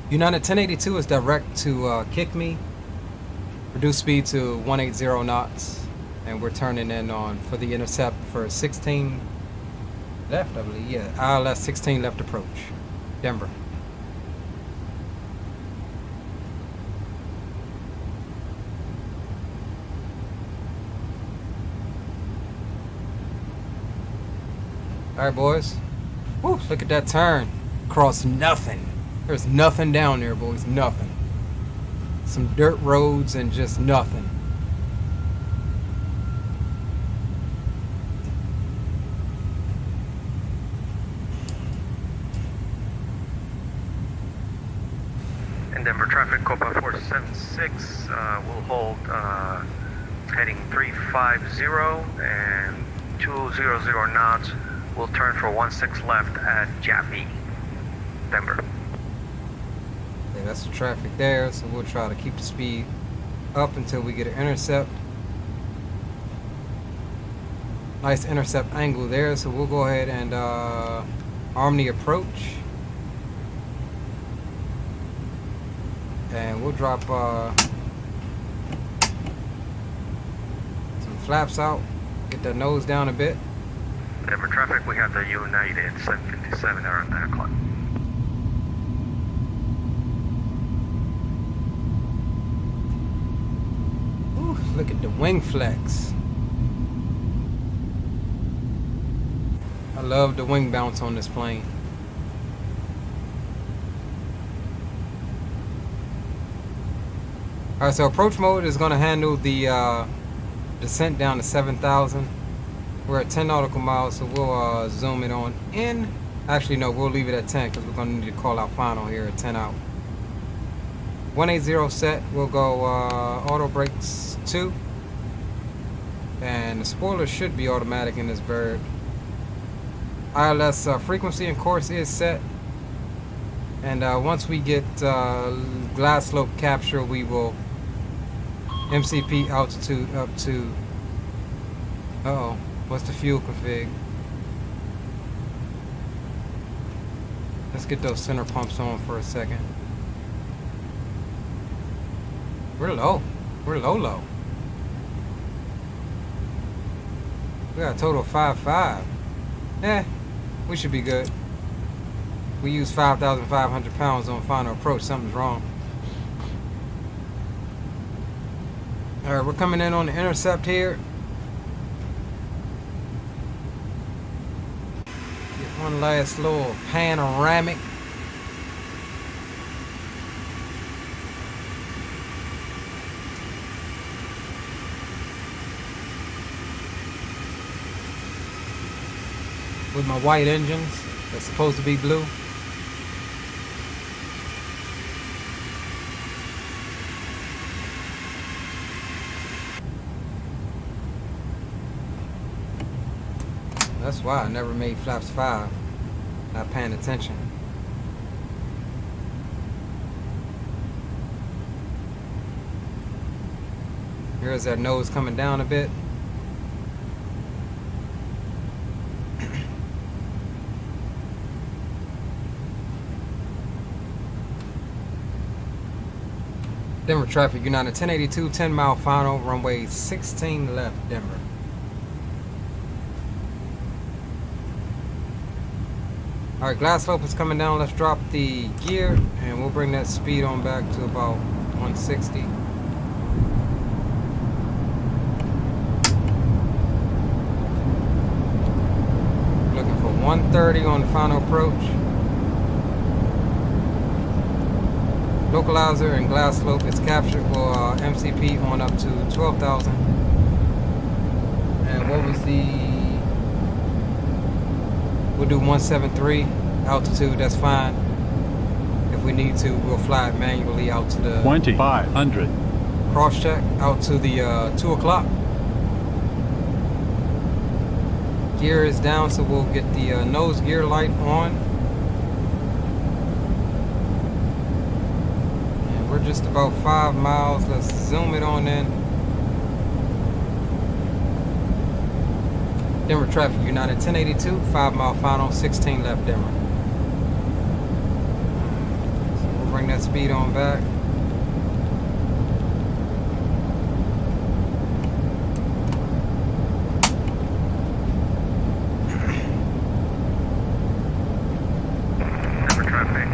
United 1082 is direct to kick me. Reduce speed to 180 knots. And we're turning in on for the intercept for 16 left, I believe. Yeah, ILS 16 left approach. Denver. Alright, boys. Woo, look at that turn. Across nothing. There's nothing down there, boys. Nothing. Some dirt roads and just nothing. And Denver traffic Copa 476 will hold heading 350 and 200 knots. We'll turn for 16 left at Jaffe, Denver. Yeah, that's the traffic there, so we'll try to keep the speed up until we get an intercept. Nice intercept angle there, so we'll go ahead and arm the approach. And we'll drop some flaps out, get the nose down a bit. Denver traffic, we have the United 757 around 9 o'clock. Ooh, look at the wing flex. I love the wing bounce on this plane. Alright, so approach mode is going to handle the descent down to 7,000. We're at 10 nautical miles, so we'll zoom it on in. Actually, no, we'll leave it at 10 because we're going to need to call out final here at 10 out. 180 set, we'll go auto brakes 2. And the spoiler should be automatic in this bird. ILS frequency and course is set. And once we get glass slope capture, we will MCP altitude up to, uh-oh, what's the fuel config? Let's get those center pumps on for a second. We're low. We're low. We got a total of 5.5. Yeah, we should be good. We use 5,500 pounds on final approach. Something's wrong. Alright, we're coming in on the intercept here. Get one last little panoramic. with my white engines that's supposed to be blue. That's why I never made flaps 5. Not paying attention. Here's that nose coming down a bit. Denver traffic, United 1082, 10 mile final, runway 16 left, Denver. Alright, glass slope is coming down. Let's drop the gear and we'll bring that speed on back to about 160. Looking for 130 on the final approach. Localizer and glass slope is captured for MCP on up to 12,000. And what was the... We'll do 173 altitude, that's fine. If we need to, we'll fly it manually out to the 2500. Cross check out to the 2 o'clock. Gear is down, so we'll get the nose gear light on. And we're just about 5 miles. Let's zoom it on in. Denver traffic, United 1082, 5 mile final, 16 left Denver. So we'll bring that speed on back. Denver traffic,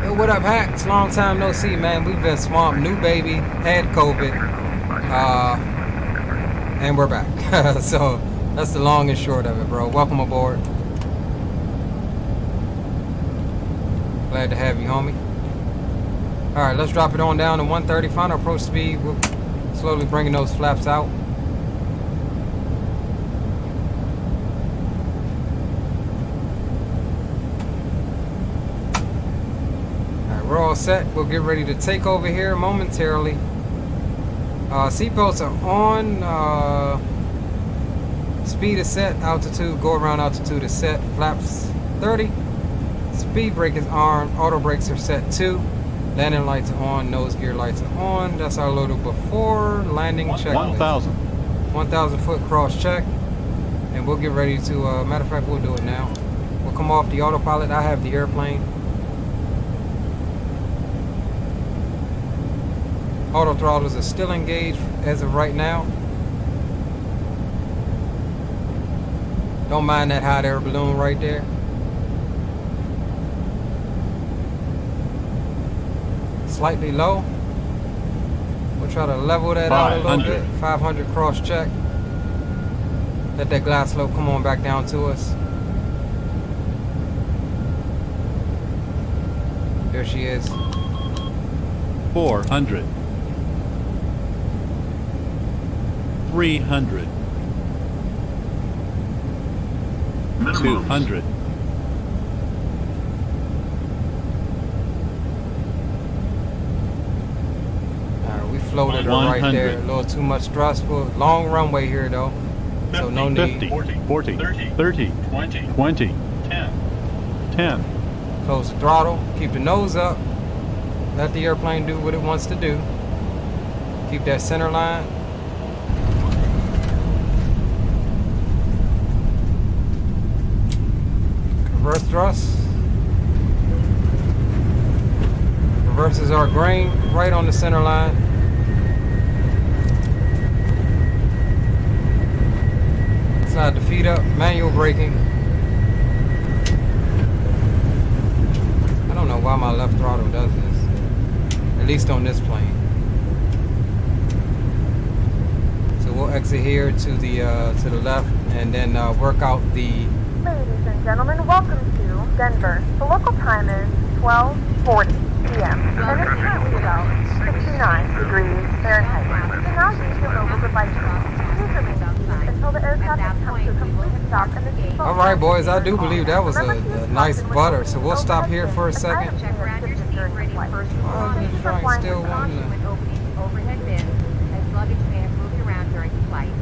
Yo, what up, Hacks? Long time no see, man. We've been swamped. New baby, had COVID. And we're back. So that's the long and short of it, bro. Welcome aboard. Glad to have you, homie. Alright, let's drop it on down to 130. Final approach speed. We're slowly bringing those flaps out. Alright, we're all set. We'll get ready to take over here momentarily. Seatbelts are on, speed is set, altitude, go around altitude is set, flaps 30, speed brake is on, auto brakes are set 2, landing lights are on, nose gear lights are on, that's our loader before landing checklist. 1,000 foot cross check, and we'll get ready to, matter of fact, we'll do it now. We'll come off the autopilot, I have the airplane. Auto throttles are still engaged as of right now. Don't mind that hot air balloon right there. Slightly low. We'll try to level that out a little bit. 500 cross check. Let that glass slope come on back down to us. There she is. 400. 300. 200. Alright, we floated her right there. A little too much thrust. Long runway here though. So no need. 50, 40, 30, 20, 10. Close the throttle. Keep the nose up. Let the airplane do what it wants to do. Keep that center line. Reverse thrust. Reverses are green, right on the center line. Slide the feet up, manual braking. I don't know why my left throttle does this. At least on this plane. So we'll exit here to the left and then work out the... Ladies and gentlemen, welcome to Denver. The local time is 12:40 p.m. and it's currently about 69 degrees Fahrenheit. You can now use your mobile devices. Please remain seated until the air traffic stop in the gate. All right, boys. I do believe that was a nice butter. So we'll stop here for a second. Check around your seat for any first Oh, this responders. joint still wanting When opening overhead bins, as luggage may have moved around during the flight.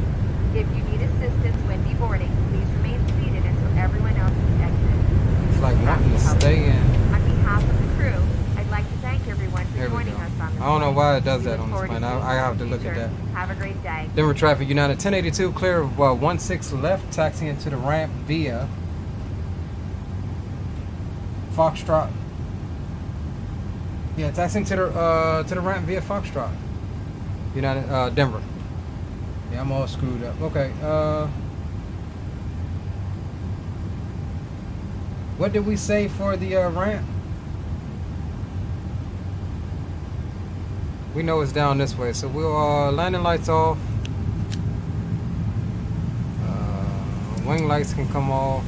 If you need assistance when deboarding, please remain seated until everyone else is exited. It's like wanting to stay in. On behalf of the crew, I'd like to thank everyone for There we joining go. us on this I don't know flight. why it does We that look on this forward plane. to seeing I you have in to the look at future. that. Have a great day. Denver traffic United 1082 clear of 16 left, taxiing to the ramp via Foxtrot. Yeah, taxiing to the ramp via Foxtrot. United Denver. Yeah, I'm all screwed up. Okay. What did we say for the ramp? We know it's down this way, so we'll landing lights off. Wing lights can come off,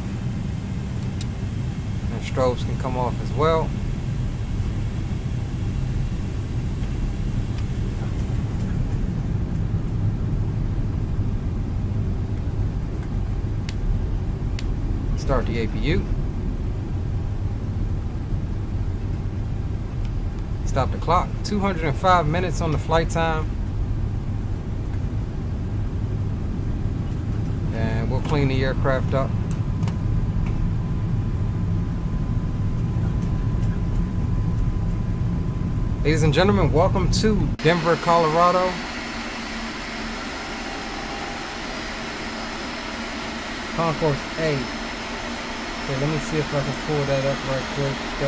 and strobes can come off as well. Start the APU. Stop the clock. 205 minutes on the flight time. And we'll clean the aircraft up. Ladies and gentlemen, welcome to Denver, Colorado. Concourse A. Okay, let me see if I can pull that up right quick. I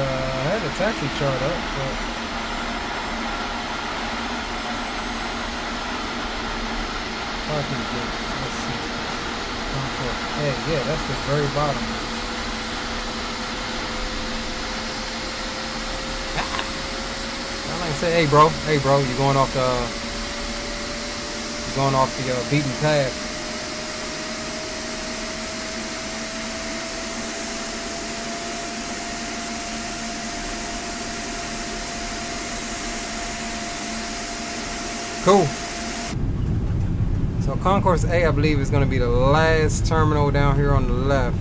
had a taxi chart up, but parking gate. Let's see. Concourse A. Yeah, that's the very bottom. I like to say, hey bro, you're going off the beaten path. Cool. So Concourse A, I believe, is going to be the last terminal down here on the left.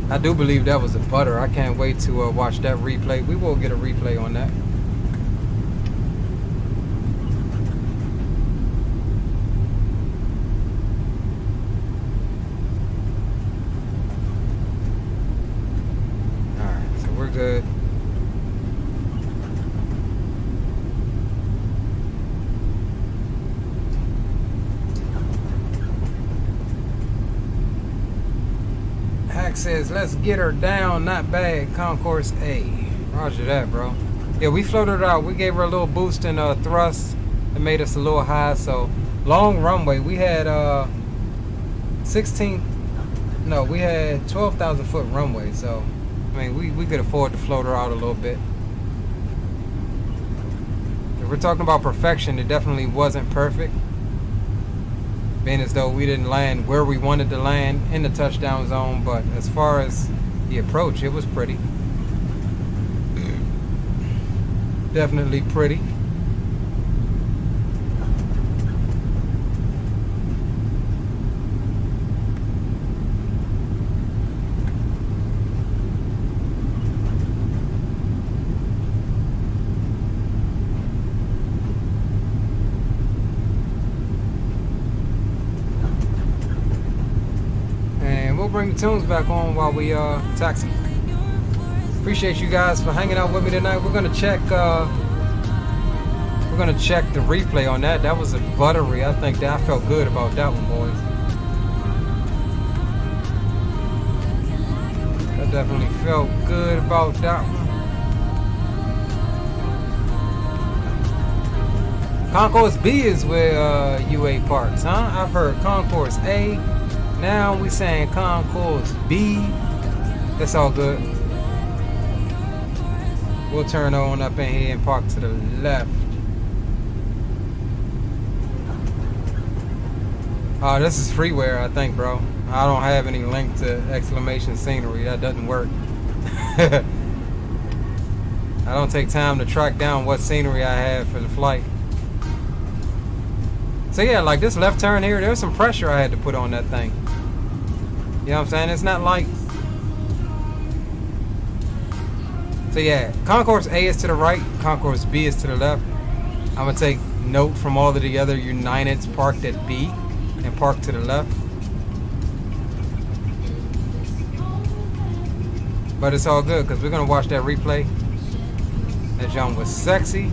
I do believe that was a butter. I can't wait to watch that replay. We will get a replay on that. Alright, so we're good. Says, let's get her down, not bad. Concourse A. Roger that, bro. Yeah, we floated her out. We gave her a little boost in thrust. It made us a little high. So, long runway. We had we had 12,000 foot runway. So, I mean, we could afford to float her out a little bit. If we're talking about perfection, it definitely wasn't perfect. Being as though we didn't land where we wanted to land in the touchdown zone, but as far as the approach, it was pretty. Definitely pretty. Bring the tunes back on while we taxi. Appreciate you guys for hanging out with me tonight. We're gonna check the replay on that. That was a buttery. I think that I felt good about that one, boys. I definitely felt good about that one. Concourse B is where UA parks, huh? I've heard Concourse A. Now we saying Concourse B. That's all good. We'll turn on up in here and park to the left. Oh, this is freeware, I think, bro. I don't have any link to exclamation scenery. That doesn't work. I don't take time to track down what scenery I have for the flight. So yeah, like this left turn here, there's some pressure I had to put on that thing. You know what I'm saying? It's not like... So yeah, concourse A is to the right, concourse B is to the left. I'm gonna take note from all of the other Uniteds parked at B and parked to the left. But it's all good because we're gonna watch that replay. That jump was sexy.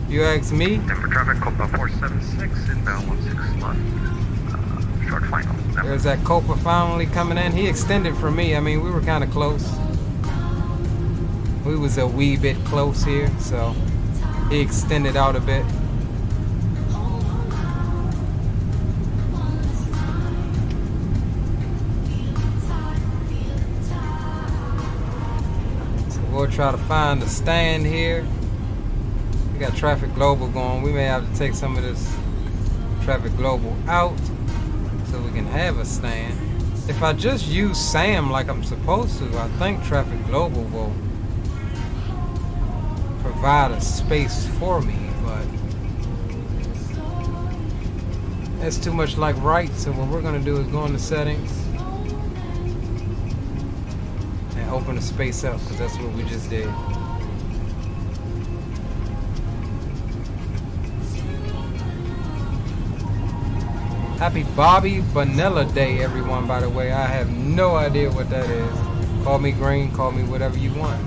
You ask me. Denver traffic, Copa 476, inbound 16 left. Short final. There's that Copa finally coming in. He extended from me. I mean, we were kind of close. We was a wee bit close here, so he extended out a bit. So we'll try to find a stand here. We got Traffic Global going. We may have to take some of this Traffic Global out so we can have a stand. If I just use SAM like I'm supposed to, I think Traffic Global will provide a space for me, but that's too much like right. So what we're gonna do is go into settings and open the space up, because that's what we just did. Happy Bobby Vanilla Day, everyone, by the way. I have no idea what that is. Call me green, call me whatever you want.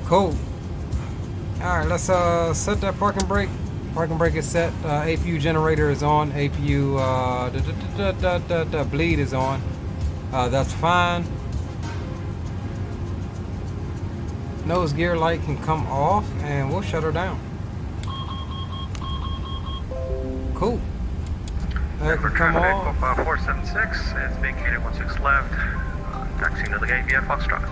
Cool. Alright, let's set that parking brake. Parking brake is set. APU generator is on. APU bleed is on. That's fine. Nose gear light can come off and we'll shut her down. Cool. That can come off. 476, it's vacated 16 left. Taxiing to the gate via Foxtrot.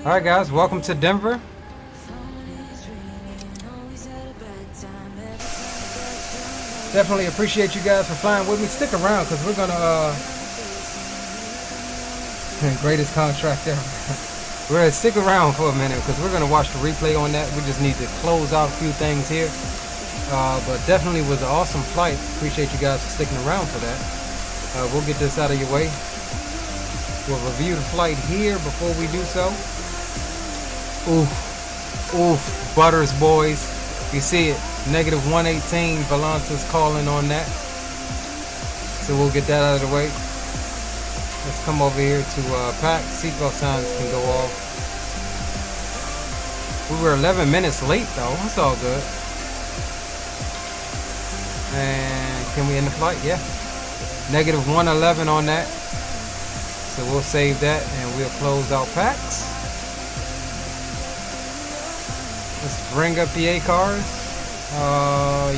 Alright guys, welcome to Denver. Definitely appreciate you guys for flying with me. Stick around because we're gonna greatest contract ever. We're gonna stick around for a minute because we're gonna watch the replay on that. We just need to close out a few things here. But definitely was an awesome flight. Appreciate you guys for sticking around for that. We'll get this out of your way. We'll review the flight here before we do so. Oof, oof, Butters boys. You see it, negative 118, Valanta's calling on that. So we'll get that out of the way. Let's come over here to pack. Seatbelt signs can go off. We were 11 minutes late though, it's all good. And can we end the flight? Yeah. Negative 111 on that. So we'll save that and we'll close out packs. Let's bring up the A-cars.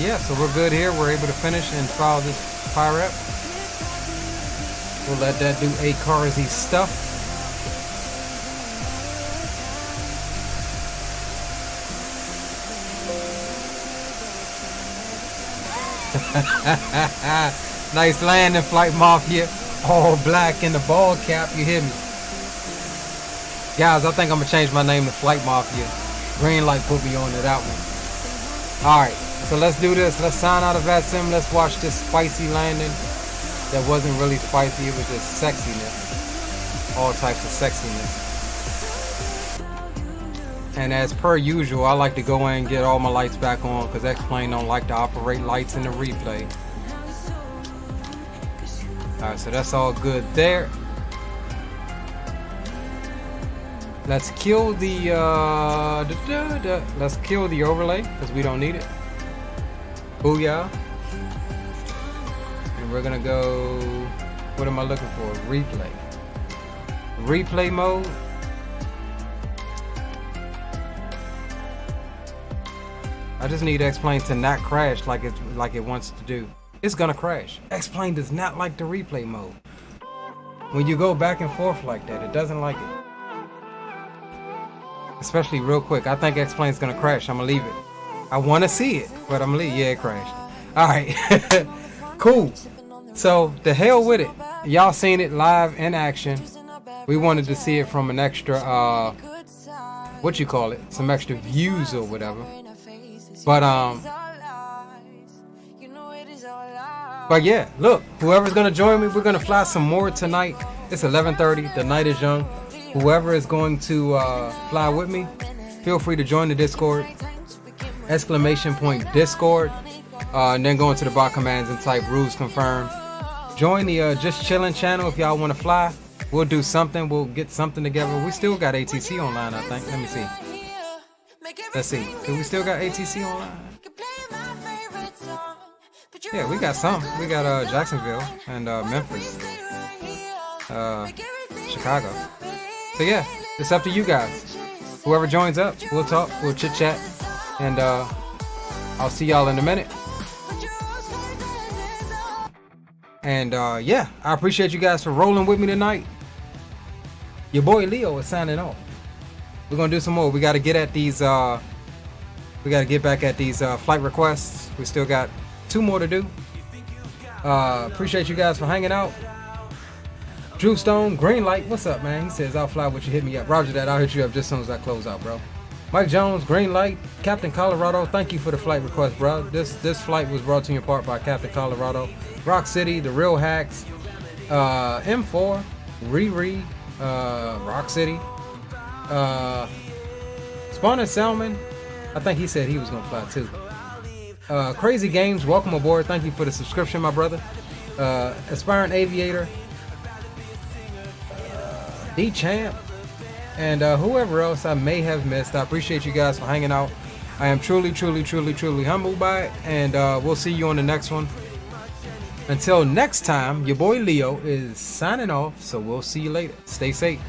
Yeah, so we're good here. We're able to finish and file this PIREP. We'll let that do a carsy stuff. Nice landing, Flight Mafia. All black in the ball cap, you hear me? Guys, I think I'm gonna change my name to Flight Mafia. Green light put me on to that one. Alright, so let's do this. Let's sign out of that sim. Let's watch this spicy landing. That wasn't really spicy, it was just sexiness. All types of sexiness. And as per usual, I like to go in and get all my lights back on because X-Plane don't like to operate lights in the replay. Alright, so that's all good there. Let's kill the let's kill the overlay because we don't need it. Booyah. And we're gonna go, what am I looking for? Replay. Replay mode. I just need X-Plane to not crash like it wants to do. It's gonna crash. X-Plane does not like the replay mode. When you go back and forth like that, it doesn't like it. Especially real quick. I think X-Plane's gonna crash. I'm gonna leave it. I wanna see it, but I'm gonna leave. Yeah, it crashed. Alright. Cool. So, the hell with it. Y'all seen it live in action. We wanted to see it from an extra, what you call it? Some extra views or whatever. But yeah, look, whoever's gonna join me, we're gonna fly some more tonight. It's 11:30, the night is young. Whoever is going to fly with me, feel free to join the Discord. !Discord. And then go into the bot commands and type rules confirmed. Join the Just Chillin' channel if y'all want to fly. We'll do something, we'll get something together. We still got ATC online, I think. Let me see. Let's see. Do we still got ATC online? Yeah, we got some. We got Jacksonville and Memphis. Chicago. So yeah, it's up to you guys. Whoever joins up, we'll talk, we'll chit chat, and I'll see y'all in a minute. And yeah, I appreciate you guys for rolling with me tonight. Your boy Leo is signing off. We're gonna do some more. We gotta get at these we gotta get back at these flight requests. We still got 2 more to do. Appreciate you guys for hanging out. Drew Stone, green light, what's up, man? He says, I'll fly with you, hit me up. Roger that, I'll hit you up just as soon as I close out, bro. Mike Jones, green light. Captain Colorado, thank you for the flight request, bro. This flight was brought to you in part by Captain Colorado. Rock City, The Real Hacks, M4, Riri, Rock City, Spawner Salmon, I think he said he was gonna fly too. Crazy Games, welcome aboard. Thank you for the subscription, my brother. Aspiring Aviator, D-Champ, and whoever else I may have missed. I appreciate you guys for hanging out. I am truly, truly, truly, truly humbled by it, and we'll see you on the next one. Until next time, your boy Leo is signing off, so we'll see you later. Stay safe.